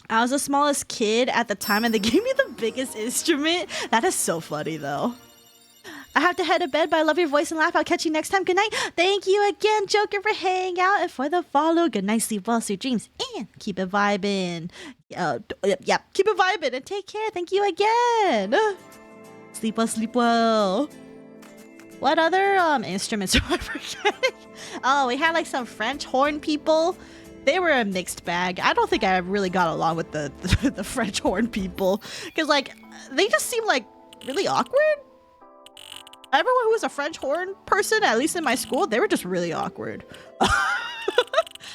I was the smallest kid at the time, and they gave me the biggest instrument. That is so funny though. I have to head to bed, but I love your voice and laugh. I'll catch you next time. Good night. Thank you again, Joker, for hanging out and for the follow. Good night, sleep well, sweet dreams, and keep it vibing. Yeah, keep it vibing and take care. Thank you again. Sleep well, sleep well. What other instruments are I forgetting? Oh, we had like some French horn people. They were a mixed bag. I don't think I really got along with the French horn people, because like they just seemed like really awkward. Everyone who was a French horn person, at least in my school, they were just really awkward.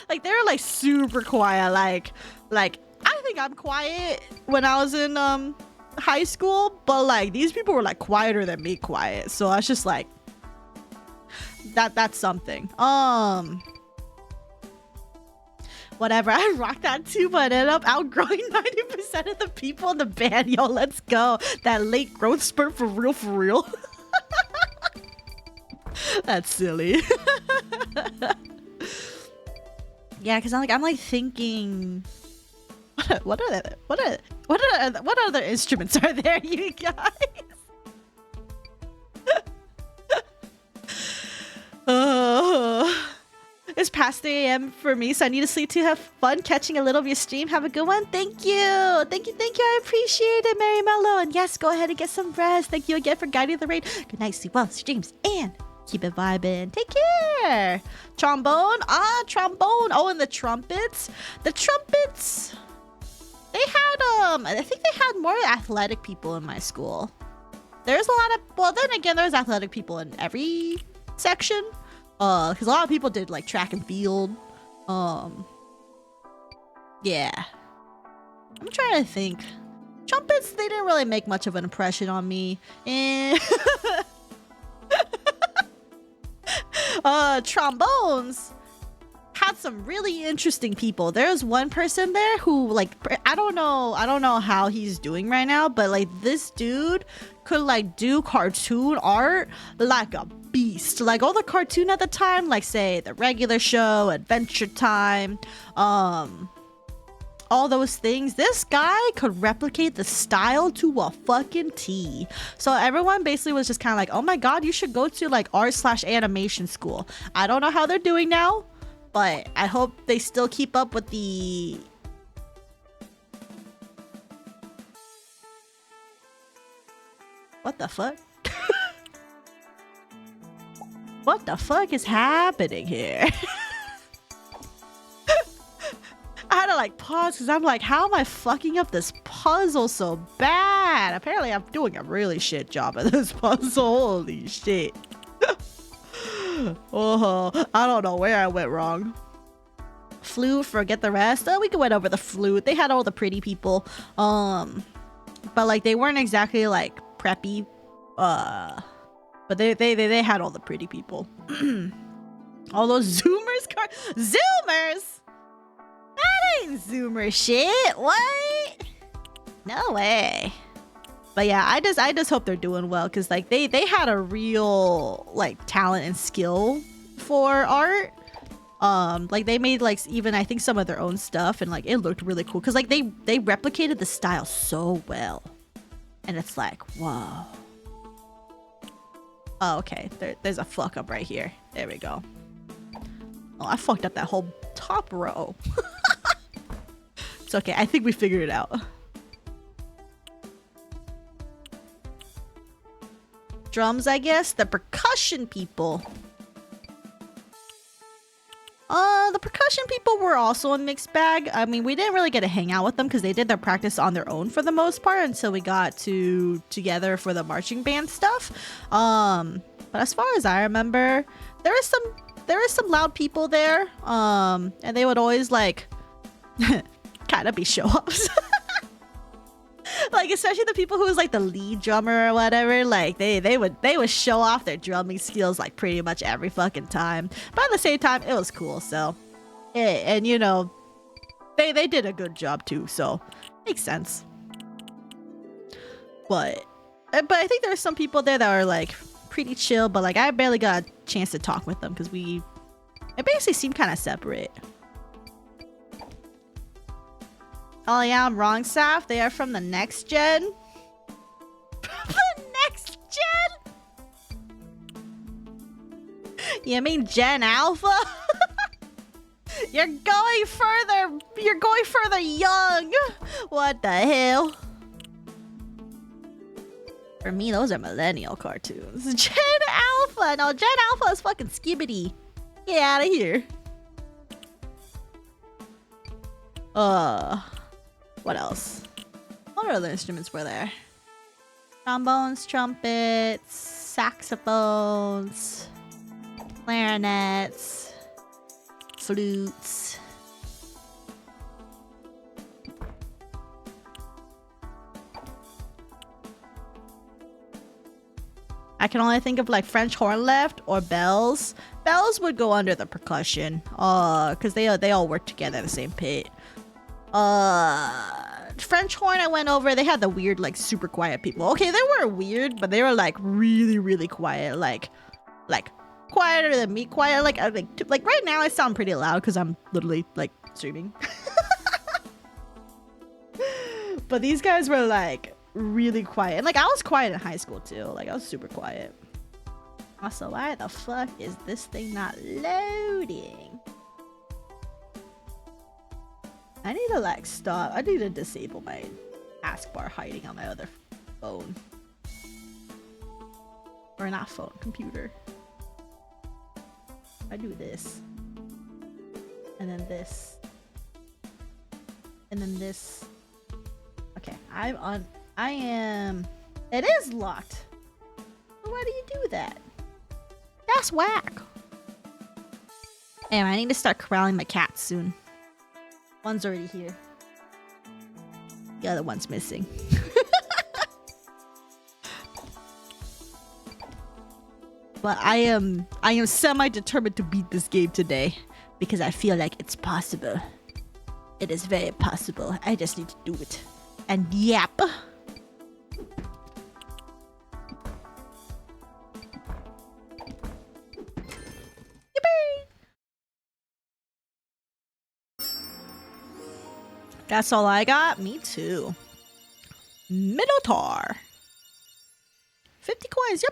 Like they were like super quiet. Like I think I'm quiet when I was in high school, but like these people were like quieter than me quiet. So I was just like, that's something. Whatever, I rocked that too, but ended up outgrowing 90% of the people in the band. Yo, let's go. That late growth spurt for real, for real. That's silly. Yeah, because I'm like thinking, what other instruments are there, you guys? It's past 3 a.m. for me, so I need to sleep to have fun catching a little of your stream. Have a good one. Thank you. Thank you. I appreciate it, Mary Mello. And yes, go ahead and get some rest. Thank you again for guiding the raid. Good night, sleep well, streams, and keep it vibing. Take care. Trombone. Trombone. Oh, and the trumpets. The trumpets. They had, I think they had more athletic people in my school. There's a lot of, well, then again, there's athletic people in every section. Because a lot of people did like track and field. Yeah. I'm trying to think. Trumpets, they didn't really make much of an impression on me. And trombones had some really interesting people. There's one person there who like, I don't know how he's doing right now, but like this dude could like do cartoon art like a beast. Like all the cartoon at the time, like say the regular show, Adventure Time, all those things, this guy could replicate the style to a fucking T. So everyone basically was just kind of like, oh my god, you should go to like art/animation school. I don't know how they're doing now, but I hope they still keep up with the what the fuck? What the fuck is happening here? I had to like pause because I'm like, how am I fucking up this puzzle so bad? Apparently I'm doing a really shit job at this puzzle. Holy shit. Oh, I don't know where I went wrong. Flute, forget the rest. We went over the flute. They had all the pretty people. But like they weren't exactly like preppy. But they had all the pretty people. All those Zoomers Zoomers? That ain't Zoomer shit. What? No way. But yeah, I just hope they're doing well, because like they had a real like talent and skill for art. Like they made like even I think some of their own stuff, and like it looked really cool because like they replicated the style so well, and it's like, whoa. Oh, okay. There's a fuck up right here. There we go. Oh, I fucked up that whole top row. It's okay. I think we figured it out. Drums, I guess. The percussion people. percussion people were also a mixed bag. I mean, we didn't really get to hang out with them because they did their practice on their own for the most part until we got together for the marching band stuff. But as far as I remember, there is some loud people there. And they would always like kind of be show-offs. Like, especially the people who was like the lead drummer or whatever, like they would show off their drumming skills like pretty much every fucking time. But at the same time, it was cool. So, and you know, they did a good job too. So, makes sense. But I think there are some people there that are like pretty chill. But like, I barely got a chance to talk with them because it basically seemed kind of separate. Oh yeah, I'm wrong, Saph. They are from the next gen. The next gen? You mean Gen Alpha? You're going further young. What the hell? For me, those are millennial cartoons. Gen Alpha. No, Gen Alpha is fucking skibbity. Get out of here. What else? What other instruments were there? Trombones, trumpets, saxophones, clarinets, flutes. I can only think of like French horn left or bells. Bells would go under the percussion. Because they all work together in the same pit. French horn I went over. They had the weird like super quiet people. Okay, they were weird, but they were like really, really quiet. Like quieter than me quiet. Like right now I sound pretty loud because I'm literally like streaming. But these guys were like really quiet. And like I was quiet in high school too. Like I was super quiet. Also, why the fuck is this thing not loading? I need to like stop. I need to disable my taskbar hiding on my other phone. Or not phone, computer. I do this. And then this. And then this. Okay, it is locked. Why do you do that? That's whack. Anyway, I need to start corralling my cats soon. One's already here. The other one's missing. But I am semi-determined to beat this game today because I feel like it's possible. It is very possible. I just need to do it. And yap. That's all I got? Me too. Minotaur. 50 coins.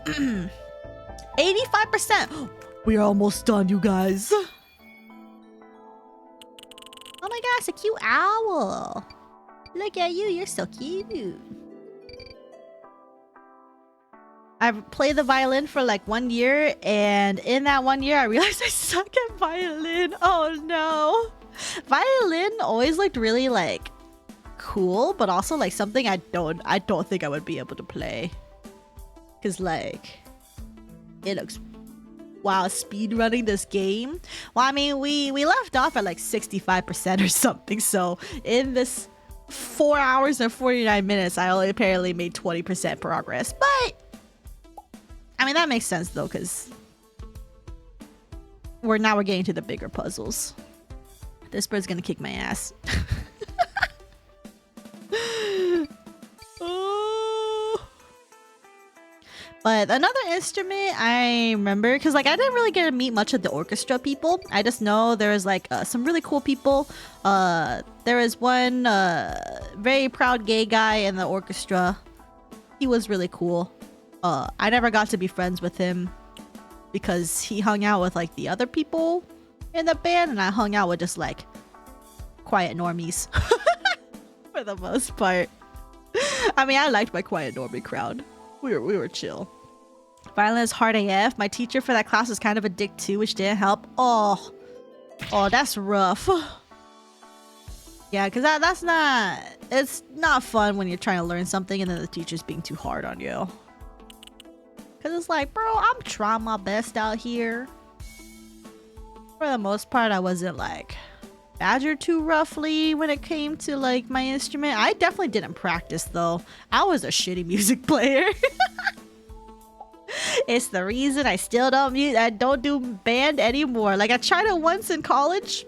Yipper! 85%. We're almost done, you guys. Oh my gosh, a cute owl. Look at you. You're so cute. I've played the violin for like 1 year, and in that 1 year I realized I suck at violin. Oh no. Violin always looked really like cool, but also like something I don't think I would be able to play. Cause like it looks wow, speed running this game. Well, I mean we left off at like 65% or something, so in this 4 hours and 49 minutes I only apparently made 20% progress. But I mean, that makes sense though, because we're getting to the bigger puzzles. This bird's gonna kick my ass. Oh. But another instrument I remember, because like I didn't really get to meet much of the orchestra people. I just know there was like some really cool people. There was one very proud gay guy in the orchestra. He was really cool. I never got to be friends with him because he hung out with like the other people in the band, and I hung out with just like quiet normies for the most part. I mean, I liked my quiet normie crowd. We were chill. Violin is hard AF. My teacher for that class was kind of a dick too, which didn't help. Oh, that's rough. Yeah, because that's not... It's not fun when you're trying to learn something and then the teacher's being too hard on you. Because it's like, bro, I'm trying my best out here. For the most part, I wasn't like badgered too roughly when it came to like my instrument. I definitely didn't practice though. I was a shitty music player. It's the reason I still don't do band anymore. Like I tried it once in college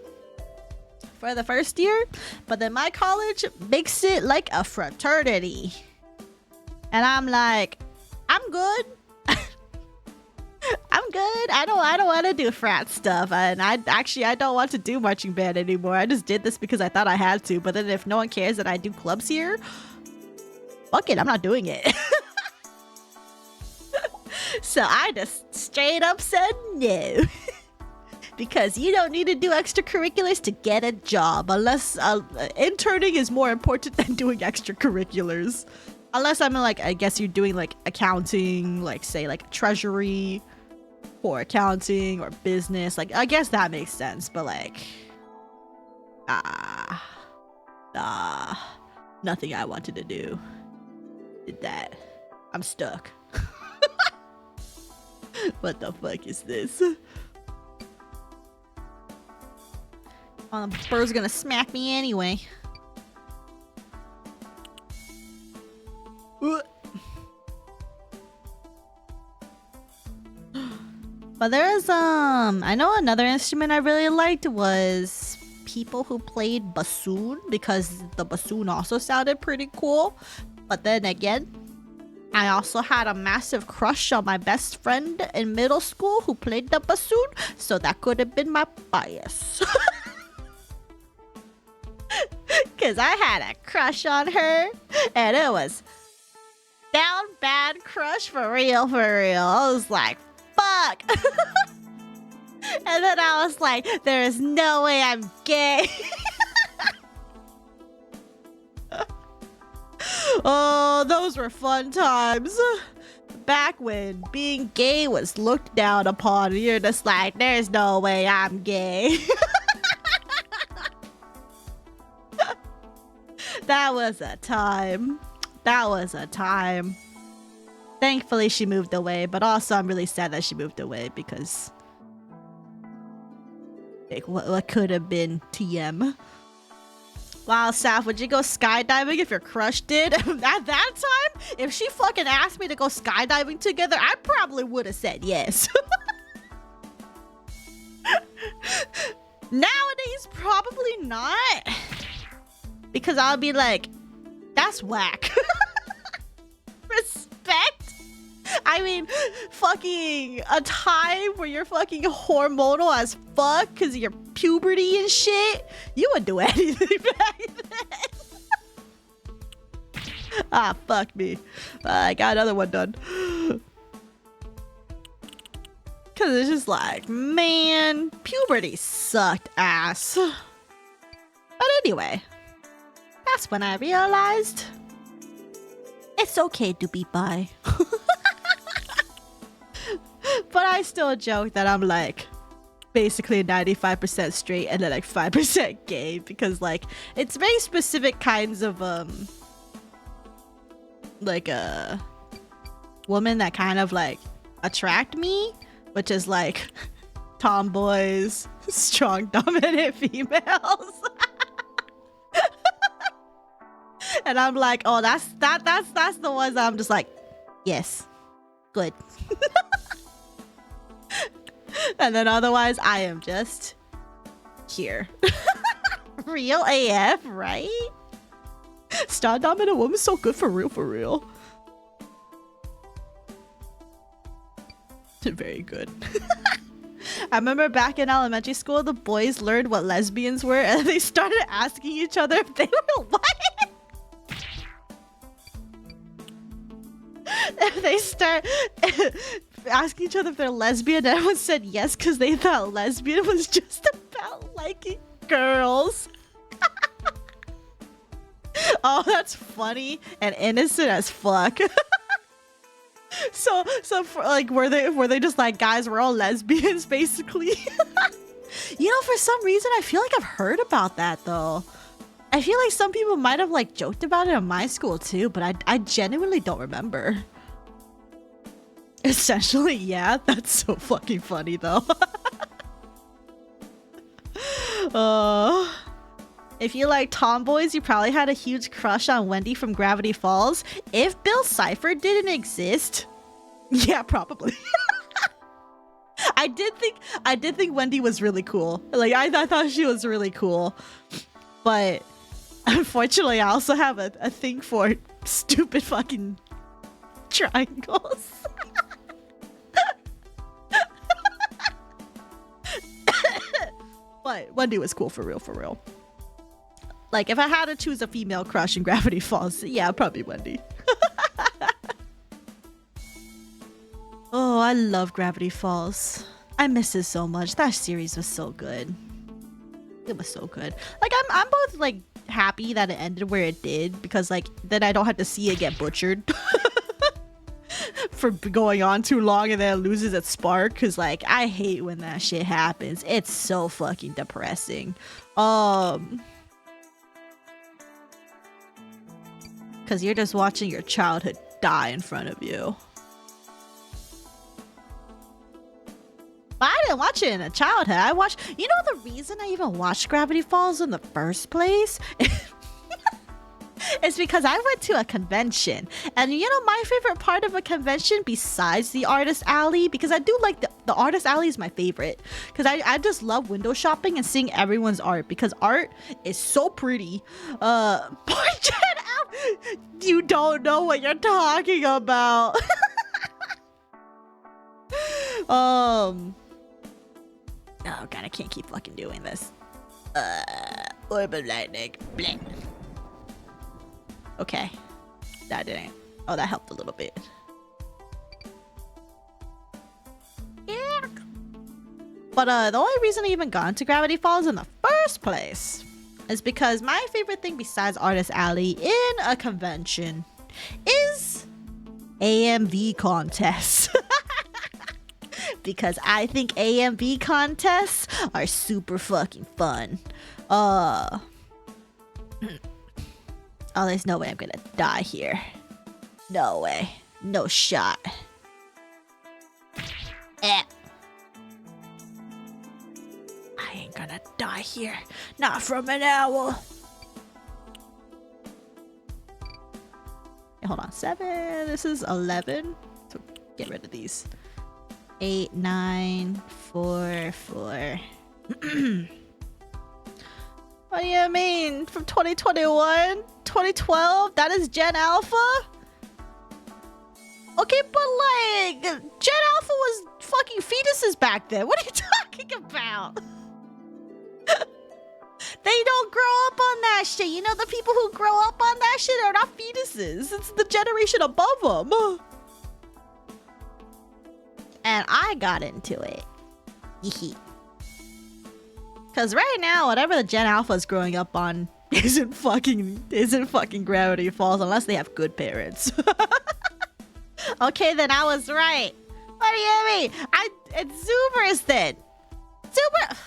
for the first year, but then my college makes it like a fraternity. And I'm like, I'm good. I'm good. I don't want to do frat stuff, and I don't want to do marching band anymore. I just did this because I thought I had to, but then if no one cares that I do clubs here, fuck it, I'm not doing it. So I just straight up said no. Because you don't need to do extracurriculars to get a job, unless interning is more important than doing extracurriculars. Unless I'm like, I guess you're doing like accounting, like say like treasury or accounting or business. Like, I guess that makes sense, but like, nothing I wanted to do. Did that. I'm stuck. What the fuck is this? Oh, the bird's gonna smack me anyway. But there is I know another instrument I really liked was people who played bassoon, because the bassoon also sounded pretty cool. But then again, I also had a massive crush on my best friend in middle school who played the bassoon, so that could have been my bias. Cause I had a crush on her, and it was down bad crush for real, for real. I was like, fuck. And then I was like, there is no way I'm gay. Oh, those were fun times. Back when being gay was looked down upon. You're just like, there's no way I'm gay. That was a time. That was a time. Thankfully, she moved away, but also I'm really sad that she moved away because like, what could have been TM? Wow, Saph, would you go skydiving if your crush did? At that time, if she fucking asked me to go skydiving together, I probably would have said yes. Nowadays, probably not. Because I'll be like, that's whack. Respect? I mean, fucking a time where you're fucking hormonal as fuck because of your puberty and shit. You would do anything back then. Ah, fuck me. I got another one done. Because it's just like, man, puberty sucked ass. But anyway, that's when I realized it's okay to be bi. But I still joke that I'm like basically 95% straight and then like 5% gay, because like it's very specific kinds of like a woman that kind of like attract me, which is like tomboys, strong dominant females. And I'm like, oh, that's the ones I'm just like, yes, good. And then otherwise, I am just here. Real AF, right? Star dominant woman, so good for real, for real. Very good. I remember back in elementary school, the boys learned what lesbians were, and they started asking each other if they were what? If they start asking each other if they're lesbian, everyone said yes because they thought lesbian was just about liking girls. Oh, that's funny and innocent as fuck. So for, like, were they just like, guys, we're all lesbians, basically? You know, for some reason, I feel like I've heard about that though. I feel like some people might have like joked about it in my school too, but I genuinely don't remember. Essentially, yeah, that's so fucking funny though. If you like tomboys, you probably had a huge crush on Wendy from Gravity Falls. If Bill Cipher didn't exist, yeah, probably. I did think Wendy was really cool. Like I thought she was really cool, but unfortunately, I also have a thing for stupid fucking triangles. But Wendy was cool for real. Like, if I had to choose a female crush in Gravity Falls, yeah, probably Wendy. Oh, I love Gravity Falls. I miss it so much. That series was so good. It was so good. Like, I'm both, like, happy that it ended where it did, because, like, then I don't have to see it get butchered. For going on too long and then it loses its spark, because, like, I hate when that shit happens. It's so fucking depressing. Because you're just watching your childhood die in front of you. But I didn't watch it in a childhood. I watched... You know the reason I even watched Gravity Falls in the first place? It's because I went to a convention. And you know my favorite part of a convention besides the artist alley? Because I do like the artist alley is my favorite. Because I just love window shopping and seeing everyone's art. Because art is so pretty. You don't know what you're talking about. Oh god, I can't keep fucking doing this. Orb of lightning. Bleh. Okay. That didn't. Oh, that helped a little bit. Yeah. But the only reason I even got into Gravity Falls in the first place is because my favorite thing besides Artist Alley in a convention is AMV contests. Because I think AMV contests are super fucking fun. Oh, there's no way I'm gonna die here. No way. No shot. I ain't gonna die here. Not from an owl. Hey, hold on. 7. This is 11. So get rid of these. 8, 9, 4, 4. What do you mean? From 2021? 2012? That is Gen Alpha? Okay, but like, Gen Alpha was fucking fetuses back then. What are you talking about? They don't grow up on that shit. You know, the people who grow up on that shit are not fetuses. It's the generation above them. And I got into it. Because right now, whatever the Gen Alpha is growing up on isn't fucking Gravity Falls unless they have good parents. Okay, then I was right. What do you mean? It's Zoomers then. Zoomer.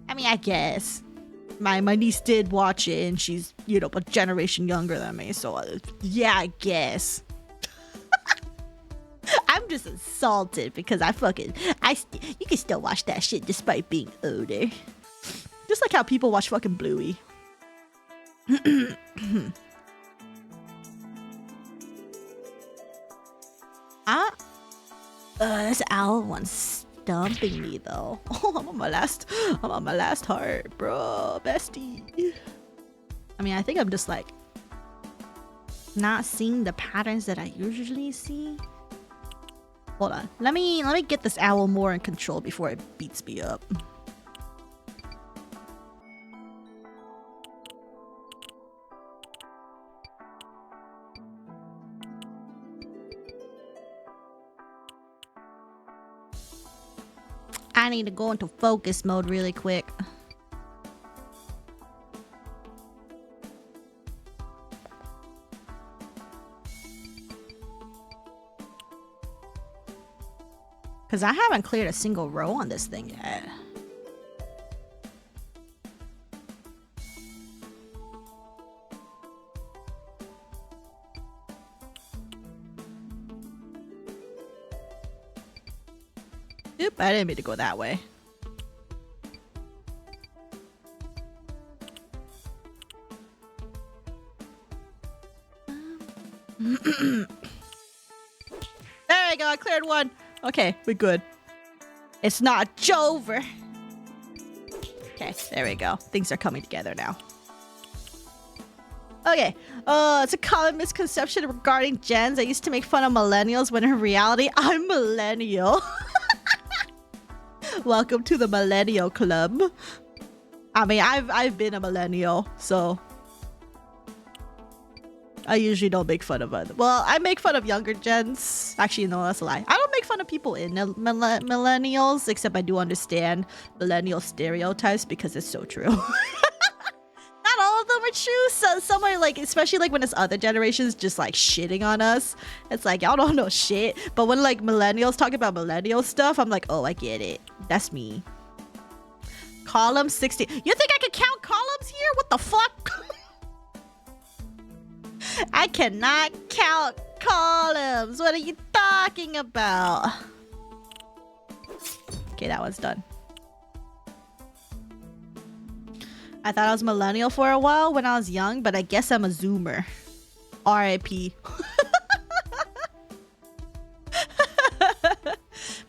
I mean, I guess. My niece did watch it and she's, you know, a generation younger than me. So, yeah, I guess. I'm just insulted because you can still watch that shit despite being older. Just like how people watch fucking Bluey. This owl one's stumping me though. Oh, I'm on my last heart, bro, bestie. I mean, I think I'm just like not seeing the patterns that I usually see. Hold on. Let me get this owl more in control before it beats me up. I need to go into focus mode really quick. Because I haven't cleared a single row on this thing yet. Oop, I didn't mean to go that way. There we go, I cleared one. Okay, we're good. It's not Jover. Okay, there we go. Things are coming together now. Okay, it's a common misconception regarding gens. I used to make fun of millennials when in reality, I'm millennial. Welcome to the millennial club. I mean, I've been a millennial, so I usually don't make fun of other. Well, I make fun of younger gens. Actually, no, that's a lie. I don't make fun of people in millennials, except I do understand millennial stereotypes because it's so true. Not all of them are true. So some are like, especially like when it's other generations just like shitting on us. It's like, y'all don't know shit. But when like millennials talk about millennial stuff, I'm like, oh, I get it. That's me. Column 60. You think I could count columns here? What the fuck? I cannot count columns. What are you talking about? Okay, that one's done. I thought I was millennial for a while when I was young, but I guess I'm a zoomer. R.I.P.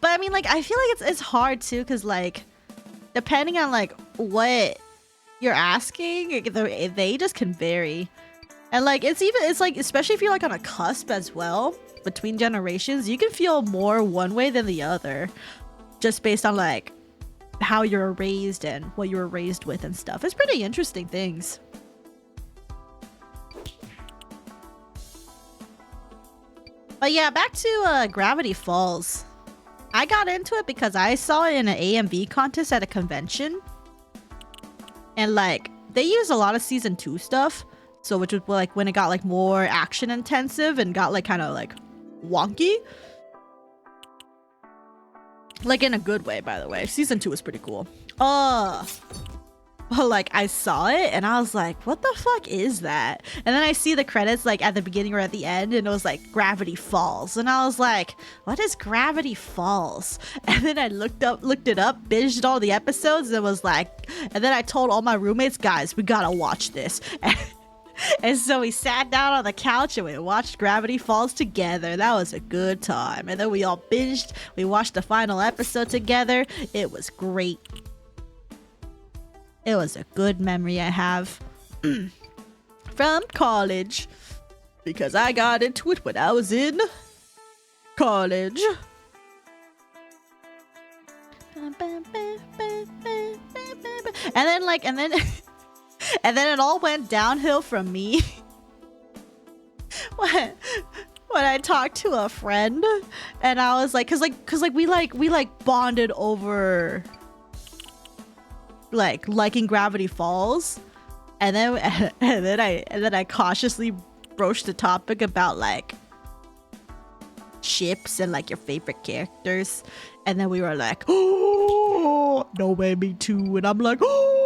But I mean, like, I feel like it's hard too, because like, depending on like what you're asking, they just can vary. And like, it's like, especially if you're like on a cusp as well between generations, you can feel more one way than the other, just based on like how you're raised and what you were raised with and stuff. It's pretty interesting things. But yeah, back to Gravity Falls. I got into it because I saw it in an AMV contest at a convention. And like, they used a lot of season 2 stuff. So which was like when it got like more action intensive and got like kind of like wonky. Like in a good way, by the way. Season 2 was pretty cool. But like I saw it and I was like, what the fuck is that? And then I see the credits like at the beginning or at the end and it was like Gravity Falls. And I was like, what is Gravity Falls? And then I looked it up, binged all the episodes and was like, and then I told all my roommates, guys, we gotta watch this. And so we sat down on the couch and we watched Gravity Falls together. That was a good time. And then we all binged. We watched the final episode together. It was great. It was a good memory I have from college. Because I got into it when I was in college. And then it all went downhill from me when I talked to a friend and I was like, cause we bonded over like liking Gravity Falls, and then I cautiously broached the topic about like ships and like your favorite characters, and then we were like, oh no way, me too, and I'm like, oh.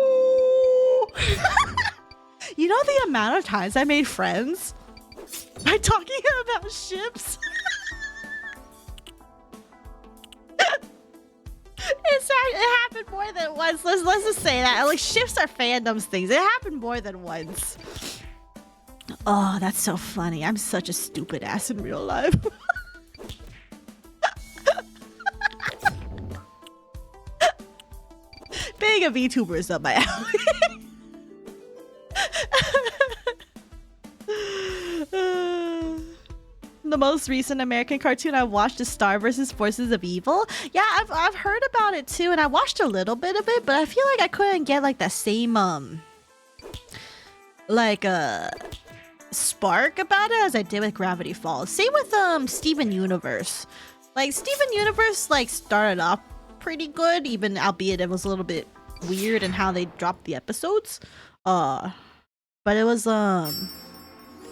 You know the amount of times I made friends by talking about ships? It happened more than once. Let's just say that. Like, ships are fandoms things. It happened more than once. Oh, that's so funny. I'm such a stupid ass in real life. Being a VTuber is up my alley. The most recent American cartoon I watched is Star vs. Forces of Evil. Yeah, I've heard about it too, and I watched a little bit of it, but I feel like I couldn't get like the same spark about it as I did with Gravity Falls. Same with Steven Universe. Like Steven Universe like started off pretty good, even albeit it was a little bit weird in how they dropped the episodes. But it was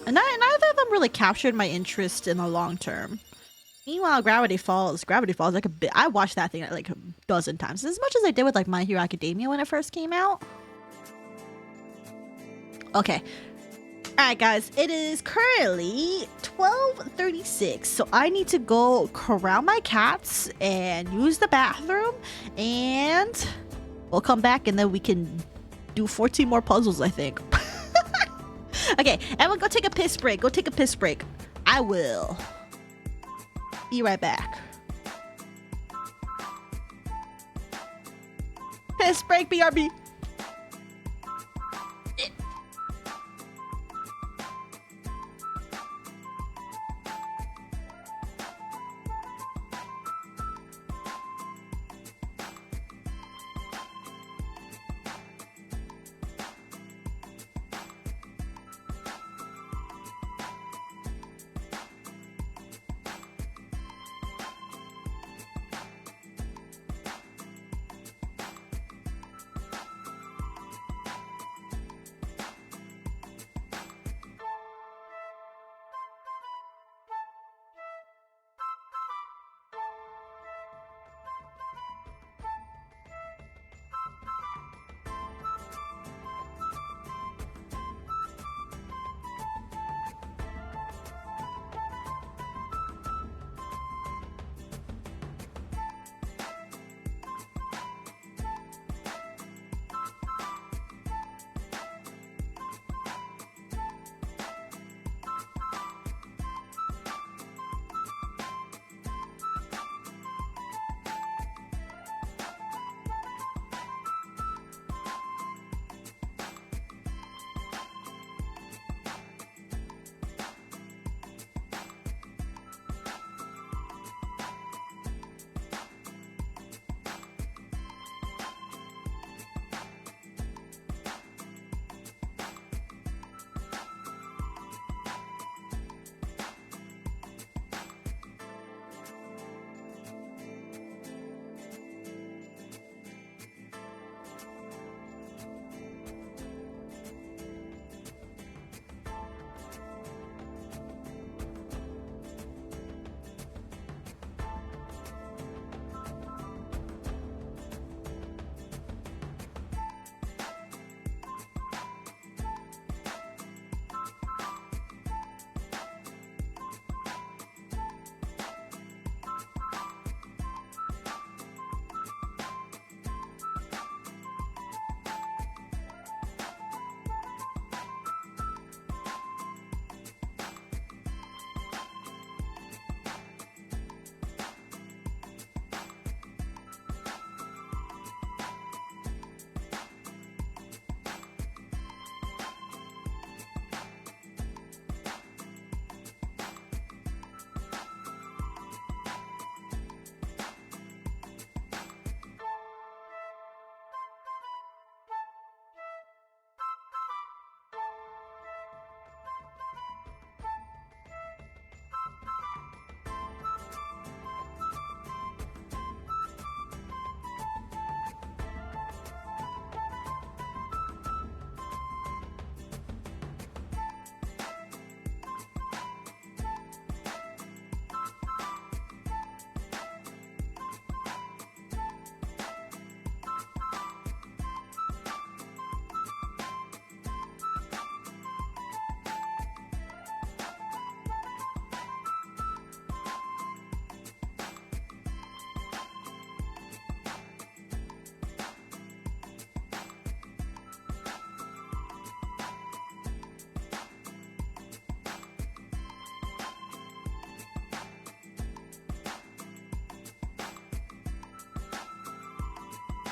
and neither of them really captured my interest in the long term. Meanwhile, Gravity Falls like a bit. I watched that thing like a dozen times, as much as I did with like My Hero Academia when it first came out. Okay. Alright guys, it is currently 12:36, so I need to go corral my cats and use the bathroom, and we'll come back and then we can do 14 more puzzles, I think. Okay, everyone go take a piss break. Go take a piss break. I will be right back. Piss break, BRB.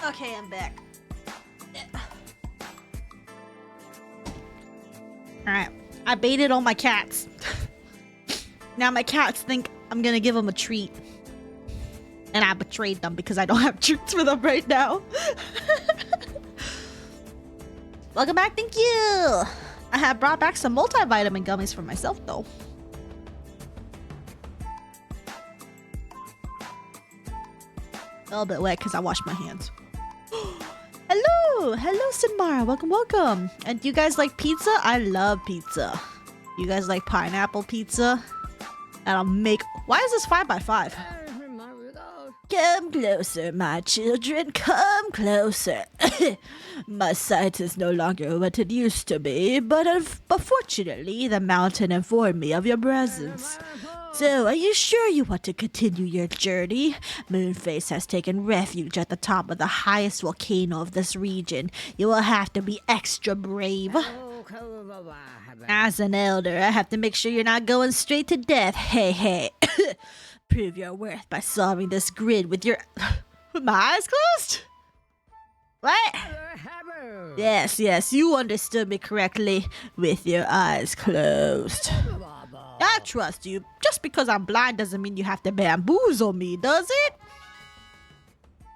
Okay, I'm back. Alright, I baited all my cats. Now my cats think I'm gonna give them a treat. And I betrayed them because I don't have treats for them right now. Welcome back, thank you! I have brought back some multivitamin gummies for myself though. A little bit wet because I washed my hands. Hello! Hello, Sinmara. Welcome, welcome. And do you guys like pizza? I love pizza. You guys like pineapple pizza? And I'll make. Why is this 5x5? Come closer, my children, come closer. My sight is no longer what it used to be, but unfortunately, the mountain informed me of your presence. So, are you sure you want to continue your journey? Moonface has taken refuge at the top of the highest volcano of this region. You will have to be extra brave. As an elder, I have to make sure you're not going straight to death. Hey, hey. Prove your worth by solving this grid with your... with my eyes closed? What? Yes, yes, you understood me correctly. With your eyes closed. I trust you. Just because I'm blind doesn't mean you have to bamboozle me, does it?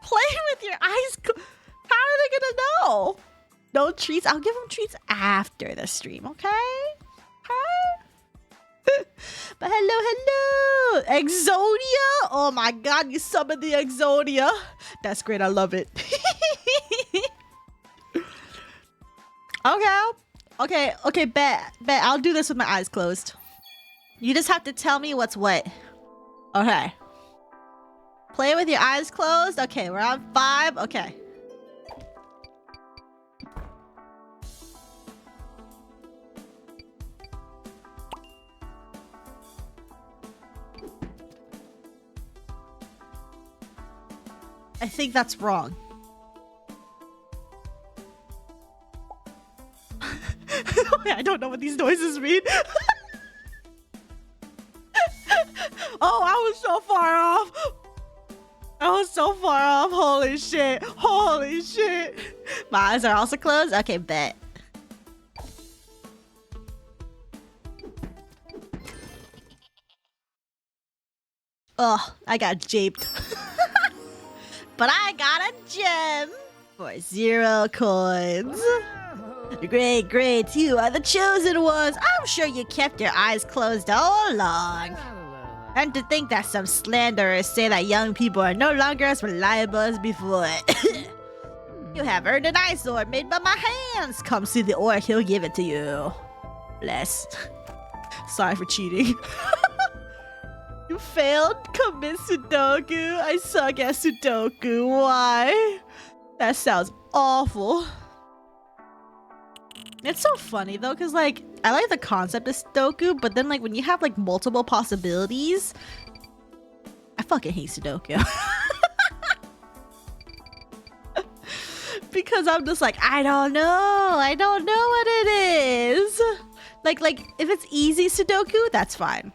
Play with your eyes closed. How are they gonna know? No treats? I'll give them treats after the stream, okay? Okay? But hello, Exodia! Oh my god, you summoned the Exodia. That's great, I love it. Okay, bet. I'll do this with my eyes closed. You just have to tell me what's what. Okay. Play with your eyes closed. Okay, we're on 5. Okay. I think that's wrong. I don't know what these noises mean. Oh, I was so far off. I was so far off. Holy shit. Holy shit. My eyes are also closed? Okay, bet. Oh, I got japed. But I got a gem for 0 coins. Great, great. You are the chosen ones. I'm sure you kept your eyes closed all along. And to think that some slanderers say that young people are no longer as reliable as before. You have earned an ice orb made by my hands. Come see the orc, he'll give it to you. Bless. Sorry for cheating. You failed? Commit Sudoku? I suck at Sudoku. Why? That sounds awful. It's so funny though, because like, I like the concept of Sudoku, but then like when you have like multiple possibilities, I fucking hate Sudoku. Because I'm just like, I don't know what it is. Like if it's easy Sudoku, that's fine.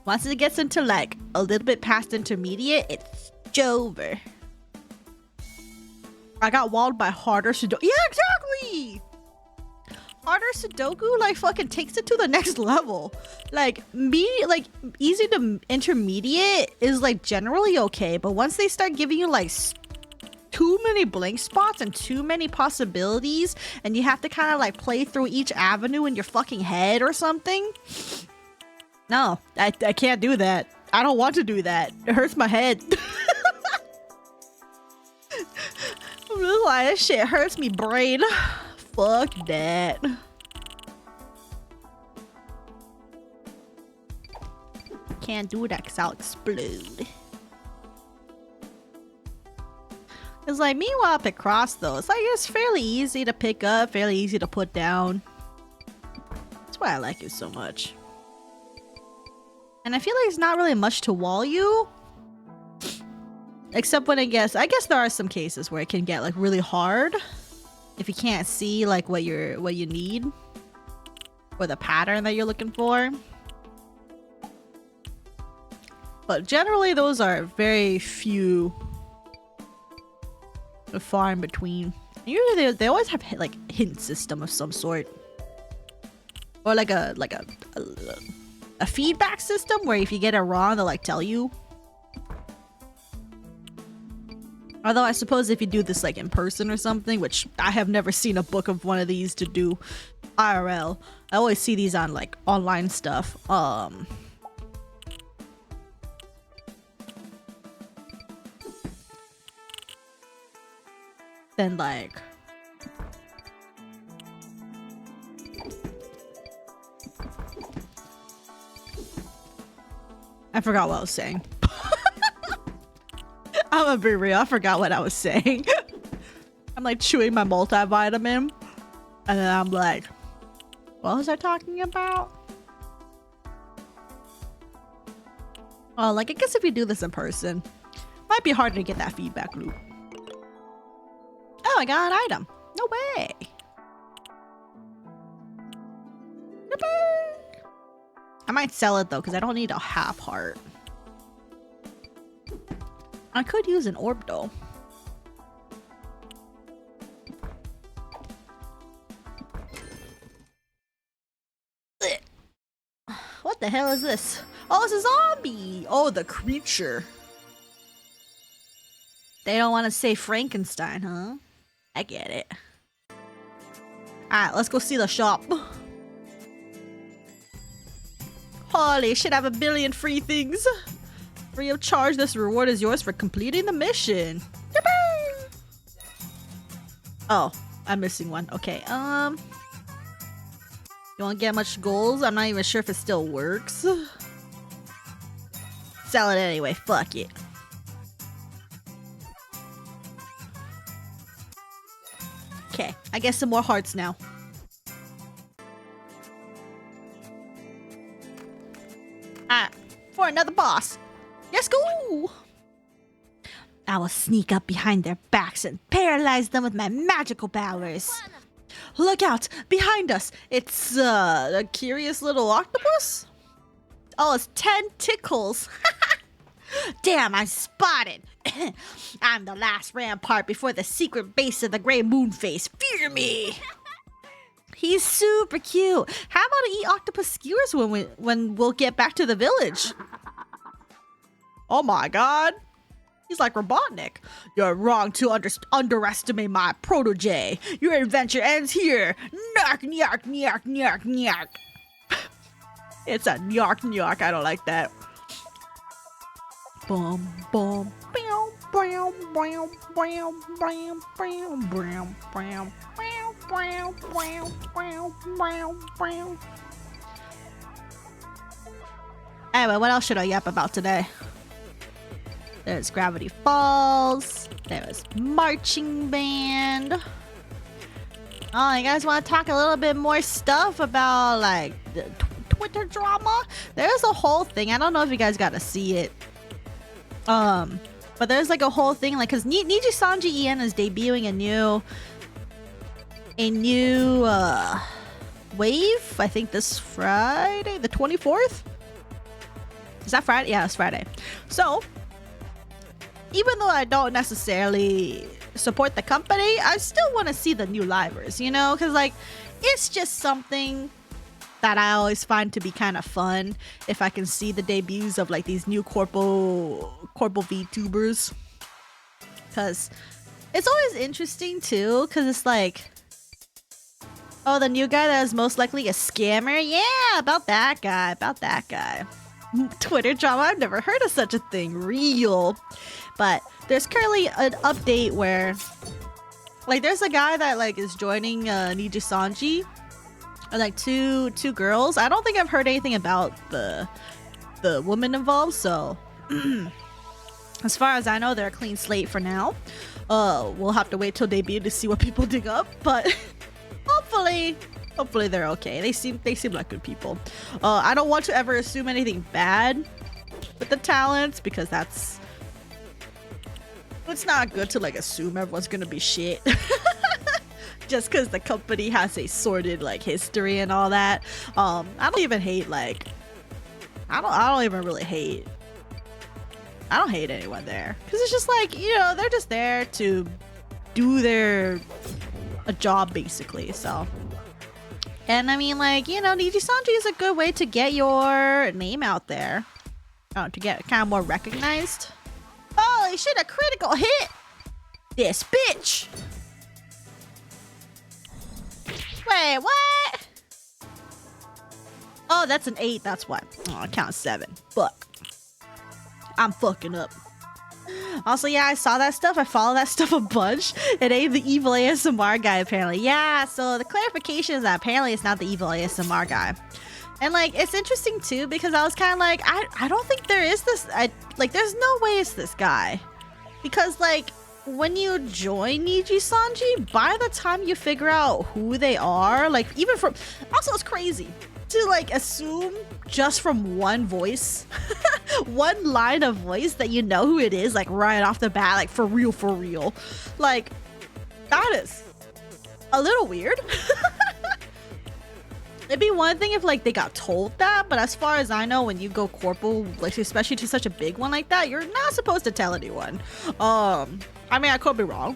Once it gets into like a little bit past intermediate, it's over. I got walled by harder Sudoku. Yeah, exactly! Harder Sudoku like fucking takes it to the next level. Like easy to intermediate is like generally okay, but once they start giving you like too many blank spots and too many possibilities, and you have to kind of like play through each avenue in your fucking head or something. No, I can't do that. I don't want to do that. It hurts my head. I'm just like, this shit hurts me brain. Fuck that. Can't do that because I'll explode. It's like, meanwhile, Picross though, it's like it's fairly easy to pick up, fairly easy to put down. That's why I like it so much. And I feel like it's not really much to wall you. Except when I guess there are some cases where it can get like really hard. If you can't see like what you need. Or the pattern that you're looking for. But generally those are very few. Far in between. Usually they always have like hint system of some sort. Or like a feedback system where if you get it wrong, they'll like tell you. Although I suppose if you do this like in person or something, which I have never seen a book of one of these to do IRL. I always see these on like online stuff. Then like I forgot what I was saying. I'm gonna be real. I forgot what I was saying. I'm like chewing my multivitamin. And then I'm like, what was I talking about? Oh, like, I guess if you do this in person, might be harder to get that feedback loop. Oh, I got an item. No way. I might sell it though, because I don't need a half heart. I could use an orb though. What the hell is this? Oh, it's a zombie! Oh, the creature. They don't want to say Frankenstein, huh? I get it. Alright, let's go see the shop. Holy shit, I have a billion free things. Free of charge, this reward is yours for completing the mission. Yippee! Oh, I'm missing one. Okay, you won't get much goals? I'm not even sure if it still works. Sell it anyway, fuck it. Okay, I get some more hearts now. Alright, for another boss. Let's go! I will sneak up behind their backs and paralyze them with my magical powers. Look out! Behind us! It's a curious little octopus? Oh, it's 10 tickles. Damn, I'm spotted. I'm the last rampart before the secret base of the Grey Moonface. Fear me! He's super cute. How about to eat octopus skewers when we'll get back to the village? Oh my god. He's like Robotnik. You're wrong to underestimate my protege. Your adventure ends here. Nark, nark, nark, nark, nark. It's a nark, nark. I don't like that. Boom, boom, boom, boom, boom, boom, boom, boom, boom, boom, boom. Anyway, what else should I yap about today? There's Gravity Falls. There's Marching Band. Oh, you guys want to talk a little bit more stuff about like the Twitter drama? There's a whole thing. I don't know if you guys got to see it. But there's like a whole thing like because Niji Sanji En is debuting a new wave. I think this Friday, the 24th. Is that Friday? Yeah, it's Friday. So even though I don't necessarily support the company, I still want to see the new livers, you know? Because, like, it's just something that I always find to be kind of fun if I can see the debuts of, like, these new Corpo VTubers. Because it's always interesting, too, because it's like, oh, the new guy that is most likely a scammer? Yeah, about that guy. Twitter drama, I've never heard of such a thing. Real. But there's currently an update where like there's a guy that like is joining Niji Sanji, like two girls. I don't think I've heard anything about the woman involved, so as far as I know they're a clean slate for now. We'll have to wait till debut to see what people dig up, but hopefully they're okay. They seem like good people. I don't want to ever assume anything bad with the talents because it's not good to like assume everyone's gonna be shit just because the company has a sordid like history and all that. I don't even hate like I don't even really hate. I don't hate anyone there because it's just like, you know, they're just there to do a job basically. So, and I mean, like, you know, Niji Sanji is a good way to get your name out there, to get kind of more recognized. Holy shit, a critical hit! This bitch! Wait, what? Oh, that's an 8, that's what. Oh, I count 7. Fuck. I'm fucking up. Also, yeah, I saw that stuff. I follow that stuff a bunch. It ain't the evil ASMR guy, apparently. Yeah, so the clarification is that apparently it's not the evil ASMR guy. And like it's interesting too because I was kind of like I don't think there is this there's no way it's this guy. Because like when you join Niji-sanji, by the time you figure out who they are, like even from also it's crazy to like assume just from one voice, one line of voice that you know who it is, like right off the bat, like for real. Like that is a little weird. It'd be one thing if like they got told that, but as far as I know, when you go corporal, like especially to such a big one like that, you're not supposed to tell anyone. I mean, I could be wrong.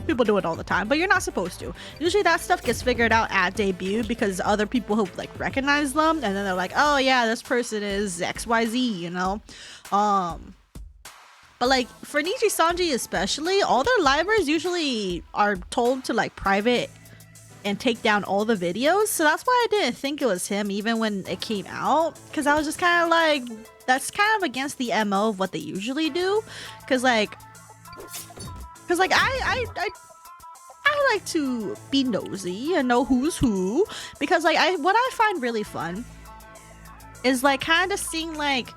People do it all the time, but you're not supposed to. Usually that stuff gets figured out at debut because other people who like recognize them, and then they're like, oh yeah, this person is XYZ, you know? But like for Niji-sanji especially, all their livers usually are told to like private and take down all the videos, so that's why I didn't think it was him even when it came out, because I was just kind of like, that's kind of against the MO of what they usually do, because I like to be nosy and know who's who, because like what I find really fun is like kind of seeing like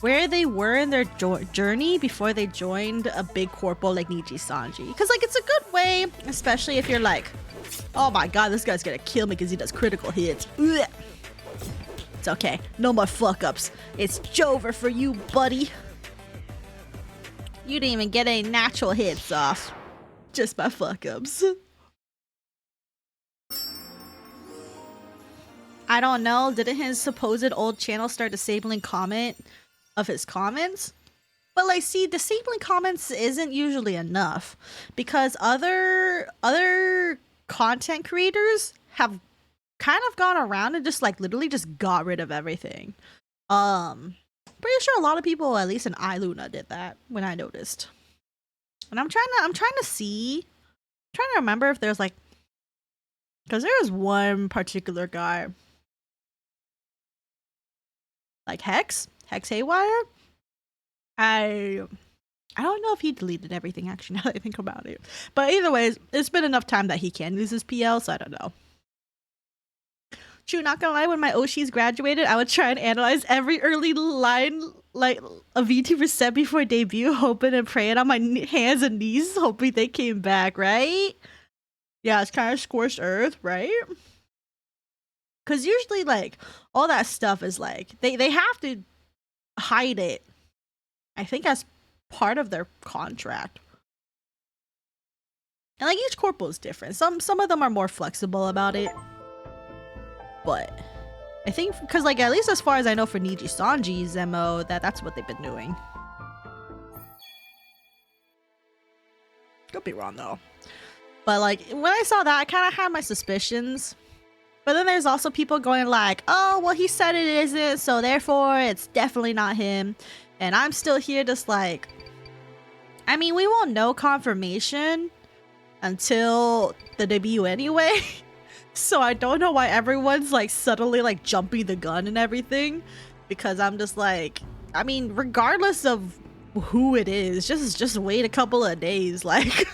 where they were in their journey before they joined a big corpo like Niji-sanji, because like it's a good way, especially if you're like, oh my god, this guy's gonna kill me because he does critical hits. Ugh. It's okay, no more fuck ups. It's Jover for you, buddy. You didn't even get any natural hits off, just by fuck ups. I don't know, didn't his supposed old channel start disabling comment of his comments? But like, see, disabling comments isn't usually enough, because other content creators have kind of gone around and just like literally just got rid of everything. Pretty sure a lot of people, at least in iLuna, did that when I noticed. And I'm trying to remember if there's like, because there was one particular guy, like Hex Haywire. I don't know if he deleted everything, actually, now that I think about it. But either ways, it's been enough time that he can lose his PL, so I don't know. True, not gonna lie, when my Oshis graduated, I would try and analyze every early line, like a VTuber set before debut, hoping and praying on my hands and knees, hoping they came back, right? Yeah, it's kind of scorched earth, right? Because usually, like, all that stuff is like, they have to hide it, I think, as part of their contract. And like each corpo is different. Some of them are more flexible about it. But I think because like at least as far as I know for Niji-sanji's MO, that's what they've been doing. Could be wrong though. But like when I saw that, I kind of had my suspicions. But then there's also people going like, oh, well, he said it isn't, so therefore it's definitely not him. And I'm still here just like, I mean, we won't know confirmation until the debut anyway. So I don't know why everyone's like suddenly like jumping the gun and everything. Because I'm just like, I mean, regardless of who it is, just wait a couple of days. Like,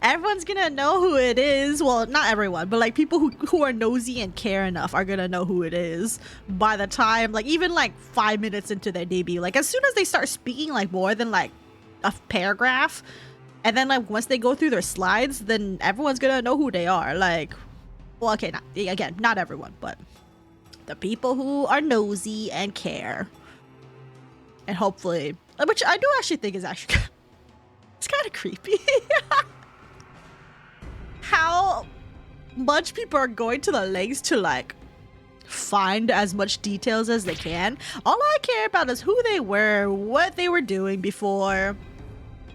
everyone's gonna know who it is. Well, not everyone, but like people who are nosy and care enough are gonna know who it is by the time, like even like 5 minutes into their debut. Like as soon as they start speaking like more than like a paragraph, and then like once they go through their slides, then everyone's gonna know who they are. Like, well, okay, not everyone, but the people who are nosy and care. And hopefully, which I do actually think is actually it's kind of creepy. How much people are going to the lengths to like find as much details as they can. All I care about is who they were, what they were doing before,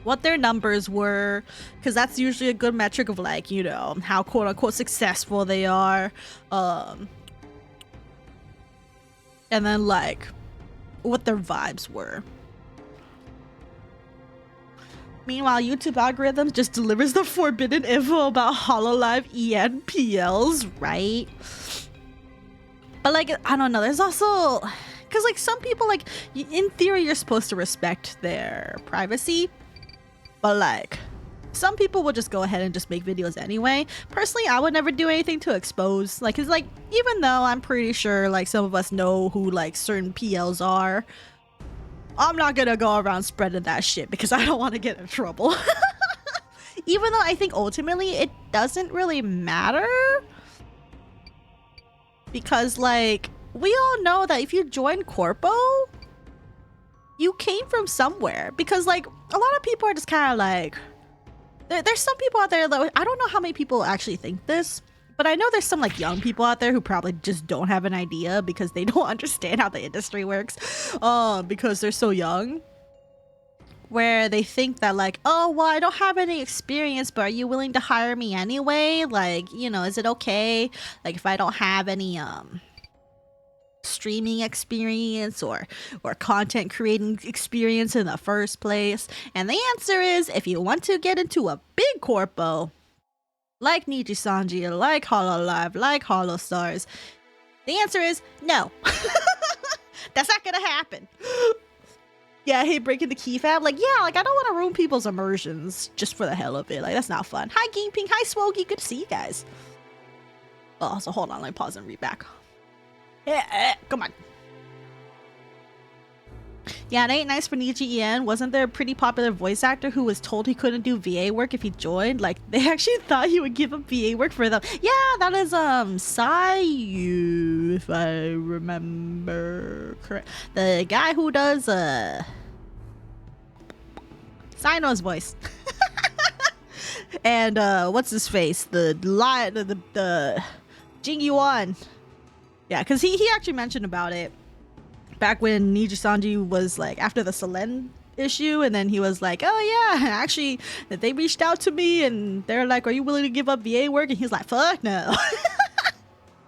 what their numbers were, because that's usually a good metric of like, you know, how quote unquote successful they are. And then like what their vibes were. Meanwhile, YouTube algorithms just delivers the forbidden info about Hololive ENPLs, right? But like, I don't know, there's also, because like some people, like in theory you're supposed to respect their privacy, but like some people will just go ahead and just make videos anyway. Personally, I would never do anything to expose, like, cause like, even though I'm pretty sure like some of us know who like certain PLs are, I'm not gonna go around spreading that shit because I don't want to get in trouble. Even though I think ultimately it doesn't really matter, because like, we all know that if you join Corpo, you came from somewhere. Because like, a lot of people are just kind of like, there's some people out there that, I don't know how many people actually think this, but I know there's some like young people out there who probably just don't have an idea because they don't understand how the industry works, because they're so young, where they think that like, oh well, I don't have any experience, but are you willing to hire me anyway? Like, you know, is it okay like if I don't have any streaming experience or content creating experience in the first place? And the answer is, if you want to get into a big corpo like Nijisanji, like Hololive, like Holostars, the answer is no. That's not gonna happen. Yeah, I hate breaking the key fab. Like, yeah, like I don't want to ruin people's immersions just for the hell of it. Like, that's not fun. Hi Gameping, hi Swogie, good to see you guys. Oh, so hold on, let me pause and read back. Come on. Yeah, it ain't nice for Niji En. Wasn't there a pretty popular voice actor who was told he couldn't do VA work if he joined? Like, they actually thought he would give up VA work for them. Yeah, that is Sayu, if I remember correct. The guy who does Sino's voice. And what's his face? The Jing Yuan. Yeah, because he actually mentioned about it back when Nijisanji was like after the Selen issue, and then he was like, oh yeah, actually they reached out to me and they're like, are you willing to give up VA work? And he's like, fuck no.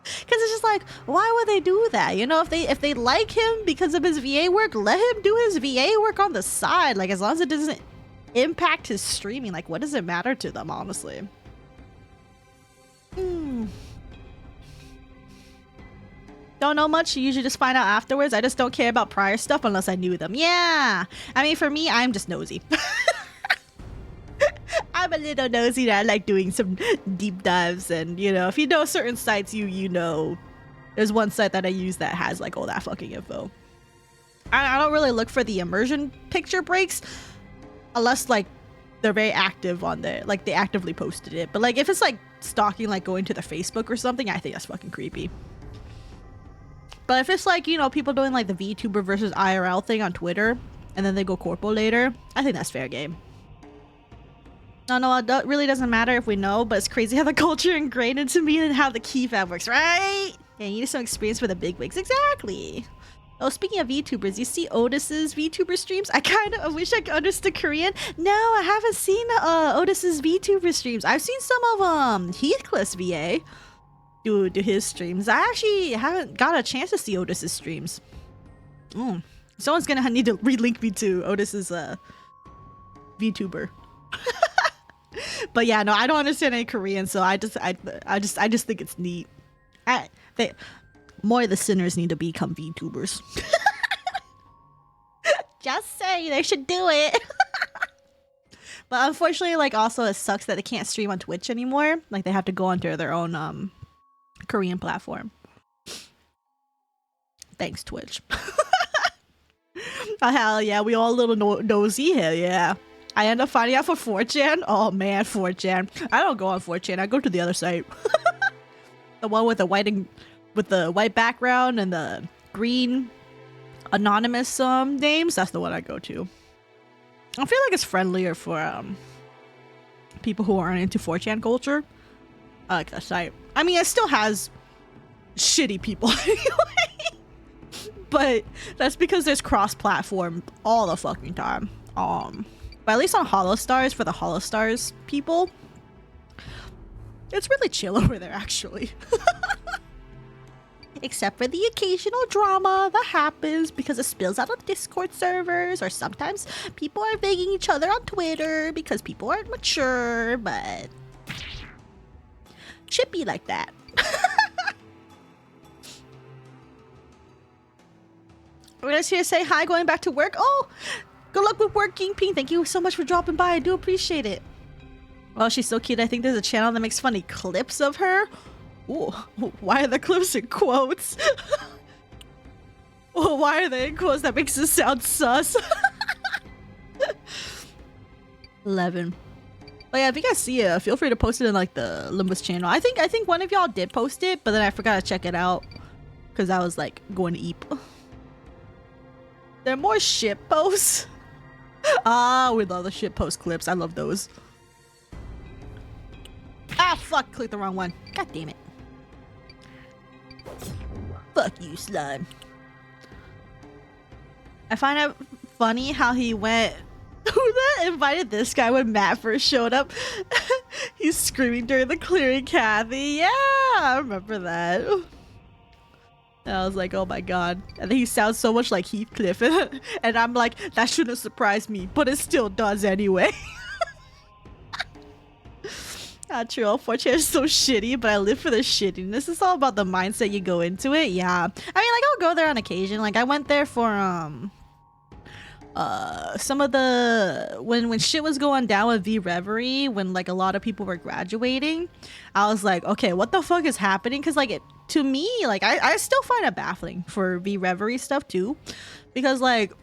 Because it's just like, why would they do that? You know, if they like him because of his VA work, let him do his VA work on the side. Like, as long as it doesn't impact his streaming, like, what does it matter to them, honestly? Don't know much, you usually just find out afterwards. I just don't care about prior stuff unless I knew them. Yeah, I mean, for me, I'm just nosy. I'm a little nosy that I like doing some deep dives, and you know, if you know certain sites, you know, there's one site that I use that has like all that fucking info. I don't really look for the immersion picture breaks unless like they're very active on there, like they actively posted it. But like if it's like stalking, like going to their Facebook or something, I think that's fucking creepy. But if it's like, you know, people doing like the VTuber versus IRL thing on Twitter and then they go corpo later, I think that's fair game. No, it really doesn't matter if we know, but it's crazy how the culture ingrained into me and how the key fab works, right? Yeah, you need some experience for the big wigs. Exactly. Oh, speaking of VTubers, you see Otis's VTuber streams? I kind of wish I understood Korean. No, I haven't seen Otis's VTuber streams. I've seen some of Heathcliff's VA. Do his streams. I actually haven't got a chance to see Otis's streams. Someone's gonna need to relink me to Otis's VTuber. But yeah, no, I don't understand any Korean, so I just think it's neat. More of the sinners need to become VTubers. Just say they should do it. But unfortunately, like, also it sucks that they can't stream on Twitch anymore. Like, they have to go onto their own Korean platform. Thanks, Twitch. Oh, hell yeah, we all a little nosy here, yeah. I end up finding out for 4chan. Oh man, 4chan. I don't go on 4chan, I go to the other site. The one with the white background and the green anonymous names. That's the one I go to. I feel like it's friendlier for people who aren't into 4chan culture. I like that site. I mean, it still has shitty people anyway. But that's because there's cross-platform all the fucking time. But at least on Holostars, for the Holostars people, it's really chill over there, actually. Except for the occasional drama that happens because it spills out on Discord servers, or sometimes people are begging each other on Twitter because people aren't mature, but should be like that. We're just here to say hi, going back to work. Oh, good luck with work, King Ping. Thank you so much for dropping by. I do appreciate it. Oh, she's so cute. I think there's a channel that makes funny clips of her. Ooh, why are the clips in quotes? Oh, why are they in quotes? That makes it sound sus. 11. Oh yeah, if you guys see it, feel free to post it in like the Limbus channel. I think one of y'all did post it, but then I forgot to check it out because I was like going to eat. There are more shit posts. Ah, we love the shit post clips. I love those. Ah, fuck! Clicked the wrong one. God damn it. Fuck you, slime. I find it funny how he went. Who that invited this guy when Matt first showed up? He's screaming during the clearing, Kathy. Yeah, I remember that. And I was like, oh my god. And then he sounds so much like Heathcliff. And I'm like, that shouldn't surprise me, but it still does anyway. Not true, unfortunately it's so shitty, but I live for the shittiness. It's all about the mindset you go into it. Yeah. I mean, like, I'll go there on occasion. Like, I went there for, some of the when shit was going down with V Reverie, when like a lot of people were graduating, I was like, okay, what the fuck is happening? Because like to me, like I still find it baffling for V Reverie stuff too, because like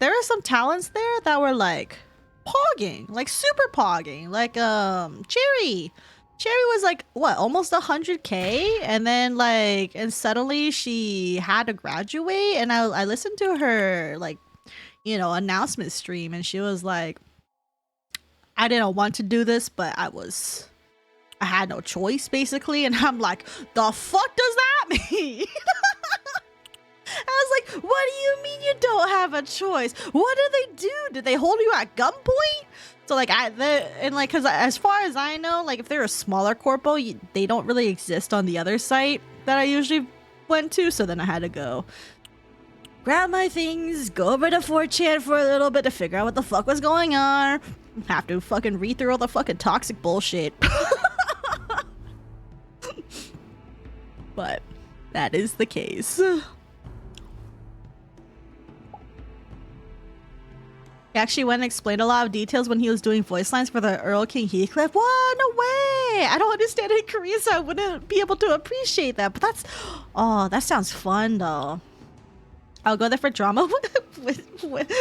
there are some talents there that were like pogging, like super pogging, like Cherry was like what, almost 100k, and then like, and suddenly she had to graduate, and I listened to her like, you know, announcement stream, and she was like, I didn't want to do this, but I had no choice basically. And I'm like, the fuck does that mean? I was like, what do you mean you don't have a choice? What did they do? Did they hold you at gunpoint? So like because as far as I know, like if they're a smaller corpo, they don't really exist on the other site that I usually went to, so then I had to go grab my things, go over to 4chan for a little bit to figure out what the fuck was going on. Have to fucking read through all the fucking toxic bullshit. But that is the case. He actually went and explained a lot of details when he was doing voice lines for the Earl King Heathcliff. What? No way! I don't understand it in Korean, so I wouldn't be able to appreciate that. But that's... oh, that sounds fun, though. I'll go there for drama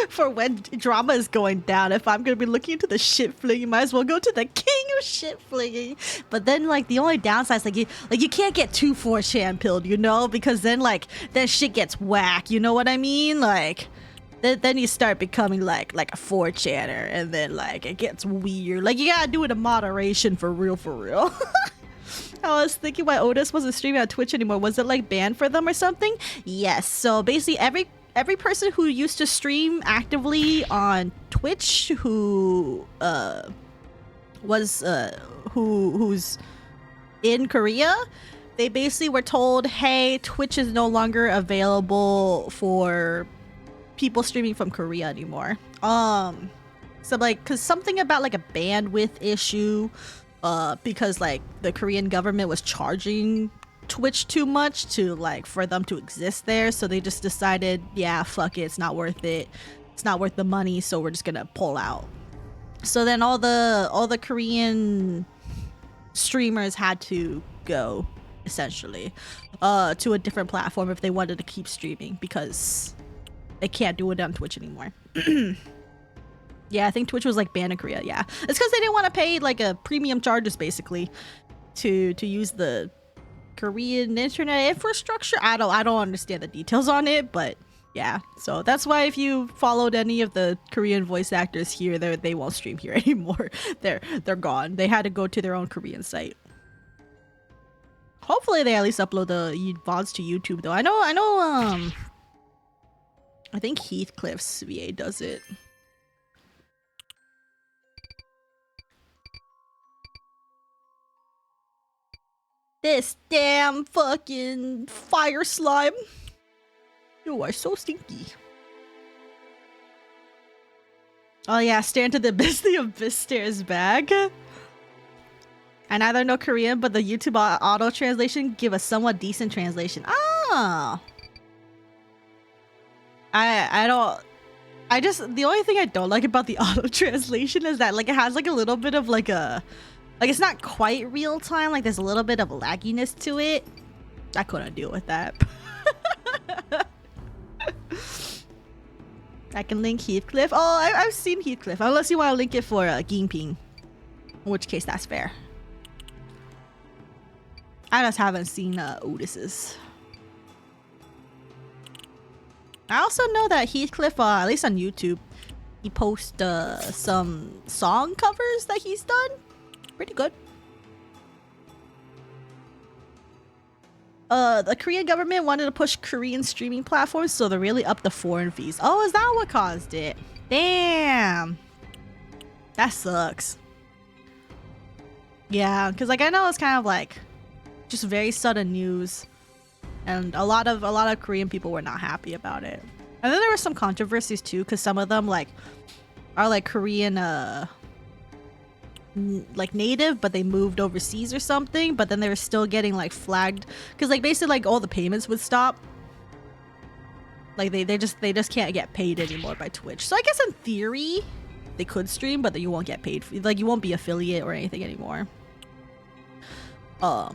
for when drama is going down. If I'm gonna be looking into the shit flinging, you might as well go to the king of shit flinging. But then like the only downside is like you can't get too 4chan pilled, you know, because then like that shit gets whack. You know what I mean? Like then you start becoming like a 4chaner, and then like it gets weird. Like you gotta do it in moderation for real. I was thinking why Otis wasn't streaming on Twitch anymore. Was it like banned for them or something? Yes. So basically every person who used to stream actively on Twitch who's in Korea, they basically were told, hey, Twitch is no longer available for people streaming from Korea anymore. So like, cause something about like a bandwidth issue, because like the Korean government was charging Twitch too much to like for them to exist there, so they just decided, yeah, fuck it, it's not worth it, it's not worth the money, so we're just gonna pull out. So then all the Korean streamers had to go essentially to a different platform if they wanted to keep streaming, because they can't do it on Twitch anymore. Yeah, I think Twitch was like banned in Korea. Yeah, it's because they didn't want to pay like a premium charges basically to use the Korean internet infrastructure. I don't understand the details on it, but yeah. So that's why if you followed any of the Korean voice actors here, they won't stream here anymore. They're gone. They had to go to their own Korean site. Hopefully they at least upload the VODs to YouTube though. I know. I think Heathcliff's VA does it. This damn fucking fire slime. You are so stinky. Oh yeah, stare into the abyss. The abyss stares back. I neither know Korean, but the YouTube auto translation give a somewhat decent translation. Ah. The only thing I don't like about the auto translation is that like it has like a little bit of like a Like, it's not quite real time. Like, there's a little bit of lagginess to it. I couldn't deal with that. I can link Heathcliff. Oh, I've seen Heathcliff. Unless you want to link it for Ginping. In which case, that's fair. I just haven't seen Otis's. I also know that Heathcliff, at least on YouTube, he posts some song covers that he's done. Pretty good. The Korean government wanted to push Korean streaming platforms, so they really upped the foreign fees. Oh, is that what caused it? Damn. That sucks. Yeah, because like I know it's kind of like just very sudden news, and a lot of Korean people were not happy about it. And then there were some controversies too, because some of them like are like Korean like native, but they moved overseas or something, but then they were still getting like flagged because like basically like all the payments would stop. Like they just can't get paid anymore by Twitch. So I guess in theory they could stream, but then you won't get paid for, like you won't be affiliate or anything anymore. But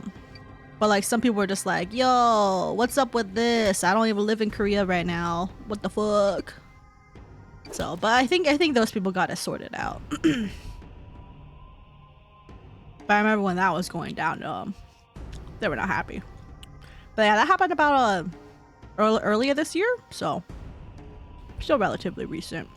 like some people were just like, yo, what's up with this? I don't even live in Korea right now. What the fuck? So, but I think those people got it sorted out. But I remember when that was going down, they were not happy. But yeah, that happened about earlier this year, so still relatively recent.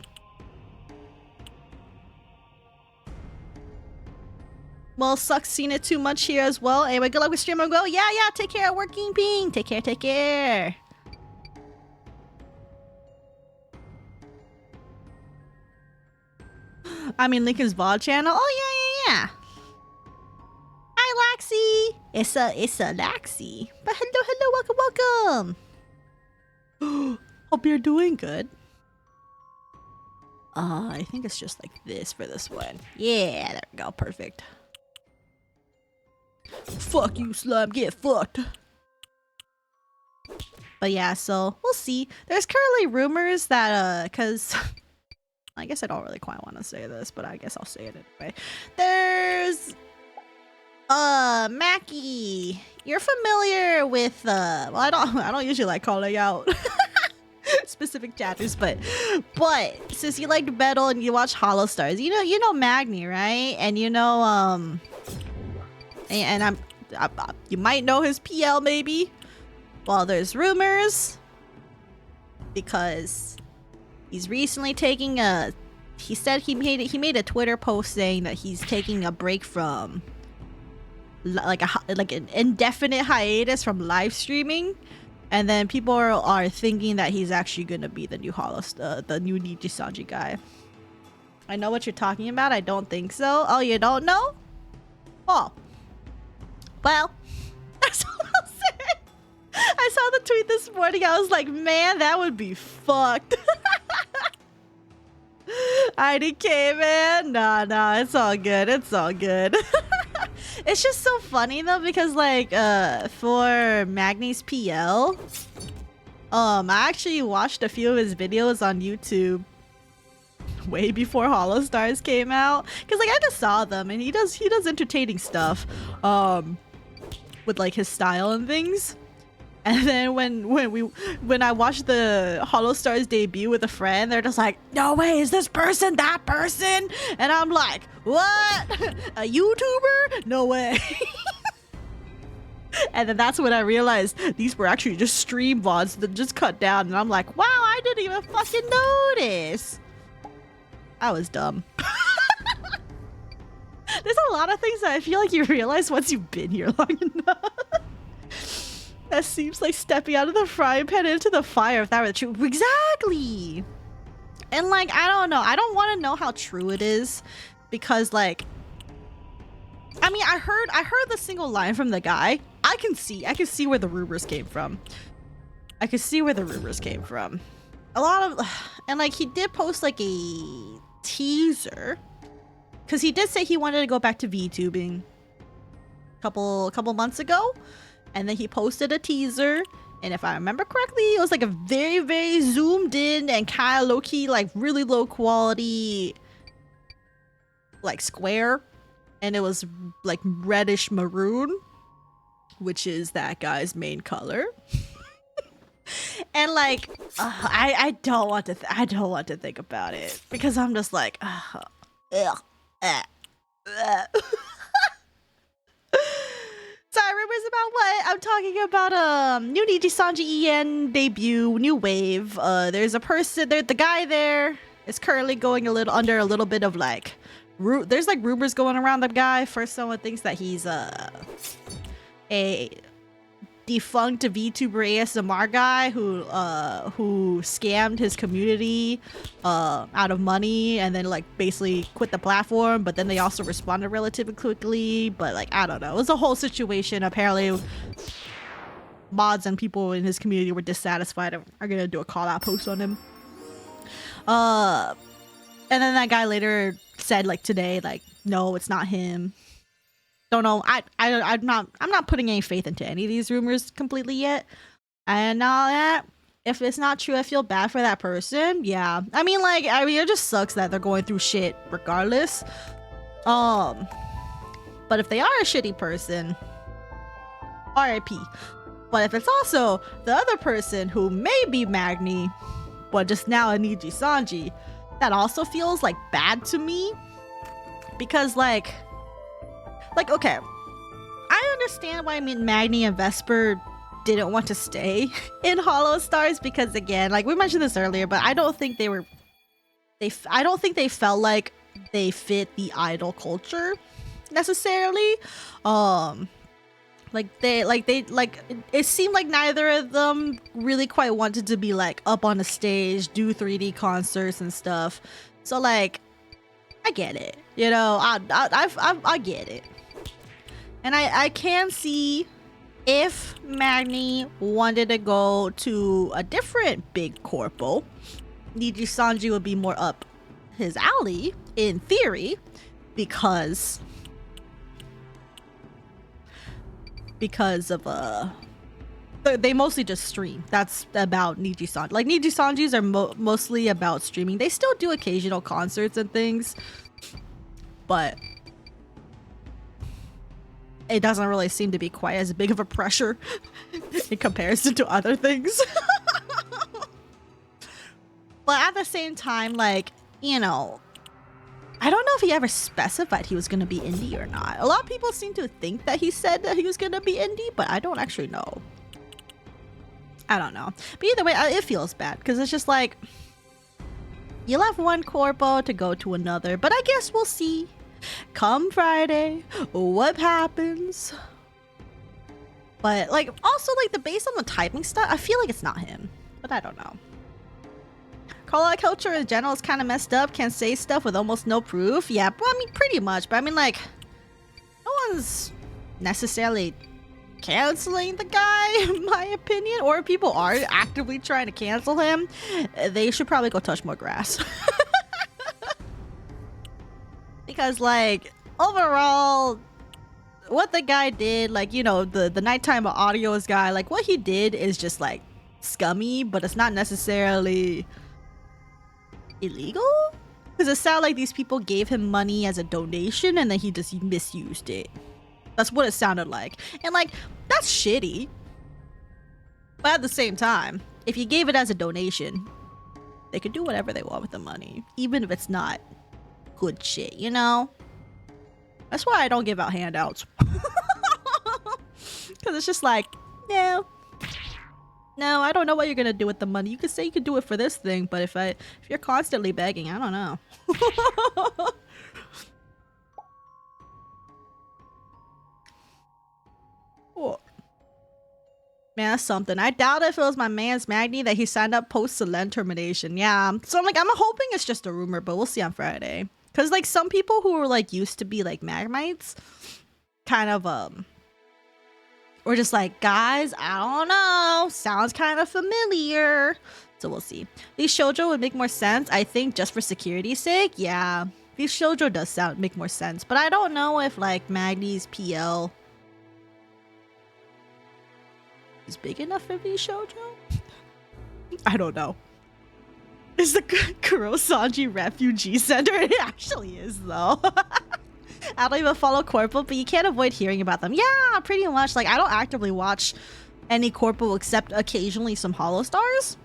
Well, sucks seeing it too much here as well. Anyway, good luck with stream and go. Yeah, take care, working ping. Take care. I mean, Lincoln's VOD channel. Oh yeah. Hi, Laxi. It's a Laxi. But hello, welcome. Hope you're doing good. I think it's just like this for this one. Yeah, there we go. Perfect. Fuck you, slime. Get fucked. But yeah, so we'll see. There's currently rumors that because I guess I don't really quite want to say this, but I guess I'll say it anyway. There's Mackie. You're familiar with well, I don't usually like calling out specific chapters, but since you like metal and you watch Hollow Stars, you know Magni, right? And you know and you might know his PL maybe. Well, there's rumors because he's recently taking he said he made a Twitter post saying that he's taking a break from like an indefinite hiatus from live streaming, and then people are thinking that he's actually gonna be the new the new Nijisanji guy. I know what you're talking about. I don't think so. Oh, you don't know? Oh, well, that's all I'll say. I saw the tweet this morning. I was like, man, that would be fucked. IDK, man. Nah, it's all good. It's all good. It's just so funny though, because like for Magni's PL, I actually watched a few of his videos on YouTube way before Hollow Stars came out, because like I just saw them and he does entertaining stuff with like his style and things. And then when I watched the Hollow Stars debut with a friend, they're just like, no way, is this person that person? And I'm like, what? A YouTuber? No way. And then that's when I realized these were actually just stream VODs that just cut down. And I'm like, wow, I didn't even fucking notice. I was dumb. There's a lot of things that I feel like you realize once you've been here long enough. That seems like stepping out of the frying pan into the fire, if that were true. Exactly. And like, I don't know. I don't want to know how true it is, because like, I mean, I heard the single line from the guy. I can see where the rumors came from. I could see where the rumors came from. A lot of, and like he did post like a teaser, because he did say he wanted to go back to VTubing couple months ago. And then he posted a teaser, and if I remember correctly, it was like a very, very zoomed in and kind of low-key, like really low quality, like square and it was like reddish maroon, which is that guy's main color. And like, I don't want to think about it because I'm just like, ugh. Sorry, rumors about what? I'm talking about new Nijisanji EN debut, new wave. There's a person there. The guy there is currently going under a little bit of like, there's like rumors going around the guy. First, someone thinks that he's a defunct VTuber ASMR guy who scammed his community out of money and then like basically quit the platform, but then they also responded relatively quickly. But like, I don't know, it was a whole situation. Apparently mods and people in his community were dissatisfied and are gonna do a call out post on him. And then that guy later said like today, like, no, it's not him. Don't know. I'm not putting any faith into any of these rumors completely yet. And if it's not true, I feel bad for that person. Yeah. I mean, it just sucks that they're going through shit regardless. But if they are a shitty person, RIP. But if it's also the other person who may be Magni, but just now a Nijisanji, that also feels like bad to me. Because like, okay, I understand why Magni and Vesper didn't want to stay in Hollow Stars because, again, like we mentioned this earlier, but I don't think I don't think they felt like they fit the idol culture necessarily. It seemed like neither of them really quite wanted to be like up on the stage, do 3D concerts and stuff. So like, I get it, you know, I get it. And I can see if Magni wanted to go to a different big corpo, Nijisanji would be more up his alley, in theory, because of they mostly just stream. That's about Nijisanji. Like Nijisanjis are mostly about streaming. They still do occasional concerts and things, but it doesn't really seem to be quite as big of a pressure in comparison to other things. But at the same time, like, you know, I don't know if he ever specified he was going to be indie or not. A lot of people seem to think that he said that he was going to be indie, but I don't actually know. I don't know. But either way, it feels bad because it's just like, you left one corpo to go to another, but I guess we'll see. Come Friday, what happens? But like, also like based on the typing stuff, I feel like it's not him, but I don't know. Call out culture in general is kind of messed up. Can say stuff with almost no proof. Yeah, well, I mean, pretty much. But I mean, like, no one's necessarily canceling the guy, in my opinion. Or if people are actively trying to cancel him, they should probably go touch more grass. Because like, overall, what the guy did, like, you know, the nighttime audios guy, like what he did is just like scummy, but it's not necessarily illegal. Because it sounded like these people gave him money as a donation and then he just misused it. That's what it sounded like. And like, that's shitty. But at the same time, if you gave it as a donation, they could do whatever they want with the money, even if it's not good shit, you know? That's why I don't give out handouts. Because it's just like, no, I don't know what you're gonna do with the money. You could say you could do it for this thing, but if you're constantly begging, I don't know. Oh. Man, that's something. I doubt if it was my man's Magni that he signed up post Selen termination. Yeah, so I'm like, I'm hoping it's just a rumor, but we'll see on Friday. Because like some people who were like used to be like Magmites kind of were just like, guys, I don't know, sounds kind of familiar. So we'll see. These shoujo would make more sense, I think, just for security's sake. Yeah, these shoujo does make more sense, but I don't know if like Magni's PL is big enough for these shoujo. I don't know. Is the Kurosanji Refugee Center? It actually is, though. I don't even follow Corpo, but you can't avoid hearing about them. Yeah, pretty much. Like, I don't actively watch any Corpo except occasionally some Hollow Stars.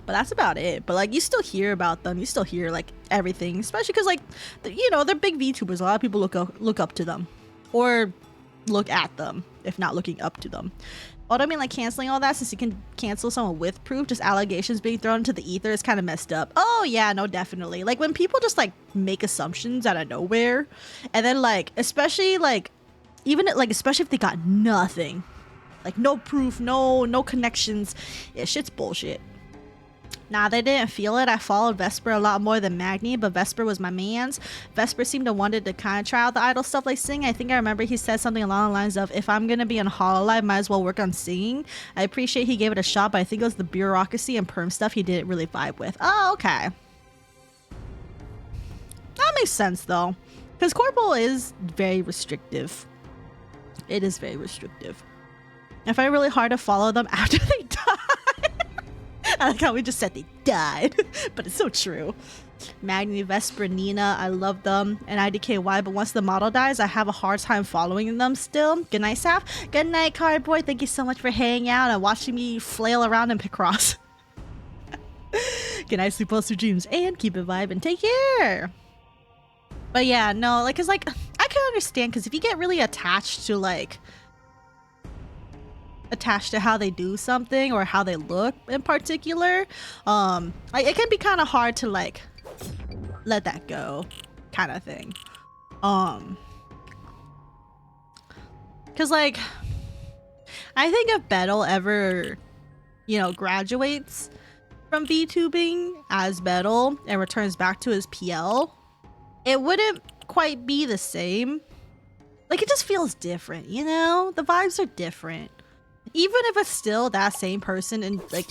But that's about it. But like, you still hear about them. You still hear like everything, especially because like, you know, they're big VTubers. A lot of people look up to them, or look at them if not looking up to them. What I mean, like canceling all that, since you can cancel someone with proof, just allegations being thrown into the ether is kind of messed up. Oh yeah, no, definitely. Like when people just like make assumptions out of nowhere, and then like, especially like, even like, especially if they got nothing, like no proof, no connections, yeah, shit's bullshit. Nah, they didn't feel it. I followed Vesper a lot more than Magni, but Vesper was my mans. Vesper seemed to wanted to kind of try out the idol stuff like singing. I think I remember he said something along the lines of, if I'm gonna be on Hololive, might as well work on singing. I appreciate he gave it a shot, but I think it was the bureaucracy and perm stuff he didn't really vibe with. Oh, okay. That makes sense though, because Corporal is very restrictive. It is very restrictive. I find it really hard to follow them after they die. I like how we just said they died, but it's so true. Magni, Vesper, Nina, I love them, and IDKY, but once the model dies, I have a hard time following them still. Good night, Saph. Good night, Cardboard. Thank you so much for hanging out and watching me flail around in Picross. Good night, sleep well, sweet dreams, and keep it vibe and take care. But yeah, no, like, cause like, I can understand, cause if you get really attached to like, attached to how they do something or how they look in particular, like it can be kind of hard to like let that go, kind of thing. Because like, I think if Betel ever, you know, graduates from VTubing as Betel and returns back to his PL, it wouldn't quite be the same. Like, it just feels different, you know? The vibes are different. Even if it's still that same person and like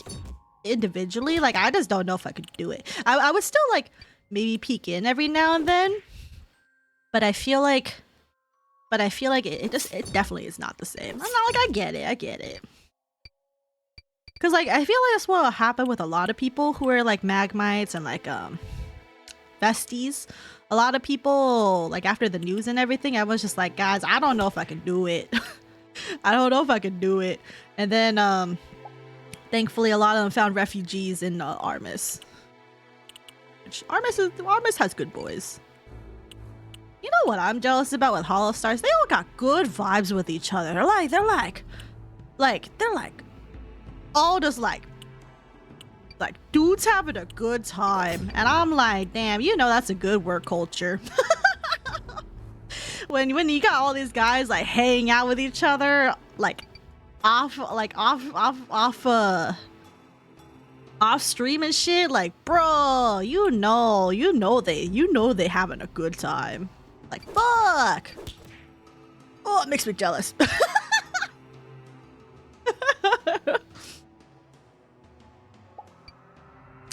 individually, like I just don't know if I could do it. I would still like maybe peek in every now and then, but I feel like it definitely is not the same. I'm not like, I get it. Cause like I feel like that's what will happen with a lot of people who are like Magmites and like besties. A lot of people, like after the news and everything, I was just like, guys, I don't know if I can do it. I don't know if I can do it. And then thankfully a lot of them found refugees in Armis. Which Armis has good boys. You know what I'm jealous about with Hollow Stars? They all got good vibes with each other. They're like all just like dudes having a good time. And I'm like, damn, you know that's a good work culture. when you got all these guys like hanging out with each other, like off stream and shit, like bro, you know they having a good time. Like fuck. Oh, it makes me jealous.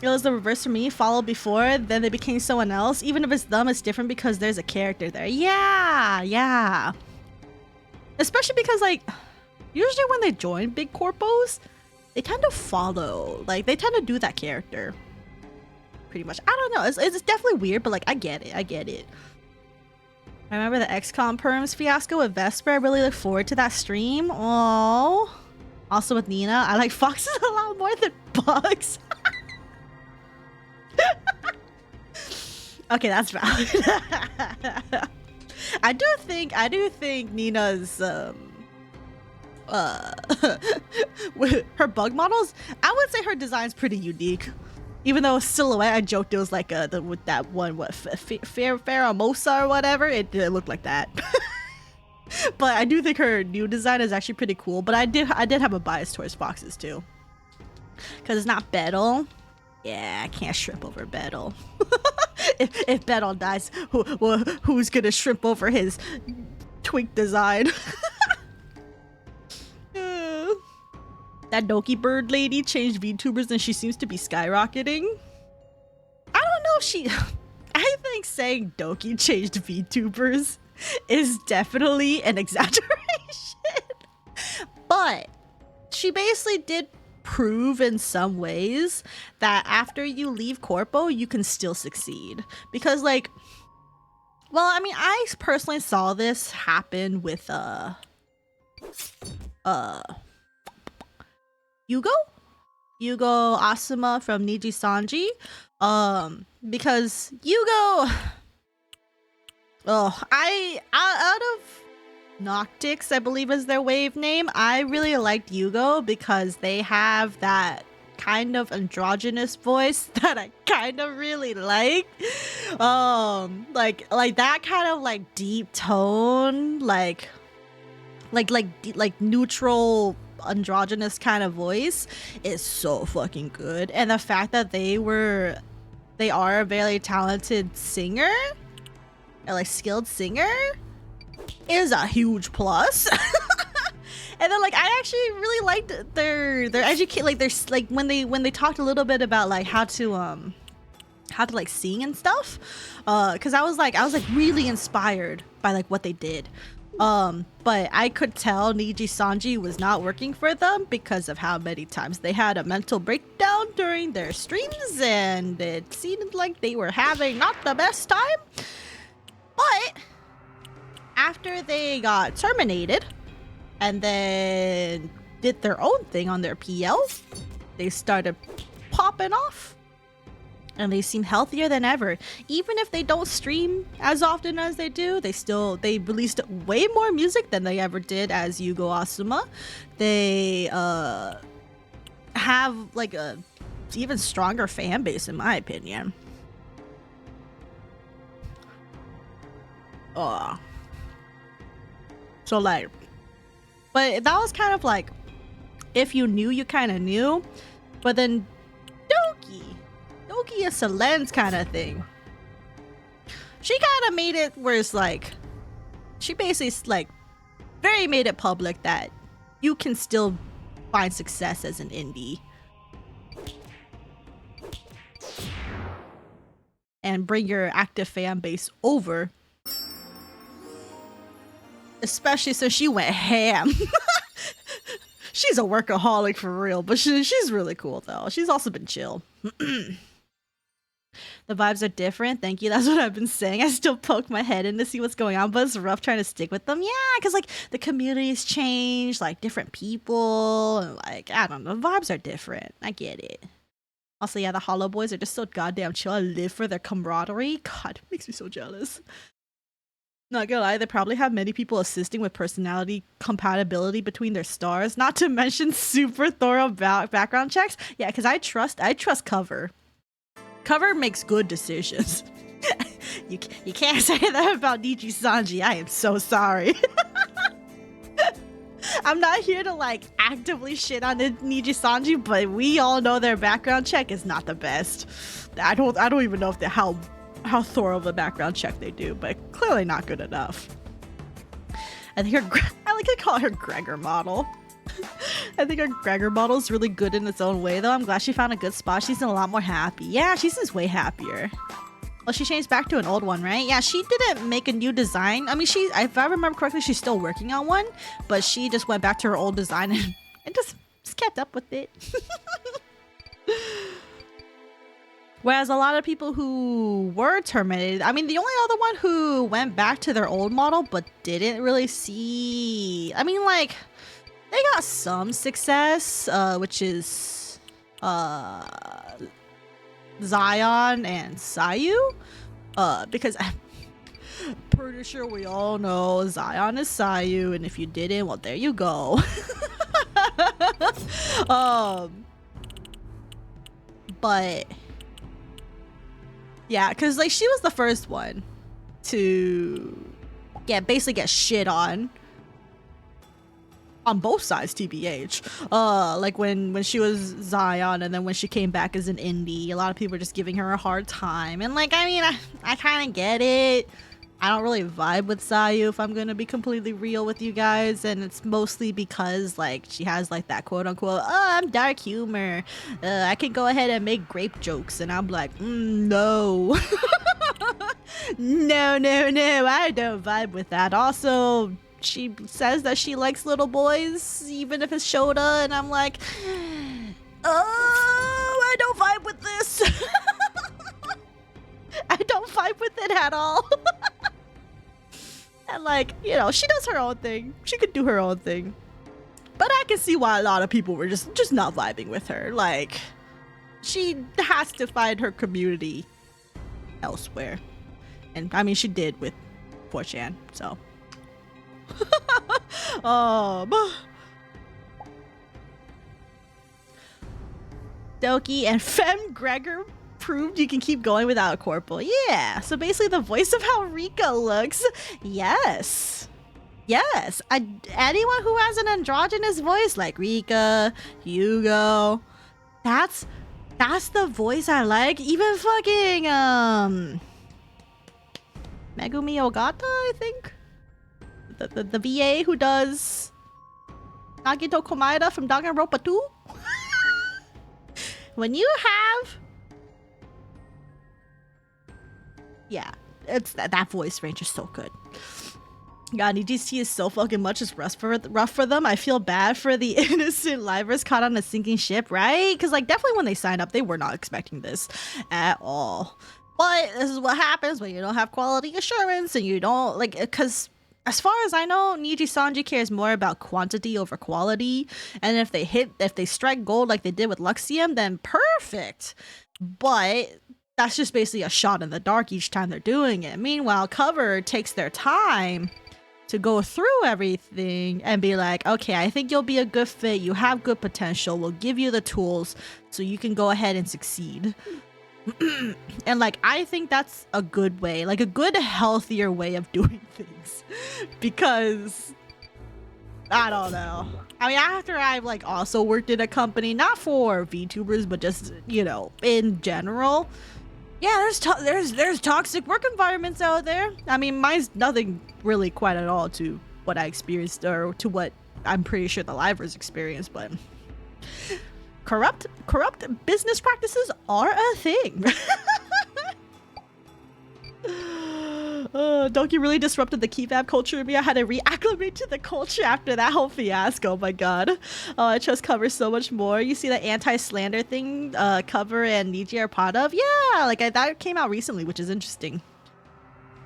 It was the reverse for me. Followed before, then they became someone else. Even if it's them, it's different because there's a character there. Yeah. Especially because, like, usually when they join big corpos, they tend to follow. Like, they tend to do that character. Pretty much. I don't know. It's definitely weird, but, like, I get it. I remember the XCOM perms fiasco with Vesper. I really look forward to that stream. Aww. Also with Nina, I like foxes a lot more than bugs. Okay, that's valid. I do think Nina's with her bug models, I would say her design's pretty unique. Even though silhouette, I joked it was like with that one Faramosa or whatever, it looked like that. But I do think her new design is actually pretty cool. But I did have a bias towards foxes too, because it's not Betel. Yeah, I can't shrimp over Betel. if Betel dies, who's gonna shrimp over his twink design? That Doki bird lady changed VTubers and she seems to be skyrocketing. I don't know if she... I think saying Doki changed VTubers is definitely an exaggeration. But she basically did prove in some ways that after you leave Corpo, you can still succeed. Because, like, Well, I mean, I personally saw this happen with Yugo Asuma from Niji Sanji. Because Yugo, out of Noctix, I believe is their wave name, I really liked Yugo because they have that kind of androgynous voice that I kind of really like. Like that kind of like deep tone, like neutral androgynous kind of voice is so fucking good. And the fact that they are a very talented singer, or like skilled singer, is a huge plus. And then like I actually really liked their educate, like their like when they talked a little bit about like how to like sing and stuff, because I was like really inspired by like what they did. But I could tell Niji Sanji was not working for them because of how many times they had a mental breakdown during their streams, and it seemed like they were having not the best time. But after they got terminated and then did their own thing on their PL, they started popping off. And they seem healthier than ever. Even if they don't stream as often as they do, they released way more music than they ever did as Yugo Asuma. They have like a even stronger fan base, in my opinion. So like, but that was kind of like, if you knew, you kind of knew. But then Doki is Selen's kind of thing. She kind of made it where it's like, she basically like very made it public that you can still find success as an indie and bring your active fan base over. Especially since she went ham. She's a workaholic for real, but she's really cool though. She's also been chill. The vibes are different. Thank you. That's what I've been saying. I still poke my head in to see what's going on, but it's rough trying to stick with them. Yeah, because like the community's changed, like different people, and like I don't know, the vibes are different. I get it. Also, yeah, the Hollow Boys are just so goddamn chill. I live for their camaraderie. God, it makes me so jealous. Not gonna lie, they probably have many people assisting with personality compatibility between their stars. Not to mention super thorough background checks. Yeah, because I trust Cover. Cover makes good decisions. You can't say that about Niji Sanji. I am so sorry. I'm not here to like actively shit on Niji Sanji, but we all know their background check is not the best. I don't even know if how thorough of a background check they do, but clearly not good enough. I think I like to call her Gregor model. I think her Gregor model is really good in its own way, though. I'm glad she found a good spot. She's a lot more happy. Yeah, she seems way happier. Well, she changed back to an old one, right? Yeah, she didn't make a new design. I mean, if I remember correctly, she's still working on one, but she just went back to her old design and just kept up with it. Whereas a lot of people who were terminated, I mean, the only other one who went back to their old model but didn't really see, I mean, like, they got some success, which is Zion and Sayu, because I'm pretty sure we all know Zion is Sayu, and if you didn't, well, there you go. But yeah, because like she was the first one to basically get shit on both sides, TBH. Like when she was Zion, and then when she came back as an indie, a lot of people were just giving her a hard time. And like, I mean, I kind of get it. I don't really vibe with Sayu, if I'm gonna be completely real with you guys, and it's mostly because like she has like that quote unquote, oh, I'm dark humor, I can go ahead and make grape jokes, and I'm like, no. no, I don't vibe with that. Also, she says that she likes little boys, even if it's Shota, and I'm like, oh, I don't vibe with this. I don't vibe with it at all. But like, you know, she does her own thing. She could do her own thing. But I can see why a lot of people were just not vibing with her. Like, she has to find her community elsewhere. And I mean, she did with 4chan, so. Doki and Fem Gregor proved you can keep going without a corporal. Yeah, so basically the voice of how Rika looks. Yes. Yes. Anyone who has an androgynous voice like Rika, Hugo, that's the voice I like. Even fucking Megumi Ogata, I think. The VA who does Nagito Komaeda from Danganronpa 2. When you have, yeah, it's that voice range is so good. God, EGC is so fucking much as rough for them. I feel bad for the innocent livers caught on a sinking ship, right? Because like definitely when they signed up, they were not expecting this at all. But this is what happens when you don't have quality assurance and you don't like, because as far as I know, Niji Sanji cares more about quantity over quality. And if they strike gold like they did with Luxium, then perfect. But that's just basically a shot in the dark each time they're doing it. Meanwhile, Cover takes their time to go through everything and be like, okay, I think you'll be a good fit. You have good potential. We'll give you the tools so you can go ahead and succeed. And like, I think that's a good way, like a good, healthier way of doing things. Because I don't know. I mean, after I've like also worked in a company, not for VTubers, but just, you know, in general. Yeah, there's toxic work environments out there. I mean, mine's nothing really quite at all to what I experienced or to what I'm pretty sure the livers experienced, but corrupt business practices are a thing. Donkey really disrupted the keyfab culture in me. I had to reacclimate to the culture after that whole fiasco. Oh my god. Oh, I trust Cover so much more. You see the anti-slander thing Cover and Niji are part of? Yeah, like that came out recently, which is interesting.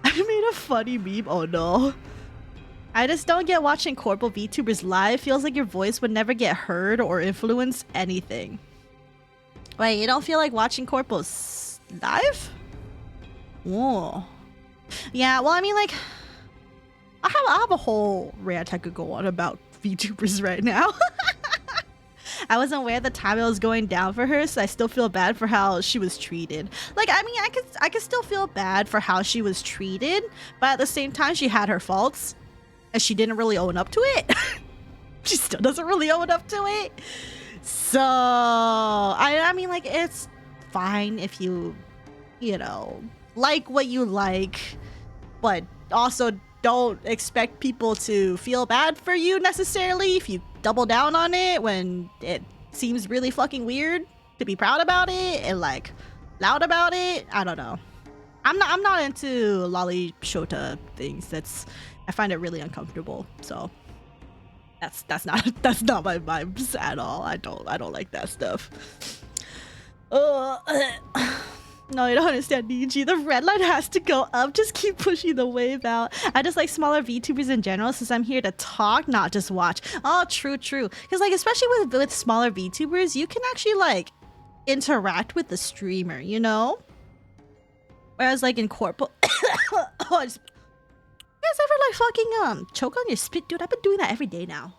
I made a funny meme. Oh no. I just don't get watching corporal VTubers live. Feels like your voice would never get heard or influence anything. Wait, you don't feel like watching corporals live? Whoa. Yeah, well, I mean, like, I have a whole rant I could go on about VTubers right now. I wasn't aware the time it was going down for her, so I still feel bad for how she was treated. Like, I mean, I could still feel bad for how she was treated, but at the same time, she had her faults. And she didn't really own up to it. She still doesn't really own up to it. So, I mean, like, it's fine if you know, like what you like, but also don't expect people to feel bad for you necessarily if you double down on it when it seems really fucking weird to be proud about it and, like, loud about it. I don't know. I'm not into lolly shota things. I find it really uncomfortable, so that's not my vibes at all. I don't like that stuff. No, you don't understand, Niji. The red line has to go up. Just keep pushing the wave out. I just like smaller VTubers in general since I'm here to talk, not just watch. Oh, true. Because like especially with smaller VTubers, you can actually like interact with the streamer, you know? Whereas like in corporal, oh, you guys ever like fucking choke on your spit? Dude, I've been doing that every day now.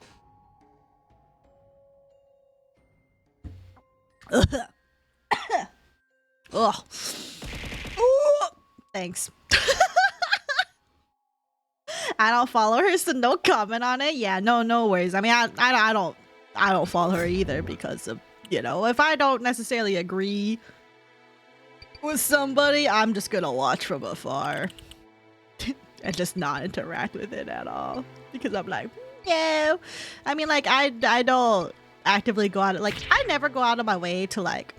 Ugh. Ooh. Thanks. I don't follow her, so no comment on it. Yeah, no worries. I mean, I don't follow her either because of, you know, if I don't necessarily agree with somebody, I'm just gonna watch from afar. And just not interact with it at all because I'm like, no. I mean, like, I don't actively go out, like, I never go out of my way to like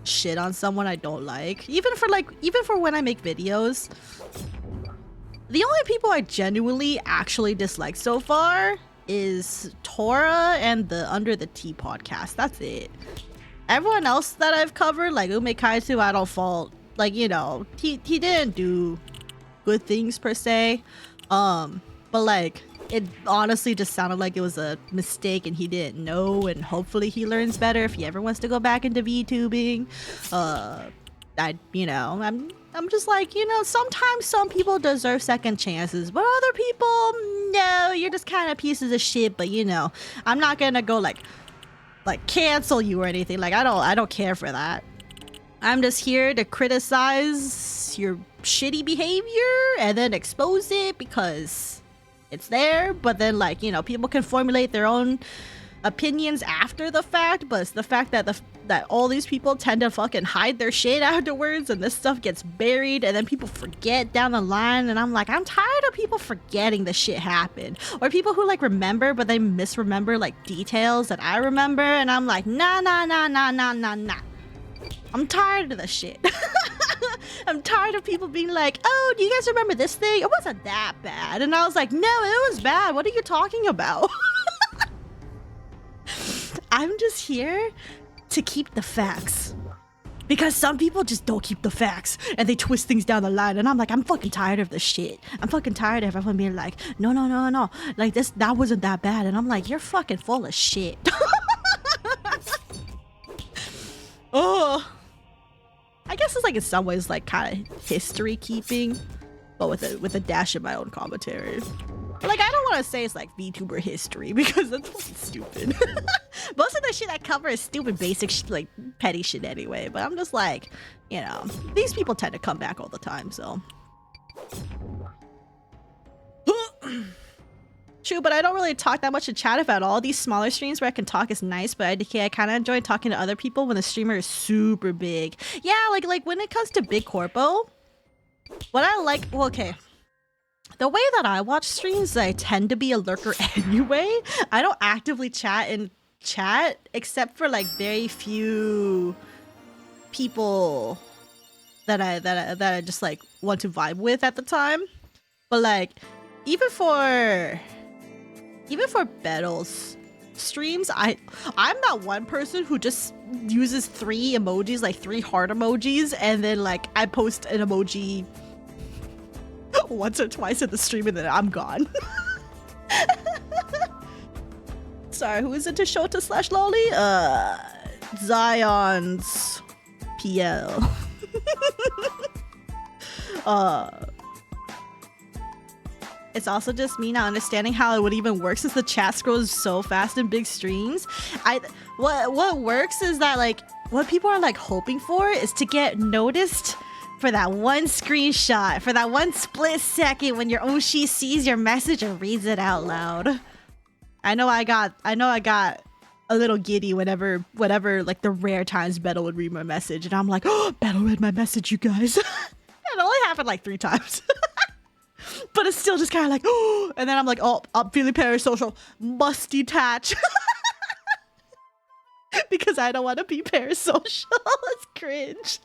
shit on someone I don't like, even for when I make videos. The only people I genuinely actually dislike so far is Tora and the Under the Tea podcast. That's it. Everyone else that I've covered, like Ume Kaitu, I don't fault. Like, you know, he didn't do good things per se. But like, it honestly just sounded like it was a mistake and he didn't know, and hopefully he learns better if he ever wants to go back into VTubing. I'm just like, you know, sometimes some people deserve second chances, but other people, no, you're just kind of pieces of shit. But you know, I'm not gonna go like cancel you or anything. Like, I don't care for that. I'm just here to criticize your shitty behavior and then expose it because it's there. But then, like, you know, people can formulate their own opinions after the fact, but it's the fact that that all these people tend to fucking hide their shit afterwards, and this stuff gets buried, and then people forget down the line. And I'm like, I'm tired of people forgetting the shit happened, or people who like remember but they misremember like details that I remember, and I'm like, nah. I'm tired of the shit. I'm tired of people being like, oh, do you guys remember this thing? It wasn't that bad. And I was like, no, it was bad. What are you talking about? I'm just here to keep the facts. Because some people just don't keep the facts and they twist things down the line. And I'm like, I'm fucking tired of this shit. I'm fucking tired of everyone being like, no. Like, that wasn't that bad. And I'm like, you're fucking full of shit. Oh. I guess it's like in some ways like kind of history keeping, but with a dash of my own commentary. Like, I don't want to say it's like VTuber history because that's fucking stupid. Most of the shit I cover is stupid, basic, like petty shit anyway. But I'm just like, you know, these people tend to come back all the time, so. True, but I don't really talk that much in chat if at all. These smaller streams where I can talk is nice, but I kind of enjoy talking to other people when the streamer is super big. Yeah, like when it comes to big corpo, what I like, well, okay. The way that I watch streams, I tend to be a lurker anyway. I don't actively chat in chat except for like very few people that I just like want to vibe with at the time. But like even for Battles streams, I'm that one person who just uses 3 emojis, like 3 heart emojis, and then like I post an emoji once or twice in the stream and then I'm gone. Sorry, who is it to Shota / Lolly? Zion's PL. It's also just me not understanding how it would even work since the chat scrolls so fast in big streams. What works is that like what people are like hoping for is to get noticed for that one screenshot, for that one split second when your Oshi sees your message and reads it out loud. I know I got a little giddy whenever like the rare times Beto would read my message, and I'm like, oh, Beto read my message, you guys. It only happened like 3 times. But it's still just kind of like, oh, and then I'm like, oh, I'm feeling parasocial, must detach. Because I don't want to be parasocial. It's cringe.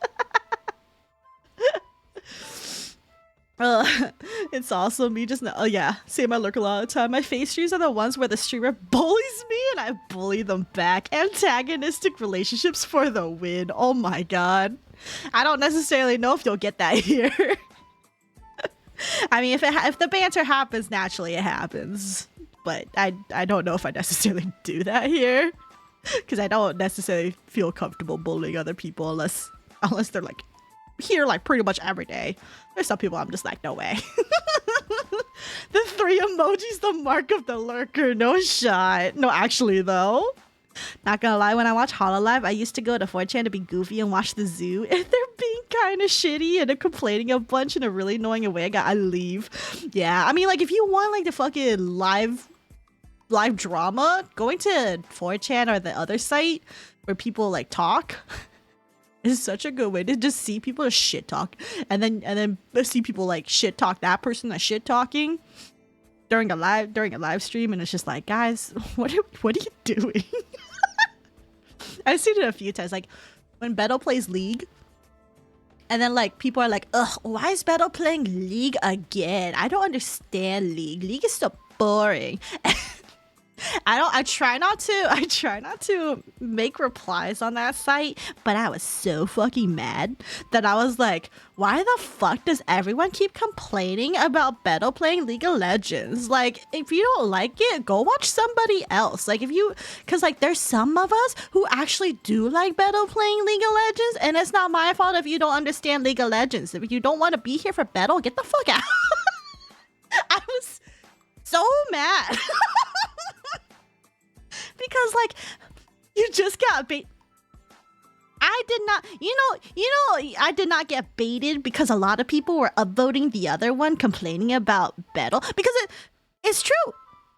It's also me just now. Oh yeah, say my lurk a lot of the time. My face streams are the ones where the streamer bullies me and I bully them back. Antagonistic relationships for the win. Oh my god. I don't necessarily know if you'll get that here. I mean, if the banter happens, naturally it happens. But I don't know if I necessarily do that here. Because I don't necessarily feel comfortable bullying other people unless they're like here like pretty much every day. There's some people I'm just like, no way. The 3 emojis, the mark of the lurker, no shot. No, actually though. Not gonna lie, when I watch Hololive, I used to go to 4chan to be goofy and watch the zoo. If they're being kind of shitty and they're complaining a bunch in a really annoying way, I leave. Yeah, I mean, like, if you want, like, the fucking live drama, going to 4chan or the other site where people, like, talk is such a good way to just see people shit talk. And then see people, like, shit talk that person that's shit talking during a live stream, and it's just like, guys, what are you doing? I've seen it a few times, like when Beto plays League, and then like people are like, ugh, why is Beto playing League again? I don't understand League. League is so boring. I try not to make replies on that site, but I was so fucking mad that I was like, why the fuck does everyone keep complaining about Beto playing League of Legends? Like, if you don't like it, go watch somebody else. Like, because like there's some of us who actually do like Beto playing League of Legends, and it's not my fault if you don't understand League of Legends. If you don't want to be here for Beto, get the fuck out. I was so mad. Because like you just got bait. I did not, I did not get baited because a lot of people were upvoting the other one complaining about Beto, because it's true.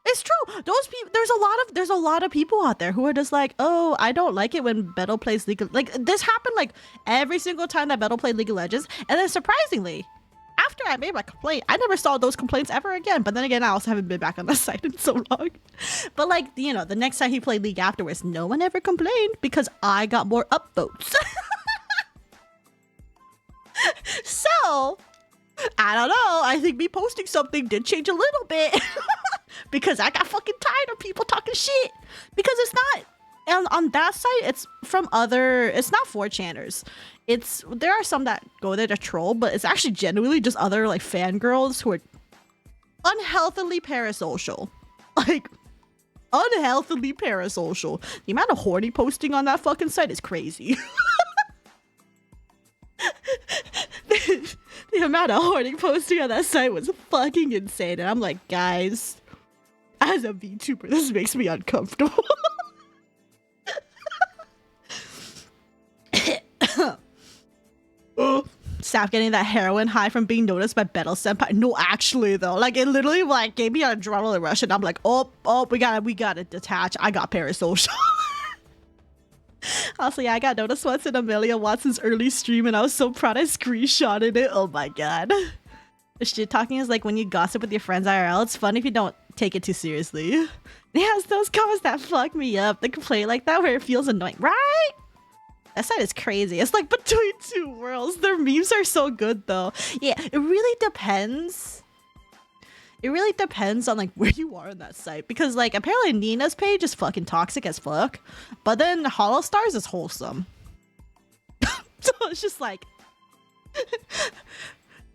It's true. Those people, there's a lot of people out there who are just like, oh, I don't like it when Beto plays League of, like this happened like every single time that Beto played League of Legends, and then surprisingly, after I made my complaint, I never saw those complaints ever again. But then again, I also haven't been back on the site in so long. But like, the next time he played League afterwards, no one ever complained because I got more upvotes. So, I don't know. I think me posting something did change a little bit. Because I got fucking tired of people talking shit. Because it's not... And on that site, it's from it's not 4chaners. There are some that go there to troll, but it's actually genuinely just other like fangirls who are unhealthily parasocial. Like, unhealthily parasocial. The amount of horny posting on that fucking site is crazy. The amount of horny posting on that site was fucking insane. And I'm like, guys, as a VTuber, this makes me uncomfortable. Saph getting that heroin high from being noticed by Beto Senpai. No, actually though, like it literally like gave me an adrenaline rush, and I'm like, oh, we gotta detach. I got parasocial. Also, yeah, I got noticed once in Amelia Watson's early stream, and I was so proud I screenshotted it. Oh my god. The shit talking is like when you gossip with your friends IRL. It's fun if you don't take it too seriously. Yes, those comments that fuck me up. The complaint like that where it feels annoying, right? That site is crazy. It's like between two worlds. Their memes are so good though. Yeah, it really depends. It really depends on like where you are on that site, because like apparently Nina's page is fucking toxic as fuck, but then Hollow Stars is wholesome. So it's just like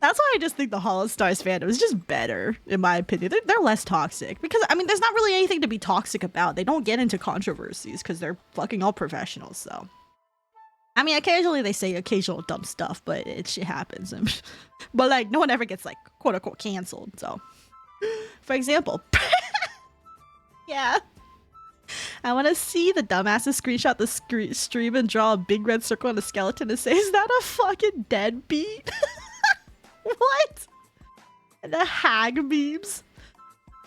that's why I just think the Hollow Stars fandom is just better, in my opinion. They're less toxic because I mean there's not really anything to be toxic about. They don't get into controversies because they're fucking all professionals. So I mean, occasionally they say occasional dumb stuff, but shit happens. But like, no one ever gets like quote unquote canceled. So, for example, yeah, I want to see the dumbasses screenshot the stream and draw a big red circle on a skeleton and say, "Is that a fucking deadbeat?" What? And the hag memes.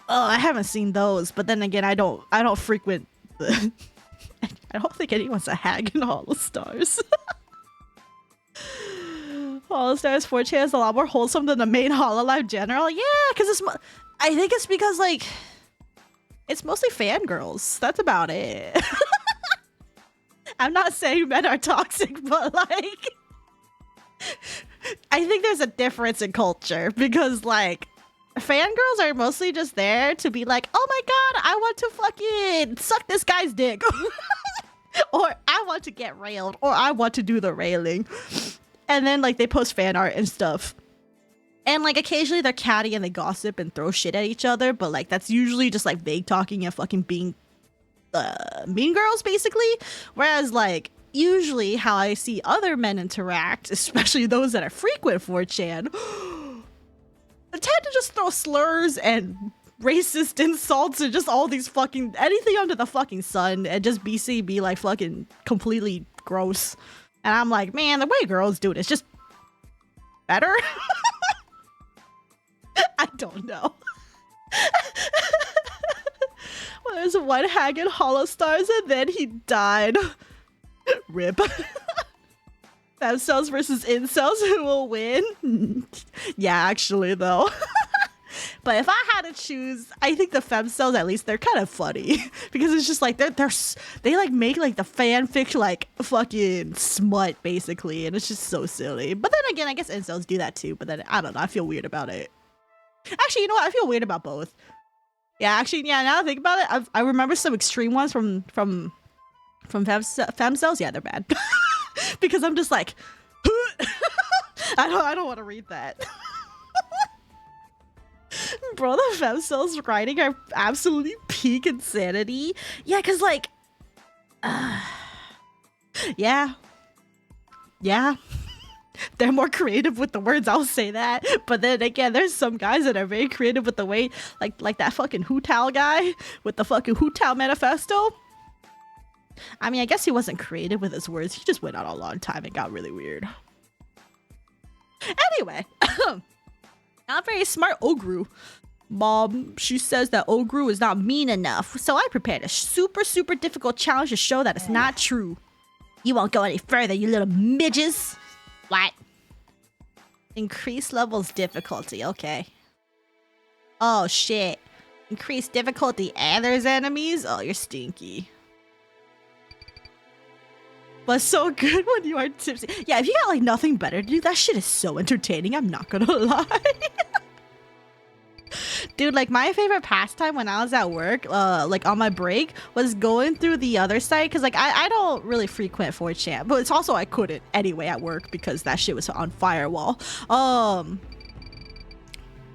Oh, I haven't seen those. But then again, I don't frequent the. I don't think anyone's a hag in Hollow Stars. Hollow Stars 4chan is a lot more wholesome than the main Hololive general. Yeah, because I think it's because like it's mostly fangirls. That's about it. I'm not saying men are toxic, but like I think there's a difference in culture, because like fangirls are mostly just there to be like, oh my god, I want to fucking suck this guy's dick. Or I want to get railed, or I want to do the railing. And then like they post fan art and stuff. And like occasionally they're catty and they gossip and throw shit at each other, but like that's usually just like vague talking and fucking being mean girls basically. Whereas like usually how I see other men interact, especially those that are frequent 4chan, tend to just throw slurs and racist insults and just all these fucking anything under the fucking sun, and just be like fucking completely gross. And I'm like, man, the way girls do it is just better. I don't know. Well, there's one hag in Hollow Stars and then he died. Rip. Femcells versus incels, who will win? Yeah, actually though. But if I had to choose, I think the femcells, at least, they're kind of funny. Because it's just like, they like make like the fanfic like fucking smut basically, and it's just so silly. But then again, I guess incels do that too, but then I don't know, I feel weird about it. Actually, you know what, I feel weird about both. Yeah, actually, yeah. Now that I think about it, I remember some extreme ones from femcells. Yeah, they're bad because I'm just like, I don't want to read that. Bro, the femcells writing are absolutely peak insanity. Yeah, cause like, yeah. They're more creative with the words, I'll say that. But then again, there's some guys that are very creative with the way, like that fucking Hootao guy with the fucking Hootao manifesto. I mean, I guess he wasn't creative with his words. He just went on a long time and got really weird. Anyway, not very smart Ogru. Mom, she says that Ogru is not mean enough. So I prepared a super, super difficult challenge to show that it's not true. You won't go any further, you little midges. What? Increase levels difficulty, okay. Oh shit. Increase difficulty and there's enemies? Oh, you're stinky. But so good when you are tipsy. Yeah, if you got like nothing better to do, that shit is so entertaining, I'm not gonna lie. Dude, like my favorite pastime when I was at work, like on my break, was going through the other site. Cause like I don't really frequent 4chan, but it's also I couldn't anyway at work because that shit was on firewall.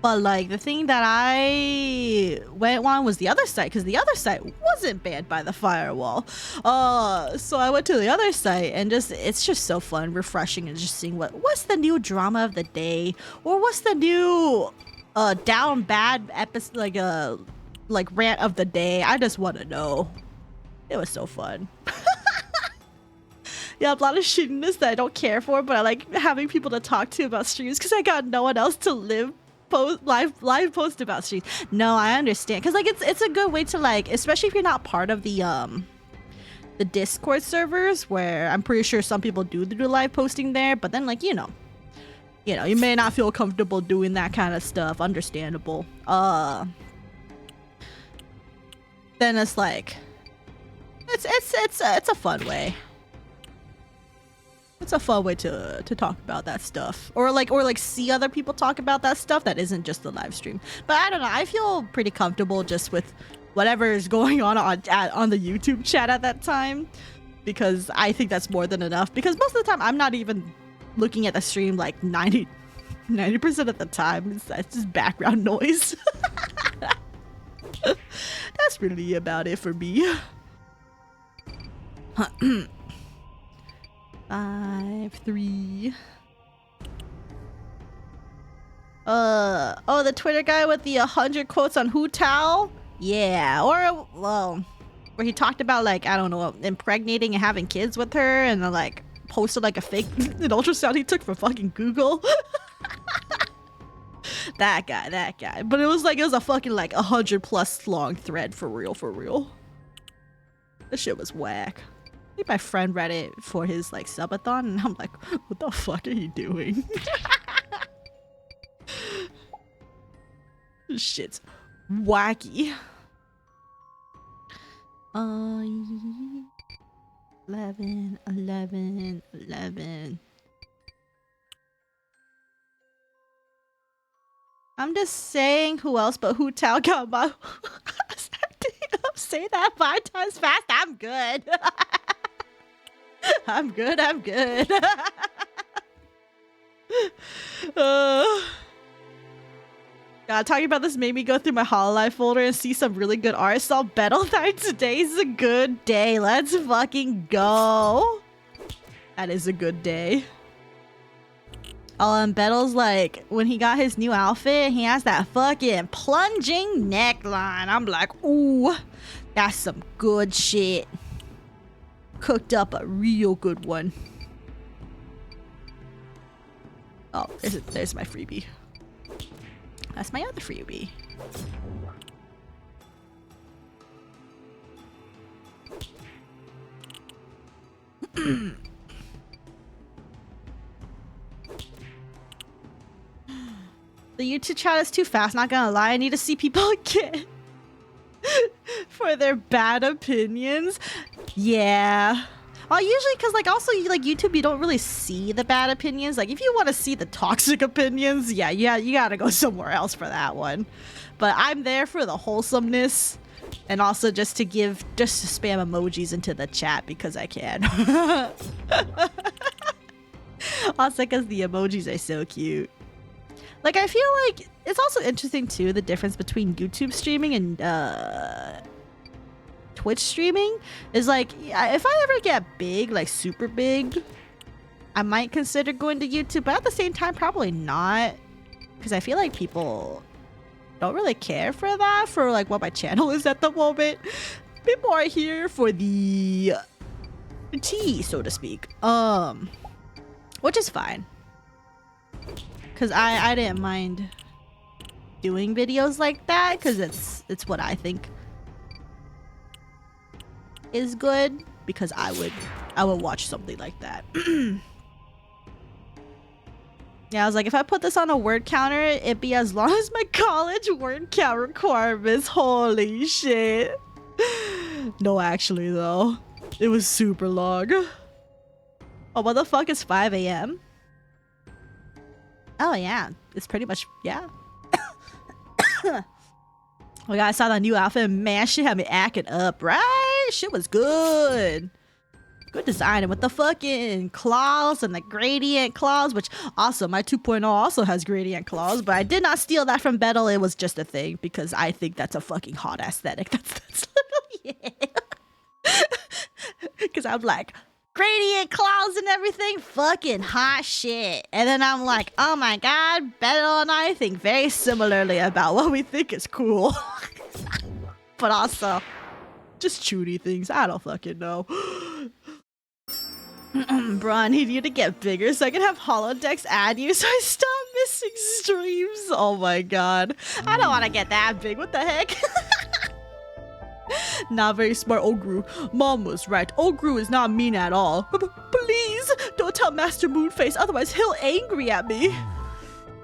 But like the thing that I went on was the other site, because the other site wasn't banned by the firewall. So I went to the other site and it's just so fun, refreshing, and just seeing what's the new drama of the day, or what's the new down bad episode, like rant of the day. I just want to know. It was so fun. Yeah, a lot of shittiness that I don't care for, but I like having people to talk to about streams because I got no one else to live live post about streams. No, I understand, because like it's a good way to, like, especially if you're not part of the Discord servers, where I'm pretty sure some people do live posting there, but then like you know you may not feel comfortable doing that kind of stuff. Understandable. Then it's like it's a fun way. It's a fun way to talk about that stuff, or like see other people talk about that stuff that isn't just the live stream. But I don't know, I feel pretty comfortable just with whatever is going on the YouTube chat at that time, because I think that's more than enough, because most of the time I'm not even looking at the stream. Like 90% of the time it's just background noise. That's really about it for me. 5, 3. Oh, the Twitter guy with the 100 quotes on Hootao? Yeah, or, well, where he talked about, like, I don't know, impregnating and having kids with her, and then, like, posted, like, a fake an ultrasound he took from fucking Google. That guy. But it was a fucking, like, 100+ long thread, for real. This shit was whack. I think my friend read it for his, like, subathon, and I'm like, what the fuck are you doing? This shit's wacky. 11. I'm just saying, who else but Hootao got my... Say that 5 times fast. I'm good. I'm good. God, talking about this made me go through my Hololive folder and see some really good art. So Battle Night, today's a good day. Let's fucking go. That is a good day. Oh, and Bettle's like, when he got his new outfit, he has that fucking plunging neckline. I'm like, ooh, that's some good shit. Cooked up a real good one. Oh, there's my freebie. That's my other freebie. The YouTube chat is too fast, not gonna lie. I need to see people again for their bad opinions. Yeah. Usually, because like also like YouTube, you don't really see the bad opinions. Like if you want to see the toxic opinions, yeah, you gotta go somewhere else for that one. But I'm there for the wholesomeness, and also just to spam emojis into the chat because I can. Also, because the emojis are so cute. Like I feel like it's also interesting too, the difference between YouTube streaming and Twitch streaming is like, if I ever get big, like super big, I might consider going to YouTube, but at the same time probably not, because I feel like people don't really care for that, for like what my channel is at the moment. People are here for the tea, so to speak, which is fine, because I didn't mind doing videos like that, because it's what I think is good, because I would watch something like that. Yeah, I was like, if I put this on a word counter, it'd be as long as my college word count requirements. Holy shit. No, actually though, it was super long. Oh, what the fuck is 5 a.m? Oh yeah, it's pretty much, yeah. Oh my god, I saw that new outfit and man, shit had me acting up, right? Shit was good. Good design, and with the fucking claws and the gradient claws, which also my 2.0 also has gradient claws, but I did not steal that from Battle. It was just a thing because I think that's a fucking hot aesthetic. That's literally it. Because I'm like, gradient claws and everything, fucking hot shit. And then I'm like, oh my god, Battle and I think very similarly about what we think is cool. But also, just shooty things. I don't fucking know. Bro, I need you to get bigger so I can have holodecks add you so I stop missing streams. Oh my god. I don't want to get that big. What the heck? Not very smart, Ogru. Mom was right. Ogru is not mean at all. Please, don't tell Master Moonface, otherwise he'll angry at me.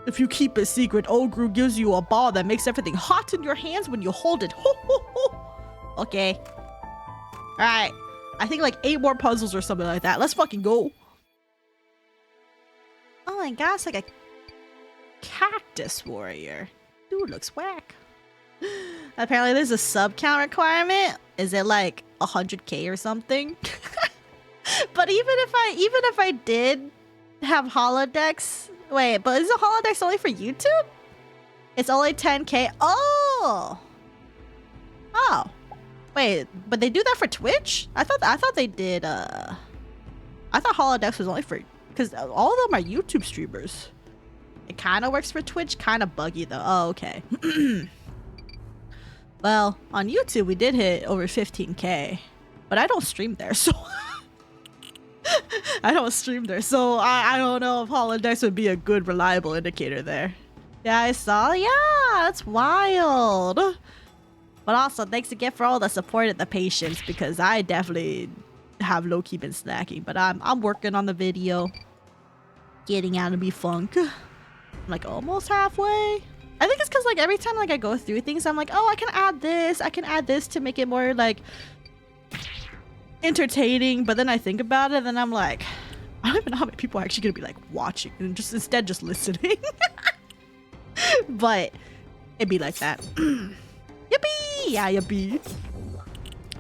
If you keep a secret, Ogru gives you a ball that makes everything hot in your hands when you hold it. Ho, ho, ho. Okay. Alright. I think like 8 more puzzles or something like that. Let's fucking go. Oh my god, it's like a cactus warrior. Dude, looks whack. Apparently there's a sub count requirement. Is it like 100k or something? But even if I did have holodecks, wait, but is the holodecks only for YouTube? It's only 10k. Oh. Wait, but they do that for Twitch? I thought they did, I thought holodecks was only for, because all of them are YouTube streamers. It kind of works for Twitch, kind of buggy though. Oh, okay. Well, on YouTube we did hit over 15k, but I don't stream there, so I don't stream there, so I don't know if holodecks would be a good reliable indicator there. Yeah, I saw. Yeah, that's wild. But also, thanks again for all the support and the patience, because I definitely have low-key been slacking. But I'm working on the video, getting out of me funk. I'm like almost halfway. I think it's because like every time like I go through things, I'm like, oh, I can add this to make it more like entertaining. But then I think about it, and then I'm like, I don't even know how many people are actually gonna be like watching and just instead just listening. But it'd be like that. Yippee! Yeah, yippee.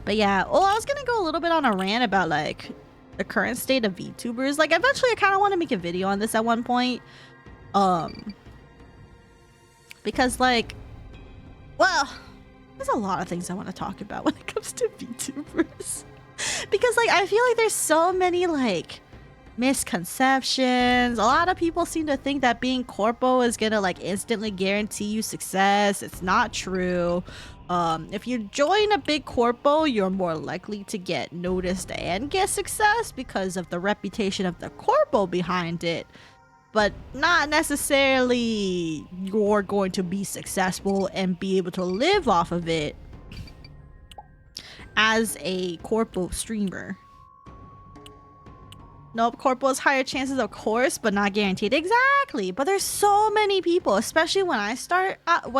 But yeah, well, I was gonna go a little bit on a rant about like the current state of VTubers. Like eventually I kind of want to make a video on this at one point. Because like, well, there's a lot of things I want to talk about when it comes to VTubers. Because like, I feel like there's so many like misconceptions. A lot of people seem to think that being corpo is gonna like instantly guarantee you success. It's not true. If you join a big corpo, you're more likely to get noticed and get success because of the reputation of the corpo behind it, but not necessarily you're going to be successful and be able to live off of it as a corpo streamer. Nope, corporals higher chances, of course, but not guaranteed. Exactly. But there's so many people, especially when I started out.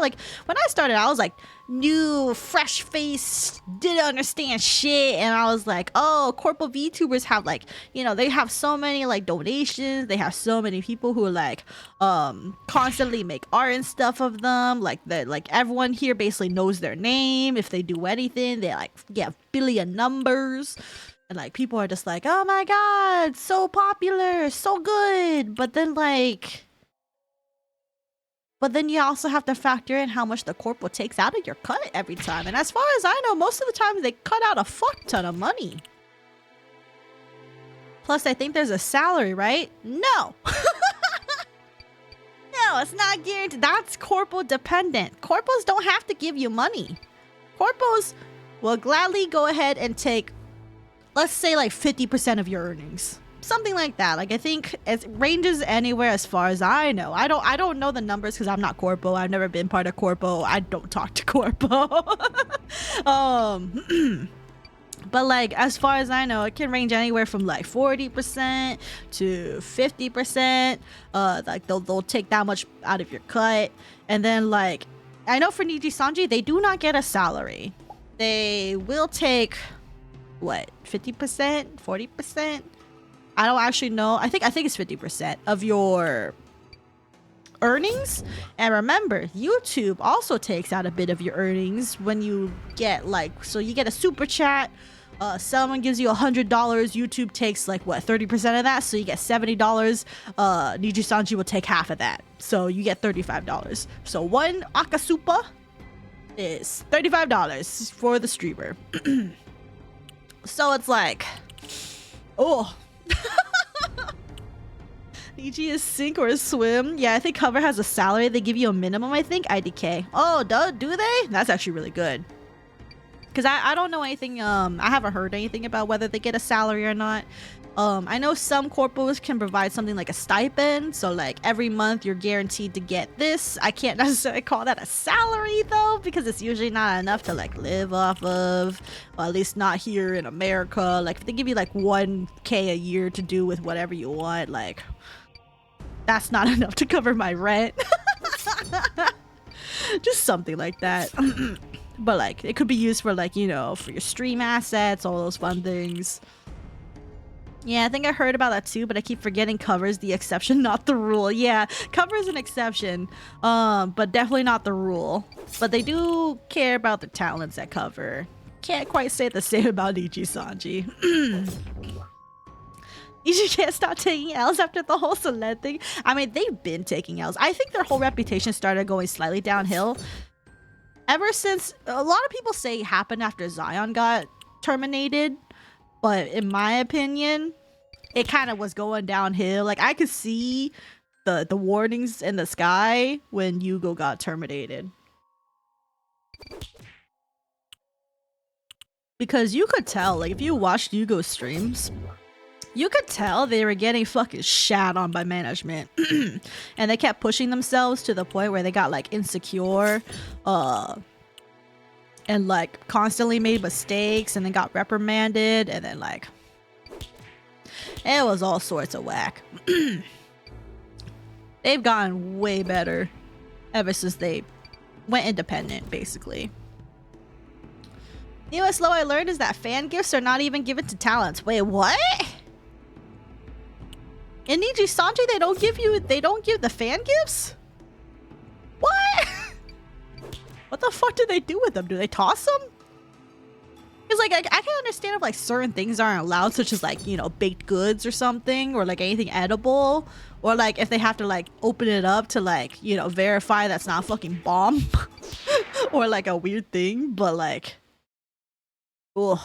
Like when I started, I was like new, fresh face, didn't understand shit, and I was like, oh, corporal VTubers have like, you know, they have so many like donations. They have so many people who like constantly make art and stuff of them. Like everyone here basically knows their name. If they do anything, they like get billion numbers. And like people are just like, oh my god, so popular, so good. But then you also have to factor in how much the corporal takes out of your cut every time. And as far as I know, most of the time they cut out a fuck ton of money. Plus, I think there's a salary, right? No. No, it's not guaranteed. That's corporal dependent. Corporals don't have to give you money. Corporals will gladly go ahead and take, let's say like 50% of your earnings. Something like that. Like I think it ranges anywhere as far as I know. I don't know the numbers because I'm not corpo. I've never been part of corpo. I don't talk to corpo. But like as far as I know, it can range anywhere from like 40% to 50%. Like they'll take that much out of your cut. And then like I know for Niji Sanji, they do not get a salary. They will take what, 50%, 40%? I don't actually know. I think it's 50% of your earnings. And remember, YouTube also takes out a bit of your earnings when you get like, so you get a super chat, someone gives you $100, YouTube takes like what, 30% of that, so you get $70. Niji Sanji will take half of that, so you get $35. So one Akasupa is $35 for the streamer. So it's like, oh. Niji is sink or swim. Yeah, I think cover has a salary. They give you a minimum, I think. IDK. Oh, do they? That's actually really good. Because I don't know anything. I haven't heard anything about whether they get a salary or not. I know some corporals can provide something like a stipend. So like every month you're guaranteed to get this. I can't necessarily call that a salary though, because it's usually not enough to like live off of, or at least not here in America. Like if they give you like 1K a year to do with whatever you want, like that's not enough to cover my rent. Just something like that. But like it could be used for like, you know, for your stream assets, all those fun things. Yeah, I think I heard about that too, but I keep forgetting cover is the exception, not the rule. Yeah, cover is an exception, but definitely not the rule. But they do care about the talents at cover. Can't quite say the same about Niji Sanji. Niji can't stop taking L's after the whole Solen thing. I mean, they've been taking L's. I think their whole reputation started going slightly downhill. Ever since, a lot of people say it happened after Zion got terminated. But in my opinion, it kind of was going downhill. Like I could see the warnings in the sky when Yugo got terminated. Because you could tell, like if you watched Yugo's streams, you could tell they were getting fucking shat on by management. And they kept pushing themselves to the point where they got like insecure, and like constantly made mistakes and then got reprimanded, and then like it was all sorts of whack. They've gotten way better ever since they went independent, basically. Newest low I learned is that fan gifts are not even given to talents. Wait, what? In Niji Sanji they don't give the fan gifts? What? What the fuck do they do with them? Do they toss them? Because like I can understand if like certain things aren't allowed, such as like, you know, baked goods or something, or like anything edible, or like if they have to like open it up to like, you know, verify that's not a fucking bomb or like a weird thing. But like, oh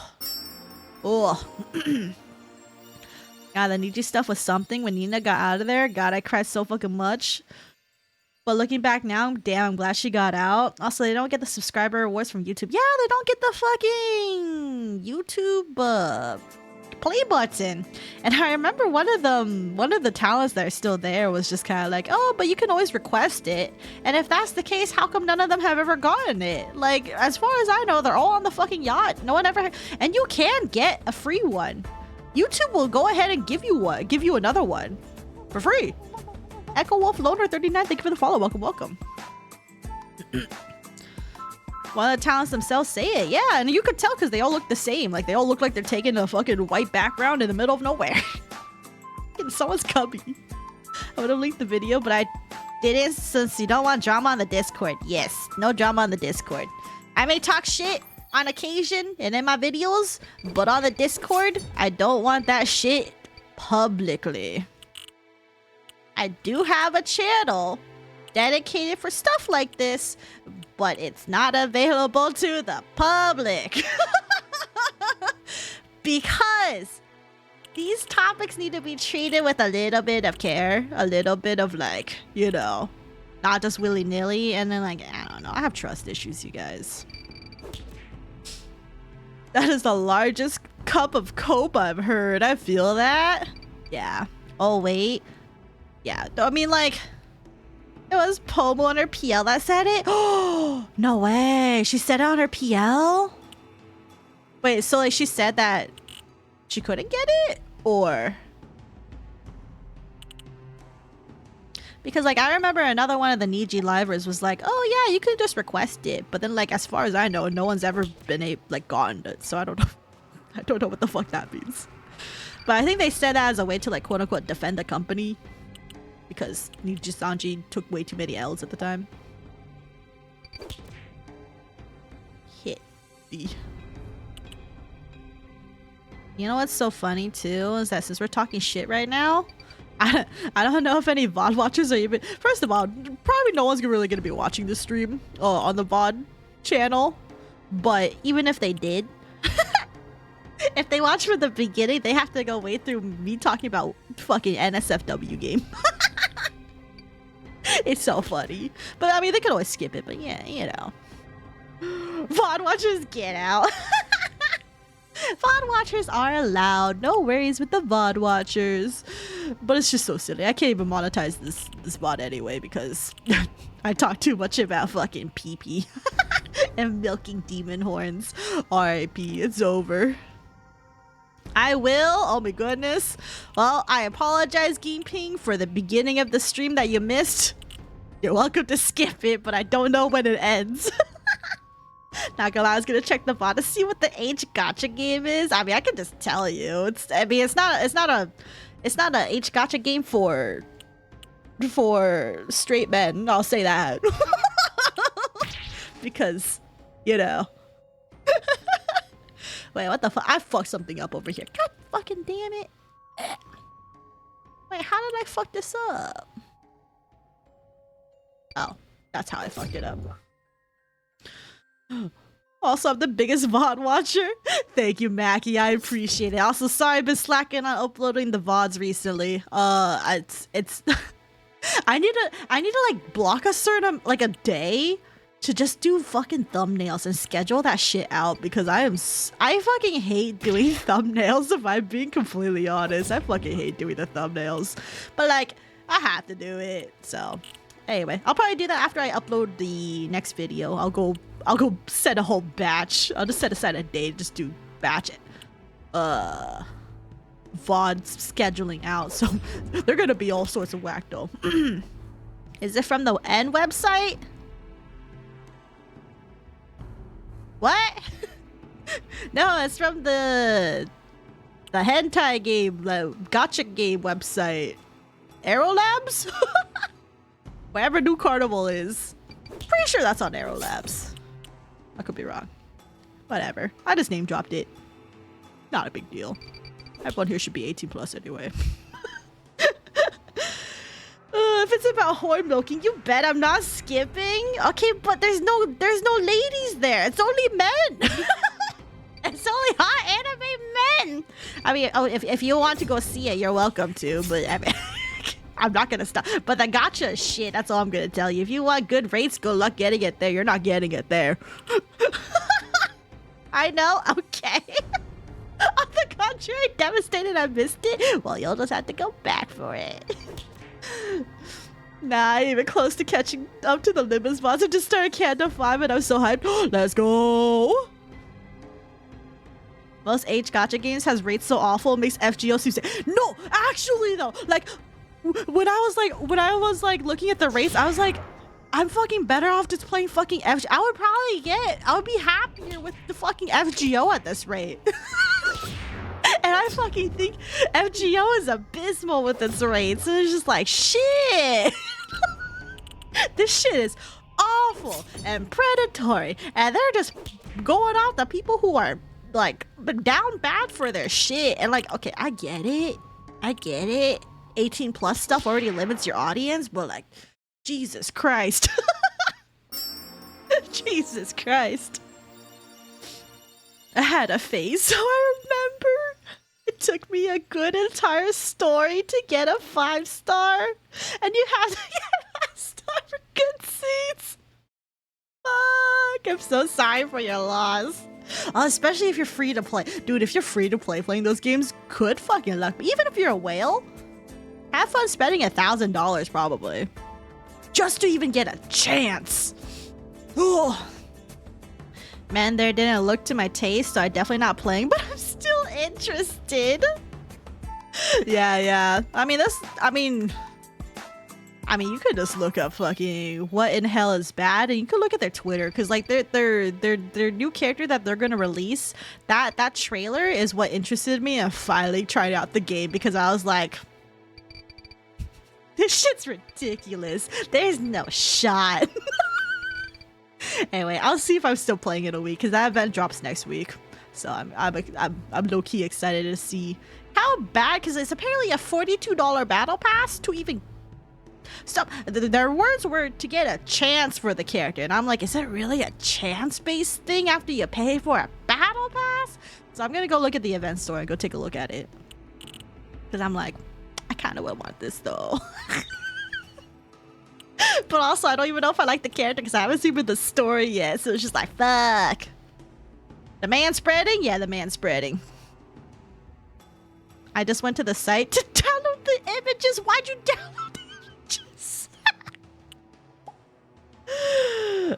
God, the Niji stuff was something. When Nina got out of there, God, I cried so fucking much. But looking back now, damn, I'm glad she got out. Also, they don't get the subscriber rewards from YouTube. Yeah, they don't get the fucking YouTube play button. And I remember one of the talents that are still there was just kind of like, oh, but you can always request it. And if that's the case, how come none of them have ever gotten it? Like, as far as I know, they're all on the fucking yacht. No one ever, and you can get a free one. YouTube will go ahead and give you another one for free. Echo Wolf Loner 39, thank you for the follow. Welcome, welcome. One of the talents themselves say it. Yeah, and you could tell because they all look the same. Like, they all look like they're taking a fucking white background in the middle of nowhere. And someone's coming. I would have linked the video, but I didn't since you don't want drama on the Discord. Yes, no drama on the Discord. I may talk shit on occasion and in my videos, but on the Discord, I don't want that shit publicly. I do have a channel dedicated for stuff like this, but it's not available to the public. Because these topics need to be treated with a little bit of care, a little bit of like, you know, not just willy-nilly, and then like, I don't know, I have trust issues, you guys. That is the largest cup of cope I've heard. I feel that. Yeah. Oh, wait. Yeah, I mean, like, it was Pomo on her PL that said it. Oh, no way. She said it on her PL? Wait, so like she said that she couldn't get it? Or? Because like I remember another one of the Niji livers was like, oh yeah, you could just request it. But then like as far as I know, no one's ever been gotten it. So I don't know. I don't know what the fuck that means. But I think they said that as a way to like quote unquote defend the company. Because Niji Sanji took way too many L's at the time. Hit the. You know what's so funny too is that since we're talking shit right now, I don't know if any VOD watchers are even. First of all, probably no one's really gonna be watching this stream on the VOD channel. But even if they did, if they watch from the beginning, they have to go way through me talking about fucking NSFW game. It's so funny. But I mean, they could always skip it, but yeah, you know. VOD watchers, get out. VOD watchers are allowed. No worries with the VOD watchers. But it's just so silly. I can't even monetize this VOD anyway because I talk too much about fucking pee-pee and milking demon horns. RIP, it's over. I will. Oh my goodness. Well, I apologize, Gimping, for the beginning of the stream that you missed. You're welcome to skip it, but I don't know when it ends. Not gonna lie, I was gonna check the VOD to see what the H Gacha game is. I mean, I can just tell you. It's not a H Gacha game for straight men. I'll say that. Because, you know. Wait, what the fuck? I fucked something up over here. God fucking damn it. Wait, how did I fuck this up? Oh, that's how I fucked it up. Also, I'm the biggest VOD watcher. Thank you, Mackie. I appreciate it. Also, sorry I've been slacking on uploading the VODs recently. It's I need to like block a certain like a day to just do fucking thumbnails and schedule that shit out because I fucking hate doing thumbnails if I'm being completely honest. I fucking hate doing the thumbnails. But like, I have to do it. So anyway, I'll probably do that after I upload the next video. I'll go set a whole batch. I'll just set aside a day to just do batch VOD scheduling out. So they're gonna be all sorts of whack though. Is it from the N website? What? No, it's from the hentai game, the gacha game website. Aero Labs? Wherever New Carnival is. Pretty sure that's on Aero Labs. I could be wrong. Whatever. I just name dropped it. Not a big deal. Everyone here should be 18 plus anyway. If it's about horn milking, you bet I'm not skipping. Okay, but there's no ladies there. It's only men. It's only hot anime men. I mean, oh, if you want to go see it, you're welcome to. But I mean, I'm not gonna stop. But the gacha shit, that's all I'm gonna tell you. If you want good rates, good luck getting it there. You're not getting it there. I know. Okay. On the contrary, devastated I missed it. Well, you'll just have to go back for it. Nah, I ain't even close to catching up to the limit spots. I just started Candle 5 and I'm so hyped. Let's go! Most H gacha games has rates so awful it makes FGO seem no, actually though, like when I was like looking at the rates, I was like, I'm fucking better off just playing fucking FGO. I would be happier with the fucking FGO at this rate. And I fucking think FGO is abysmal with its rates. And it's just like, shit. This shit is awful and predatory. And they're just going out the people who are like down bad for their shit. And like, okay, I get it. 18 plus stuff already limits your audience, but like, Jesus Christ. Jesus Christ. I had a phase, so I remember. It took me a good entire story to get a 5-star. And you have to get a star for good seats. Fuck, I'm so sorry for your loss. Especially if you're free to play. Dude, if you're free to play, playing those games could fucking luck. But even if you're a whale, have fun spending $1,000 probably. Just to even get a chance. Oh. Man, there didn't look to my taste, so I'm definitely not playing, but I'm still interested. Yeah. I mean, you could just look up fucking what in hell is bad, and you could look at their Twitter, because like their new character that they're gonna release, that trailer is what interested me, and finally tried out the game because I was like, this shit's ridiculous. There's no shot. Anyway, I'll see if I'm still playing in a week because that event drops next week. So I'm low-key excited to see how bad, because it's apparently a $42 battle pass to even stop. Their words were to get a chance for the character, and I'm like, is it really a chance-based thing after you pay for a battle pass? So I'm gonna go look at the event store and go take a look at it, because I'm like, I kind of would want this though. But also, I don't even know if I like the character because I haven't seen the story yet. So it's just like, fuck. The man spreading? Yeah, the man spreading. I just went to the site to download the images. Why'd you download the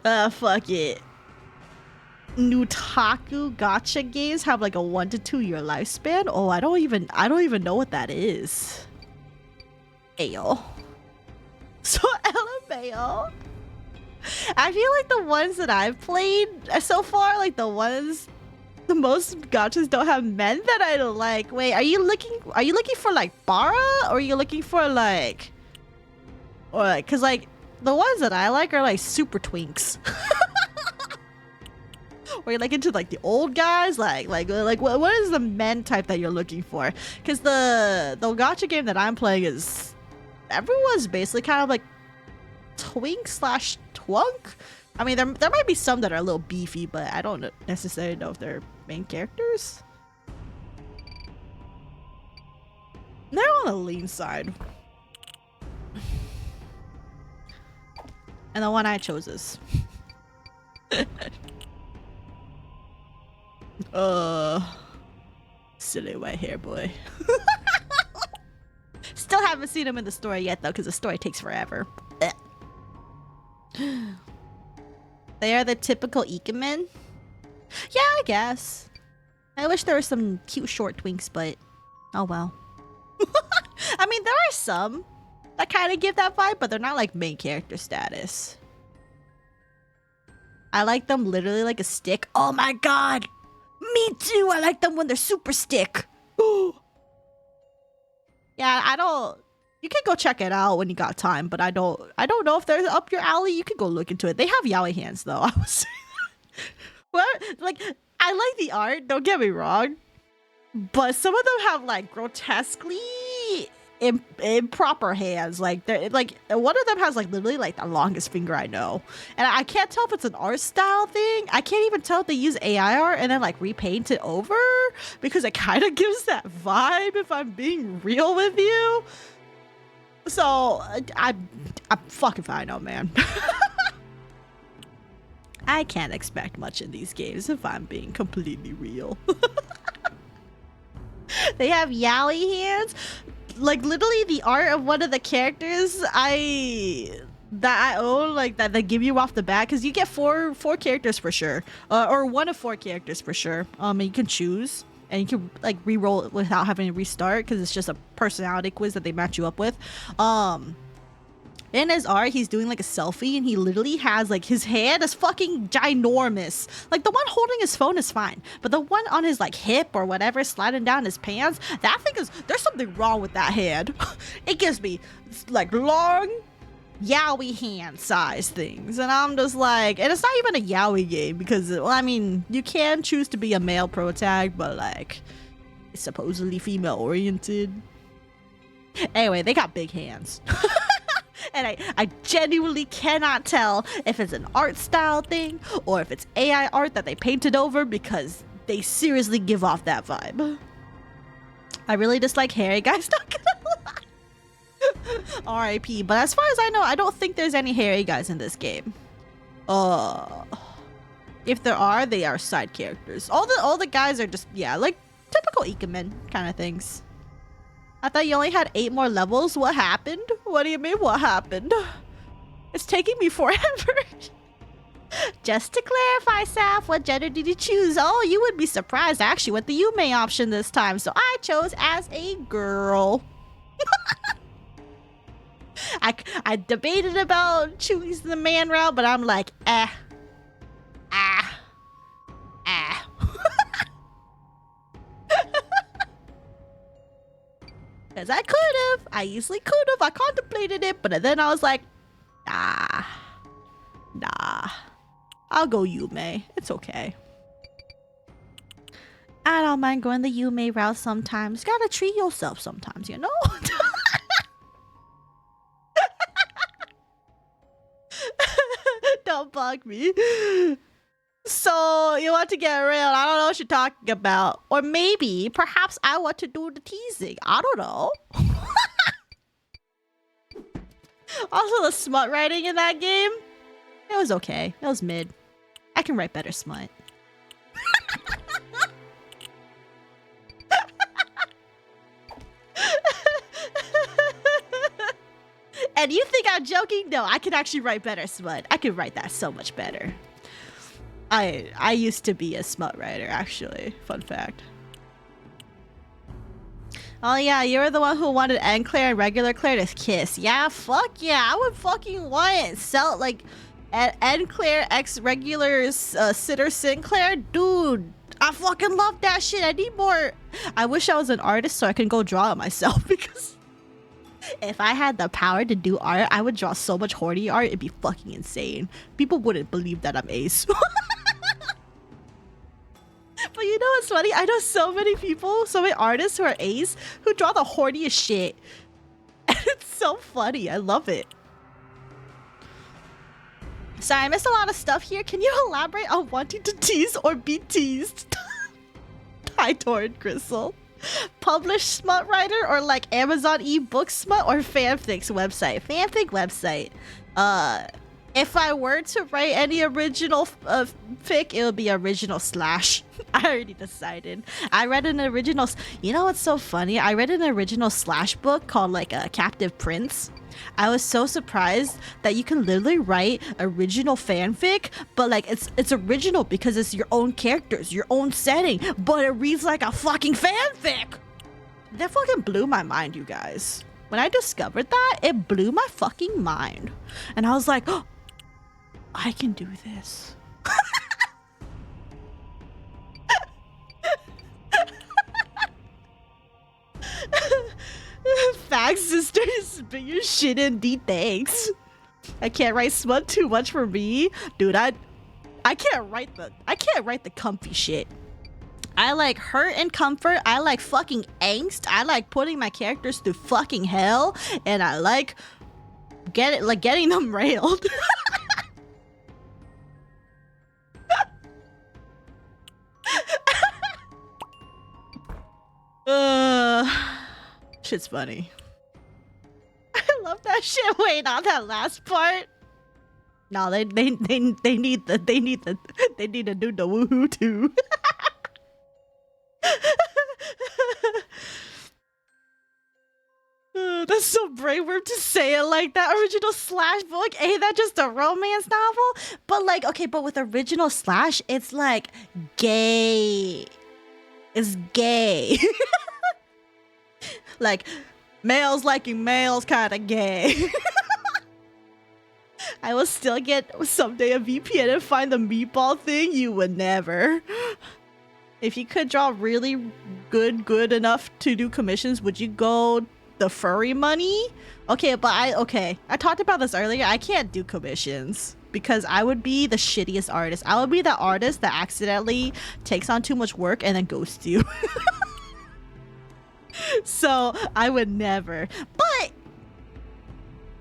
images? Fuck it. Nutaku gacha games have like a 1 to 2 year lifespan. Oh, I don't even know what that is. Ayo. So LMAO. I feel like the ones that I've played so far, like the most gachas don't have men that I like. Wait, are you looking for like Bara, or are you looking for like, or like, cause like the ones that I like are like super twinks. Or you're like into like the old guys, like what is the men type that you're looking for? Cause the gacha game that I'm playing is, everyone's basically kind of like twink/twunk. I mean, there might be some that are a little beefy, but I don't necessarily know if they're main characters. They're on the lean side. And the one I chose is silly white hair boy. Still haven't seen him in the story yet though, because the story takes forever. They are the typical ikemen. Yeah, I guess. I wish there were some cute short twinks, but oh well. I mean, there are some that kind of give that vibe, but they're not like main character status. I like them literally like a stick. Oh my god! Me too! I like them when they're super stick. Yeah, I don't. You can go check it out when you got time, but I don't know if they're up your alley. You can go look into it. They have yaoi hands though. I was what? Like, I like the art, don't get me wrong, but some of them have like grotesquely improper hands. Like, they're like, one of them has like literally like the longest finger I know, and I can't tell if it's an art style thing. I can't even tell if they use AI art and then like repaint it over, because it kind of gives that vibe, if I'm being real with you. So I'm fucking fine out, man. I can't expect much in these games if I'm being completely real. They have yaoi hands. Like literally the art of one of the characters that I own, like that they give you off the bat, because you get four characters for sure, or one of 4 characters for sure. You can choose. and you can like re-roll it without having to restart because it's just a personality quiz that they match you up with. In his art, he's doing like a selfie, and he literally has like his hand is fucking ginormous. Like the one holding his phone is fine, but the one on his like hip or whatever sliding down his pants, that thing is, there's something wrong with that hand. It gives me like long yaoi hand size things, and I'm just like, and it's not even a yaoi game because, well, I mean, you can choose to be a male protag, but like it's supposedly female oriented. Anyway, they got big hands. And I genuinely cannot tell if it's an art style thing or if it's AI art that they painted over, because they seriously give off that vibe. I really dislike hairy guys, not gonna lie. RIP. But as far as I know, I don't think there's any hairy guys in this game. If there are, they are side characters. All the guys are just, yeah, like typical Ikemen kind of things. I thought you only had 8 more levels. What happened? What do you mean, what happened? It's taking me forever. Just to clarify, Saph, what gender did you choose? Oh, you would be surprised. I actually went the Yume option this time, so I chose as a girl. I debated about choosing the man route, but I'm like, Because I could have. I easily could have. I contemplated it, but then I was like, nah. I'll go Yume. It's okay. I don't mind going the Yume route sometimes. Gotta treat yourself sometimes, you know? Don't bug me. So, you want to get real? I don't know what you're talking about. Or maybe, perhaps I want to do the teasing. I don't know. Also, the smut writing in that game, it was okay. It was mid. I can write better smut. And you think I'm joking? No, I can actually write better smut. I can write that so much better. I used to be a smut writer, actually. Fun fact. Oh yeah, you were the one who wanted N Claire and regular Claire to kiss. Yeah, fuck yeah, I would fucking want it. Sell like N Claire X regular Sitter Sinclair, dude. I fucking love that shit. I need more. I wish I was an artist so I can go draw it myself, because if I had the power to do art, I would draw so much horny art. It'd be fucking insane. People wouldn't believe that I'm ace. But you know what's funny? I know so many people, so many artists who are ace who draw the horniest shit. And it's so funny. I love it. Sorry, I missed a lot of stuff here. Can you elaborate on wanting to tease or be teased? Hi, Torrent Crystal. Published smut writer or like Amazon ebook smut or fanfics website? Fanfic website. If I were to write any original fic, it would be original slash. I already decided. I read an original. You know what's so funny? I read an original slash book called like a Captive Prince. I was so surprised that you can literally write original fanfic, but like it's original because it's your own characters, your own setting, but it reads like a fucking fanfic. That fucking blew my mind, you guys. When I discovered that, it blew my fucking mind. And I was like, oh, I can do this. Facts, sisters, but your shit indeed, thanks. I can't write smut too much for me. Dude, I can't write the comfy shit. I like hurt and comfort. I like fucking angst. I like putting my characters through fucking hell, and I like getting them railed. Shit's funny. I love that shit. Wait, not that last part. No, they need to do the woohoo too. That's so brainworm to say it like that. Original slash book, ain't that just a romance novel? But like, okay, but with original slash, it's like gay. is gay. Like, males liking males kind of gay. I will still get someday a VPN and find the meatball thing. You would never. If you could draw really good enough to do commissions, would you go the furry money? Okay, but I talked about this earlier. I can't do commissions because I would be the shittiest artist. I would be the artist that accidentally takes on too much work and then ghosts you. So I would never. But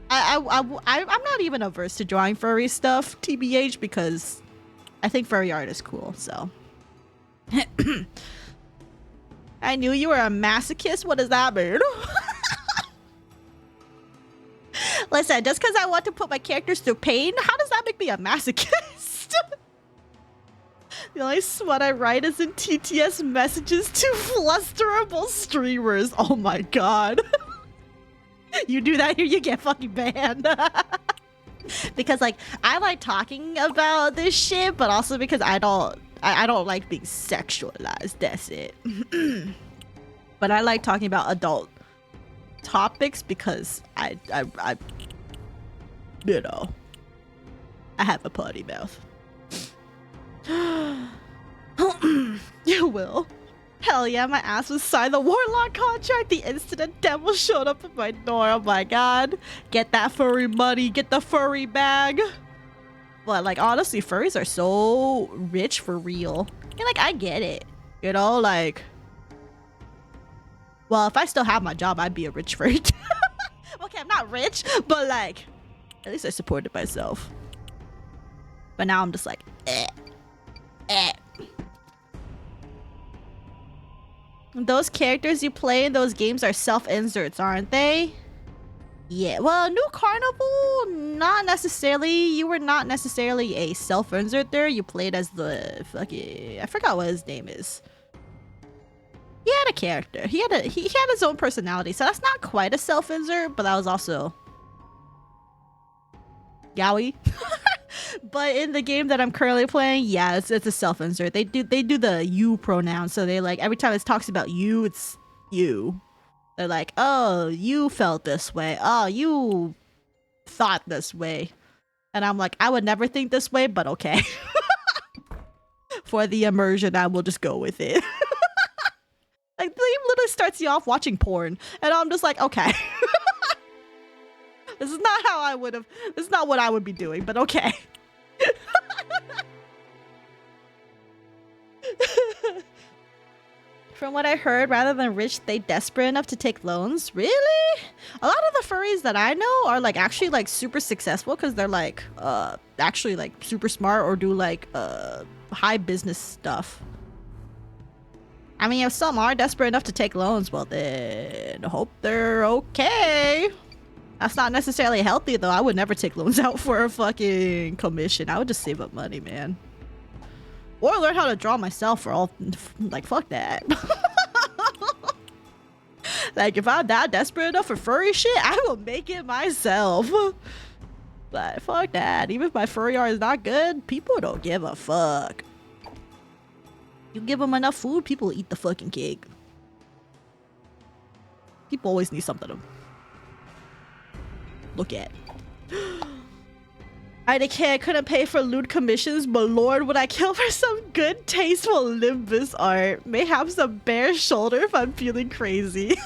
I'm not even averse to drawing furry stuff, TBH, because I think furry art is cool. So I knew you were a masochist. What does that mean? Listen, just because I want to put my characters through pain, how does that make me a masochist? The only smut I write is in TTS messages to flusterable streamers. Oh my god. You do that here, you get fucking banned. Because like, I like talking about this shit, but also because I don't like being sexualized. That's it. But I like talking about adult topics because I you know, I have a potty mouth. You will. Hell yeah, my ass was signed the Warlock contract the instant a devil showed up at my door. Oh my god. Get that furry money, get the furry bag. But like, honestly, furries are so rich for real. And like, I get it. You know, like, well, if I still have my job, I'd be a rich furry. Okay, I'm not rich, but like, at least I supported myself. But now I'm just like, Those characters you play in those games are self-inserts, aren't they? Yeah, well, New Carnival, not necessarily. You were not necessarily a self-insert there. You played as the fucking, I forgot what his name is. He had a character. He had his own personality, so that's not quite a self-insert, but that was also Yowie. But in the game that I'm currently playing, yeah, it's a self-insert. They do the you pronoun, so they like, every time it talks about you, it's you. They're like, oh, you felt this way. Oh, you thought this way. And I'm like, I would never think this way, but okay. For the immersion, I will just go with it. Like, they literally starts you off watching porn, and I'm just like, okay. This is not how I would have, this is not what I would be doing, but okay. From what I heard, rather than rich, they desperate enough to take loans. Really? A lot of the furries that I know are like actually like super successful because they're like actually like super smart or do like high business stuff. I mean, if some are desperate enough to take loans, well then hope they're okay. That's not necessarily healthy though. I would never take loans out for a fucking commission. I would just save up money, man. Or learn how to draw myself for all, like, fuck that. Like, if I'm that desperate enough for furry shit, I will make it myself. But fuck that. Even if my furry art is not good, people don't give a fuck. You give them enough food, people eat the fucking cake. People always need something to look at. I couldn't pay for loot commissions, but lord, would I kill for some good, tasteful Limbus art? May have some bare shoulder if I'm feeling crazy.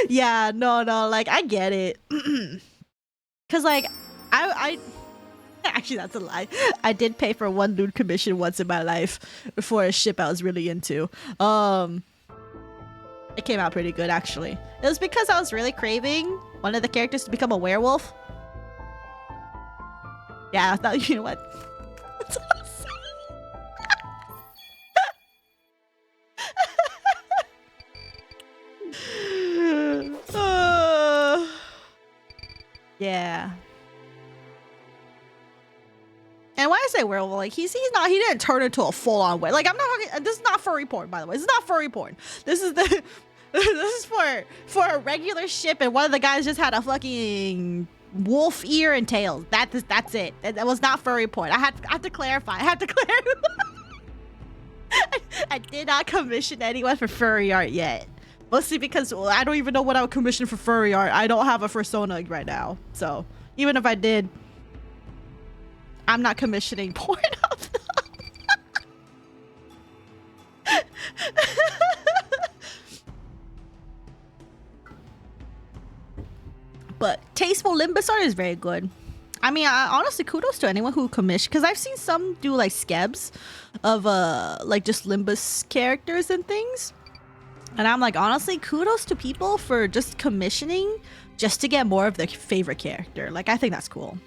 Yeah, no, like, I get it. Cause like, I actually, that's a lie. I did pay for one loot commission once in my life for a ship I was really into. It came out pretty good, actually. It was because I was really craving one of the characters to become a werewolf. Yeah, I thought, you know what? That's awesome. Yeah. And when I say werewolf, like he didn't turn into a full-on werewolf. Like, I'm not talking, this is not furry porn, by the way. This is not furry porn. This is the this is for a regular ship, and one of the guys just had a fucking wolf ear and tails. That's it. That was not furry porn. I have to clarify. I have to clarify. I did not commission anyone for furry art yet. Mostly because I don't even know what I would commission for furry art. I don't have a persona right now. So even if I did, I'm not commissioning porn of them. But tasteful Limbus art is very good. I mean, honestly, kudos to anyone who commissioned, because I've seen some do like skebs of like just Limbus characters and things. And I'm like, honestly, kudos to people for just commissioning just to get more of their favorite character. Like, I think that's cool.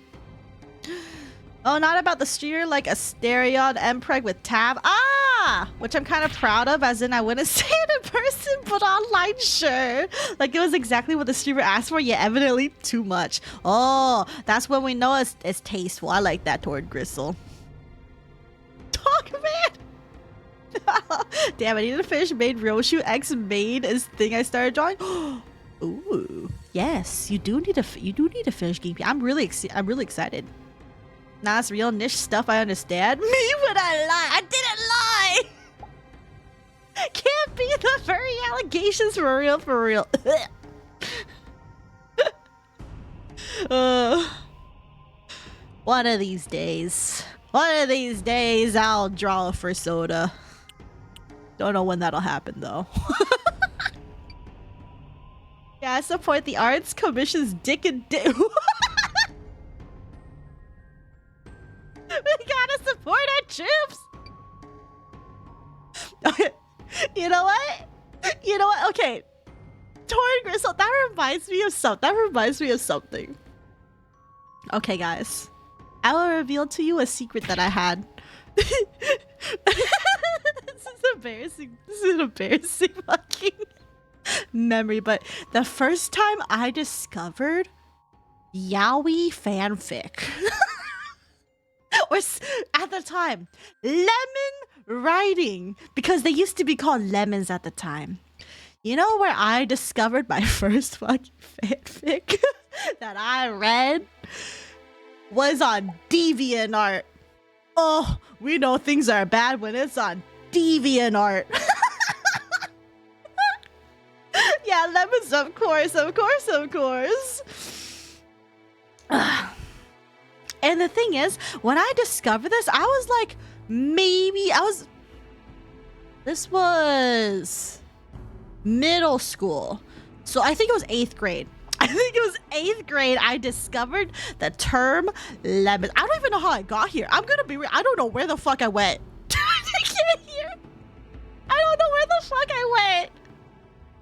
Oh, not about the streamer, like Asterion Mpreg with Tab. Ah! Which I'm kind of proud of, as in I wouldn't say it in person, but online, sure. Like, it was exactly what the streamer asked for, yet evidently too much. Oh, that's when we know it's tasteful. I like that toward Gristle. Talk, man! Damn, I need to finish main Roshu X main is thing I started drawing. Ooh, yes, you do need to finish Geeky. I'm really excited. Nah, it's real niche stuff. I understand. Me when I lie. I didn't lie. Can't be the furry allegations for real. One of these days, I'll draw a Fursona. Don't know when that'll happen though. Yeah, I support the arts commissions dick and dick. We gotta support our troops. You know what? Okay. Torn Gristle, that reminds me of something. Okay, guys. I will reveal to you a secret that I had. This is embarrassing. This is an embarrassing fucking memory, but the first time I discovered yaoi fanfic. Or at the time, lemon writing, because they used to be called lemons at the time. You know where I discovered my first fucking fanfic that I read was on DeviantArt. Oh, we know things are bad when it's on DeviantArt. Yeah, lemons, of course. And the thing is, when I discovered this, I was like, this was middle school. So I think it was 8th grade. I discovered the term lemon. I don't even know how I got here. I'm gonna be real. I don't know where the fuck I went. I don't know where the fuck I went.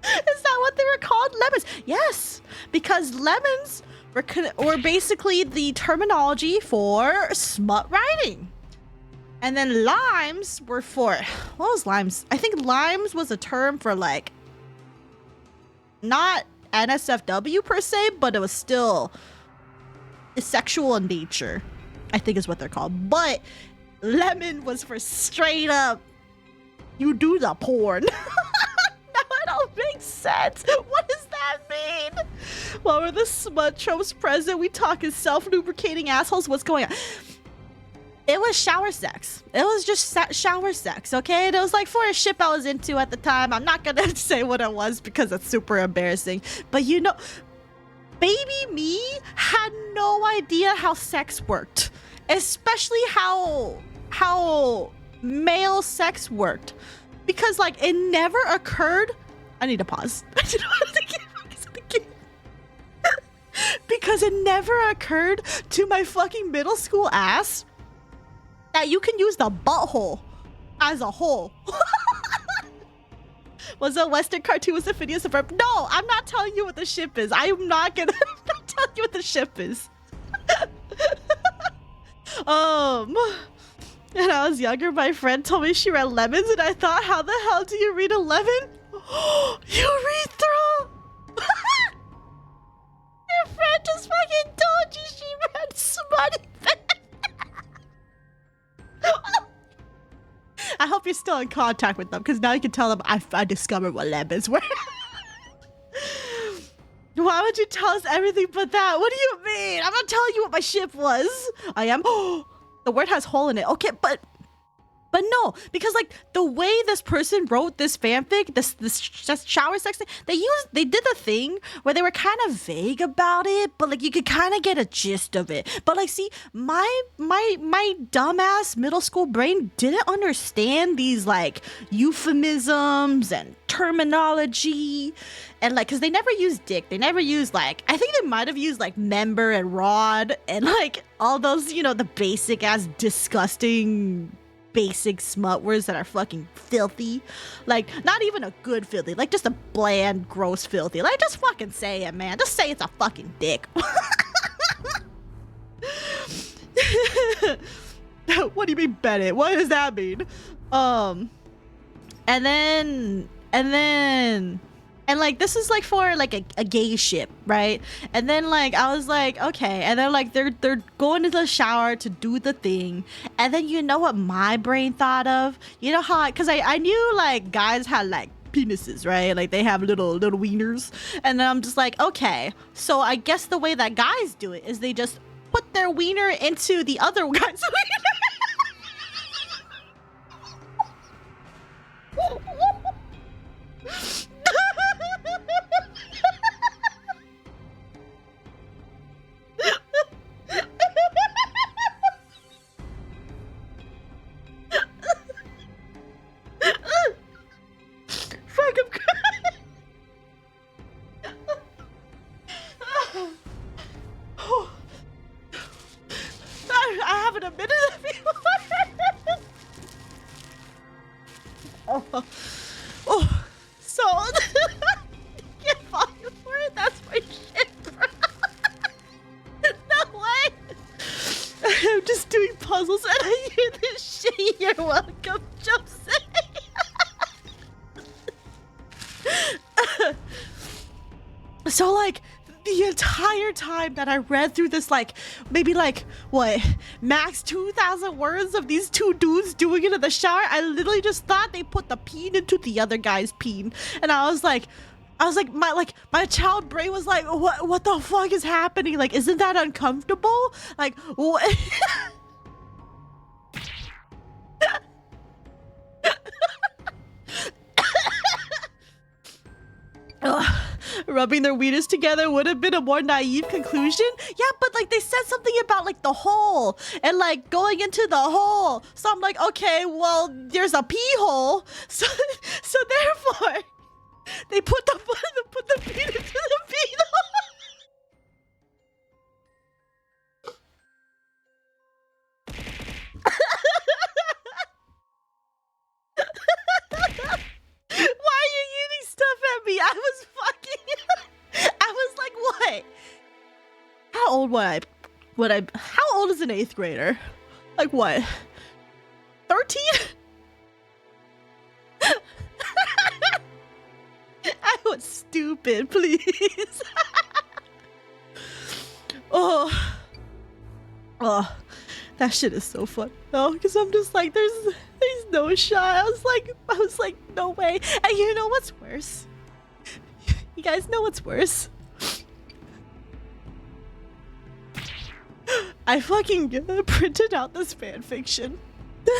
Is that what they were called? Lemons. Yes, because lemons were basically the terminology for smut writing. And then limes were for, what was limes? I think limes was a term for like, not NSFW per se, but it was still sexual in nature, I think is what they're called. But lemon was for straight up, you do the porn. Now it all makes sense. What does that mean? While we're the smut tropes present, we talking self-lubricating assholes. What's going on? It was shower sex. It was just shower sex, okay? And it was like for a ship I was into at the time. I'm not gonna say what it was because it's super embarrassing. But you know, baby me had no idea how sex worked. Especially how male sex worked. Because like it never occurred. I need to pause. Because it never occurred to my fucking middle school ass that you can use the butthole as a hole. Was a Western cartoon with Phineas and Ferb? No, I'm not telling you what the ship is. I'm not telling you what the ship is. When I was younger, my friend told me she read lemons, and I thought, how the hell do you read a lemon? You read through. Your friend just fucking told you she read smutty. I hope you're still in contact with them, because now you can tell them I discovered what lemons were. Why would you tell us everything but that? What do you mean? I'm not telling you what my ship was. I am. The word has hole in it. Okay, but But no, because like the way this person wrote this fanfic, this shower sex thing, they did the thing where they were kind of vague about it, but like you could kind of get a gist of it. But like, see, my dumbass middle school brain didn't understand these like euphemisms and terminology, and like, cause they never used dick, they never used like, I think they might have used like member and rod and like all those, you know, the basic ass disgusting basic smut words that are fucking filthy. Like, not even a good filthy, like just a bland, gross filthy. Like, just fucking say it, man. Just say it's a fucking dick. What do you mean, Bennett? What does that mean? And like, this is like for like a gay ship, right? And then like I was like, okay, and then like they're going to the shower to do the thing, and then you know what my brain thought of? You know how, because I knew like guys had like penises, right? Like they have little wieners, and then I'm just like, okay, so I guess the way that guys do it is they just put their wiener into the other guy's wiener. I haven't admitted it before. Oh, so get volume for it. That's my shit, bro. No way. I'm just doing puzzles and I hear this shit. You're welcome, Jose. So like, the entire time that I read through this, like, maybe like, what, max 2,000 words of these two dudes doing it in the shower, I literally just thought they put the peen into the other guy's peen. And I was like, my child brain was like, what the fuck is happening? Like, isn't that uncomfortable? Like, what? Rubbing their wieners together would have been a more naive conclusion. Yeah, but like they said something about like the hole and like going into the hole. So I'm like, okay, well, there's a pee hole. So therefore, they put the peen into the pee hole. Why are you eating stuff at me? I was like, what? How old how old is an 8th grader? Like what? 13? I was stupid, please. Oh, that shit is so fun. Oh, because I'm just like, there's no shot. I was like, no way. And you know what's worse? You guys know what's worse? I fucking printed out this fan fiction so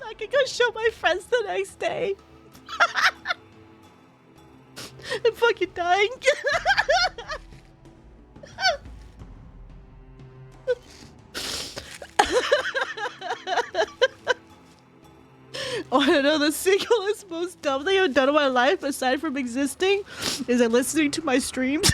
I could go show my friends the next day. I'm fucking dying. Oh, I know the singlest, most dumb thing I've done in my life, aside from existing, is listening to my streams.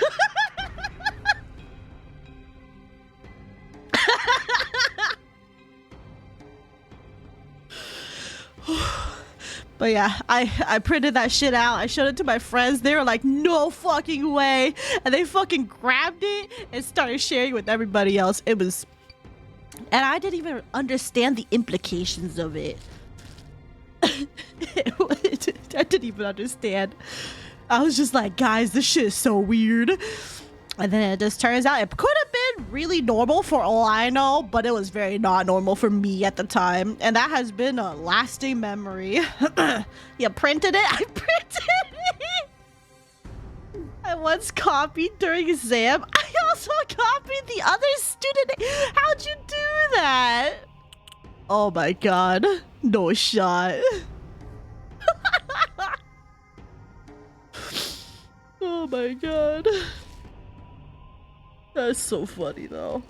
But yeah, I printed that shit out. I showed it to my friends. They were like, no fucking way. And they fucking grabbed it and started sharing with everybody else. It was... And I didn't even understand the implications of it. I didn't even understand. I was just like, guys, this shit is so weird. And then it just turns out it could have been really normal for all I know, but it was very not normal for me at the time. And that has been a lasting memory. You printed it? I printed it! I once copied during exam. I also copied the other student. How'd you do that? Oh my god. No shot. Oh my god. That's so funny though.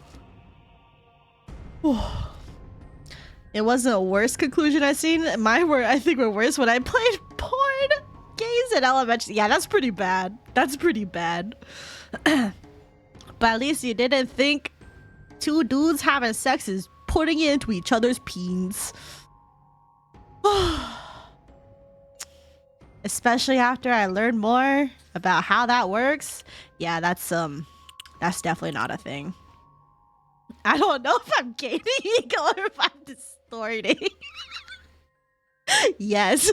It wasn't a worse conclusion I've seen. Mine were, I think, were worse when I played porn games in elementary. Yeah, that's pretty bad. That's pretty bad. But at least you didn't think two dudes having sex is putting it into each other's peens. Especially after I learned more about how that works. Yeah, that's definitely not a thing. I don't know if I'm gaining ego or if I'm distorting. Yes.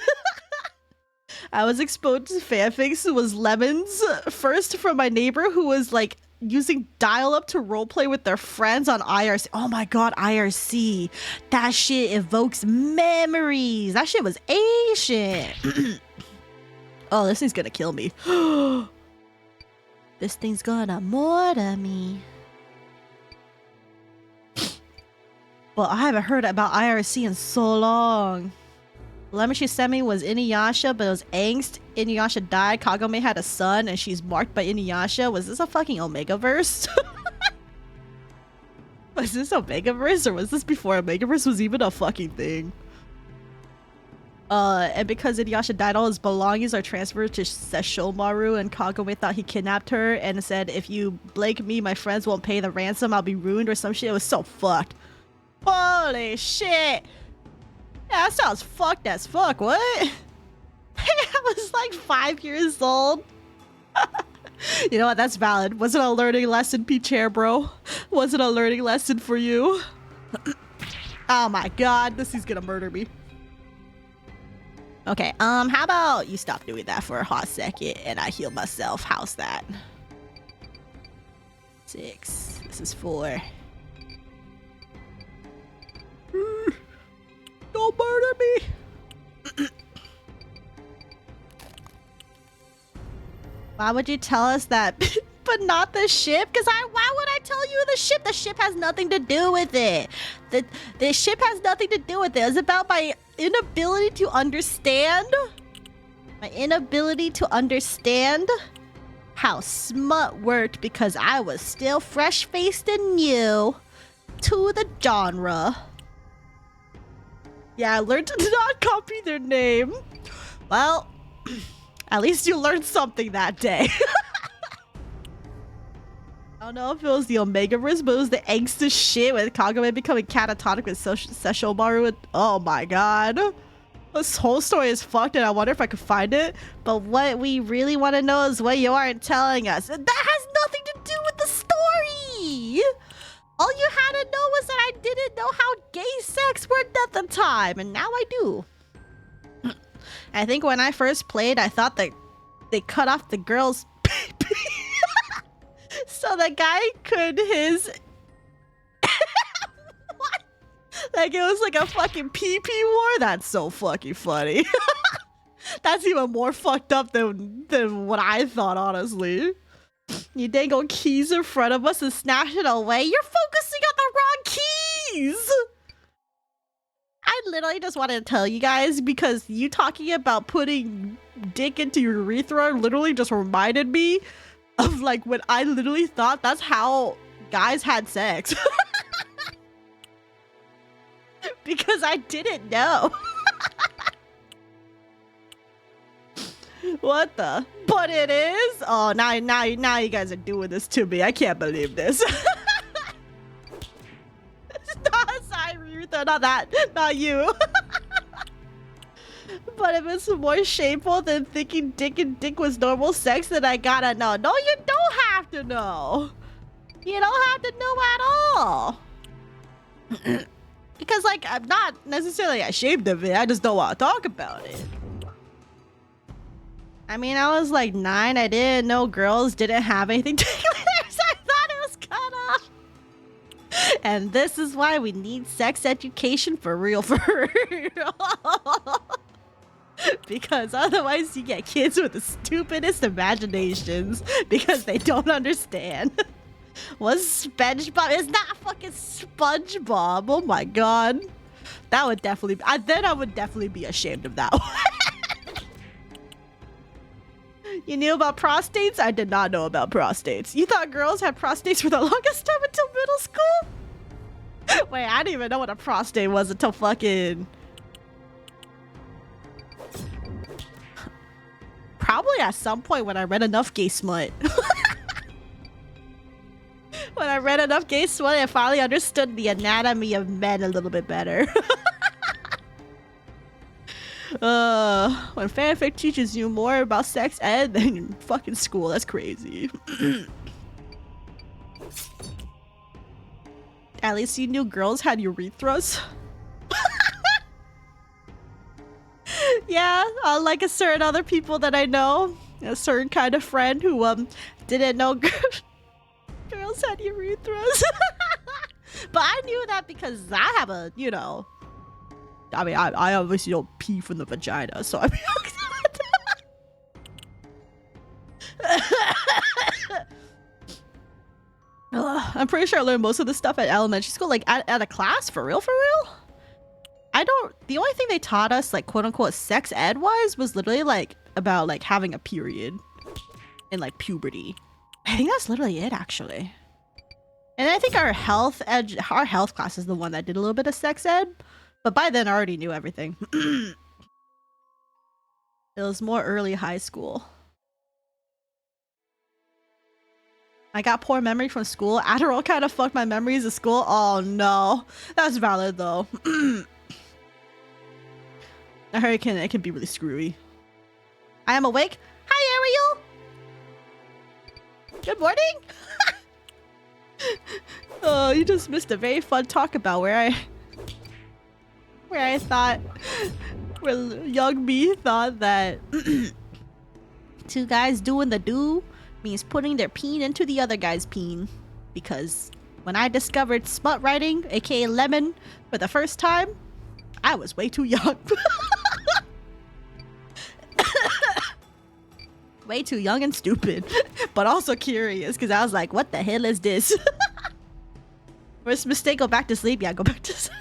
I was exposed to fanfics. It was lemons first from my neighbor who was like using dial-up to roleplay with their friends on IRC. Oh my god, IRC. That shit evokes memories. That shit was ancient. Oh, this thing's gonna kill me. This thing's gonna murder me. Well, I haven't heard about IRC in so long. Lemon she sent me was Inuyasha, but it was angst. Inuyasha died, Kagome had a son, and she's marked by Inuyasha. Was this a fucking Omega-verse? Was this Omega-verse, or was this before Omega-verse was even a fucking thing? And because Inuyasha died, all his belongings are transferred to Sesshomaru, and Kagome thought he kidnapped her and said, if you blank me, my friends won't pay the ransom, I'll be ruined or some shit. It was so fucked. Holy shit. Yeah, that sounds fucked as fuck. What? I was like 5 years old. You know what? That's valid. Wasn't a learning lesson, P-Chair, bro. Wasn't a learning lesson for you. Oh my god. This is gonna murder me. Okay, how about you stop doing that for a hot second and I heal myself? How's that? 6. This is 4. Don't murder me! Why would you tell us that? But not the ship? Because why would I tell you the ship? The ship has nothing to do with it. The ship has nothing to do with it. It's about my inability to understand. My inability to understand how smut worked because I was still fresh-faced and new to the genre. Yeah, I learned to not copy their name. Well, at least you learned something that day. I don't know if it was the Omega-verse, but it was the angst shit with Kagome becoming catatonic with Sesshomaru. Oh my god. This whole story is fucked and I wonder if I could find it. But what we really want to know is what you aren't telling us. That has nothing to do with the story! All you had to know was that I didn't know how gay sex worked at the time, and now I do. I think when I first played, I thought that they cut off the girl's pee-pee so the guy could his... What? Like it was like a fucking pee-pee war? That's so fucking funny. That's even more fucked up than what I thought, honestly. You dangle keys in front of us and snatch it away. You're focusing on the wrong keys! I literally just wanted to tell you guys because you talking about putting dick into your urethra literally just reminded me of like when I literally thought that's how guys had sex. Because I didn't know. What the? But it is? Oh, now you guys are doing this to me. I can't believe this. Sorry, Rutha, not that. Not you. But if it's more shameful than thinking dick and dick was normal sex, then I gotta know. No, you don't have to know. You don't have to know at all. Because, like, I'm not necessarily ashamed of it. I just don't want to talk about it. I mean, I was like 9. I didn't know girls didn't have anything to do with theirs. I thought it was cut off. And this is why we need sex education for real, for real. Because otherwise you get kids with the stupidest imaginations because they don't understand. What's SpongeBob? It's not fucking SpongeBob. Oh my god. That would definitely then I would definitely be ashamed of that one. You knew about prostates? I did not know about prostates. You thought girls had prostates for the longest time until middle school? Wait, I didn't even know what a prostate was until fucking... Probably at some point when I read enough gay smut. When I read enough gay smut, I finally understood the anatomy of men a little bit better. When fanfic teaches you more about sex ed than in fucking school, that's crazy. At least you knew girls had urethras. Yeah, like a certain other people that I know, a certain kind of friend who didn't know girls had urethras. But I knew that because I have a, you know, I mean, I obviously don't pee from the vagina, so I mean, I'm pretty sure I learned most of this stuff at elementary school, like at a class, for real, for real. The only thing they taught us, like, quote unquote, sex ed wise was literally like about like having a period and like puberty. I think that's literally it, actually. And I think our health class is the one that did a little bit of sex ed, but by then I already knew everything. It was more early high school. I got poor memory from school. Adderall kind of fucked my memories of school. Oh no, that's valid though. I heard it can be really screwy. I am awake. Hi, Ariel. Good morning. Oh, you just missed a very fun talk about where young me thought that two guys doing the do means putting their peen into the other guy's peen. Because when I discovered smut writing, aka lemon, for the first time, I was way too young. Way too young and stupid, but also curious because I was like, what the hell is this? First mistake, go back to sleep. Yeah, go back to sleep.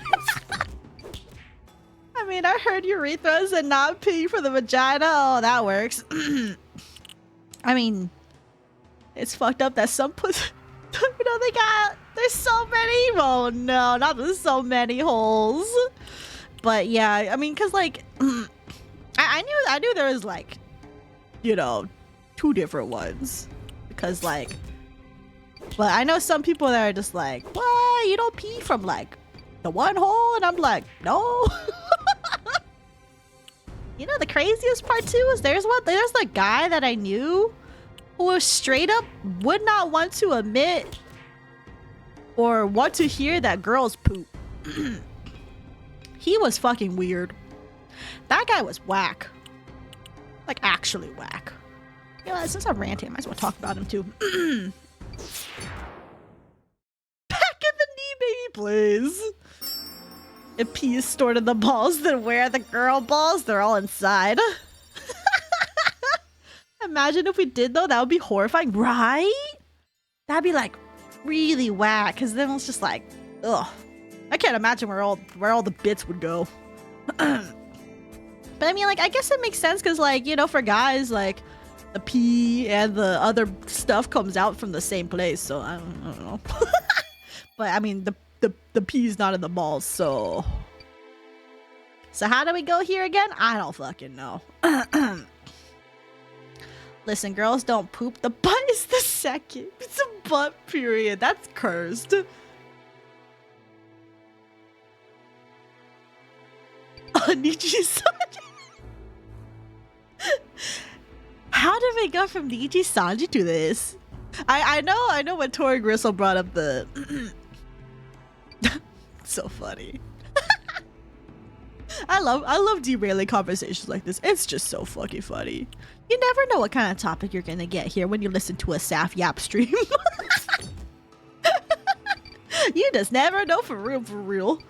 I mean, I heard urethras and not pee for the vagina. Oh, that works. I mean, it's fucked up that some pussy, you know, there's so many. Oh no, not there's so many holes. But yeah, I mean, cause like, I knew there was like, you know, 2 different ones, because like, but I know some people that are just like, what, you don't pee from like the one hole, and I'm like, no. You know, the craziest part too is there's the guy that I knew who was straight up would not want to admit or want to hear that girls poop. He was fucking weird. That guy was whack. Like, actually whack. You know, since I'm ranting, I might as well talk about him too. Back in the knee, baby, please. If pee is stored in the balls, then where are the girl balls? They're all inside. Imagine if we did though, that would be horrifying, right? That'd be like really whack, because then it's just like, ugh. I can't imagine where all the bits would go. But I mean, like, I guess it makes sense because, like, you know, for guys, like, the pee and the other stuff comes out from the same place. So I don't know. But I mean, the pee's not in the balls. So how do we go here again? I don't fucking know. Listen, girls don't poop. The butt is the second. It's a butt period. That's cursed. Niji's How did we go from Niji Sanji to this? I know when Tori Gristle brought up the so funny. I love derailing conversations like this. It's just so fucking funny. You never know what kind of topic you're gonna get here when you listen to a Saph Yap stream. You just never know, for real, for real.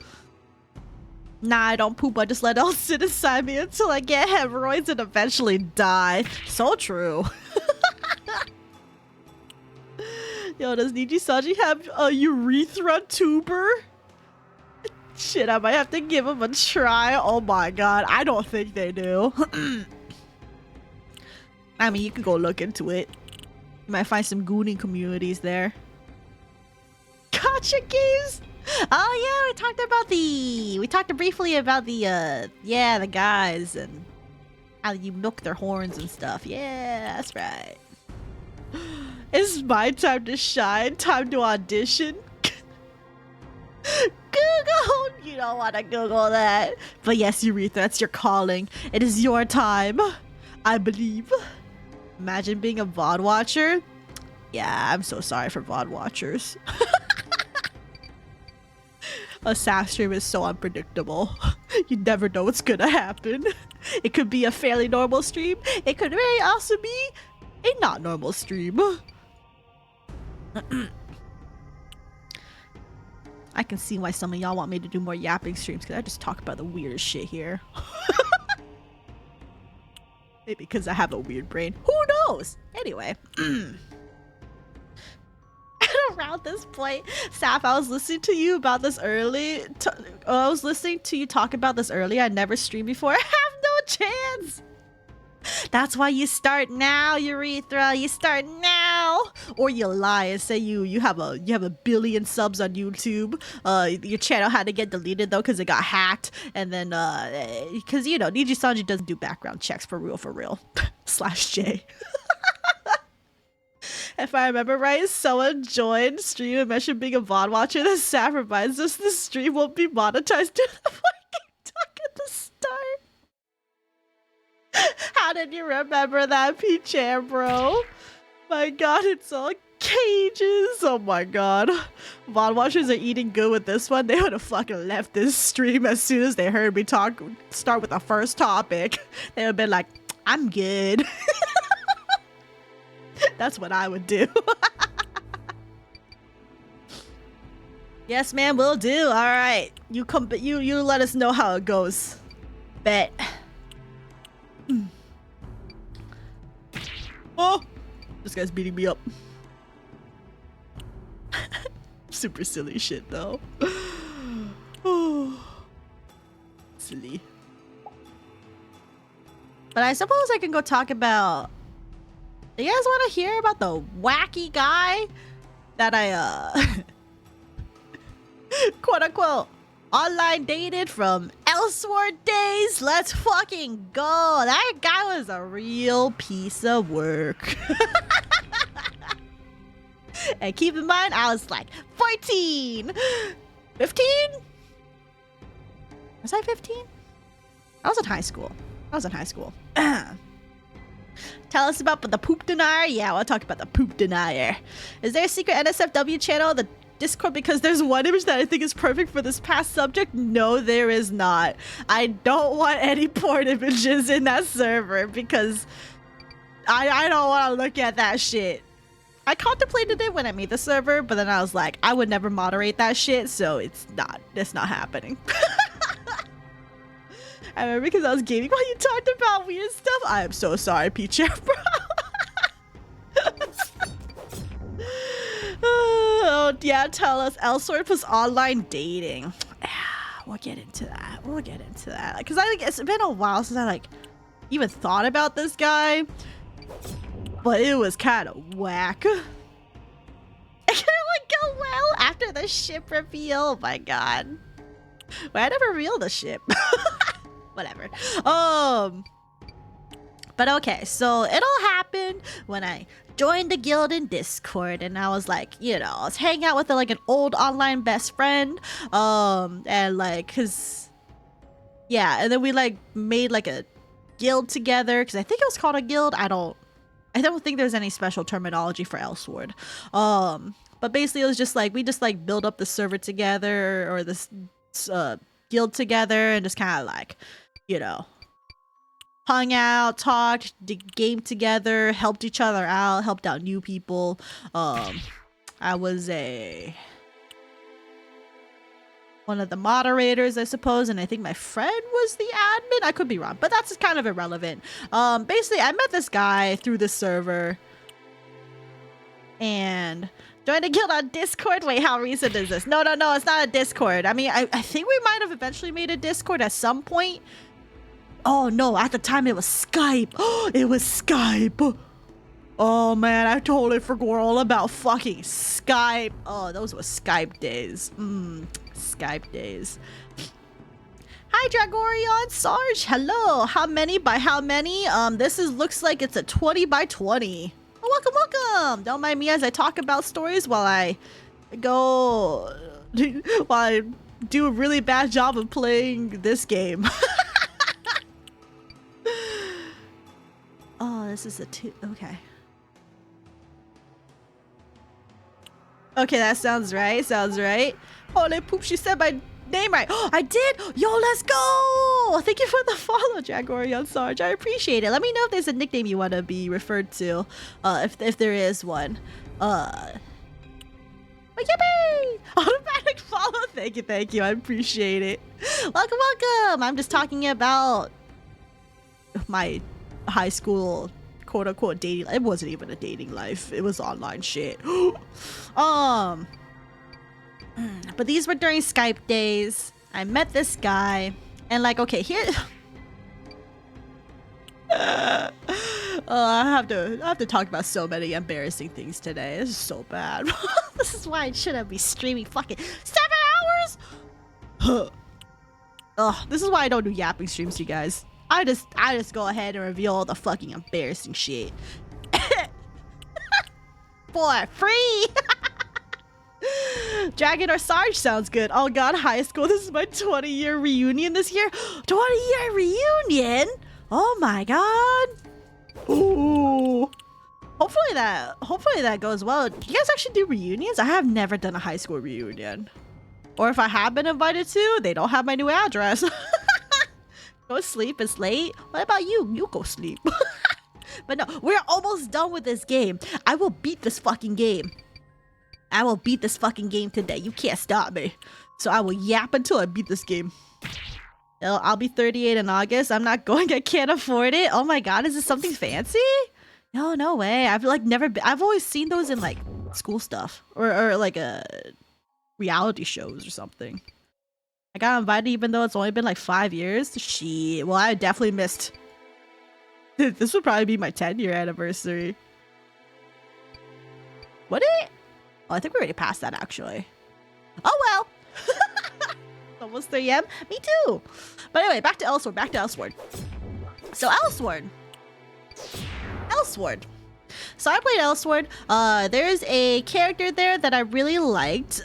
Nah, I don't poop. I just let it all sit inside me until I get hemorrhoids and eventually die. So true. Yo, does Niji Sanji have a urethra tuber? Shit, I might have to give them a try. Oh my god, I don't think they do. I mean, you can go look into it. You might find some gooning communities there. Gotcha games. Oh yeah, we talked briefly about the the guys and how you milk their horns and stuff. Yeah, that's right. It's my time to shine, time to audition. Google! You don't want to Google that. But yes, Urethra, that's your calling. It is your time, I believe. Imagine being a VOD watcher. Yeah, I'm so sorry for VOD watchers. A Saph stream is so unpredictable. You never know what's gonna happen. It could be a fairly normal stream. It could very also be a not normal stream. I can see why some of y'all want me to do more yapping streams because I just talk about the weirdest shit here. Maybe because I have a weird brain. Who knows? Anyway. Around this point, Saph, I was listening to you about this early. I was listening to you talk about this early. I never streamed before. I have no chance. That's why you start now, Urethra. You start now, or you lie and say you have a billion subs on YouTube. Your channel had to get deleted though because it got hacked, and then because you know Niji Sanji doesn't do background checks for real. /J. If I remember right, someone joined stream and mentioned being a VOD watcher. The Saph reminds us the stream won't be monetized due to the fucking talk at the start. How did you remember that, P-Chan, bro? My god, it's all cages. Oh my god. VOD watchers are eating good with this one. They would have fucking left this stream as soon as they heard me start with the first topic. They would have been like, I'm good. That's what I would do. Yes, man, will do. All right, you come. You let us know how it goes. Bet. Oh, this guy's beating me up. Super silly shit though. Oh, silly. But I suppose I can go talk about. You guys want to hear about the wacky guy that I quote unquote online dated from Elsword days? Let's fucking go. That guy was a real piece of work. And keep in mind, I was like 14, 15? Was I 15? I was in high school. Tell us about the poop denier. Yeah, we'll talk about the poop denier. Is there a secret NSFW channel? The Discord, because there's one image that I think is perfect for this past subject. No, there is not. I don't want any porn images in that server because I don't want to look at that shit. I contemplated it when I made the server, but then I was like, I would never moderate that shit, so it's not happening. I remember because I was gaming while you talked about weird stuff. I am so sorry, P-Chan, bro. Oh, yeah, tell us. Elsword was online dating. We'll get into that. Because it's been a while since I even thought about this guy. But it was kind of whack. It didn't go well after the ship reveal. Oh my god. Well, I never revealed the ship. Whatever. But okay, so it all happened when I joined the guild in Discord, and I was like, I was hanging out with an old online best friend, and and then we made a guild together, because I think it was called a guild. I don't think there's any special terminology for Elsword. But basically it was just we just build up the server together, or this guild together, and just kind of hung out, talked, did game together, helped each other out, helped out new people. I was one of the moderators, I suppose, and I think my friend was the admin. I could be wrong, but that's kind of irrelevant. Basically, I met this guy through the server. And join a guild on Discord. Wait, how recent is this? No, it's not a Discord. I mean, I think we might have eventually made a Discord at some point. Oh no, at the time it was Skype. Oh, it was Skype. Oh man, I totally forgot all about fucking Skype. Oh, those were Skype days. Skype days. Hi, Dragorion Sarge. Hello. How many by how many? This looks like it's a 20 by 20. Oh, welcome. Don't mind me as I talk about stories while I do a really bad job of playing this game. Oh, this is a 2. Okay. Okay, that sounds right. Holy poop, she said my name right. Oh, I did. Yo, let's go. Thank you for the follow, Dragorion Sarge. I appreciate it. Let me know if there's a nickname you want to be referred to, if there is one. Yippee! Automatic follow. Thank you. I appreciate it. Welcome. I'm just talking about my high school quote-unquote dating. It wasn't even a dating life. It was online shit. But these were during Skype days. I met this guy and like, okay, here I have to talk about so many embarrassing things today. This is so bad. This is why I shouldn't be streaming fucking 7 hours. This is why I don't do yapping streams, you guys. I just go ahead and reveal all the fucking embarrassing shit for free. Dragon or Sarge sounds good. Oh god, high school. This is my 20-year reunion this year. 20-year reunion? Oh my god. Ooh. Hopefully that goes well. Do you guys actually do reunions? I have never done a high school reunion. Or if I have been invited to, they don't have my new address. Go sleep, it's late. What about you? You go sleep. But no, we're almost done with this game. I will beat this fucking game. I will beat this fucking game today. You can't stop me. So I will yap until I beat this game. I'll be 38 in August. I'm not going. I can't afford it. Oh my god, is this something fancy? No way. I've like never been. I've always seen those in like school stuff or like reality shows or something. I got invited even though it's only been like 5 years. Shit. Well, I definitely missed. This would probably be my 10-year anniversary. Would it? Oh, I think we already passed that actually. Oh well. Almost 3 AM. Me too. But anyway, back to Elsword. So Elsword. So I played Elsword. There's a character there that I really liked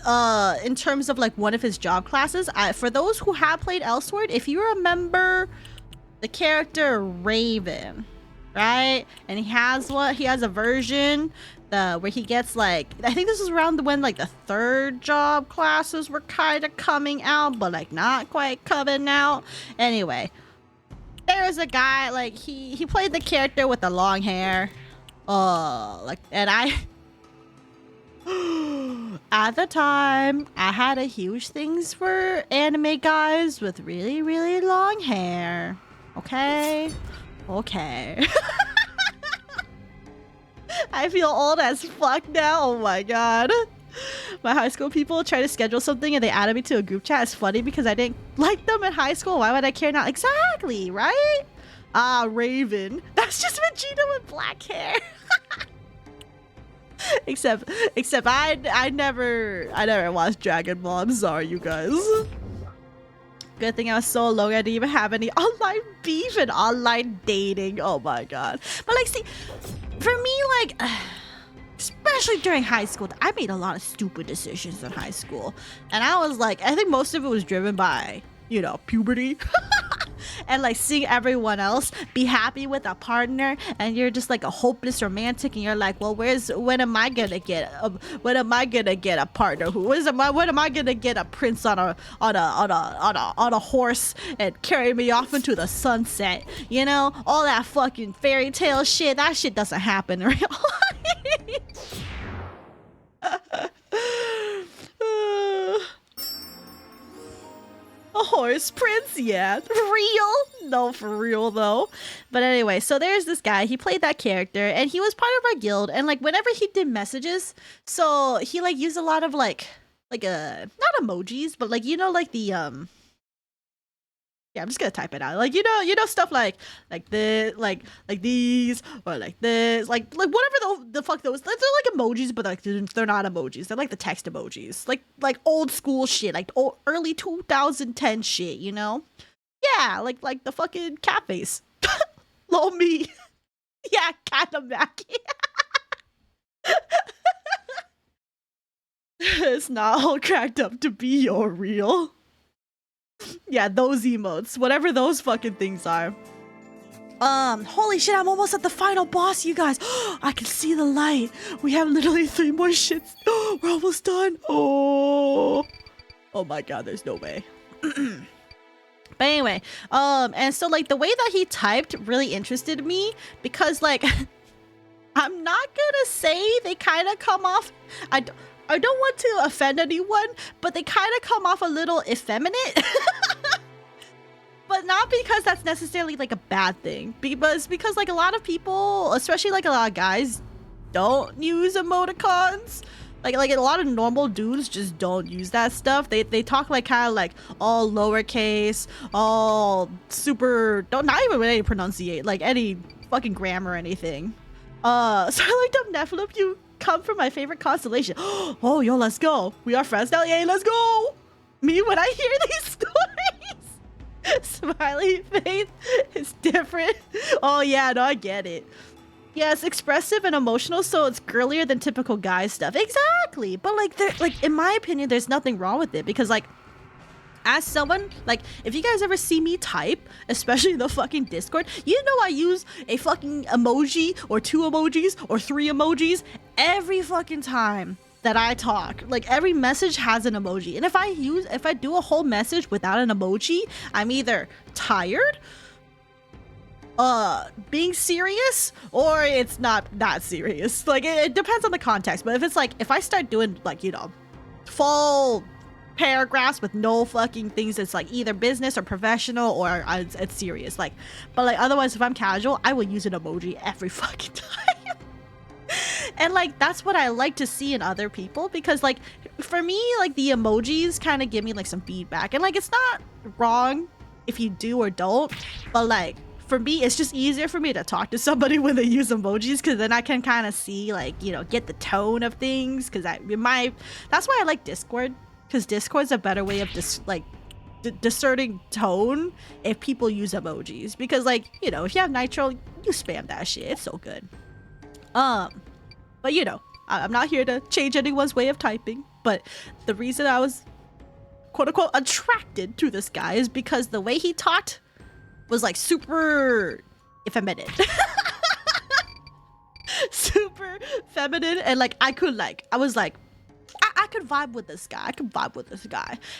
in terms of like one of his job classes. For those who have played Elsword, if you remember the character Raven, right? And he has a version where he gets like, I think this is around when like the 3rd job classes were kind of coming out, but like not quite coming out. Anyway, there was a guy like he played the character with the long hair. And I at the time I had a huge things for anime guys with really, really long hair. Okay. I feel old as fuck now. Oh my god. My high school people try to schedule something and they added me to a group chat. It's funny because I didn't like them in high school. Why would I care now? Exactly, right? Raven. That's just Vegeta with black hair. except I never watched Dragon Ball. I'm sorry, you guys. Good thing I was so alone. I didn't even have any online beef and online dating. Oh my god. But like, see, for me, like, especially during high school, I made a lot of stupid decisions in high school. And I was like, I think most of it was driven by, you know, puberty. And like seeing everyone else be happy with a partner, and you're just like a hopeless romantic, and you're like, well, when am I gonna get a partner? When am I gonna get a prince on a horse and carry me off into the sunset? You know, all that fucking fairy tale shit. That shit doesn't happen in real life. A horse prince, yeah. Real? No, for real though. But anyway, so there's this guy. He played that character, and he was part of our guild. And like whenever he did messages, so he like used a lot of like not emojis, but like like the yeah, I'm just gonna type it out. Like stuff like this, like these, or like this, like whatever the fuck those. They're like emojis, but like they're not emojis. They're like the text emojis, like old school shit, like early 2010 shit. Yeah, like the fucking cat face. Lol me. Yeah, kind of Mackie. It's not all cracked up to be your real. Yeah, those emotes, whatever those fucking things are. Holy shit, I'm almost at the final boss, you guys. I can see the light. We have literally 3 more shits. We're almost done. Oh my god, there's no way. But anyway, and so like the way that he typed really interested me because like I'm not gonna say they kind of come off. I don't want to offend anyone, but they kind of come off a little effeminate. But not because that's necessarily like a bad thing, because like a lot of people, especially like a lot of guys, don't use emoticons. Like a lot of normal dudes just don't use that stuff. They talk like kind of like all lowercase, all super, not even really pronunciate like any fucking grammar or anything. So I looked up Nephilim. You come from my favorite constellation. Oh, yo, let's go. We are friends now. Yay, let's go. Me, when I hear these stories, smiley face is different. Oh yeah, no, I get it. Yeah, it's expressive and emotional, so it's girlier than typical guy stuff. Exactly. But like in my opinion, there's nothing wrong with it because like as someone, like, if you guys ever see me type, especially the fucking Discord, I use a fucking emoji or 2 emojis or 3 emojis every fucking time that I talk. Like, every message has an emoji. And if I do a whole message without an emoji, I'm either tired, being serious, or it's not that serious. Like, it depends on the context. But if it's like, if I start doing like, full paragraphs with no fucking things that's like either business or professional or it's serious, like, but like otherwise if I'm casual, I will use an emoji every fucking time. And like that's what I like to see in other people, because like for me, like the emojis kind of give me like some feedback, and like it's not wrong if you do or don't, but like for me it's just easier for me to talk to somebody when they use emojis, because then I can kind of see like get the tone of things, because that's why I like Discord, because Discord's a better way of discerning tone if people use emojis, because like if you have Nitro, you spam that shit, it's so good. But I'm not here to change anyone's way of typing, but the reason I was quote unquote attracted to this guy is because the way he talked was like super effeminate. Super feminine, and like I could vibe with this guy.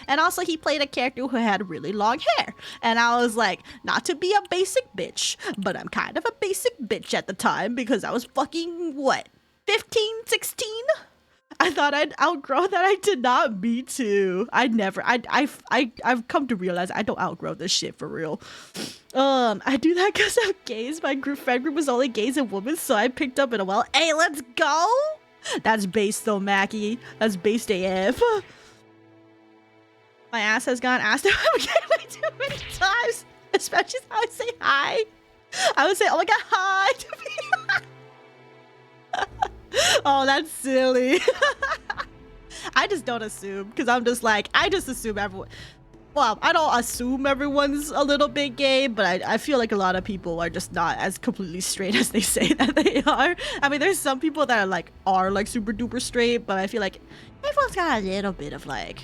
And also he played a character who had really long hair. And I was like, not to be a basic bitch, but I'm kind of a basic bitch at the time, because I was fucking, what, 15, 16? I thought I'd outgrow that. I did not. Me too. I've come to realize I don't outgrow this shit for real. I do that because I'm gays. My friend group was only gays and women, so I picked up in a well. Hey, let's go! That's based though, Mackie. That's based AF. My ass has gone asked him way too many times. Especially how I say hi. I would say, oh my god, hi to me. Oh, that's silly. I just don't assume, because I'm just like, I just assume everyone. Well, I don't assume everyone's a little bit gay, but I feel like a lot of people are just not as completely straight as they say that they are. I mean, there's some people that are like super duper straight, but I feel like everyone's got a little bit of like,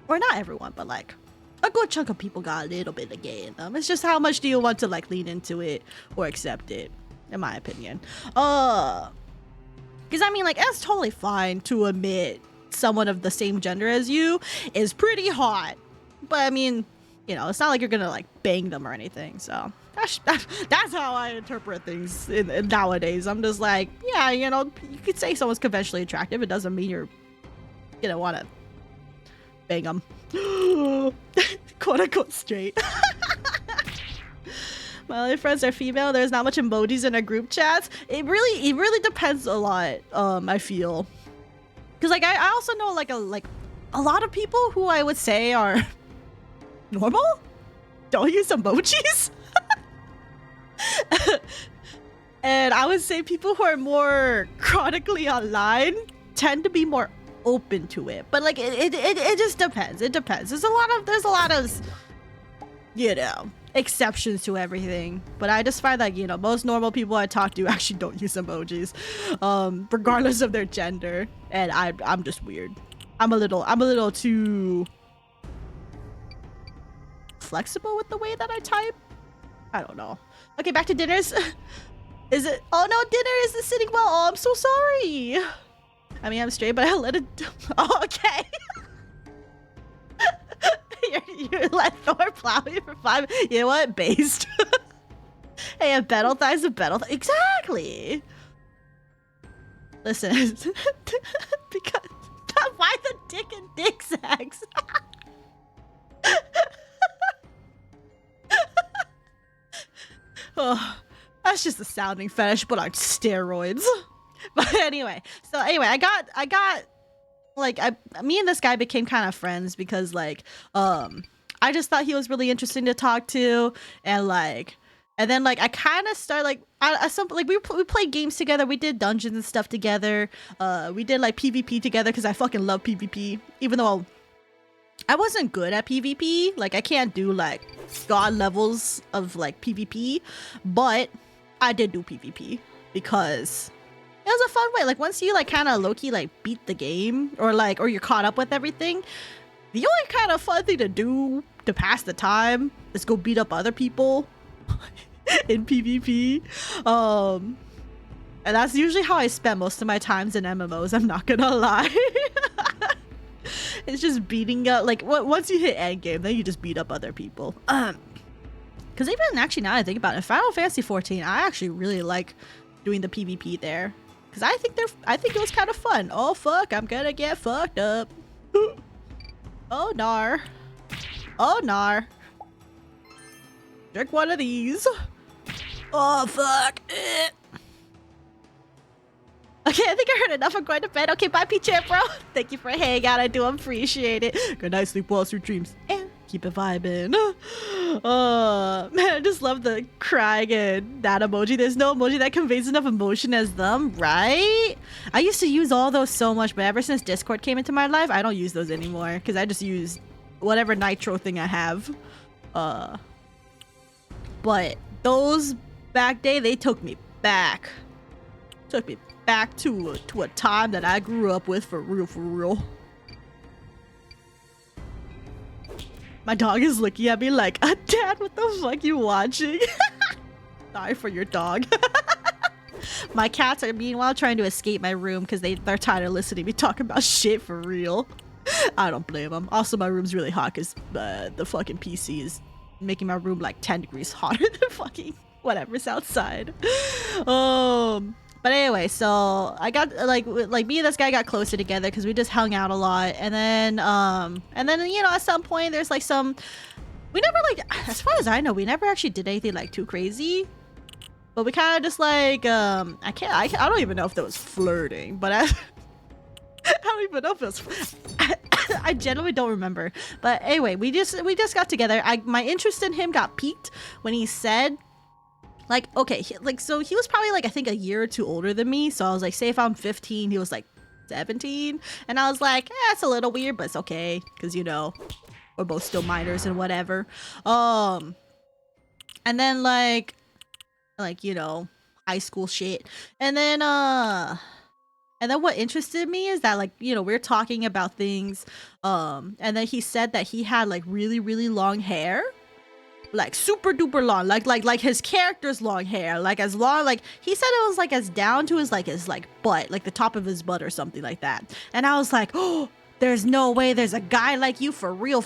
or not everyone, but like a good chunk of people got a little bit of gay in them. It's just how much do you want to like lean into it or accept it, in my opinion. Because I mean, like, it's totally fine to admit someone of the same gender as you is pretty hot. But I mean, it's not like you're gonna like bang them or anything. So that's how I interpret things nowadays. I'm just like, yeah, you could say someone's conventionally attractive. It doesn't mean you're gonna want to bang them. Quote unquote straight. My only friends are female. There's not much emojis in our group chats. It really depends a lot. I feel, because like I also know like a lot of people who I would say are normal don't use emojis. And I would say people who are more chronically online tend to be more open to it. But like it just depends. It depends. There's a lot of you know, exceptions to everything. But I just find that, you know, most normal people I talk to actually don't use emojis, regardless of their gender. And I'm just weird. I'm a little too flexible with the way that I type. I don't know. Okay, back to dinners. Is it? Oh no, dinner isn't sitting well. Oh, I'm so sorry. I mean, I'm straight, but I let it. Oh, okay. you let Thor plow you for 5. You know what? Based. Hey, a battle thigh's a battle. Exactly. Listen, because why the dick and dick sags? Oh, that's just a sounding fetish, but on steroids. But anyway, I got like me and this guy became kind of friends because like I just thought he was really interesting to talk to, and then like I kind of started like we played games together, we did dungeons and stuff together, we did like PvP together because I fucking love PvP, even though I wasn't good at PvP. Like I can't do like god levels of like PvP, but I did do PvP because it was a fun way. Like once you like kind of low-key like beat the game, or you're caught up with everything, the only kind of fun thing to do to pass the time is go beat up other people in PvP. And that's usually how I spend most of my times in MMOs, I'm not gonna lie. It's just beating up, like once you hit endgame, then you just beat up other people. Because even actually now that I think about it, Final Fantasy 14, I actually really like doing the PvP there. Because I think it was kind of fun. Oh fuck, I'm gonna get fucked up. Oh nar. Oh nar. Drink one of these. Oh fuck. Okay, I think I heard enough. I'm going to bed. Okay, bye, P-Champ, bro. Thank you for hanging out. I do appreciate it. Good night, sleep well, sweet dreams. And keep it vibing. Man, I just love the crying and that emoji. There's no emoji that conveys enough emotion as them, right? I used to use all those so much, but ever since Discord came into my life, I don't use those anymore because I just use whatever nitro thing I have. But those back day, they took me back. Back to a time that I grew up with, for real. My dog is looking at me like, Dad, what the fuck you watching? Sorry for your dog. My cats are meanwhile trying to escape my room because they're tired of listening to me talk about shit for real. I don't blame them. Also, my room's really hot because the fucking PC is making my room like 10 degrees hotter than fucking whatever's outside. But anyway, so I got like me and this guy got closer together because we just hung out a lot, and then you know, at some point there's like we never, like, as far as I know, we never actually did anything like too crazy, but we kind of just like I don't even know if that was flirting, but I don't even know if it was I genuinely don't remember. But anyway, we just got together. My interest in him got piqued when he said, like, okay, so he was probably like, I think a year or two older than me. So I was like, say if I'm 15, he was like 17. And I was like, it's a little weird, but it's okay. Cause you know, we're both still minors and whatever. And then like, you know, high school shit. And then what interested me is that, like, you know, we're talking about things. And then he said that he had like really, really long hair. Like super duper long, like his character's long hair, like as long, like he said it was like as down to his butt, like the top of his butt or something like that. And I was like, oh, there's no way there's a guy like you for real.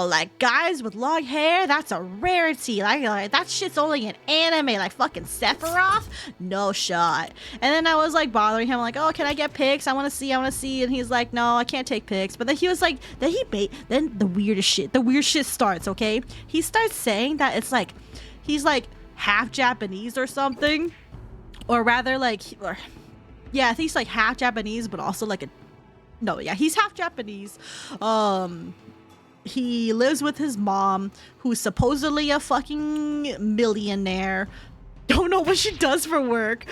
Like guys with long hair, that's a rarity. Like that shit's only in anime, like fucking Saphera. No shot. And then I was like bothering him, like, oh, can I get pics? I want to see. And he's like, no, I can't take pics. But then he was like, then the weird shit starts. Okay, he starts saying that it's like, he's like, half Japanese or something, or rather like, yeah, I think he's like half Japanese, but also like he's half Japanese. He lives with his mom, who's supposedly a fucking millionaire. Don't know what she does for work.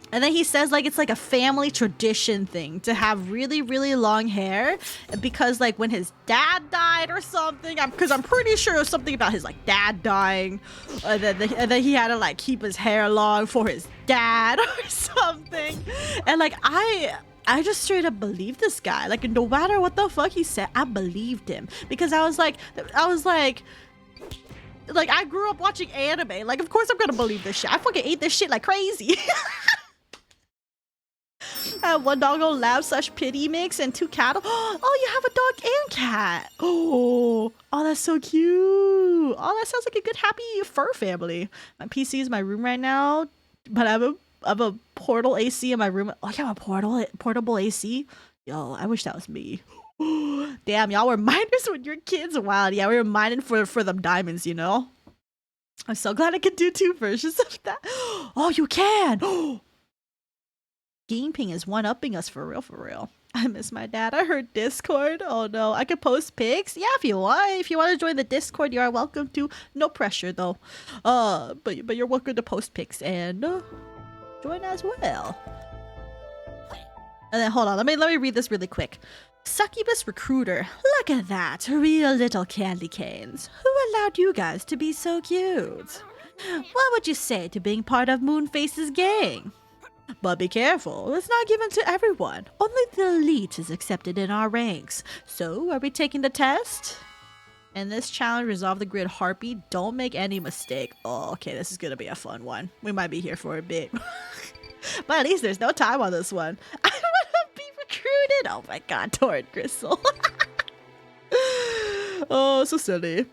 And then he says like it's like a family tradition thing to have really, really long hair, because like when his dad died or something, because I'm pretty sure it was something about his like dad dying, and then he had to like keep his hair long for his dad or something. And like I just straight up believed this guy. Like no matter what the fuck he said, I believed him, because I was like I grew up watching anime. Like of course I'm gonna believe this shit. I fucking ate this shit like crazy. One doggo lab / pity mix and 2 cattle. Oh, you have a dog and cat. Oh, that's so cute. Oh, that sounds like a good happy fur family. My PC is my room right now, but I have a portal AC in my room. Oh, you have a portable AC? Yo, I wish that was me. Damn, y'all were miners when your kids. Wow, yeah, we were mining for them diamonds, you know? I'm so glad I could do 2 versions of that. Oh, you can. Gameping is one-upping us for real. I miss my dad. I heard Discord. Oh no, I could post pics. Yeah, if you want. If you want to join the Discord, you are welcome to. No pressure though. But you're welcome to post pics and join as well. And then hold on, let me read this really quick. Succubus Recruiter. Look at that, real little candy canes. Who allowed you guys to be so cute? What would you say to being part of Moonface's gang? But be careful, it's not given to everyone. Only the elite is accepted in our ranks. So, are we taking the test? In this challenge, resolve the grid Harpy. Don't make any mistake. Oh, okay, this is gonna be a fun one. We might be here for a bit. But at least there's no time on this one. I wanna be recruited! Oh my god, Torrid Crystal. Oh, so silly.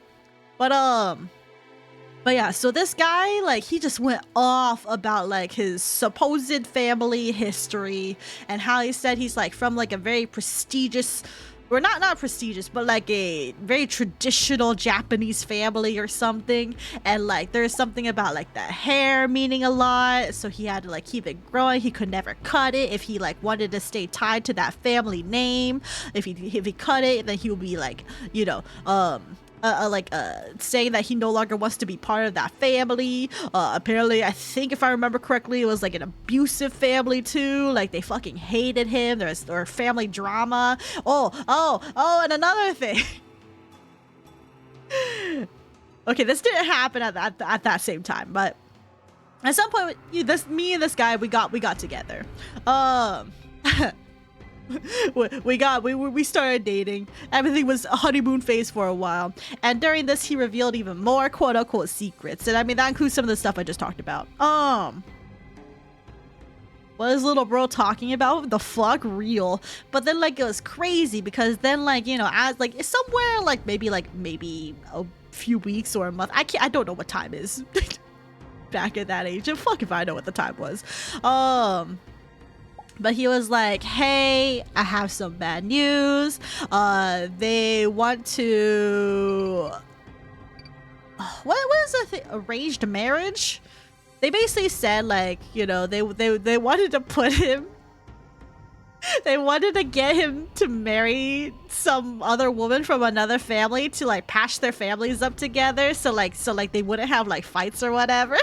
But yeah, so this guy, like, he just went off about, like, his supposed family history and how he said he's, like, from, like, a very prestigious, or not prestigious, but, like, a very traditional Japanese family or something. And, like, there's something about, like, the hair meaning a lot, so he had to, like, keep it growing. He could never cut it if he, like, wanted to stay tied to that family name. If he cut it, then he would be, like, you know, saying that he no longer wants to be part of that family. Apparently, I think if I remember correctly, it was like an abusive family too. Like they fucking hated him. There was family drama. And another thing. Okay, this didn't happen at that same time, but at some point, me and this guy, we got together. We started dating. Everything was a honeymoon phase for a while, and during this he revealed even more quote-unquote secrets, and I mean that includes some of the stuff I just talked about. What is little bro talking about? The fuck? Real. But then like it was crazy because then like, you know, as like somewhere like maybe a few weeks or a month, I don't know what time is back at that age, and fuck if I know what the time was. But he was like, hey, I have some bad news. They want to... What is the thing? Arranged marriage? They basically said, like, you know, they wanted to put him... They wanted to get him to marry some other woman from another family to, like, patch their families up together. So they wouldn't have, like, fights or whatever.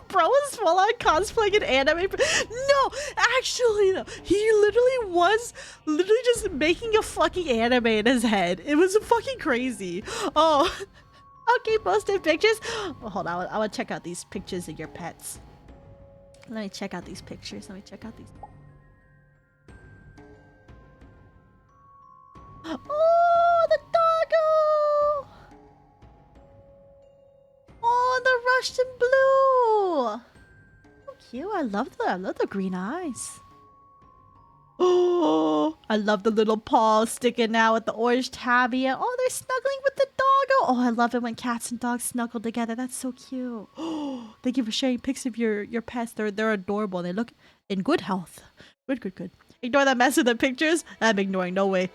Bro was full on cosplaying an anime. No, actually, no. He literally was just making a fucking anime in his head. It was fucking crazy. Oh, okay, posting pictures. Oh, hold on, I want to check out these pictures of your pets. Let me check out these pictures. Oh, the doggo! Oh, the Russian blue! So cute. I love the green eyes. Oh, I love the little paws sticking out with the orange tabby. And oh, they're snuggling with the doggo. Oh, I love it when cats and dogs snuggle together. That's so cute. Oh, thank you for sharing pics of your pets. They're adorable. They look in good health. Good. Ignore that mess in the pictures. I'm ignoring. No way.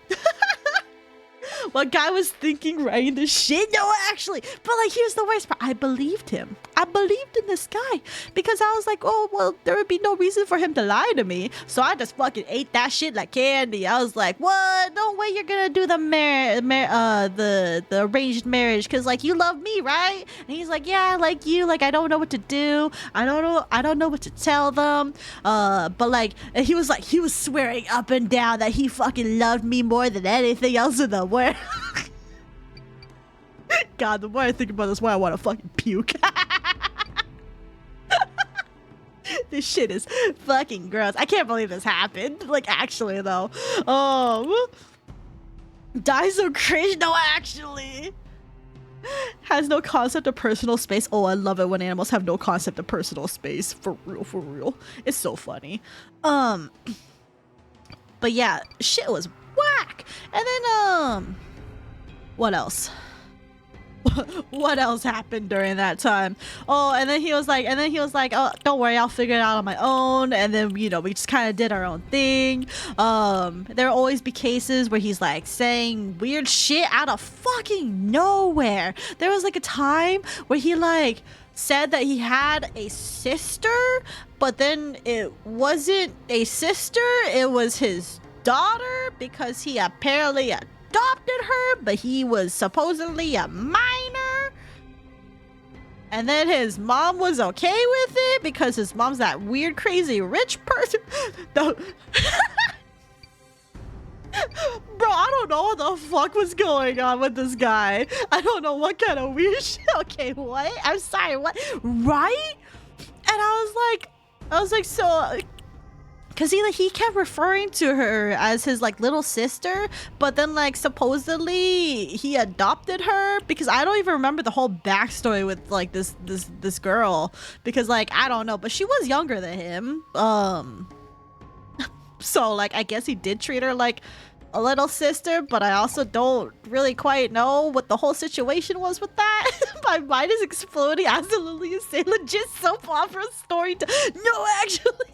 what guy was thinking writing this shit? No, actually. But like, here's the worst part. I believed him. I believed in this guy because I was like, oh, well, there would be no reason for him to lie to me. So I just fucking ate that shit like candy. I was like, what? No way you're gonna do the arranged marriage because like you love me, right? And he's like, yeah, I like you. Like, I don't know what to do. I don't know what to tell them. But like, and he was swearing up and down that he fucking loved me more than anything else in the world. God, the more I think about this, why I want to fucking puke. This shit is fucking gross. I can't believe this happened. Like, actually, though. Oh. Die so cringe. No, actually. Has no concept of personal space. Oh, I love it when animals have no concept of personal space. For real, for real. It's so funny. But yeah, shit was whack. And then, what else? What else happened during that time? Oh, and then he was like, oh, don't worry, I'll figure it out on my own. And then, you know, we just kind of did our own thing. There'll always be cases where he's like saying weird shit out of fucking nowhere. There was like a time where he like said that he had a sister, but then it wasn't a sister, it was his daughter because he apparently adopted her, but he was supposedly a minor. And then his mom was okay with it because his mom's that weird, crazy, rich person. Bro, I don't know what the fuck was going on with this guy. I don't know what kind of weird shit. Okay, what? I'm sorry, what? Right? And I was like, so... Because he kept referring to her as his like little sister, but then like supposedly he adopted her because I don't even remember the whole backstory with like this girl because like I don't know, but she was younger than him. So like I guess he did treat her like a little sister, but I also don't really quite know what the whole situation was with that. My mind is exploding. Absolutely insane, legit soap opera story. No, actually.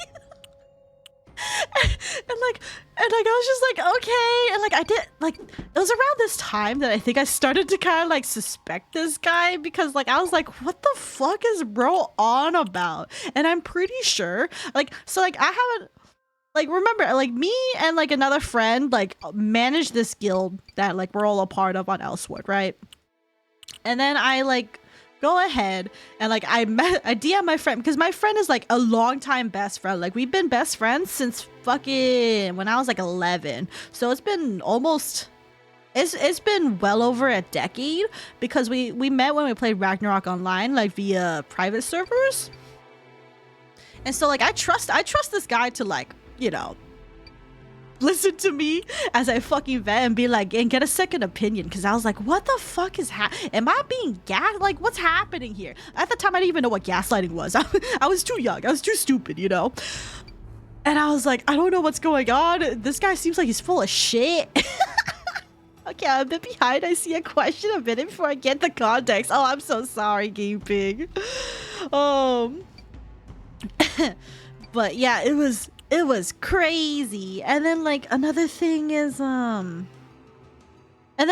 and I was just like, okay, and like I did like it was around this time that I think I started to kind of like suspect this guy because like I was like, what the fuck is bro on about? And I'm pretty sure like so like I haven't like remember like me and like another friend like managed this guild that like we're all a part of on Elsword, right? And then I like go ahead and like I DM my friend because my friend is like a longtime best friend. Like we've been best friends since fucking when I was like 11. So it's been almost it's been well over a decade because we met when we played Ragnarok online like via private servers. And so like I trust this guy to like, you know, listen to me as I fucking vet and be like and get a second opinion because I was like, what the fuck is am I being like what's happening here? At the time I didn't even know what gaslighting was. I was too young, I was too stupid, you know. And I was like, I don't know what's going on. This guy seems like he's full of shit. Okay, I'm a bit behind. I see a question a minute before I get the context. Oh, I'm so sorry, Game Pig. But yeah, it was crazy. And then like another thing is and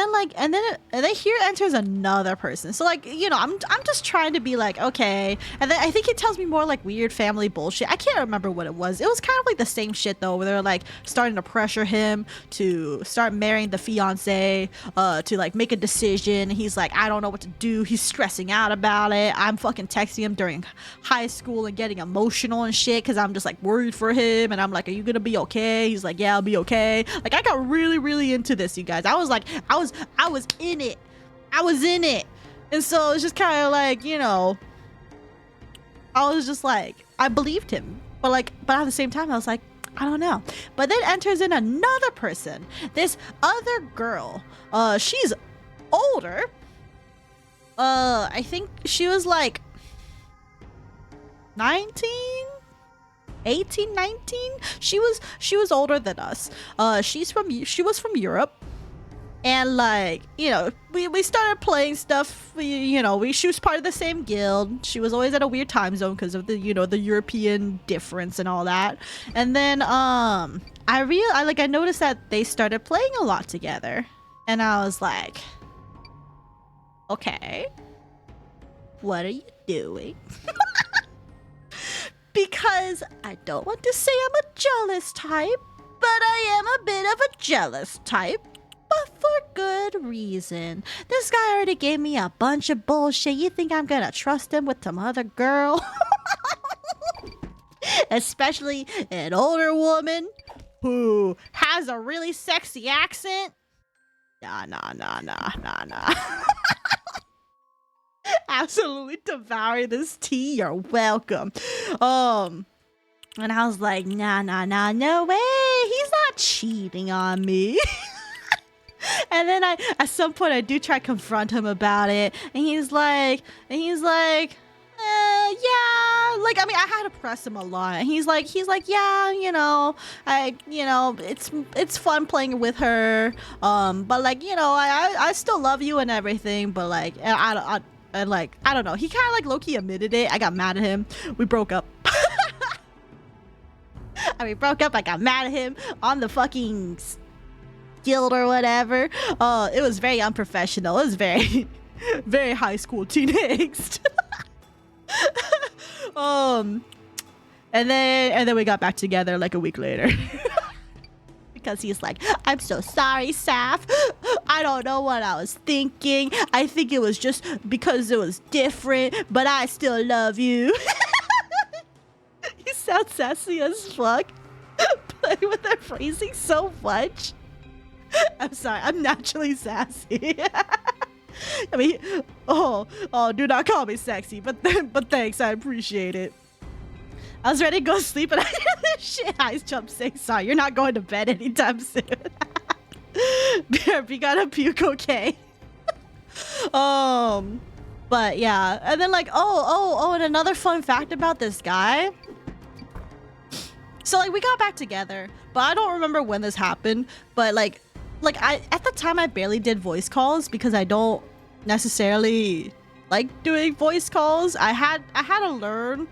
then here enters another person. So like, you know, I'm just trying to be like, okay. And then I think it tells me more like weird family bullshit. I can't remember what it was. It was kind of like the same shit though, where they're like starting to pressure him to start marrying the fiance, to like make a decision. He's like, I don't know what to do. He's stressing out about it. I'm fucking texting him during high school and getting emotional and shit because I'm just like worried for him. And I'm like, are you gonna be okay? He's like, yeah, I'll be okay. Like I got really, really into this, you guys. I was like, I was in it. I was in it. And so it's just kind of like, you know, I was just like, I believed him. But at the same time, I was like, I don't know. But then enters in another person. This other girl. She's older. I think she was like 19? 18, 19? She was older than us. She was from Europe. And like, you know, we started playing stuff, you know, she was part of the same guild. She was always at a weird time zone because of the, you know, the European difference and all that. And then I noticed that they started playing a lot together. And I was like, okay, what are you doing? Because I don't want to say I'm a jealous type, but I am a bit of a jealous type. But for good reason. This guy already gave me a bunch of bullshit. You think I'm gonna trust him with some other girl? Especially an older woman who has a really sexy accent? Nah. Absolutely devouring this tea. You're welcome. And I was like, nah, no way. He's not cheating on me. And then at some point I do try to confront him about it, and he's like, yeah, like, I mean, I had to press him a lot. And he's like, yeah, it's fun playing with her, but like, I still love you and everything, but like, I don't know. He kind of like low-key admitted it. I got mad at him. We broke up. I got mad at him on the fucking guild or whatever. It was very unprofessional. It was very, very high school teen angst. And then we got back together like a week later. Because he's like, I'm so sorry, Saph. I don't know what I was thinking. I think it was just because it was different, but I still love you. You sound sassy as fuck. Playing with that phrasing so much. I'm sorry, I'm naturally sassy. I mean, do not call me sexy, but thanks, I appreciate it. I was ready to go to sleep, and I hear this shit eyes jump saying, sorry, you're not going to bed anytime soon. BRB got a puke, okay. But yeah, and then like, and another fun fact about this guy. So like, we got back together, but I don't remember when this happened, but like at the time I barely did voice calls because I don't necessarily like doing voice calls. I had to learn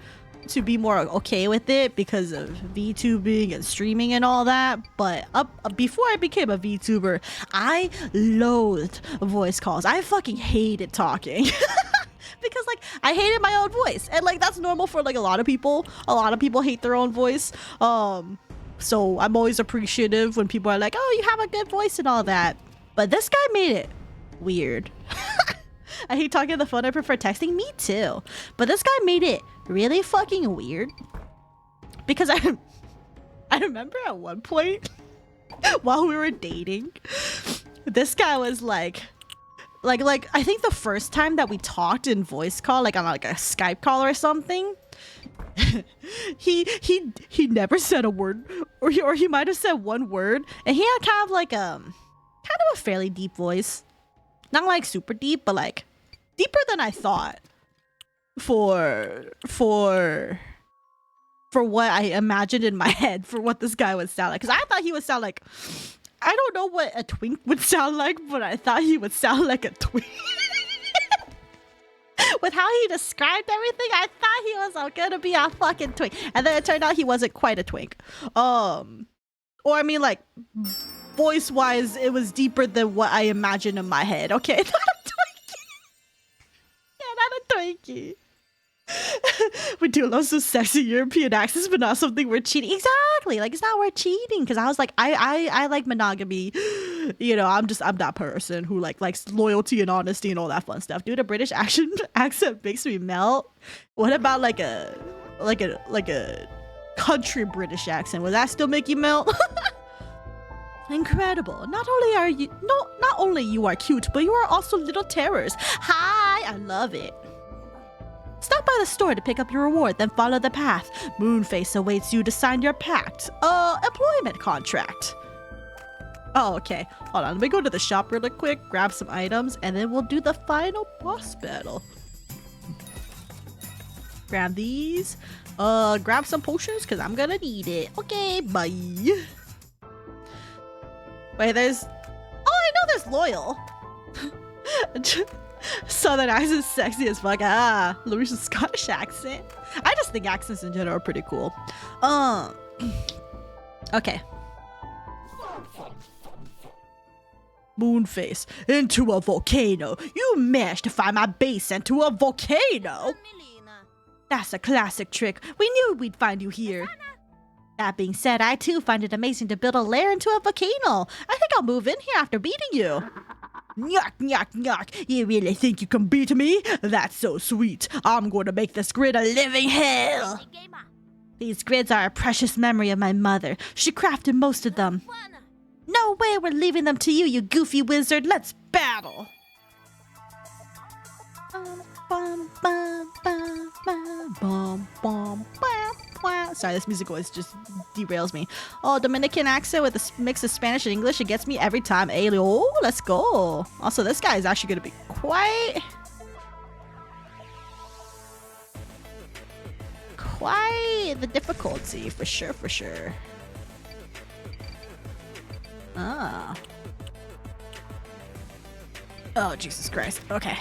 to be more okay with it because of VTubing and streaming and all that. But before I became a VTuber, I loathed voice calls. I fucking hated talking. Because like I hated my own voice, and like that's normal for like a lot of people. A lot of people hate their own voice. So I'm always appreciative when people are like, oh, you have a good voice and all that. But this guy made it weird. I hate talking on the phone. I prefer texting. Me too. But this guy made it really fucking weird. Because I remember at one point while we were dating, this guy was like I think the first time that we talked in voice call, like on like a Skype call or something, he never said a word, or he might have said one word, and he had kind of a fairly deep voice. Not like super deep, but like deeper than I thought for what I imagined in my head for what this guy would sound like. Because I thought he would sound like, I don't know what a twink would sound like, but I thought he would sound like a twink. With how he described everything, I thought he was gonna be a fucking twink. And then it turned out he wasn't quite a twink. Or I mean, like, voice-wise, it was deeper than what I imagined in my head. Okay, not a Twinkie. Yeah, not a Twinkie. We do love some sexy European accents, but not something we're cheating. Exactly, like it's not worth cheating. Because I was like, I like monogamy. You know, I'm that person who likes loyalty and honesty and all that fun stuff. Dude, a British accent makes me melt. What about like a country British accent? Would that still make you melt? Incredible. Not only you are cute, but you are also little terrors. Hi, I love it. Stop by the store to pick up your reward, then follow the path. Moonface awaits you to sign your pact. Employment contract. Oh, okay. Hold on, let me go to the shop really quick, grab some items, and then we'll do the final boss battle. Grab these. Grab some potions, because I'm gonna need it. Okay, bye. Wait, there's... Oh, I know there's Loyal. Southern accent sexy as fuck. Ah, Louisa's Scottish accent. I just think accents in general are pretty cool. Okay. Moonface, into a volcano. You managed to find my base into a volcano. That's a classic trick. We knew we'd find you here. That being said, I too find it amazing to build a lair into a volcano. I think I'll move in here after beating you. Nyok, nyok, nyok. You really think you can beat me? That's so sweet. I'm going to make this grid a living hell. These grids are a precious memory of my mother. She crafted most of them. No way we're leaving them to you, you goofy wizard. Let's battle. Sorry, this music always just derails me. Oh, Dominican accent with a mix of Spanish and English. It gets me every time. Hey, oh, let's go. Also, this guy is actually going to be quite the difficulty, for sure, for sure. Ah. Oh, Jesus Christ. Okay.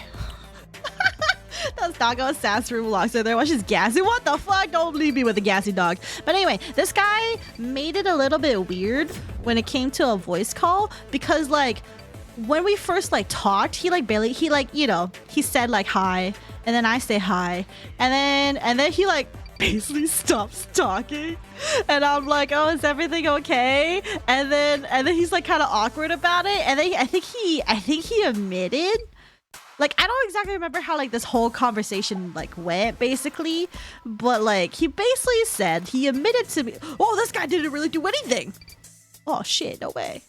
Those doggo sass room vlogs are there. Well, she's gassy. What the fuck? Don't leave me with a gassy dog. But anyway, this guy made it a little bit weird when it came to a voice call because, like, when we first like talked, he like barely, he like, you know, he said like hi, and then I say hi, and then he like basically stops talking, and I'm like, oh, is everything okay? And then he's like kind of awkward about it, and then I think he admitted. Like, I don't exactly remember how, like, this whole conversation, like, went, basically. But, like, he basically said, he admitted to me, oh, this guy didn't really do anything. Oh, shit, no way.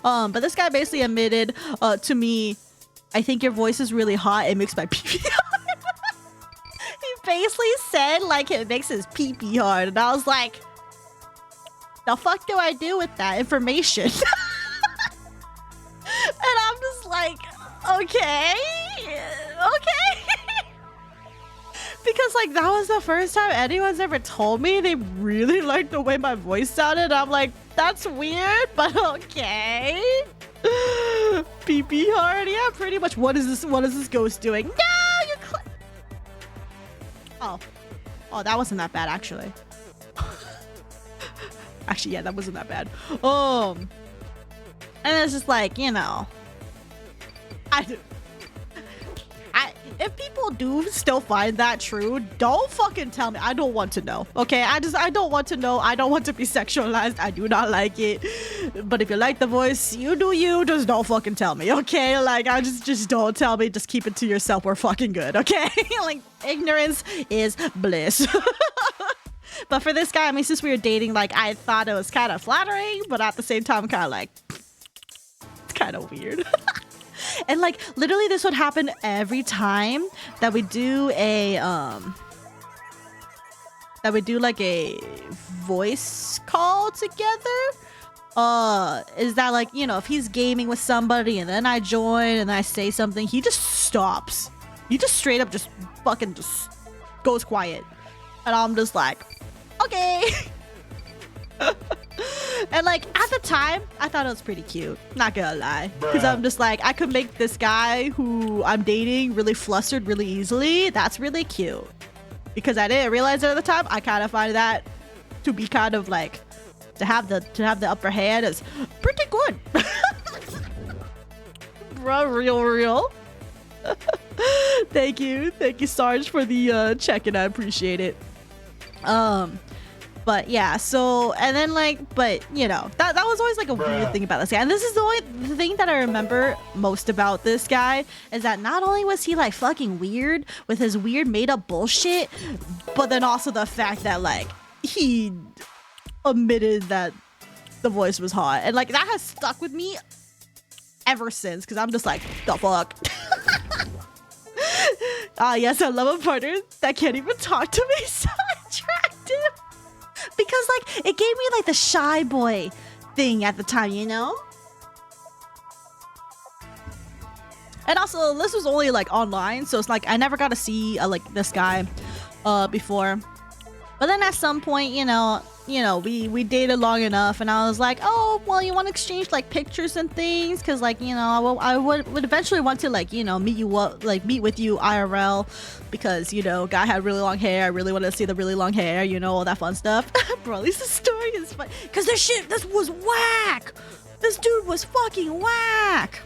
But this guy basically admitted to me, I think your voice is really hot. It makes my pee-pee hard. He basically said, like, it makes his pee-pee hard. And I was like, the fuck do I do with that information? And I'm just like, okay. Because, like, that was the first time anyone's ever told me they really liked the way my voice sounded. I'm like, that's weird, but okay. Pee-pee hard? Yeah, pretty much. What is this ghost doing? No, you're Oh, that wasn't that bad, actually. Actually, yeah, that wasn't that bad. And it's just like, you know, if people do still find that true, don't fucking tell me. I don't want to know. Okay, I don't want to know. I don't want to be sexualized. I do not like it. But if you like the voice, you do you. Just don't fucking tell me. Okay, like, I just don't tell me. Just keep it to yourself. We're fucking good. Okay, like, ignorance is bliss. But for this guy, I mean, since we were dating, like, I thought it was kind of flattering, but at the same time, kind of like, it's kind of weird. And, like, literally this would happen every time that we do a, like, a voice call together. Is that, like, you know, if he's gaming with somebody and then I join and I say something, he just stops. He just straight up just fucking just goes quiet. And I'm just like, okay. And, like, at the time, I thought it was pretty cute. Not gonna lie. Because I'm just like, I could make this guy who I'm dating really flustered really easily. That's really cute. Because I didn't realize it at the time. I kind of find that to be kind of like, to have the upper hand is pretty good. Bro, real. Thank you, Sarge, for the check-in. I appreciate it. But yeah, so, and then, like, but, you know, that was always, like, a weird thing about this guy. And this is the only thing that I remember most about this guy, is that not only was he, like, fucking weird with his weird made-up bullshit, but then also the fact that, like, he admitted that the voice was hot. And, like, that has stuck with me ever since, because I'm just like, the fuck? Yes, I love a partner that can't even talk to me. So attractive. Because, like, it gave me, like, the shy boy thing at the time, you know? And also, this was only, like, online, so it's like I never got to see, like, this guy before. But then at some point, you know, you know, we dated long enough, and I was like, oh, well, you want to exchange like pictures and things, because like, you know, I would eventually want to like, you know, meet with you IRL, because, you know, guy had really long hair. I really wanted to see the really long hair, you know, all that fun stuff. Bro, at least the story is fun, because this was whack. This dude was fucking whack.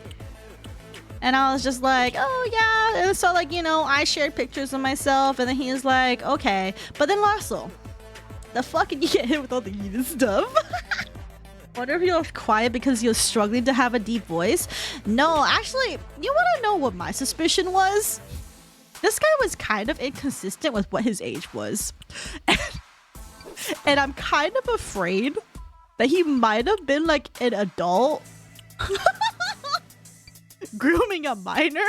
And I was just like, oh yeah. And so like, you know, I shared pictures of myself, and then he was like, okay. But then Lasso, the fuck did you get hit with all the heated stuff? Wonder if he was quiet because he was struggling to have a deep voice. No, actually, you want to know what my suspicion was? This guy was kind of inconsistent with what his age was. And I'm kind of afraid that he might have been like an adult grooming a minor.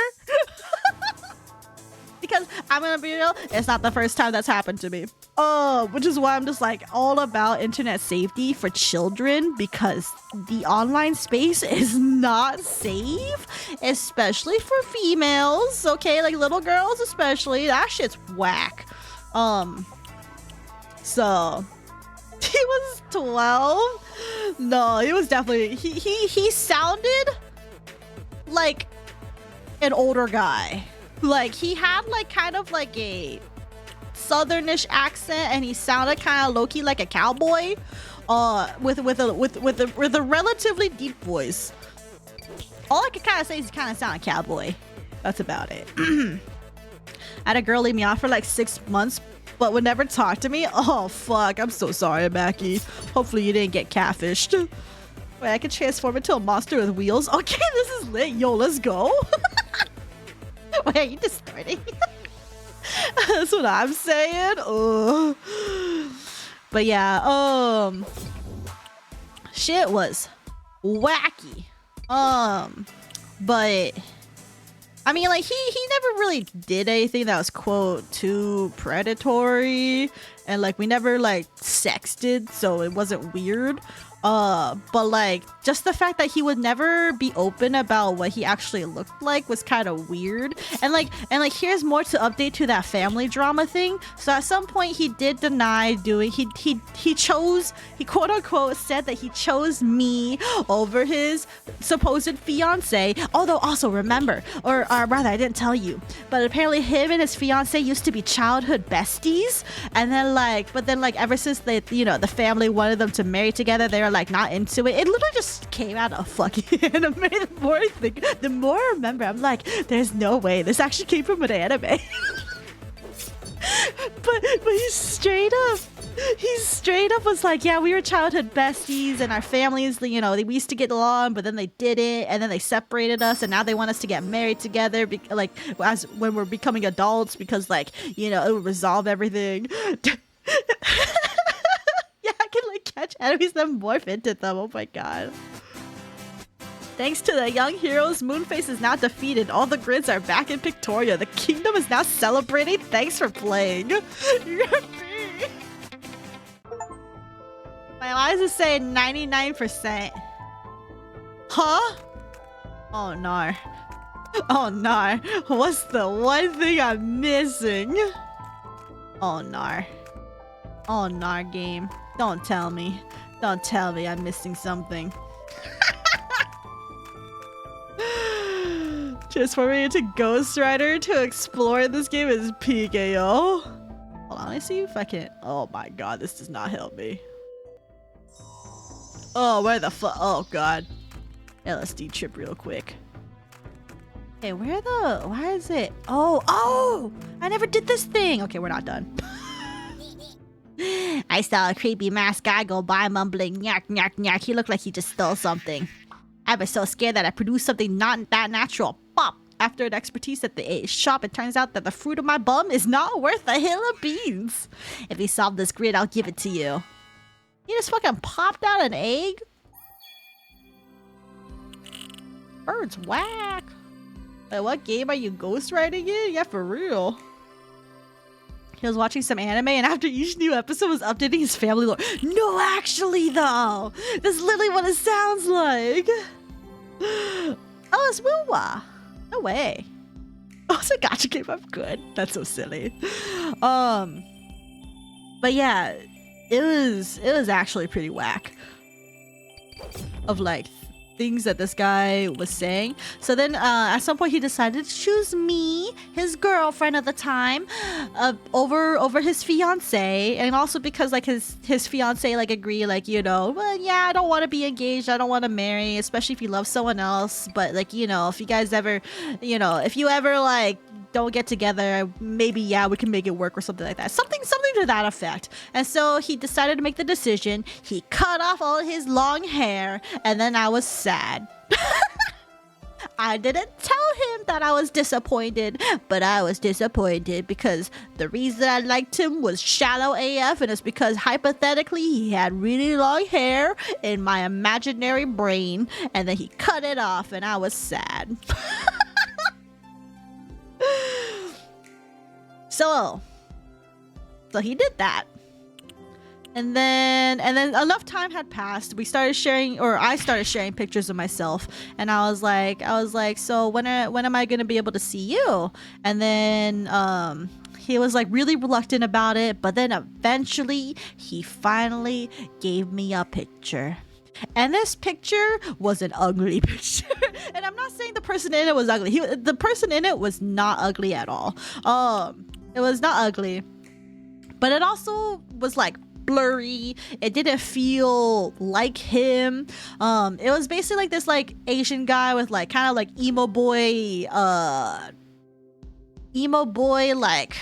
Because I'm gonna be real, it's not the first time that's happened to me. Which is why I'm just like all about internet safety for children, because the online space is not safe, especially for females, okay? Like little girls especially. That shit's whack. So he was 12. No, he was definitely he sounded like an older guy. Like he had like kind of like a southernish accent, and he sounded kind of low-key like a cowboy, with a relatively deep voice. All I can kind of say is he kind of sounded cowboy. That's about it. I had a girl leave me off for like 6 months, but would never talk to me. Oh fuck, I'm so sorry, Mackie. Hopefully you didn't get catfished. Wait, I can transform into a monster with wheels. Okay, this is lit. Yo, let's go. Wait, are you distorting? That's what I'm saying. Oh. But yeah, shit was wacky. But I mean, like he never really did anything that was quote too predatory, and like we never like sexted, so it wasn't weird. But like just the fact that he would never be open about what he actually looked like was kind of weird. And like here's more to update to that family drama thing. So at some point he did deny doing, he chose, he quote unquote said that he chose me over his supposed fiance. Although also remember, or rather I didn't tell you, but apparently him and his fiance used to be childhood besties, and then like, but then like ever since they, you know, the family wanted them to marry together, they were like not into it. It literally just came out of fucking anime. The more I remember, I'm like, there's no way this actually came from an anime. but he straight up was like, yeah, we were childhood besties, and our families, you know, we used to get along, but then they didn't, and then they separated us, and now they want us to get married together, like as when we're becoming adults, because like, you know, it would resolve everything. Yeah, I can like catch enemies that morph into them. Oh my god. Thanks to the young heroes, Moonface is now defeated. All the grids are back in Pictoria. The kingdom is now celebrating. Thanks for playing. My eyes is saying 99%. Huh? Oh no. Oh no. What's the one thing I'm missing? Oh no. Oh no, game. Don't tell me. Don't tell me I'm missing something. Transforming into Ghost Rider to explore this game is peak, ayo. Hold on, let me see if I can. Oh my god, this does not help me. Oh, where the fuck? Oh god. LSD trip real quick. Hey, why is it? Oh, I never did this thing. Okay, we're not done. I saw a creepy masked guy go by mumbling nyak nyak nyak. He looked like he just stole something. I was so scared that I produced something not that natural. Pop! After an expertise at the shop, it turns out that the fruit of my bum is not worth a hill of beans. If you solve this grid, I'll give it to you. You just fucking popped out an egg? Bird's whack. Wait, what game are you ghostwriting in? Yeah, for real. He was watching some anime, and after each new episode was updating his family lore. No, actually, though! That's literally what it sounds like! Oh, it's Wilwa! No way. Oh, it's a gacha game. I'm good. That's so silly. But yeah, it was actually pretty whack of like things that this guy was saying. So then at some point he decided to choose me, his girlfriend at the time, over his fiance, and also because like his fiance like agreed, like, you know, well, yeah, I don't want to be engaged, I don't want to marry, especially if you love someone else, but like, you know, if you guys ever, you know, if you ever like don't get together, maybe, yeah, we can make it work or something like that. Something to that effect. And so he decided to make the decision. He cut off all his long hair, and then I was sad. I didn't tell him that I was disappointed, but I was disappointed because the reason I liked him was shallow AF, and it's because hypothetically he had really long hair in my imaginary brain, and then he cut it off, and I was sad. So he did that, and then enough time had passed. We started sharing, or I started sharing pictures of myself, and I was like, so when am I gonna be able to see you? And then he was like really reluctant about it, but then eventually he finally gave me a picture. And this picture was an ugly picture. And I'm not saying the person in it was ugly. The person in it was not ugly at all. It was not ugly, but it also was like blurry. It didn't feel like him. It was basically like this like Asian guy with like kind of like emo boy like,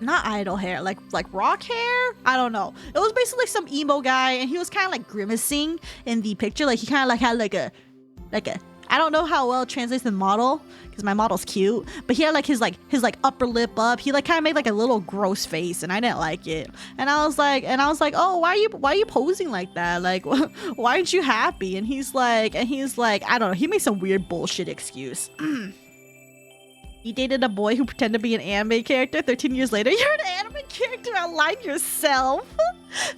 not idol hair, like rock hair. I don't know. It was basically some emo guy, and he was kind of like grimacing in the picture. Like he kind of like had like a I don't know how well it translates to the model because my model's cute, but he had like his upper lip up. He like kind of made like a little gross face, and I didn't like it. And I was like, oh, why are you posing like that? Like, why aren't you happy? And he's like, I don't know. He made some weird bullshit excuse. You dated a boy who pretended to be an anime character. 13 years later, you're an anime character. Outline yourself.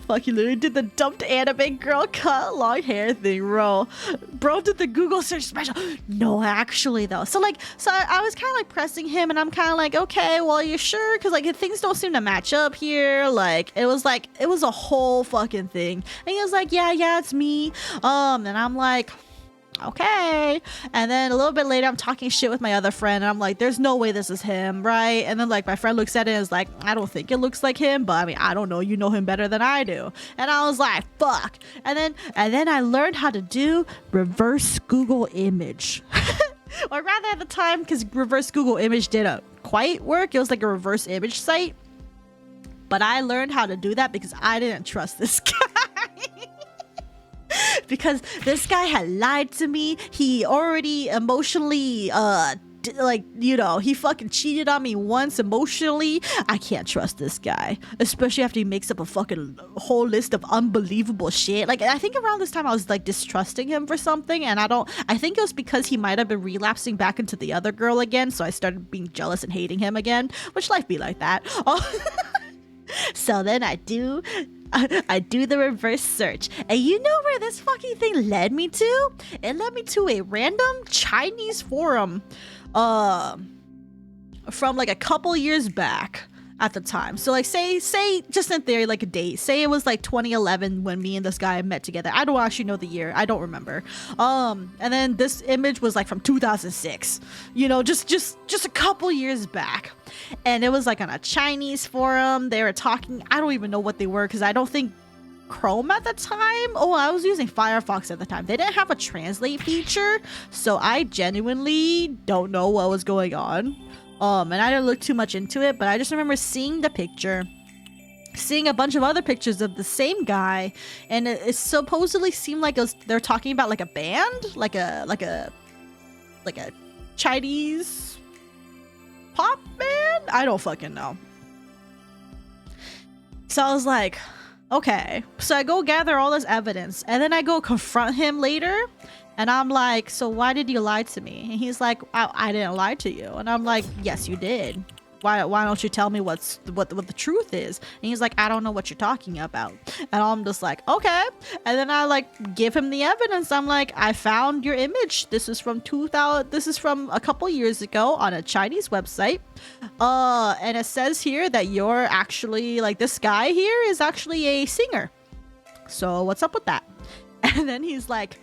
Fuck, you literally did the dumped anime girl cut long hair thing, bro. Bro did the Google search special. No, actually though. So I was kind of like pressing him, and I'm kind of like, okay, well, you sure? Because like things don't seem to match up here. Like it was a whole fucking thing. And he was like, yeah, it's me. And I'm like, okay. And then a little bit later, I'm talking shit with my other friend, and I'm like, there's no way this is him, right? And then like my friend looks at it and is like, I don't think it looks like him, but I mean, I don't know, you know him better than I do. And I was like, fuck. And then I learned how to do reverse Google image. Or rather at the time, because reverse Google image didn't quite work, it was like a reverse image site, but I learned how to do that because I didn't trust this guy. Because this guy had lied to me. He already emotionally like, you know, he fucking cheated on me once emotionally. I can't trust this guy, especially after he makes up a fucking whole list of unbelievable shit. Like, I think around this time I was like distrusting him for something, and I think it was because he might have been relapsing back into the other girl again, so I started being jealous and hating him again, which life be like that. So then I do the reverse search, and you know where this fucking thing led me to? It led me to a random Chinese forum from like a couple years back at the time. So like say just in theory, like a date, say it was like 2011 when me and this guy met together. I don't actually know the year, I don't remember. And then this image was like from 2006, you know, just a couple years back. And it was like on a Chinese forum. They were talking, I don't even know what they were, because I don't think Chrome at the time. Oh, I was using Firefox at the time. They didn't have a translate feature, so I genuinely don't know what was going on. And I didn't look too much into it, but I just remember seeing the picture, seeing a bunch of other pictures of the same guy, and it supposedly seemed like they're talking about like a band, like a Chinese pop band. I don't fucking know. So I was like, okay. So I go gather all this evidence, and then I go confront him later. And I'm like, so why did you lie to me? And he's like, I didn't lie to you. And I'm like, yes, you did. why don't you tell me what the truth is? And he's like, I don't know what you're talking about. And I'm just like, okay. And then I like give him the evidence. I'm like, I found your image. This is from 2000. This is from a couple years ago on a Chinese website. And it says here that you're actually like, this guy here is actually a singer. So what's up with that? And then he's like,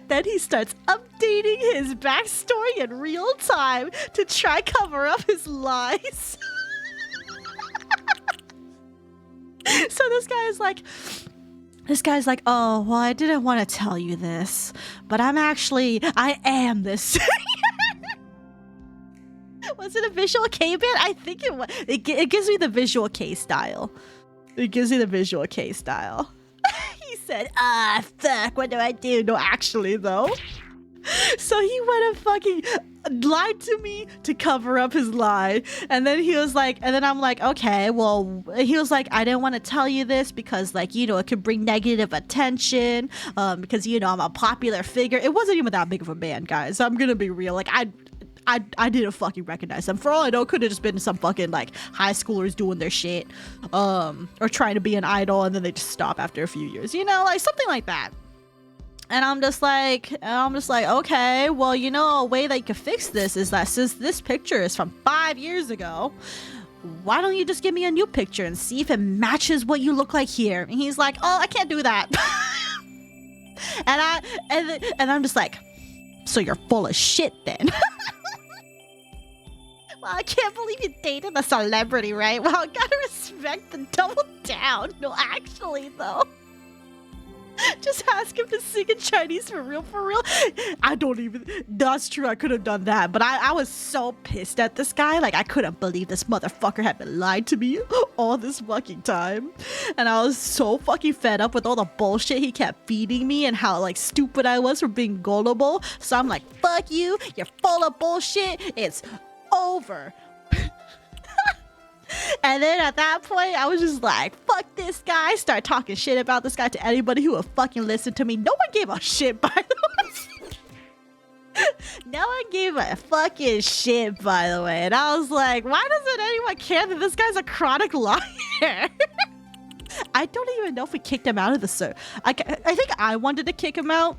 then he starts updating his backstory in real time to try cover up his lies. So this guy's like, oh, well, I didn't want to tell you this, but I am this singer. Was it a visual K bit? I think it was. It gives me the visual K style. It gives me the visual K style. He said, fuck, what do I do? No, actually, though. So he went and fucking lied to me to cover up his lie. And then he was like, and then I'm like, okay, well, he was like, I didn't want to tell you this because, like, you know, it could bring negative attention, because, you know, I'm a popular figure. It wasn't even that big of a band, guys. I'm gonna be real. Like, I didn't fucking recognize them. For all I know, could have just been some fucking like high schoolers doing their shit, or trying to be an idol, and then they just stop after a few years, you know, like something like that. And I'm just like, okay, well, you know, a way that you could fix this is that since this picture is from 5 years ago, why don't you just give me a new picture and see if it matches what you look like here? And he's like, oh, I can't do that. and I'm just like, so you're full of shit then. Well, I can't believe you dated a celebrity, right? Well, I gotta respect the double down. No, actually, though. Just ask him to sing in Chinese for real, for real. That's true, I could have done that. But I was so pissed at this guy. Like, I couldn't believe this motherfucker had been lying to me all this fucking time. And I was so fucking fed up with all the bullshit he kept feeding me and how, like, stupid I was for being gullible. So I'm like, fuck you, you're full of bullshit, it's over. And then at that point, I was just like, fuck this guy. Start talking shit about this guy to anybody who would fucking listen to me. No one gave a shit, by the way. No one gave a fucking shit, by the way. And I was like, why doesn't anyone care that this guy's a chronic liar? I don't even know if we kicked him out of the server. I think I wanted to kick him out,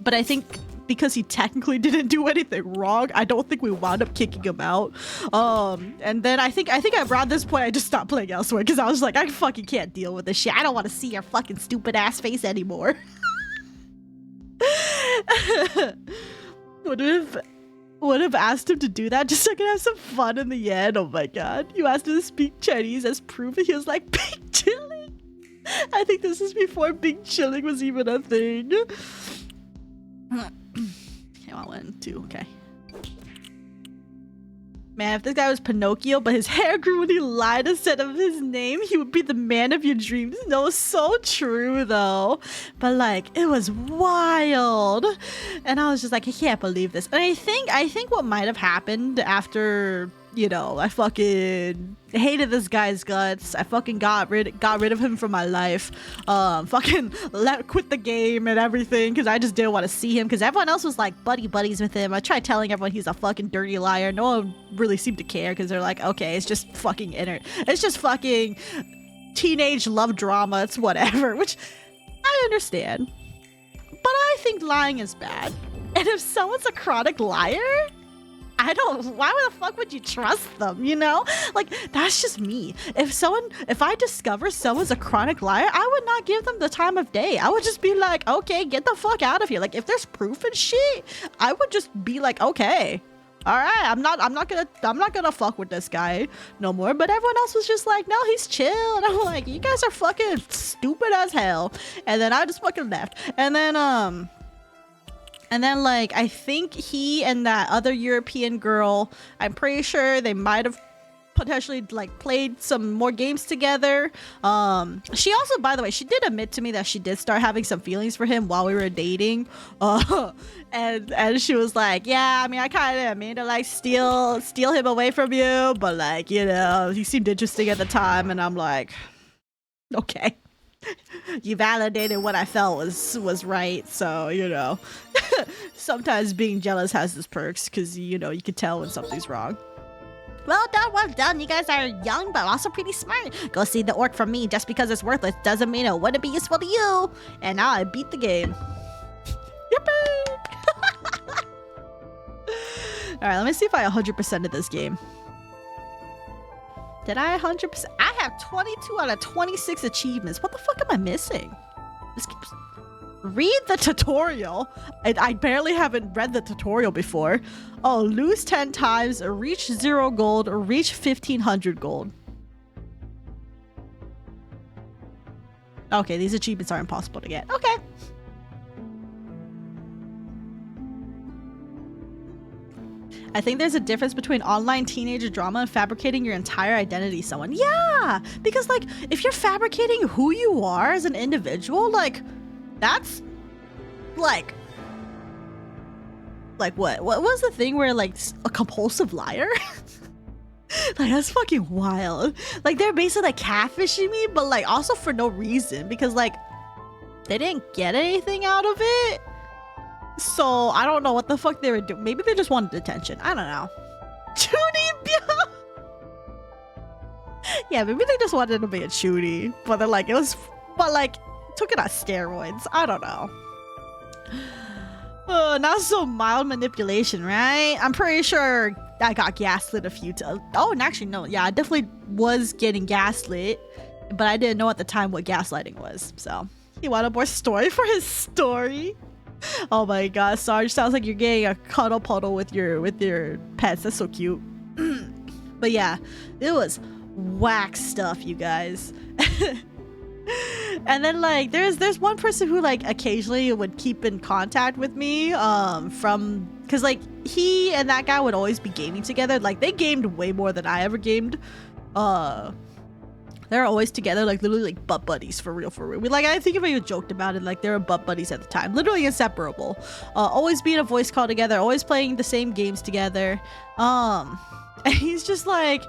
but I think because he technically didn't do anything wrong, I don't think we wound up kicking him out. And then I think around this point I just stopped playing Elsword because I was like, I fucking can't deal with this shit. I don't want to see your fucking stupid ass face anymore. Would have asked him to do that just so I could have some fun in the end. Oh my god. You asked him to speak Chinese as proof and he was like, big chilling. I think this is before big chilling was even a thing. Okay, 1, 2, okay. Man, if this guy was Pinocchio, but his hair grew when he lied instead of his name, he would be the man of your dreams. No, so true though. But like, it was wild. And I was just like, I can't believe this. And I think what might have happened after, you know, I fucking hated this guy's guts. I fucking got rid of him from my life. Fucking quit the game and everything because I just didn't want to see him because everyone else was like buddies with him. I tried telling everyone he's a fucking dirty liar. No one really seemed to care because they're like, okay, it's just fucking it's just fucking teenage love drama. It's whatever, which I understand. But I think lying is bad. And if someone's a chronic liar, why the fuck would you trust them, you know? Like, that's just me. If I discover someone's a chronic liar, I would not give them the time of day. I would just be like, okay, get the fuck out of here. Like, if there's proof and shit, I would just be like, okay, all right, I'm not gonna fuck with this guy no more. But everyone else was just like, no, he's chill. And I'm like, you guys are fucking stupid as hell. And then I just fucking left. And then, like, I think he and that other European girl, I'm pretty sure they might have potentially, like, played some more games together. She also, by the way, she did admit to me that she did start having some feelings for him while we were dating. And she was like, yeah, I mean, I kind of mean to, like, steal him away from you. But, like, you know, he seemed interesting at the time. And I'm like, okay. You validated what I felt was right, so you know. Sometimes being jealous has its perks, because you know you can tell when something's wrong. Well done, well done. You guys are young, but also pretty smart. Go see the orc from me. Just because it's worthless doesn't mean it wouldn't be useful to you. And now I beat the game. Yippee! Alright, let me see if I 100%ed this game. Did I 100%? I have 22 out of 26 achievements. What the fuck am I missing? This keeps... Read the tutorial. I barely haven't read the tutorial before. Oh, lose 10 times, reach 0 gold, reach 1500 gold. Okay, these achievements are impossible to get. Okay. I think there's a difference between online teenager drama and fabricating your entire identity someone. Yeah, because like if you're fabricating who you are as an individual, like that's like what was the thing where like a compulsive liar? Like that's fucking wild. Like they're basically like catfishing me, but like also for no reason, because like they didn't get anything out of it. So I don't know what the fuck they were doing. Maybe they just wanted attention. I don't know. Yeah, maybe they just wanted to be a chutie, but they're like took it on steroids. I don't know. Not so mild manipulation, right? I'm pretty sure I got gaslit a few times. Oh, and actually no, yeah, I definitely was getting gaslit, but I didn't know at the time what gaslighting was. So he wanted more story for his story. Oh my god, Sarge, sounds like you're getting a cuddle puddle with your pets. That's so cute. But yeah, it was whack stuff, you guys. And then like there's one person who like occasionally would keep in contact with me because like he and that guy would always be gaming together. Like they gamed way more than I ever gamed. They're always together, like literally like butt buddies for real. We like, I think if I joked about it, like they were butt buddies at the time, literally inseparable. Always being a voice call together, always playing the same games together. And he's like,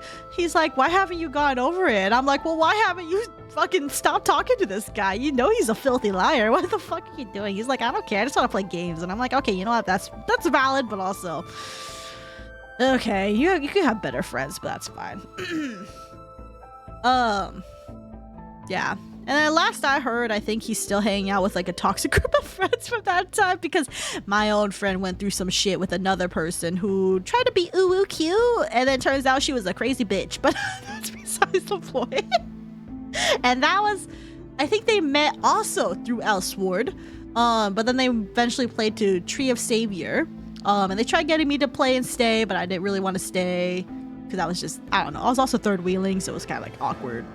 why haven't you gone over it? And I'm like, well, why haven't you fucking stopped talking to this guy? You know he's a filthy liar. What the fuck are you doing? He's like, I don't care. I just want to play games. And I'm like, okay, you know what? That's valid, but also, okay, you can have better friends, but that's fine. Yeah. And then last I heard, I think he's still hanging out with like a toxic group of friends from that time, because my own friend went through some shit with another person who tried to be ooh cute, and then turns out she was a crazy bitch. But that's besides the point. And that was, I think they met also through Elsword, but then they eventually played to Tree of Savior, and they tried getting me to play and stay, but I didn't really want to stay because I was just, I don't know, I was also third wheeling, so it was kind of like awkward.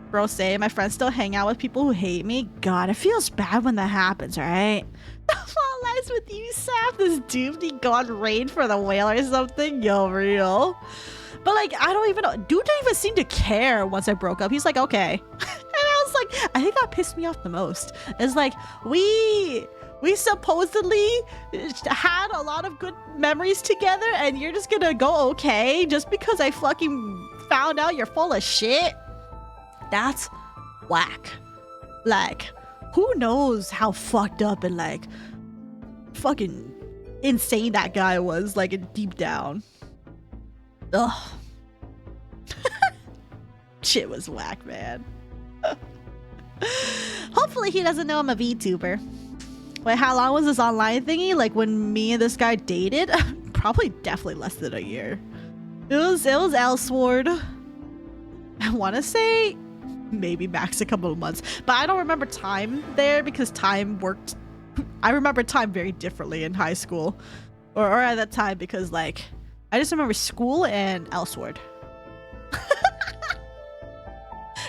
Bro, say my friends still hang out with people who hate me. God, it feels bad when that happens, right? The fault lies with you, Saph. This doofy god raid for the whale or something. Yo, real. But like, I don't even know. Dude didn't even seem to care once I broke up. He's like, okay. And I was like, I think that pissed me off the most. It's like, we supposedly had a lot of good memories together, and you're just gonna go okay just because I fucking found out you're full of shit? That's whack. Like, who knows how fucked up and like fucking insane that guy was, like deep down. Ugh. Shit was whack, man. Hopefully he doesn't know I'm a VTuber. Wait, how long was this online thingy? Like when me and this guy dated? Probably definitely less than a year. It was Elsword. I want to say maybe max a couple of months, but I don't remember time there because time worked. I remember time very differently in high school or at that time, because like I just remember school and Elsword.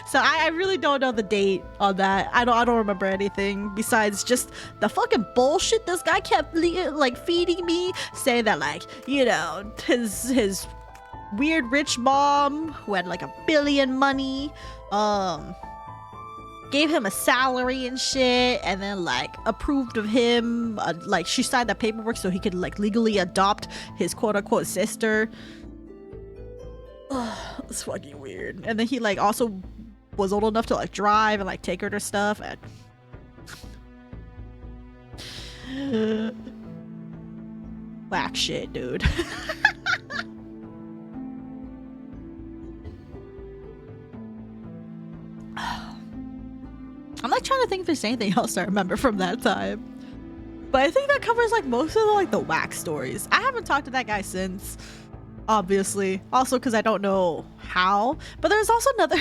So I really don't know the date on that. I don't remember anything besides just the fucking bullshit this guy kept like feeding me, saying that like, you know, his weird rich mom who had like $1 billion money gave him a salary and shit, and then like approved of him, like she signed that paperwork so he could like legally adopt his quote-unquote sister. It's fucking weird. And then he like also was old enough to like drive and like take her to stuff, and whack shit, dude. I'm like trying to think if there's anything else I remember from that time, but I think that covers like most of the like the whack stories. I haven't talked to that guy since, obviously, also because I don't know how. But there's also another.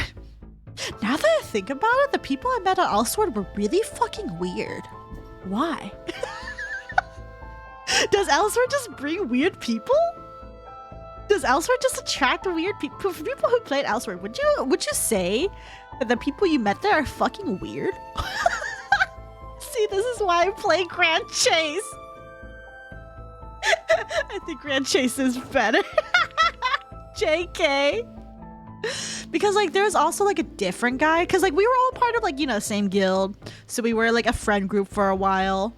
Now that I think about it, the people I met at Elsword were really fucking weird. Why? Does Elsword just bring weird people? Does Elsword just attract weird people? For people who played Elsword, would you say that the people you met there are fucking weird? See, this is why I play Grand Chase. I think Grand Chase is better. JK. Because like there's also like a different guy, because like we were all part of like, you know, same guild, so we were like a friend group for a while.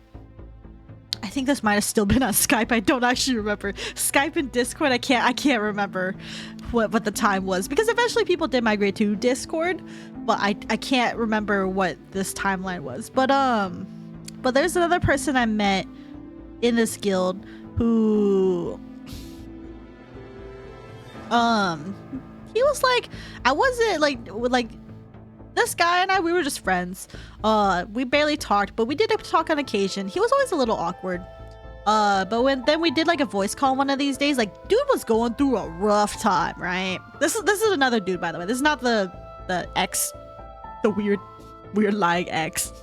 I think this might have still been on Skype. I don't actually remember. Skype and Discord, I can't remember what the time was, because eventually people did migrate to Discord, but I can't remember what this timeline was. But there's another person I met in this guild who he was like, I wasn't like this guy and I, we were just friends. We barely talked, but we did talk on occasion. He was always a little awkward. But then we did like a voice call one of these days. Like, dude was going through a rough time, right? This is another dude, by the way. This is not the ex, the weird lying ex.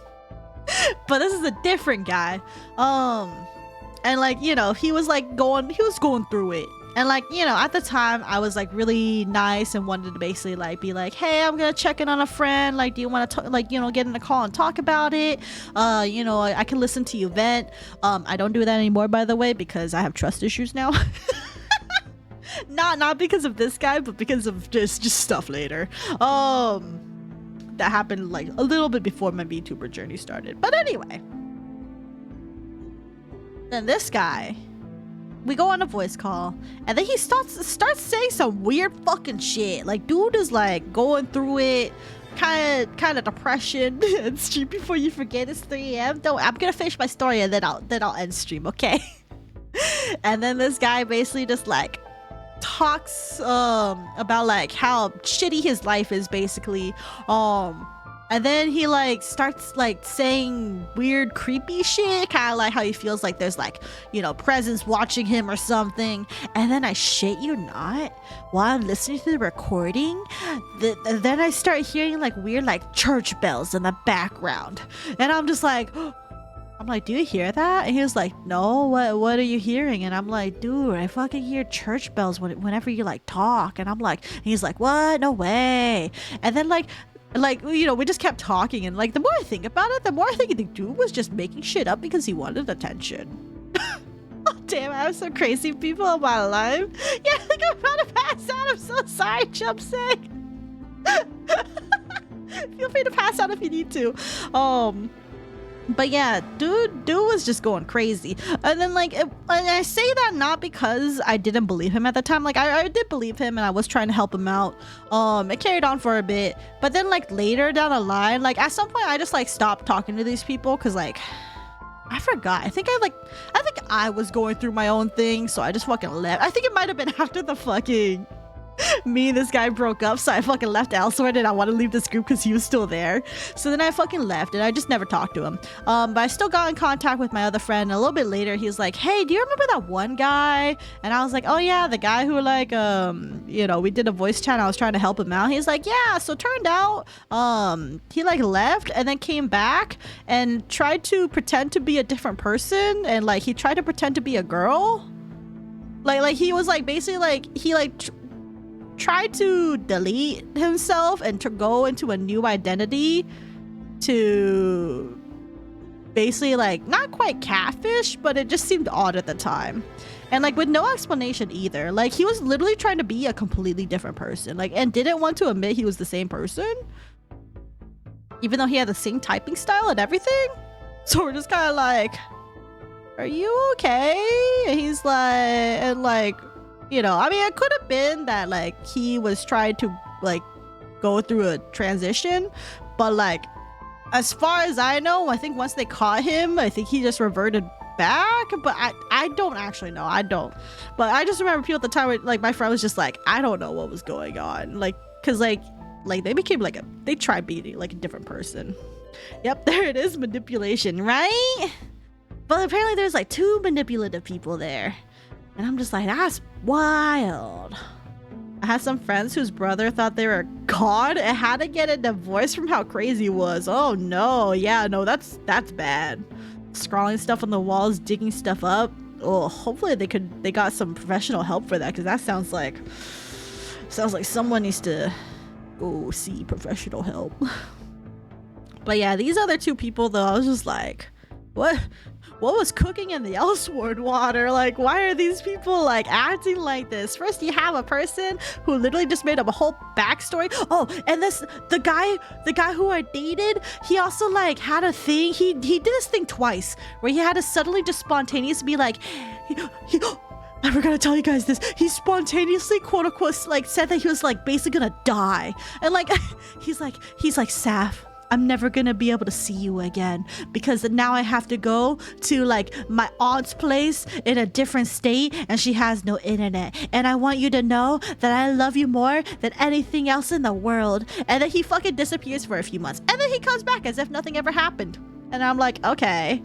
But this is a different guy. And like, you know, he was going through it. And like, you know, at the time I was like really nice and wanted to basically like be like, hey, I'm gonna check in on a friend. Like, do you want to like, you know, get in a call and talk about it? You know, I can listen to you vent. I don't do that anymore, by the way, because I have trust issues now. not because of this guy, but because of just stuff later. That happened like a little bit before my VTuber journey started. But anyway, then this guy, we go on a voice call, and then he starts saying some weird fucking shit. Like, dude is like going through it, kind of depression. And stream before you forget it's 3 a.m. I'm gonna finish my story and then I'll end stream, okay? And then this guy basically just like talks about like how shitty his life is, basically. And then he like starts like saying weird creepy shit, kind of like how he feels like there's like, you know, presence watching him or something. And then I shit you not, while I'm listening to the recording, then I start hearing like weird like church bells in the background. And I'm just like, do you hear that? And he was like, no, what are you hearing? And I'm like, dude, I fucking hear church bells whenever you like talk. And I'm like, and he's like, what? No way. And then like, you know, we just kept talking, and like the more I think about it, the more I think the dude was just making shit up because he wanted attention. Oh damn, I have some crazy people in my life. Yeah, I think I'm about to pass out. I'm so sorry, Chumsick. Feel free to pass out if you need to. But yeah, dude was just going crazy. And then like, and I say that not because I didn't believe him at the time. Like I did believe him, and I was trying to help him out. It carried on for a bit, but then like later down the line, like at some point I just like stopped talking to these people, because like I forgot. I think I was going through my own thing, so I just fucking left. I think it might have been after the fucking me and this guy broke up, so I fucking left Elsword, and I want to leave this group because he was still there. So then I fucking left, and I just never talked to him. But I still got in contact with my other friend. And a little bit later, he was like, hey, do you remember that one guy? And I was like, oh yeah, the guy who like you know, we did a voice chat and I was trying to help him out. He's like, yeah, so turned out he like left and then came back and tried to pretend to be a different person, and like he tried to pretend to be a girl. Like he was like basically like he like tried to delete himself and to go into a new identity to basically like not quite catfish, but it just seemed odd at the time, and like with no explanation either. Like he was literally trying to be a completely different person, like, and didn't want to admit he was the same person, even though he had the same typing style and everything. So we're just kind of like, are you okay? And he's like, and like, you know, I mean, it could have been that like he was trying to like go through a transition. But like, as far as I know, I think once they caught him, I think he just reverted back. But I don't actually know. I don't. But I just remember people at the time where, like, my friend was just like, I don't know what was going on. Like, cause like they became like they tried being like a different person. Yep, there it is, manipulation, right? But apparently there's like 2 manipulative people there. And I'm just like, that's wild. I had some friends whose brother thought they were God and had to get a divorce from how crazy he was. Oh no, yeah, no, that's bad. Scrawling stuff on the walls, digging stuff up. Oh, hopefully they got some professional help for that, because that sounds like someone needs to go see professional help. But yeah, these other 2 people though, I was just like, what was cooking in the Elsword water? Like, why are these people like acting like this? First, you have a person who literally just made up a whole backstory. Oh, and the guy who I dated, he also like had a thing. He did this thing twice where he had to suddenly just spontaneously be like, I forgot to tell you guys this. He spontaneously, quote unquote, like said that he was like basically gonna die, and like he's like Saph, I'm never gonna be able to see you again because now I have to go to like my aunt's place in a different state and she has no internet, and I want you to know that I love you more than anything else in the world. And then he fucking disappears for a few months, and then he comes back as if nothing ever happened, and I'm like, okay.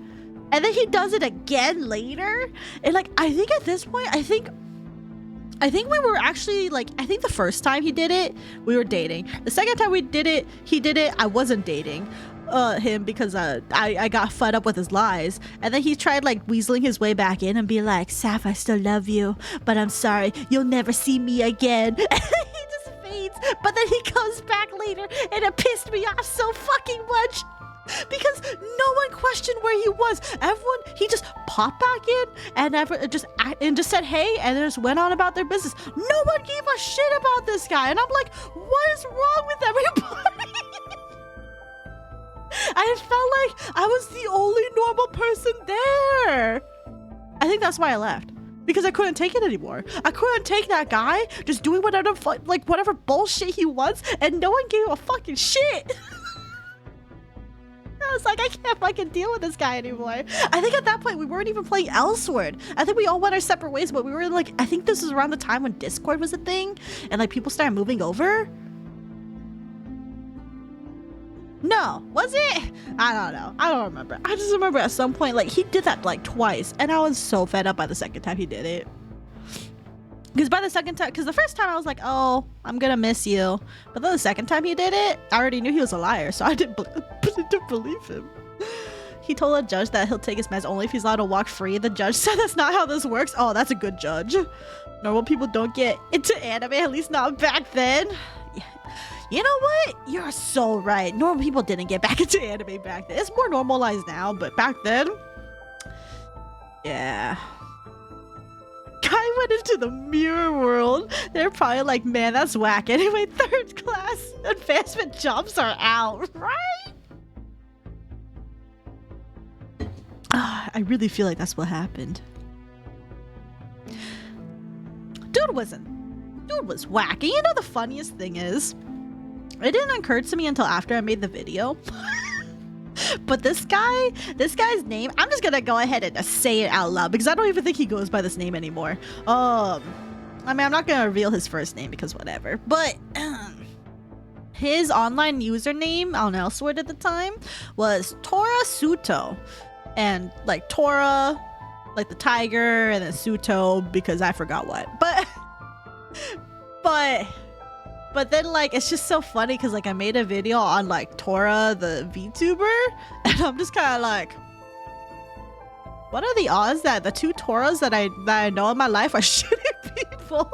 And then he does it again later, and like I think at this point I think we were actually like, I think the first time he did it, we were dating. The second time he did it, I wasn't dating him because I got fed up with his lies. And then he tried like weaseling his way back in and be like, Saph, I still love you, but I'm sorry, you'll never see me again. And then he just fades, but then he comes back later, and it pissed me off so fucking much. Because no one questioned where he was. He just popped back in and just said hey, and just went on about their business. No one gave a shit about this guy, and I'm like, what is wrong with everybody? I felt like I was the only normal person there. I think that's why I left, because I couldn't take it anymore. I couldn't take that guy just doing whatever bullshit he wants, and no one gave a fucking shit. I was like, I can't fucking deal with this guy anymore. I think at that point we weren't even playing Elsword. I think we all went our separate ways, but we were like, I think this was around the time when Discord was a thing and like people started moving over. No, was it? I don't know. I don't remember. I just remember at some point like he did that like twice, and I was so fed up by the second time he did it. Because the first time I was like, oh, I'm gonna miss you. But then the second time he did it, I already knew he was a liar, so I didn't believe him. He told a judge that he'll take his meds only if he's allowed to walk free. The judge said that's not how this works. Oh, that's a good judge. Normal people don't get into anime, at least not back then. You know what? You're so right. Normal people didn't get back into anime back then. It's more normalized now, but back then, yeah. Guy went into the mirror world. They're probably like, man, that's whack. Anyway, 3rd class advancement jobs are out, right? I really feel like that's what happened. Dude was whack. And you know the funniest thing is, it didn't occur to me until after I made the video. But this guy's name, I'm just gonna go ahead and just say it out loud because I don't even think he goes by this name anymore. I mean, I'm not gonna reveal his first name because whatever, but his online username on Elsword at the time was Tora Suto, and like Tora, like the tiger, and then Suto because I forgot what, but then like it's just so funny because like I made a video on like Tora the VTuber, and I'm just kind of like, what are the odds that the 2 Toras that I know in my life are shitty people?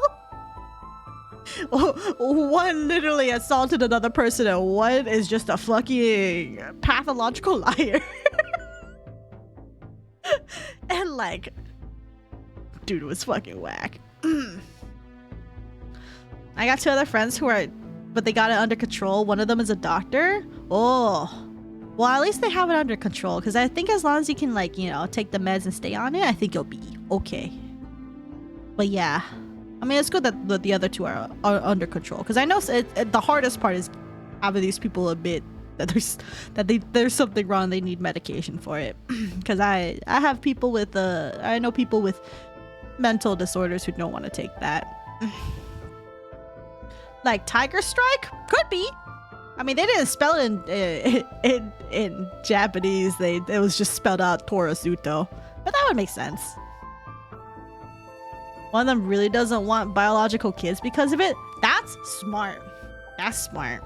One literally assaulted another person, and one is just a fucking pathological liar. And like, dude was fucking whack. I got 2 other friends but they got it under control. One of them is a doctor. Oh, well, at least they have it under control, because I think as long as you can, like, you know, take the meds and stay on it, I think you'll be okay. But yeah, I mean, it's good that the other two are under control, because I know the hardest part is having these people admit that there's something wrong. They need medication for it. Because I have people with I know people with mental disorders who don't want to take that. Like Tiger Strike could be. I mean, they didn't spell it in Japanese. It was just spelled out Torosuto, but that would make sense. One of them really doesn't want biological kids because of it. That's smart. That's smart.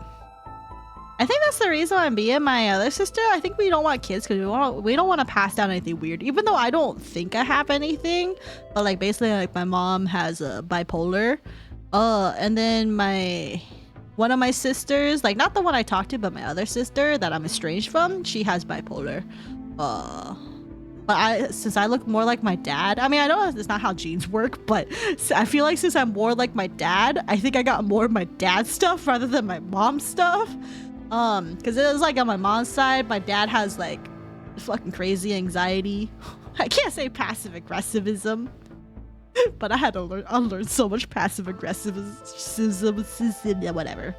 I think that's the reason why me and my other sister, I think we don't want kids because we don't want to pass down anything weird. Even though I don't think I have anything, but like basically like my mom has a bipolar, and then one of my sisters, like not the one I talked to, but my other sister that I'm estranged from, she has bipolar. But since I look more like my dad, I mean, I know it's not how genes work, but I feel like since I'm more like my dad, I think I got more of my dad's stuff rather than my mom's stuff. Because it was like on my mom's side, my dad has like fucking crazy anxiety. I can't say passive aggressivism, but I had to unlearn so much passive aggressivism, whatever.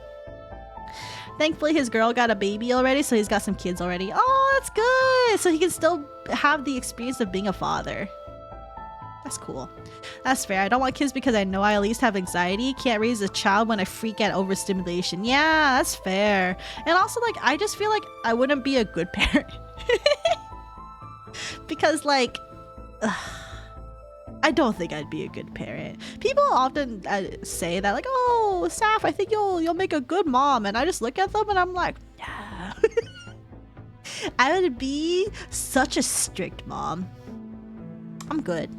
Thankfully, his girl got a baby already, so he's got some kids already. Oh, that's good! So he can still have the experience of being a father. That's cool. That's fair. I don't want kids because I know I at least have anxiety. Can't raise a child when I freak out overstimulation. Yeah, that's fair. And also, like, I just feel like I wouldn't be a good parent. Because, like... I don't think I'd be a good parent. People often say that, like, oh, Saph, I think you'll make a good mom. And I just look at them and I'm like, yeah. I would be such a strict mom. I'm good.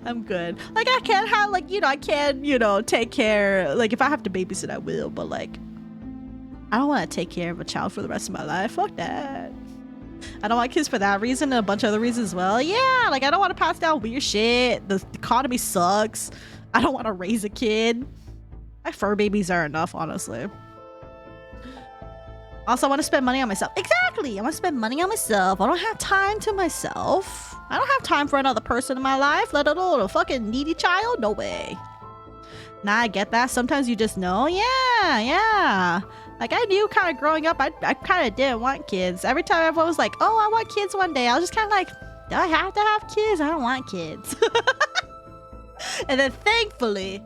I'm good. Like, I can't have, like, I can, take care. Like, if I have to babysit, I will. But, like, I don't want to take care of a child for the rest of my life. Fuck that. I don't want kids for that reason and a bunch of other reasons as well. Yeah, like I don't want to pass down weird shit. The economy sucks. I don't want to raise a kid. My fur babies are enough, honestly. Also, I want to spend money on myself. Exactly! I want to spend money on myself. I don't have time to myself. I don't have time for another person in my life, let alone a fucking needy child. No way. Nah, I get that. Sometimes you just know. Yeah. Like, I knew kind of growing up, I kind of didn't want kids. Every time everyone was like, oh, I want kids one day, I was just kind of like, do I have to have kids? I don't want kids. And then thankfully,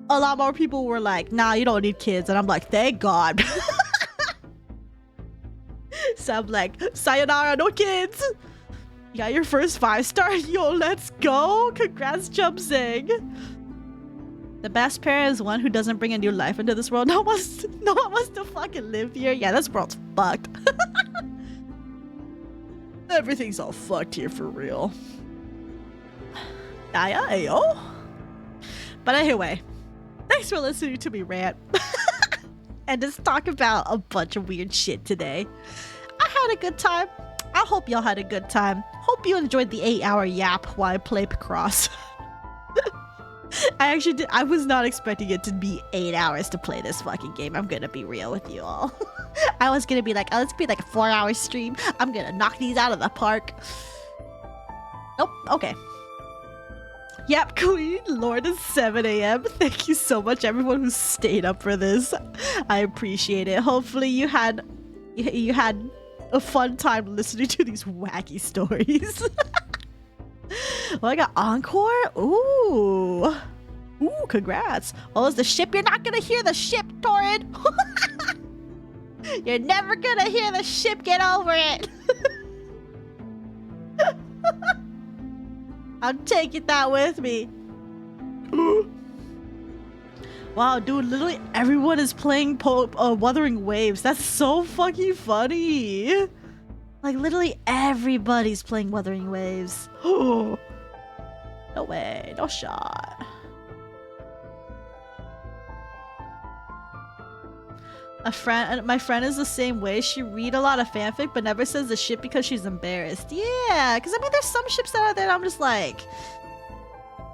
a lot more people were like, nah, you don't need kids. And I'm like, thank God. So I'm like, sayonara, no kids. You got your first 5-star? Yo, let's go. Congrats, Jumpsing. The best parent is one who doesn't bring a new life into this world. No one wants to fucking live here. Yeah, this world's fucked. Everything's all fucked here for real. Ayo. But anyway, thanks for listening to me rant. And just talk about a bunch of weird shit today. I had a good time. I hope y'all had a good time. Hope you enjoyed the 8-hour yap while I play Picross. I actually did. I was not expecting it to be 8 hours to play this fucking game. I'm gonna be real with you all. I was gonna be like, oh, let's be like a 4-hour stream. I'm gonna knock these out of the park. Nope. Okay. Yep, Queen Lord is 7 a.m. Thank you so much, everyone who stayed up for this. I appreciate it. Hopefully you had a fun time listening to these wacky stories. Well, I got Encore. Ooh, congrats. Oh, is the ship? You're not gonna hear the ship, Torrid. You're never gonna hear the ship. Get over it. I'll take it that with me. Wow, dude, literally everyone is playing Wuthering Waves. That's so fucking funny. Like, literally everybody's playing Wuthering Waves. No way, no shot. My friend is the same way. She read a lot of fanfic, but never says the ship because she's embarrassed. Yeah, because I mean, there's some ships out there I'm just like...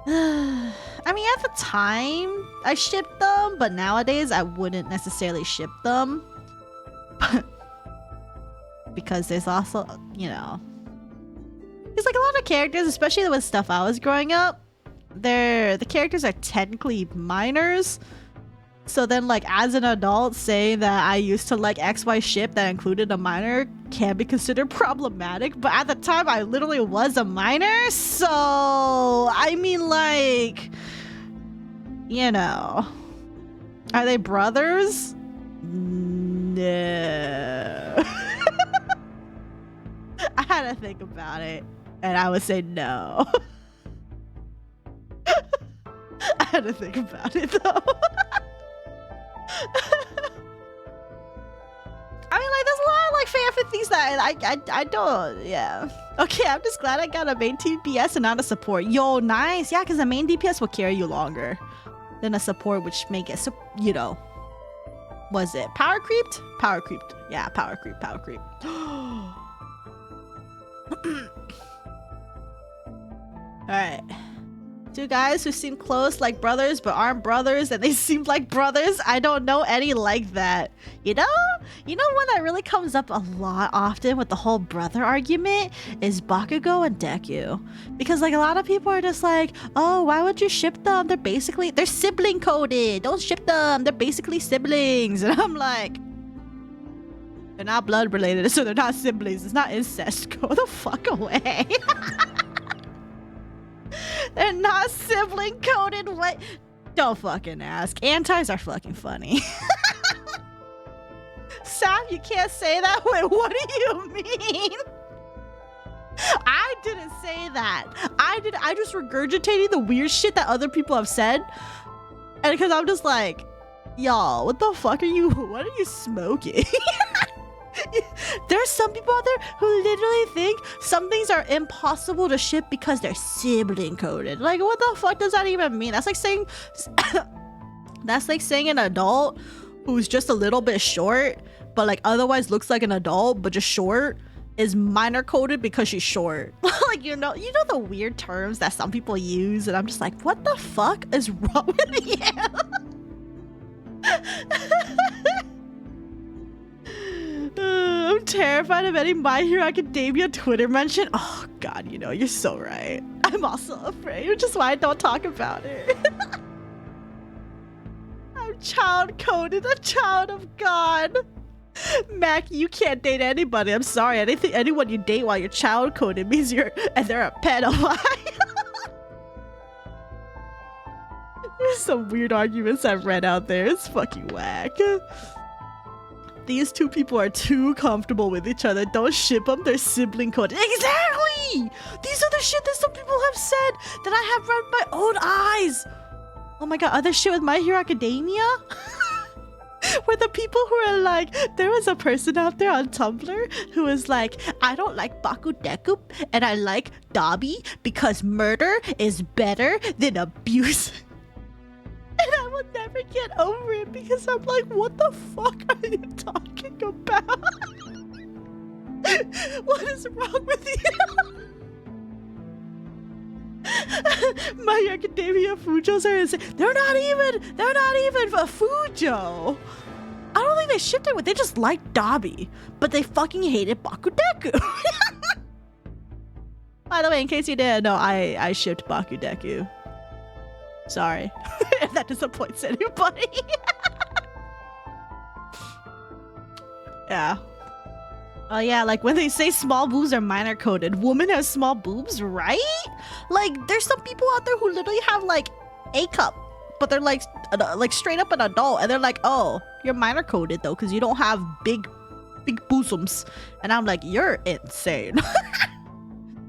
I mean, at the time, I shipped them, but nowadays, I wouldn't necessarily ship them. Because there's also, Because like a lot of characters, especially with stuff I was growing up, the characters are technically minors. So then like as an adult saying that I used to like XY ship that included a minor can be considered problematic. But at the time I literally was a minor. So I mean like, you know, are they brothers? No. I had to think about it and I would say no. I had to think about it though. I mean, like, there's a lot of like fanfic things that I don't, yeah. Okay, I'm just glad I got a main DPS and not a support. Yo, nice. Yeah, because the main DPS will carry you longer than a support, which make it, so, you know, was it power creeped? Power creeped. Yeah, power creep. Alright. Two guys who seem close like brothers but aren't brothers and they seem like brothers. I don't know any like that. You know one that really comes up a lot often with the whole brother argument is Bakugo and Deku. Because like a lot of people are just like, oh, why would you ship them? They're sibling coded. Don't ship them. They're basically siblings. And I'm like, they're not blood related, so they're not siblings. It's not incest. Go the fuck away. They're not sibling coded. What? Don't fucking ask. Antis are fucking funny. Saph, you can't say that. Wait, what do you mean? I didn't say that. I just regurgitating the weird shit that other people have said. And because I'm just like, y'all, what the fuck what are you smoking? There's some people out there who literally think some things are impossible to ship because they're sibling coded. Like, what the fuck does that even mean? That's like saying an adult who's just a little bit short, but like otherwise looks like an adult, but just short, is minor coded because she's short. Like, you know the weird terms that some people use, and I'm just like, what the fuck is wrong with you? I'm terrified of any My Hero Academia Twitter mention. Oh god, you're so right. I'm also afraid, which is why I don't talk about it. I'm child coded, a child of God. Mac, you can't date anybody. I'm sorry. Anyone you date while you're child coded means they're a pedophile. There's some weird arguments I've read out there. It's fucking whack. These two people are too comfortable with each other. Don't ship them. They're sibling coded. Exactly! These are the shit that some people have said that I have read with my own eyes. Oh my god, other shit with My Hero Academia? Where the people who are like, there was a person out there on Tumblr who was like, I don't like Bakudeku and I like Dobby because murder is better than abuse. And I will never get over it because I'm like, what the fuck are you talking about? What is wrong with you? My Academia Fujos are insane. They're not even a Fujo. I don't think they shipped it with, they just liked Dobby, but they fucking hated Bakudeku. By the way, in case you didn't know, I shipped Bakudeku. Sorry if that disappoints anybody. Yeah. Oh yeah, like when they say small boobs are minor coded, woman has small boobs, right? Like there's some people out there who literally have like A cup, but they're like straight up an adult, and they're like, oh, you're minor coded though because you don't have big bosoms, and I'm like, you're insane.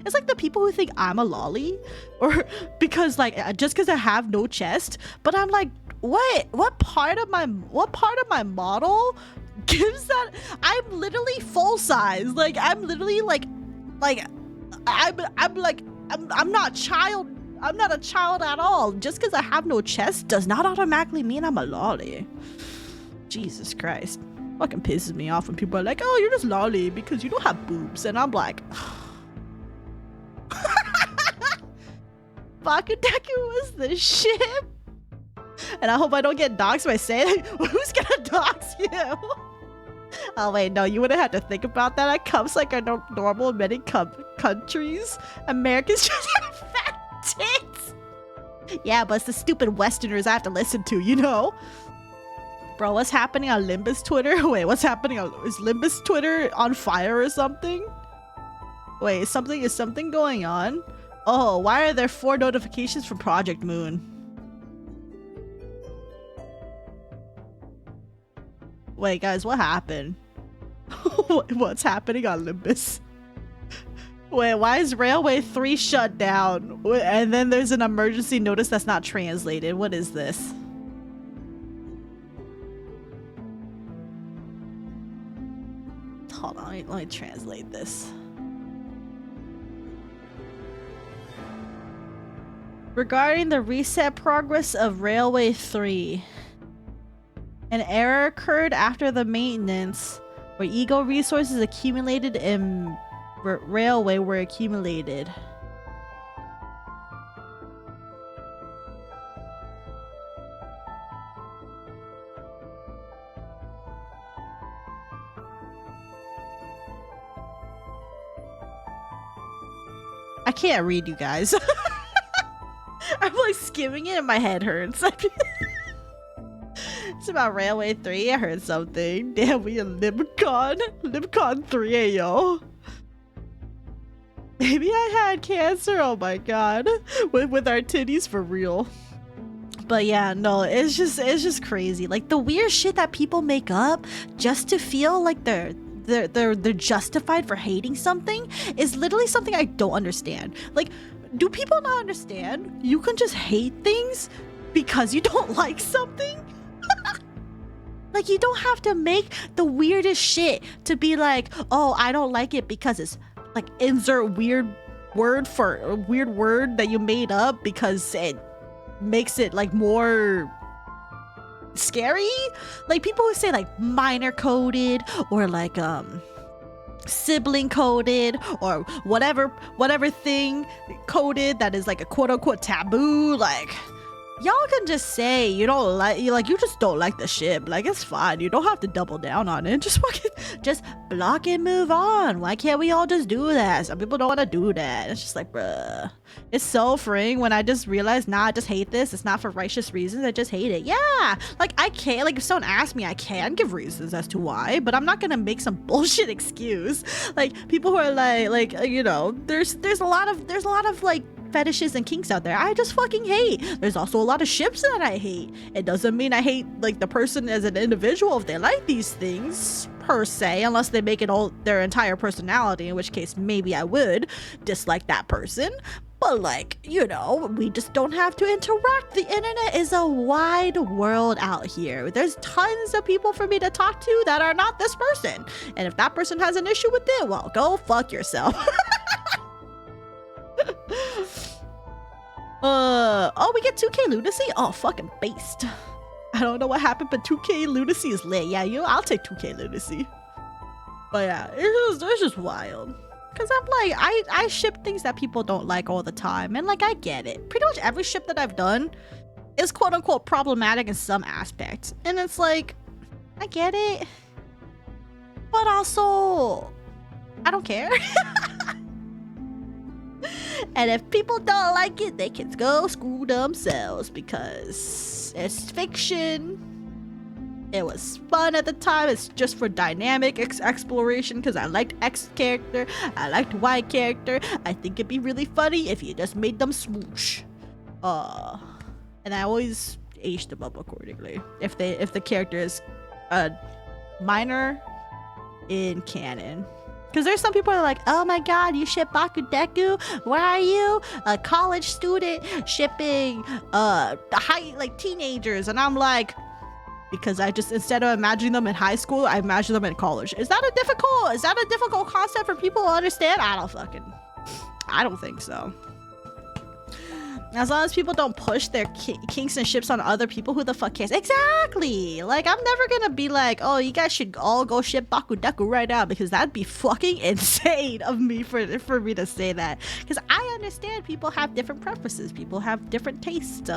It's like the people who think I'm a lolly, or because like just because I have no chest. But I'm like, what part of my model gives that? I'm literally full size. Like I'm literally like I'm not child. I'm not a child at all. Just because I have no chest does not automatically mean I'm a lolly. Jesus Christ, fucking pisses me off when people are like, oh, you're just lolly because you don't have boobs, and I'm like. Bakudeku was the shit. And I hope I don't get doxxed by saying, who's gonna dox you? Oh wait, no, you wouldn't have to think about that. That comes like a normal in many countries. Americans just have fat tits. Yeah, but it's the stupid Westerners I have to listen to, you know? Bro, what's happening on Limbus Twitter? Wait, what's happening on... Is Limbus Twitter on fire or something? Wait, is something going on? Oh, why are there 4 notifications from Project Moon? Wait, guys, what happened? What's happening on Limbus? Wait, why is Railway 3 shut down? And then there's an emergency notice that's not translated. What is this? Hold on, let me translate this. Regarding the reset progress of Railway 3, an error occurred after the maintenance where ego resources accumulated in Railway were accumulated. I can't read, you guys. I'm like skimming it and my head hurts. It's about Railway 3. I heard something. Damn, we in LibCon. LibCon 3, yo. Maybe I had cancer. Oh my god. With our titties for real. But yeah, no, it's just crazy. Like the weird shit that people make up just to feel like they're justified for hating something is literally something I don't understand. Like, do people not understand you can just hate things because you don't like something? Like, you don't have to make the weirdest shit to be like, oh, I don't like it because it's like insert weird word for a weird word that you made up because it makes it like more scary. Like people who say like minor coded or like sibling coded or whatever thing coded that is like a quote-unquote taboo. Like y'all can just say you don't like, you just don't like the shit. Like it's fine, you don't have to double down on it. Just fucking just block and move on. Why can't we all just do that? Some people don't want to do that. It's just like, bruh, it's so freeing when I just realize, nah, I just hate this. It's not for righteous reasons, I just hate it. Yeah, like I can't, like if someone asks me, I can give reasons as to why, but I'm not gonna make some bullshit excuse. Like people who are like you know, there's a lot of like fetishes and kinks out there I just fucking hate. There's also a lot of ships that I hate. It doesn't mean I hate like the person as an individual if they like these things per se, unless they make it all their entire personality, in which case maybe I would dislike that person. But like, you know, we just don't have to interact. The internet is a wide world out here. There's tons of people for me to talk to that are not this person, and if that person has an issue with it, well, go fuck yourself. Oh, we get 2K lunacy? Oh, fucking based. I don't know what happened, but 2K lunacy is lit. Yeah, I'll take 2K lunacy. But yeah, it's just wild. Cause I'm like, I ship things that people don't like all the time, and like I get it. Pretty much every ship that I've done is quote unquote problematic in some aspects. And it's like, I get it. But also, I don't care. And if people don't like it, they can go screw themselves because it's fiction. It was fun at the time. It's just for dynamic exploration because I liked X character, I liked Y character. I think it'd be really funny if you just made them smooch. And I always age them up accordingly. If the character is minor in canon. Because there's some people who are like, oh my god, you ship Bakudeku? Why are you a college student shipping like teenagers? And I'm like, because I just, instead of imagining them in high school, I imagine them in college. Is that a difficult concept for people to understand? I don't think so. As long as people don't push their kinks and ships on other people, who the fuck cares? Exactly! Like, I'm never gonna be like, oh, you guys should all go ship Bakudeku right now, because that'd be fucking insane of me for me to say that. Because I understand people have different preferences. People have different tastes.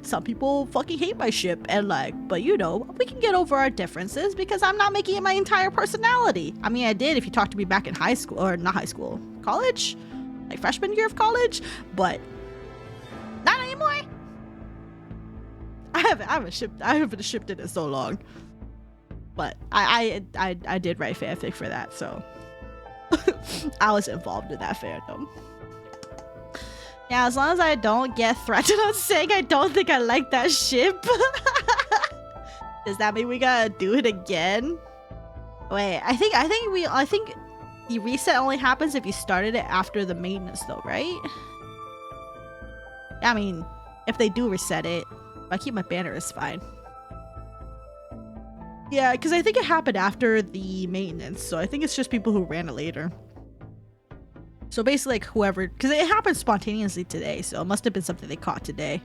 Some people fucking hate my ship, and like, but you know, we can get over our differences because I'm not making it my entire personality. I mean, I did if you talked to me back in high school, or not high school, college? Like freshman year of college? But not anymore. I haven't shipped it in so long. But I did write fanfic for that, so I was involved in that fandom. Yeah, as long as I don't get threatened on saying I don't think I like that ship. Does that mean we gotta do it again? Wait, I think the reset only happens if you started it after the maintenance though, right? I mean, if they do reset it, if I keep my banner, it's fine. Yeah, because I think it happened after the maintenance, so I think it's just people who ran it later. So basically, like, whoever, because it happened spontaneously today, so it must have been something they caught today.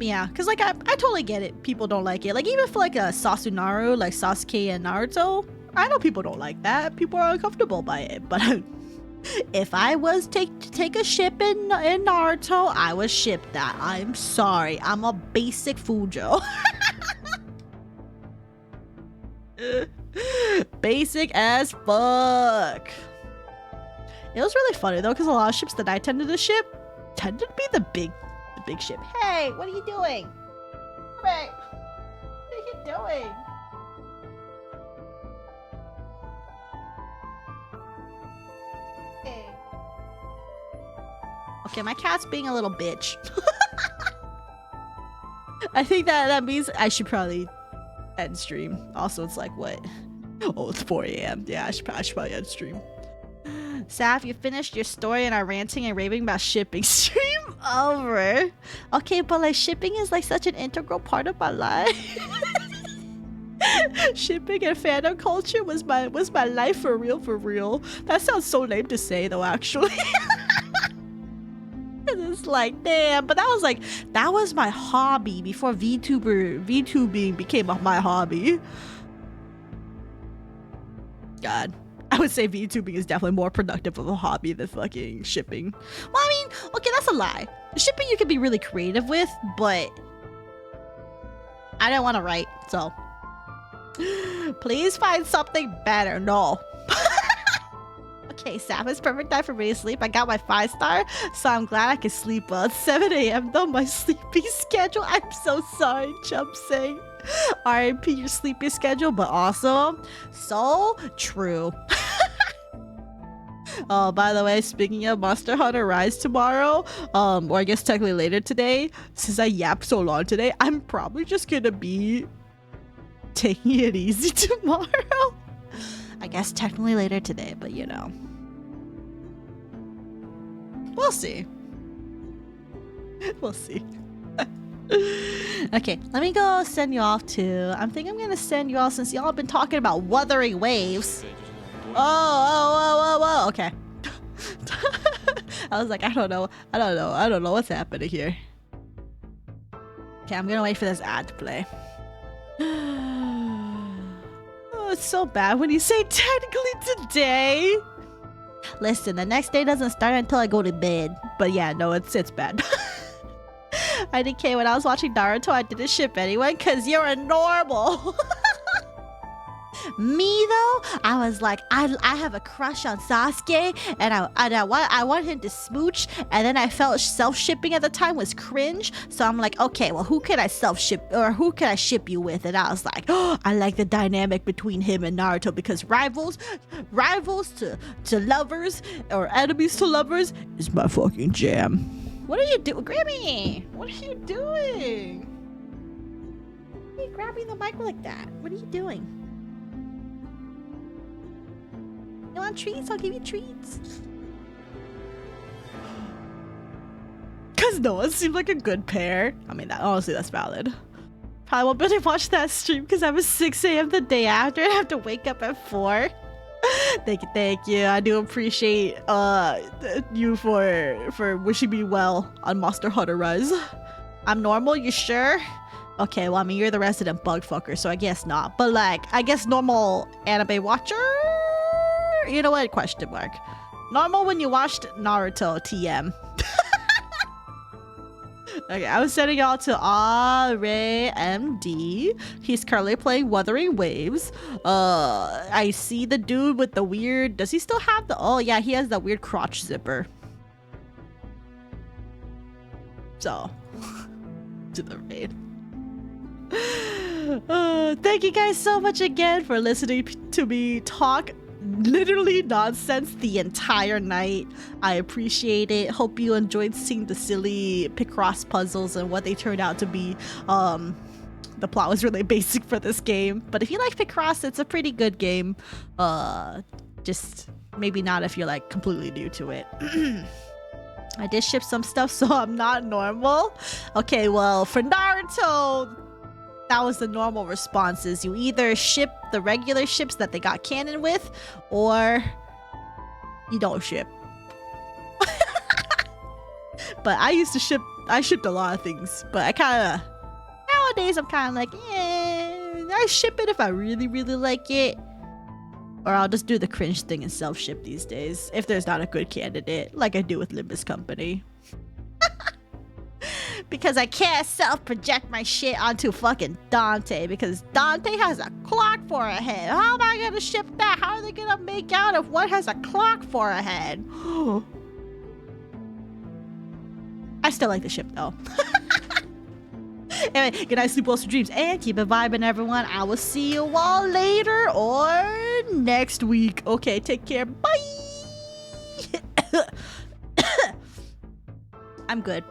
Yeah, because like I totally get it. People don't like it. Like even for like a Sasunaru, like Sasuke and Naruto, I know people don't like that. People are uncomfortable by it, but if I was to take a ship in Naruto, I would ship that. I'm sorry. I'm a basic Fujo. Basic as fuck. It was really funny though, because a lot of ships that I tended to ship tended to be the big ship. Hey, what are you doing? Hey, what are you doing? Okay, my cat's being a little bitch. I think that means I should probably end stream. Also, it's like, what? Oh, it's 4 a.m. Yeah, I should probably end stream. Saph, you finished your story and are ranting and raving about shipping. Stream over. Okay, but like shipping is like such an integral part of my life. Shipping and fandom culture was my life for real. That sounds so lame to say though, actually. It's like, damn, but that was my hobby before VTubing became my hobby. God, I would say VTubing is definitely more productive of a hobby than fucking shipping. Well, I mean, okay, that's a lie. Shipping you can be really creative with, but I don't want to write, so please find something better. No. Okay, Saph, it's perfect time for me to sleep. I got my 5-star, so I'm glad I can sleep well. It's 7 a.m. though, my sleeping schedule. I'm so sorry, Chump saying. RIP your sleeping schedule, but also so true. Oh, by the way, speaking of Monster Hunter Rise tomorrow, or I guess technically later today, since I yapped so long today, I'm probably just gonna be taking it easy tomorrow. I guess technically later today, but you know. We'll see. We'll see. Okay, let me go send you off to... I'm gonna send you all since y'all have been talking about Wuthering Waves. Oh, okay. I was like, I don't know what's happening here. Okay, I'm gonna wait for this ad to play. Oh, it's so bad when you say technically today. Listen, the next day doesn't start until I go to bed. But yeah, no, it's bad. IDK, when I was watching Naruto, I didn't ship anyone because you're a normal. Me though, I was like, I have a crush on Sasuke, and I want him to smooch, and then I felt self-shipping at the time was cringe, so I'm like, okay, well, who can I self-ship, or who can I ship you with? And I was like, oh, I like the dynamic between him and Naruto, because rivals to lovers, or enemies to lovers, is my fucking jam. What are you doing, Grammy? What are you doing? Why are you grabbing the mic like that? What are you doing? You want treats? I'll give you treats. Cause no one seemed like a good pair. I mean, honestly, that's valid. Probably won't be able to watch that stream because I was 6 a.m. the day after and I have to wake up at 4. Thank you. I do appreciate you for wishing me well on Monster Hunter Rise. I'm normal, you sure? Okay, well, I mean, you're the resident bug fucker, so I guess not. But like, I guess normal anime watcher? You know what? Question mark. Normal when you watched Naruto TM. Okay, I was sending y'all to RMD. He's currently playing Wuthering Waves. I see the dude with the weird... Does he still have the... Oh, yeah, he has that weird crotch zipper. So, to the raid. Thank you guys so much again for listening to me talk literally nonsense the entire night. I appreciate it. Hope you enjoyed seeing the silly Picross puzzles and what they turned out to be. The plot was really basic for this game, but if you like Picross, it's a pretty good game. Just maybe not if you're like completely new to it. I did ship some stuff, so I'm not normal. Okay, well, for Naruto, that was the normal responses. You either ship the regular ships that they got canon with, or you don't ship. But I used to ship, I shipped a lot of things, but I kind of, nowadays I'm kind of like, I ship it if I really, really like it. Or I'll just do the cringe thing and self-ship these days, if there's not a good candidate, like I do with Limbus Company. Because I can't self-project my shit onto fucking Dante, because Dante has a clock for a head. How am I gonna ship that? How are they gonna make out if one has a clock for a head? I still like the ship though. Anyway, good night, sleep well, sweet dreams, and keep it vibing, everyone. I will see you all later or next week. Okay, take care. Bye. I'm good.